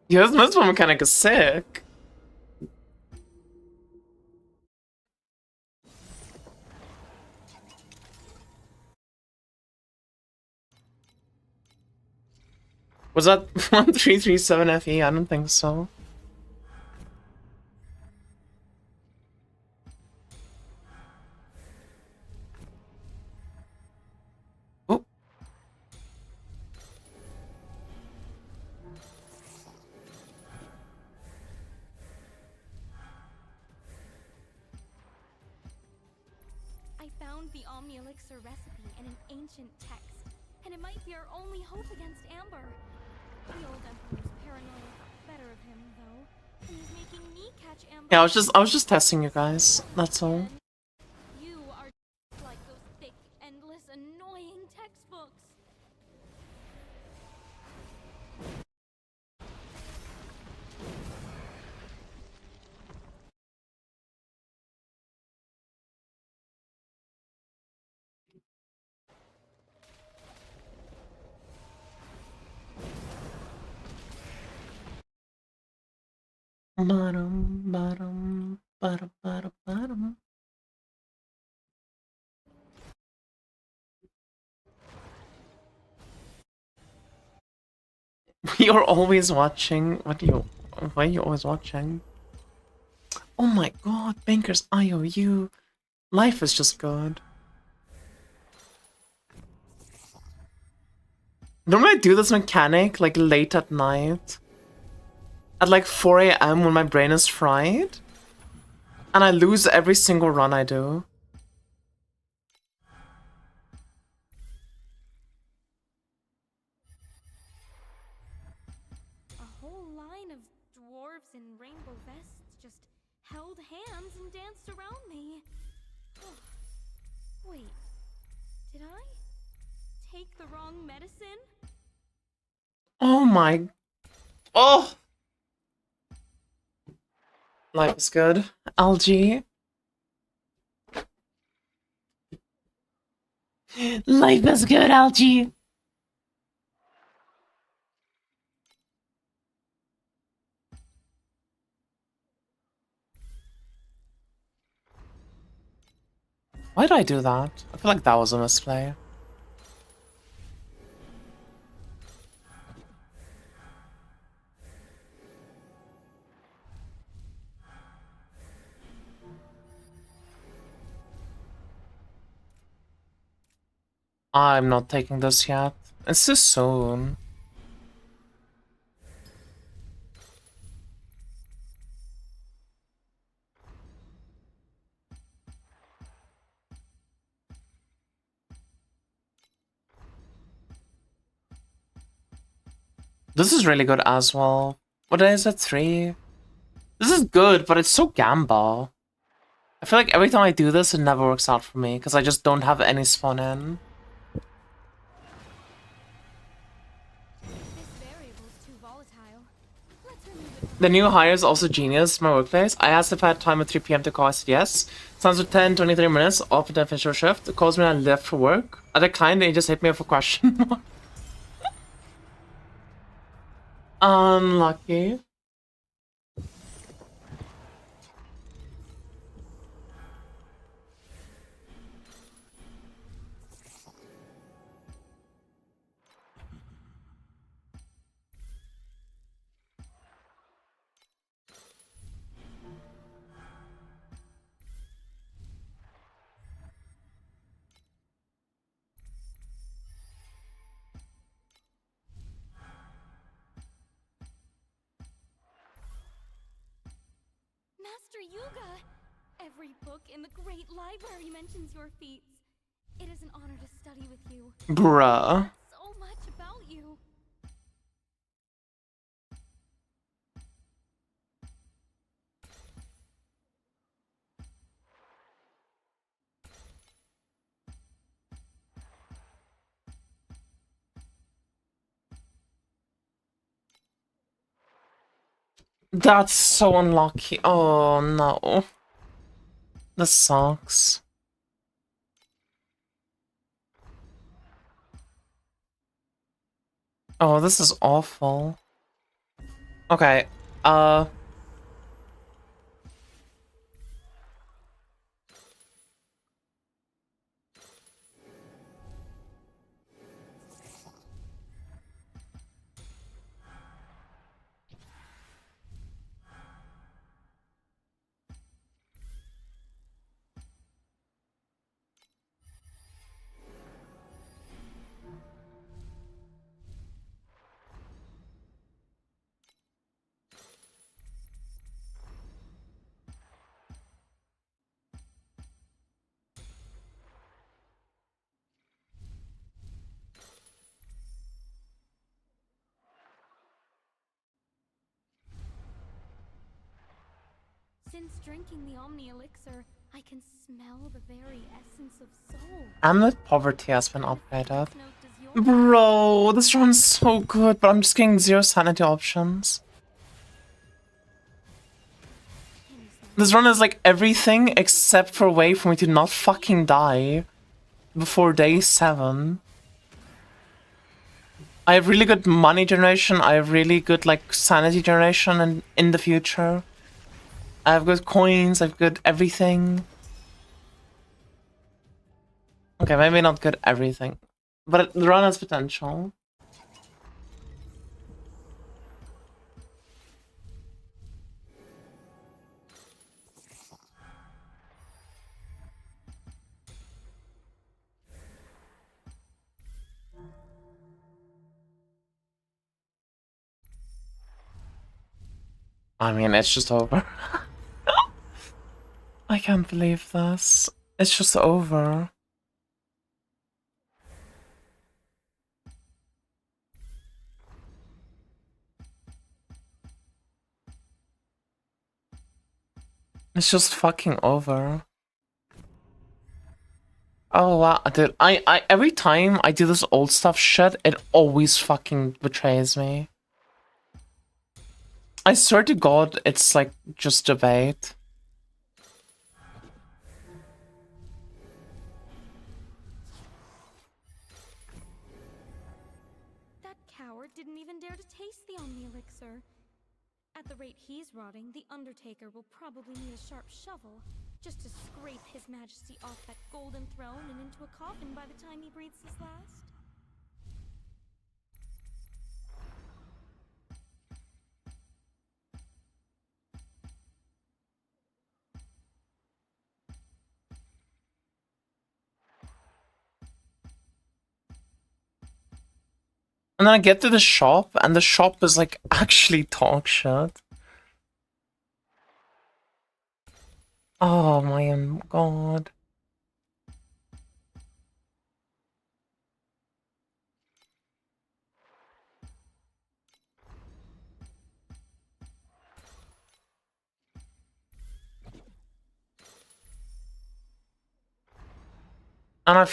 Yeah, this Mistfall mechanic is sick. Was that 1337 FE? I don't think so. Oh. I found the Omni Elixir recipe in an ancient text, and it might be our only hope against Amber. The old Emperor's paranoia got better of him, though, and he's making me catch ambush. Yeah, I was just testing you guys. That's all. You are like those thick, endless, annoying textbooks. Bottom, bottom, bottom, bottom, bottom. You're always watching. Why are you always watching? Oh my god, Bankers IOU. Life is just good. Normally I do this mechanic like late at night. At like 4 a.m. when my brain is fried. And I lose every single run I do. A whole line of dwarves in rainbow vests just held hands and danced around me. Oh, wait, did I take the wrong medicine? Oh my... Oh! Life is good. LG. Life is good, LG. Why did I do that? I feel like that was a misplay. I'm not taking this yet. It's too soon. This is really good as well. What is it? 3? This is good, but it's so gamba. I feel like every time I do this, it never works out for me, because I just don't have any spawn in. This variable's too volatile. Let's remove it from The new hire is also genius in my workplace. I asked if I had time at 3 p.m. to call. I said yes. Sounds like 10, 23 minutes off at the official shift. It calls me when I left for work. I declined and he just hit me up for question mark. Unlucky. Master Yuga! Every book in the great library mentions your feats. It is an honor to study with you. Bruh. So much about you. That's so unlucky. Oh no. This sucks. Oh, this is awful. Okay, Since drinking the Omni Elixir, I can smell the very essence of soul. Amulet Poverty has been upgraded. What note does yours Bro, this run's so good, but I'm just getting 0 sanity options. This run is like everything except for a way for me to not fucking die before day 7. I have really good money generation, I have really good like sanity generation in the future. I have good coins, I have good everything. Okay, maybe not good everything. But the run has potential. I mean, it's just over. I can't believe this. It's just over. It's just fucking over. Oh wow, dude, I every time I do this old stuff shit, it always fucking betrays me. I swear to God, it's like just debate. That coward didn't even dare to taste the Omni Elixir. At the rate he's rotting, the Undertaker will probably need a sharp shovel just to scrape His Majesty off that golden throne and into a coffin by the time he breathes his last. And then I get to the shop, and the shop is like actually dog shit. Oh my god. And I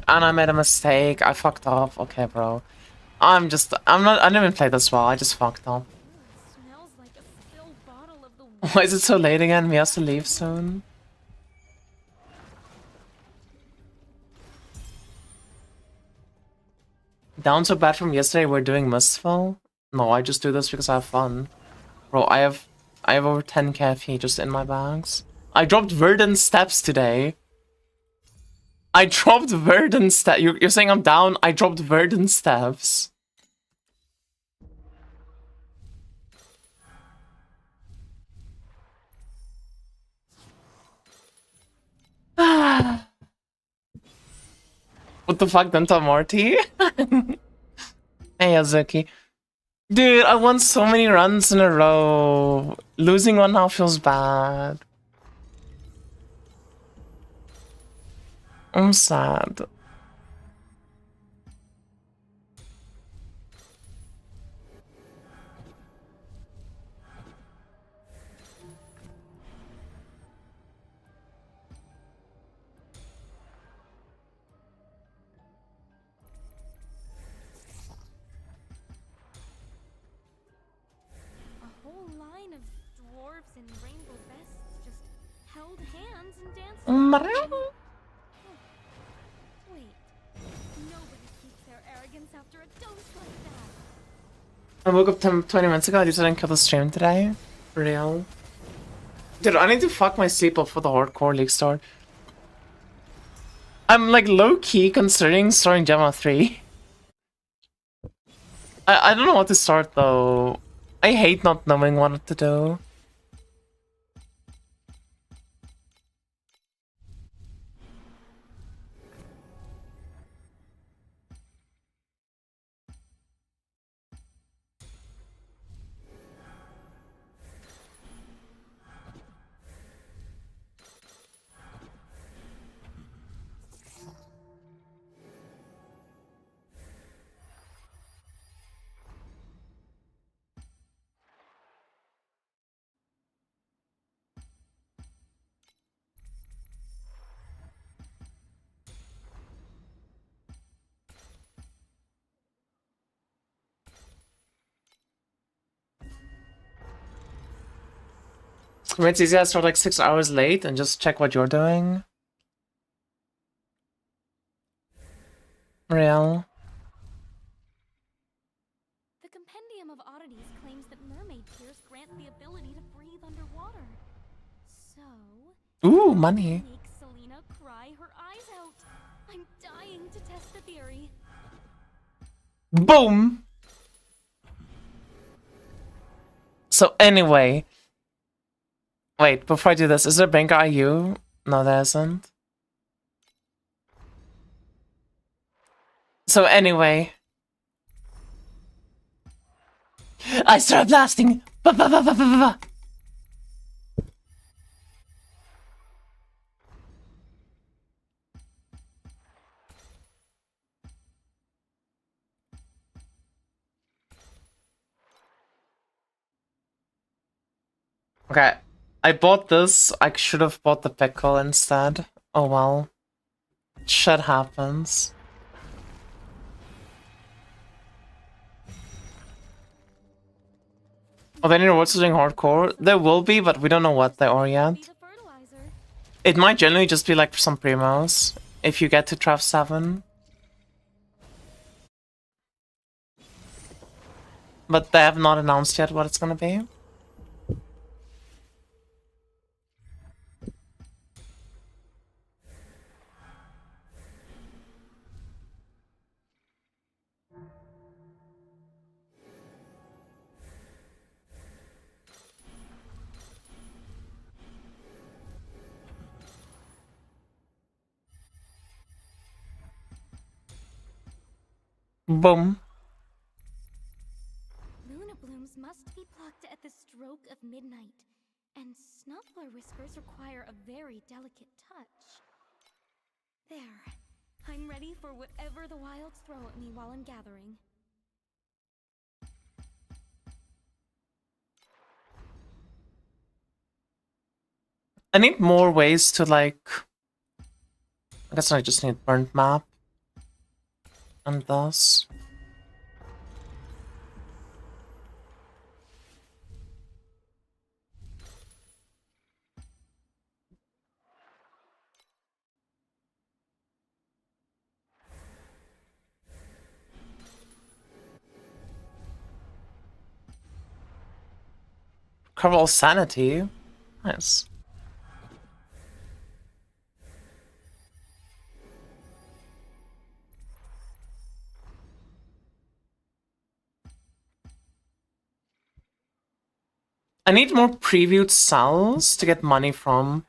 and I made a mistake. I fucked up. Okay, bro. I didn't even play this well. I just fucked up. Smells like a spilled bottle of the Why is it so late again? We have to leave soon. Down so bad from yesterday, we're doing Mistfall? No, I just do this because I have fun. Bro, I have over 10 KFE just in my bags. I dropped Verdant Steps today. I dropped Verdant Steps. You're saying I'm down? I dropped Verdant Steps. What the fuck, Denta Marty? Hey, Azuki. Dude, I won so many runs in a row. Losing one now feels bad. I'm sad. A whole line of dwarves in rainbow vests just held hands and danced. Wait, nobody keeps their arrogance after a dose like that. I woke up 20 minutes ago. I just didn't kill the stream today. For real. Dude, I need to fuck my sleep up for the hardcore league start. I'm like low-key considering starting Gemma 3. I don't know what to start though. I hate not knowing what to do. It's easy. I start like 6 hours late and just check what you're doing. Real. The Compendium of Oddities claims that mermaid tears grant the ability to breathe underwater. So, Ooh, how do money. we make Selena cry her eyes out? I'm dying to test the theory. Boom! So anyway. Wait, before I do this, is there Banker IU? No, there isn't. So anyway. I start blasting! Ba ba ba ba ba ba ba. Okay. I bought this. I should have bought the pickle instead. Oh well. Shit happens. Oh, they need rewards for doing hardcore? There will be, but we don't know what they are yet. Be the fertilizer. It might generally just be like some primos. If you get to Trav 7. But they have not announced yet what it's gonna be. Boom. Luna blooms must be plucked at the stroke of midnight, and snuffler whiskers require a very delicate touch. There. I'm ready for whatever the wilds throw at me while I'm gathering. I need more ways to like... I guess I just need burnt map. And thus... Cover all sanity. Nice. I need more previewed cells to get money from.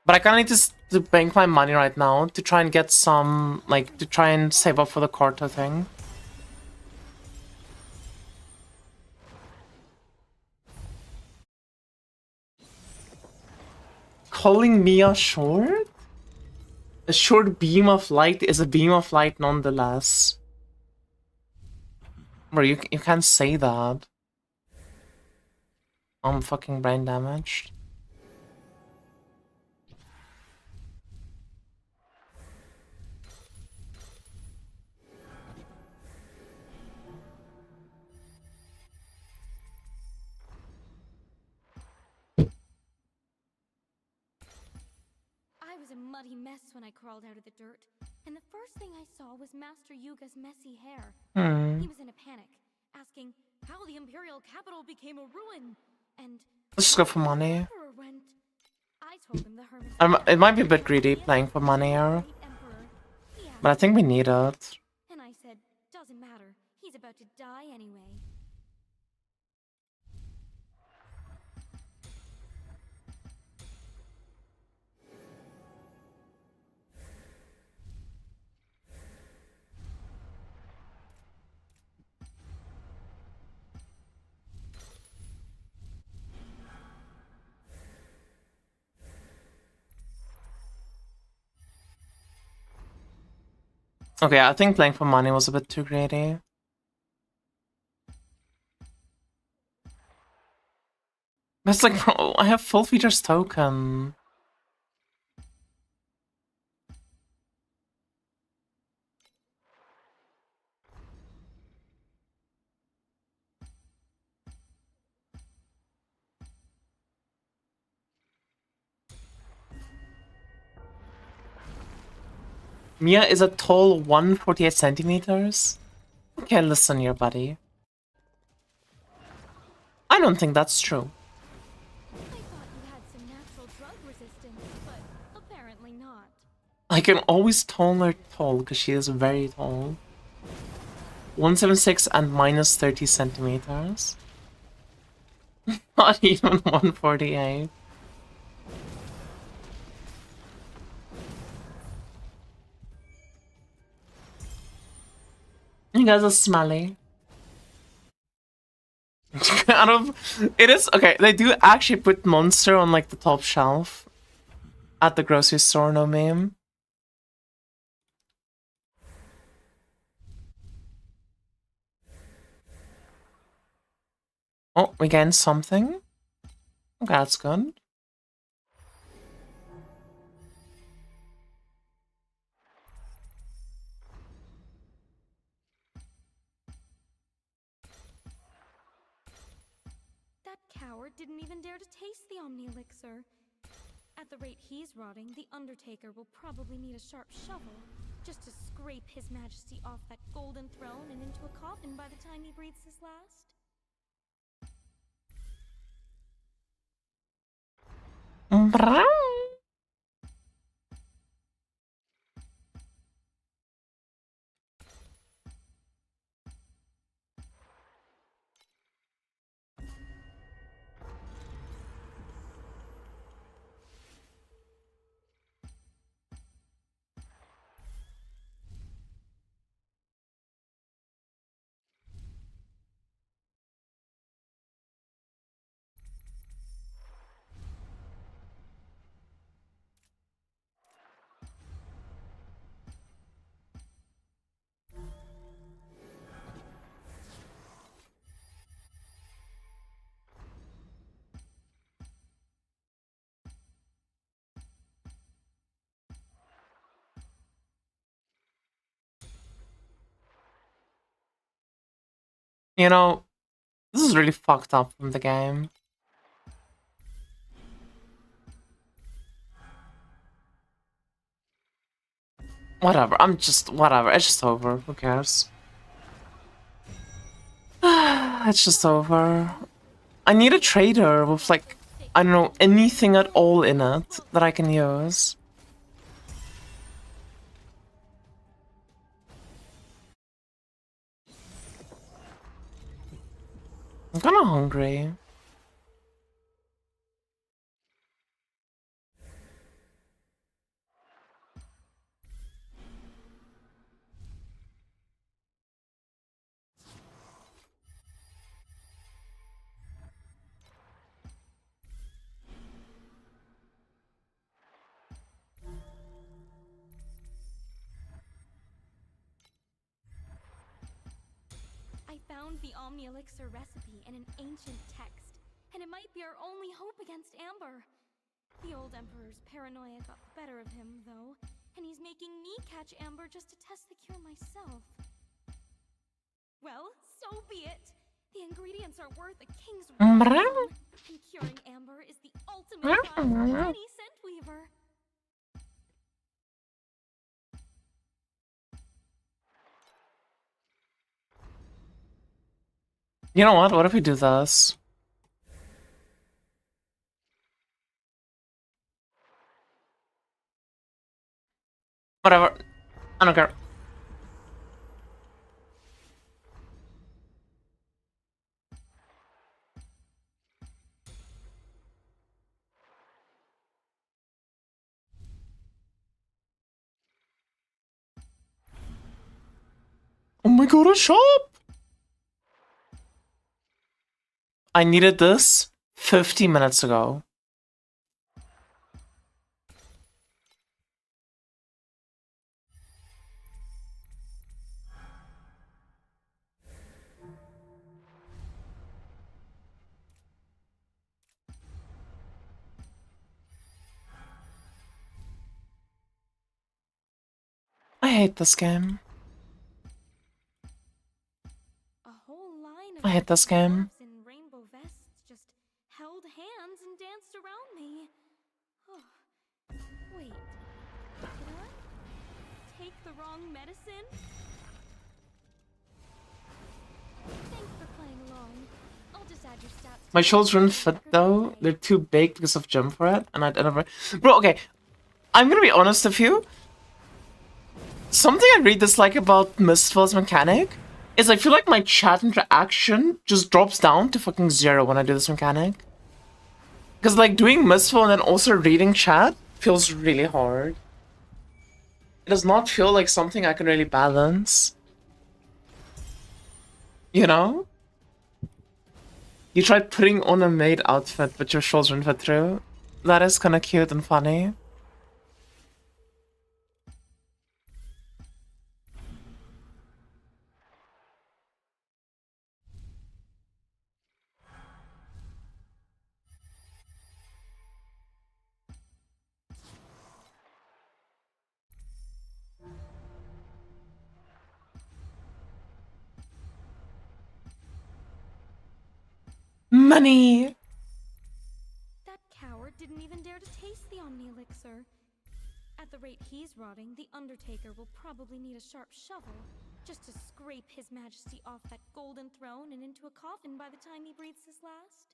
But I kinda need to bank my money right now to try and get some, like, to try and save up for the Corto thing. Calling me a short? A short beam of light is a beam of light nonetheless. Bro, you can't say that. I'm fucking brain damaged. I was a muddy mess when I crawled out of the dirt, and the first thing I saw was Master Yuga's messy hair. He was in a panic, asking how the Imperial capital became a ruin, and Let's just go for where the money. Emperor went. I told him the hermit. It might be a bit greedy playing for money here, but I think we need it. And I said, doesn't matter. He's about to die anyway. Okay, I think playing for money was a bit too greedy. That's like, bro, I have full features token. Mia is a tall 148 centimeters. Okay, listen here, buddy. I don't think that's true. I thought you had some natural drug resistance, but apparently not. I can always tell her tall because she is very tall. 176 and minus 30 centimeters. Not even 148. You guys are smelly. Out of it is okay. They do actually put Monster on like the top shelf at the grocery store. No meme. Oh, we gained something. Okay, that's good. That coward didn't even dare to taste the Omni Elixir. At the rate he's rotting, the Undertaker will probably need a sharp shovel just to scrape His Majesty off that golden throne and into a coffin by the time he breathes his last. You know, this is really fucked up from the game. Whatever, whatever, it's just over, who cares? It's just over. I need a trader with like, I don't know, anything at all in it that I can use. I'm kinda hungry. I found the Omni Elixir recipe in an ancient text, and it might be our only hope against Amber. The old Emperor's paranoia got the better of him, though, and he's making me catch Amber just to test the cure myself. Well, so be it. The ingredients are worth a king's ransom, and curing Amber is the ultimate prize for any scent weaver. You know what? What if we do this? Whatever. I don't care. Oh my god, a shop! I needed this 50 minutes ago. I hate this game. A whole line of I hate this game. dwarves in rainbow vests just held hands and danced around me. Oh, wait. Did I? take the wrong medicine? Thanks for playing along. I'll just add your stats. My children fit though. They're too big because of gym for it, and I never. Bro, okay. I'm gonna be honest with you. Something I really dislike about Mistfall's mechanic is I feel like my chat interaction just drops down to fucking 0 when I do this mechanic. Because like doing Mistfall and then also reading chat feels really hard. It does not feel like something I can really balance. You know? You tried putting on a maid outfit, but your children fit through. That is kind of cute and funny. Money! That coward didn't even dare to taste the Omni Elixir. At the rate he's rotting, the Undertaker will probably need a sharp shovel just to scrape His Majesty off that golden throne and into a coffin by the time he breathes his last.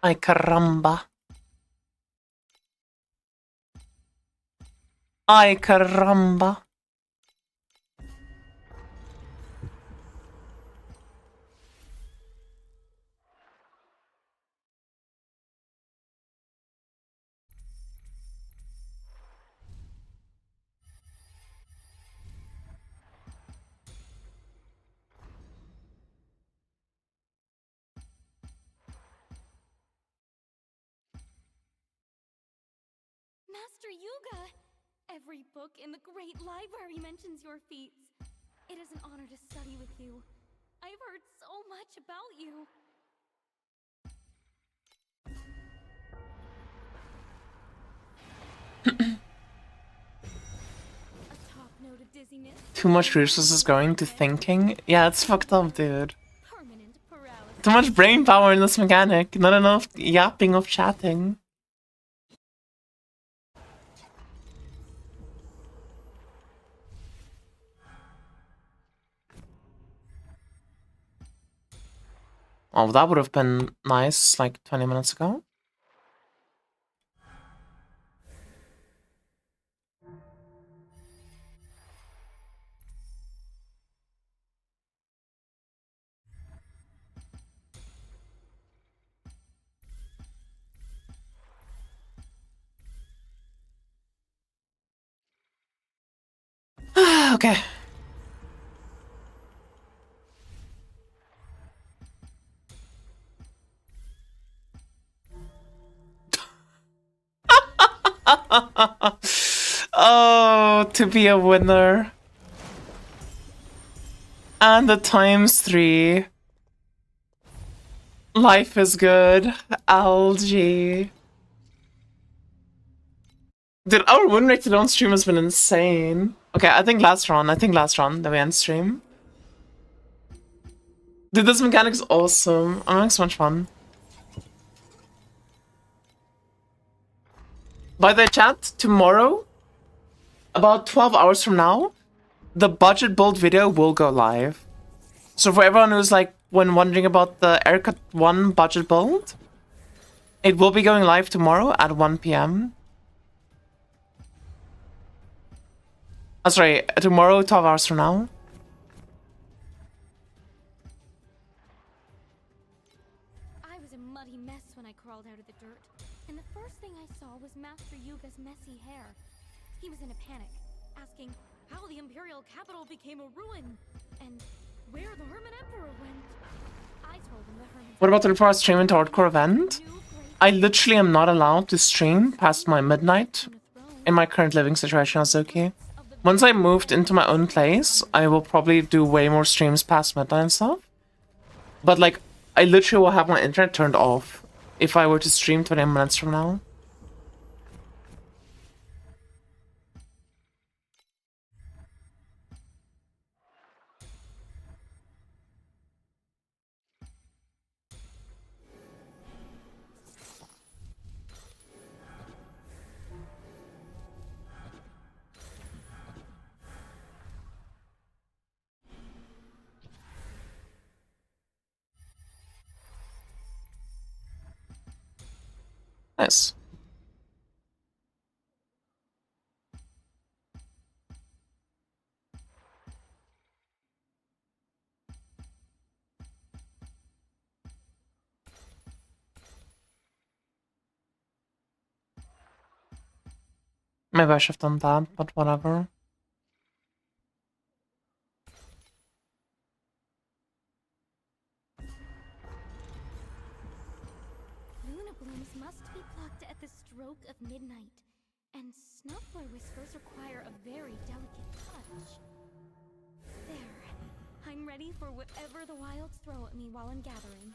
Ay caramba. Ay caramba. Master Yuga! Every book in the great library mentions your feats. It is an honor to study with you. I've heard so much about you. A top note of dizziness. Too much resources going to thinking? Yeah, it's fucked up, dude. Permanent paralysis. Too much brain power in this mechanic. Not enough yapping of chatting. Oh, that would have been nice like 20 minutes ago. Okay. Oh, to be a winner. And the ×3. Life is good. LG. Dude, our win rate on stream has been insane. Okay, I think last round that we end stream. Dude, this mechanic is awesome. I'm having so much fun. By the chat, tomorrow, about 12 hours from now, the budget build video will go live. So for everyone who's like, when wondering about the Aircut 1 budget build, it will be going live tomorrow at 1 PM. Sorry, tomorrow, 12 hours from now. I was a muddy mess when I crawled out of the dirt, and the first thing I saw was Master Yuga's messy hair. He was in a panic, asking how the Imperial capital became a ruin. and where the Hermit Emperor went. I told him the Hermit. What about the before I stream into hardcore event? I literally am not allowed to stream past my midnight in my current living situation, Azuki. Once I moved into my own place, I will probably do way more streams past midnight and stuff. But like, I literally will have my internet turned off if I were to stream 20 minutes from now. Nice. Maybe I should have done that, but whatever. Luna blooms must be plucked at the stroke of midnight, and snuffler whiskers require a very delicate touch. There. I'm ready for whatever the wilds throw at me while I'm gathering.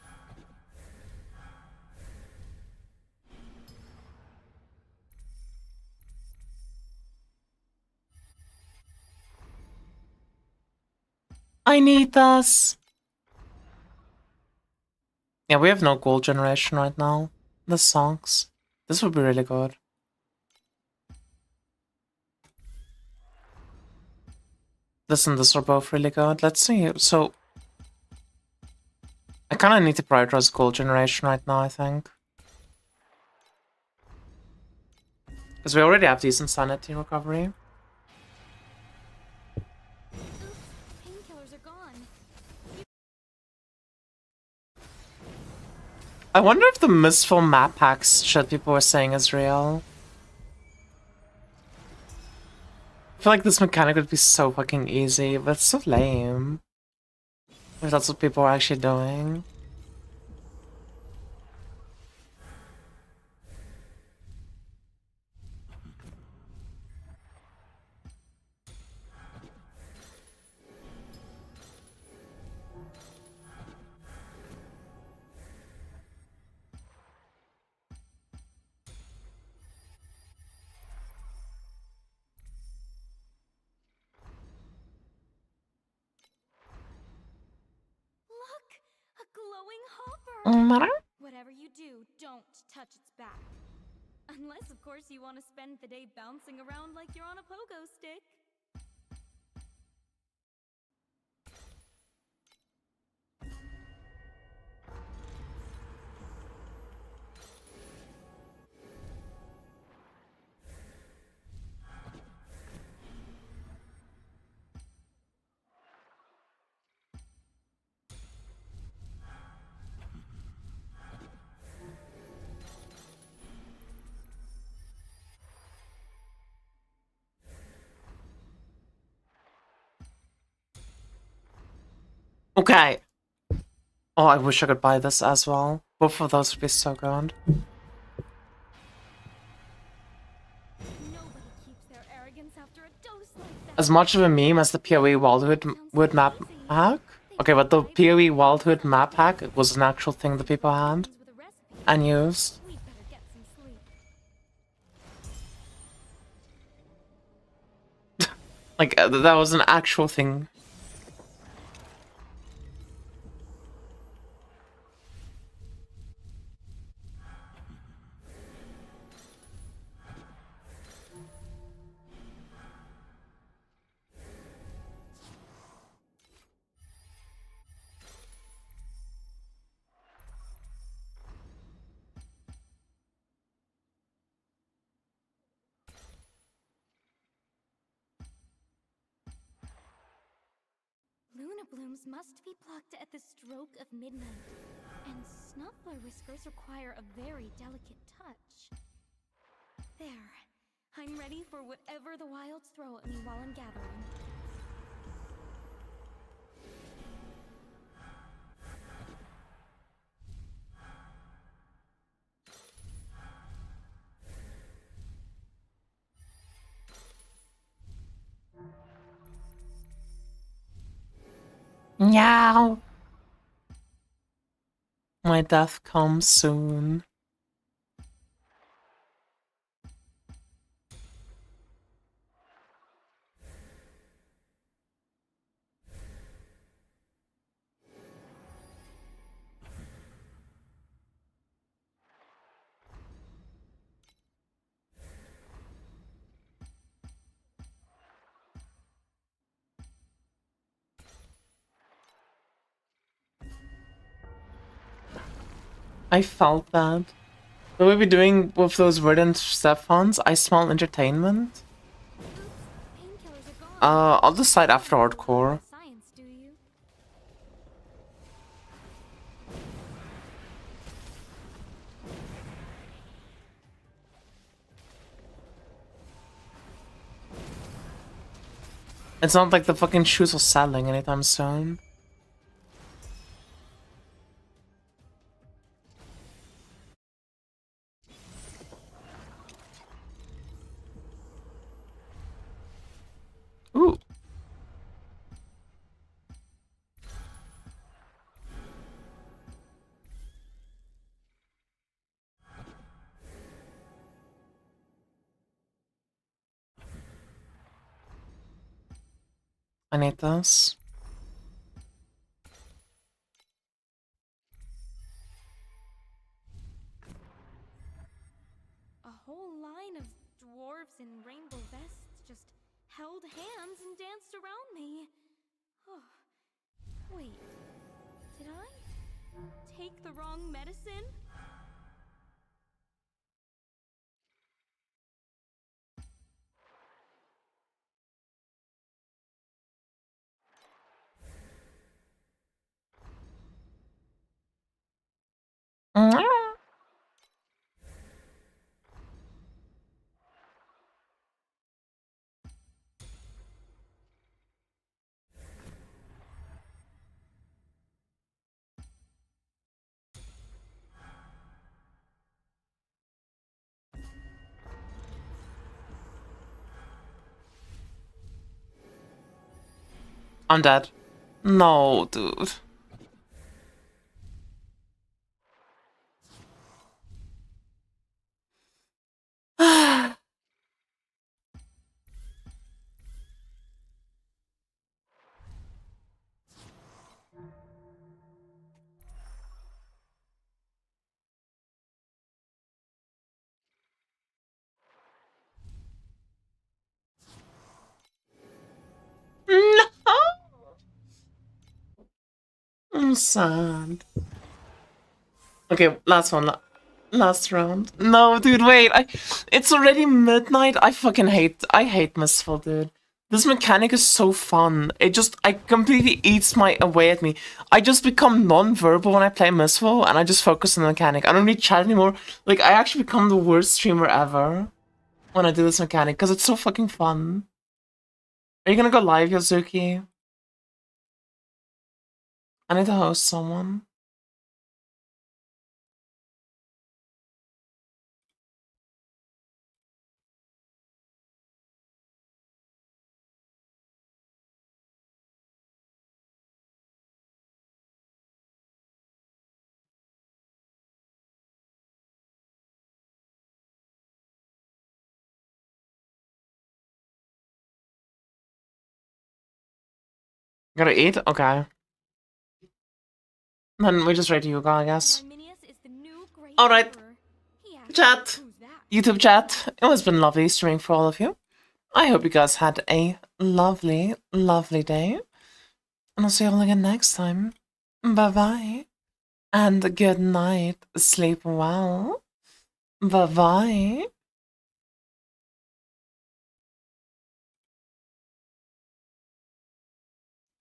I need this. Yeah, we have no gold generation right now. This sucks. This would be really good. This and this are both really good. Let's see. So, I kind of need to prioritize gold generation right now, I think. Because we already have decent sanity recovery. Painkillers are gone. I wonder if the Mistful map hacks shit people were saying is real. I feel like this mechanic would be so fucking easy, but it's so lame. If that's what people are actually doing. Look! A glowing hopper! Matter? Whatever you do, don't touch its back. Unless, of course, you want to spend the day bouncing around like you're on a pogo stick. Okay. Oh, I wish I could buy this as well. Both of those would be so good. Nobody keeps their arrogance after a dose like that. As much of a meme as the PoE Wildhood map hack. Okay, but the PoE Wildhood map hack was an actual thing that people had With a recipe, and used. we'd better get some sleep. Like, that was an actual thing. Luna blooms must be plucked at the stroke of midnight, and snuffler whiskers require a very delicate touch. There. I'm ready for whatever the wilds throw at me while I'm gathering. Meow. My death comes soon. I felt that. The way we're doing with those verdant Stephans, I smell entertainment. Painkillers are gone. I'll decide after hardcore. Science, do you? It's not like the fucking shoes are selling anytime soon. Ooh. I need this. A whole line of dwarves in rainbow vests just held hands and danced around me. Oh, wait. Did I take the wrong medicine? I'm dead. No, dude. No! I'm sad. Okay, last one. Last round. No, dude, wait. It's already midnight. I hate Mistful, dude. This mechanic is so fun. I completely eats my away at me. I just become non-verbal when I play Mistful, and I just focus on the mechanic. I don't really chat anymore. Like, I actually become the worst streamer ever when I do this mechanic, because it's so fucking fun. Are you gonna go live, Yozuki? I need to host someone. Gotta eat? Okay. Then we just ready to Yuga, I guess. Arminius is the new great Alright. emperor. He acts Chat. like, who's that? YouTube chat. It has been lovely streaming for all of you. I hope you guys had a lovely, lovely day. And I'll see you all again next time. Bye-bye. And good night. Sleep well. Bye-bye.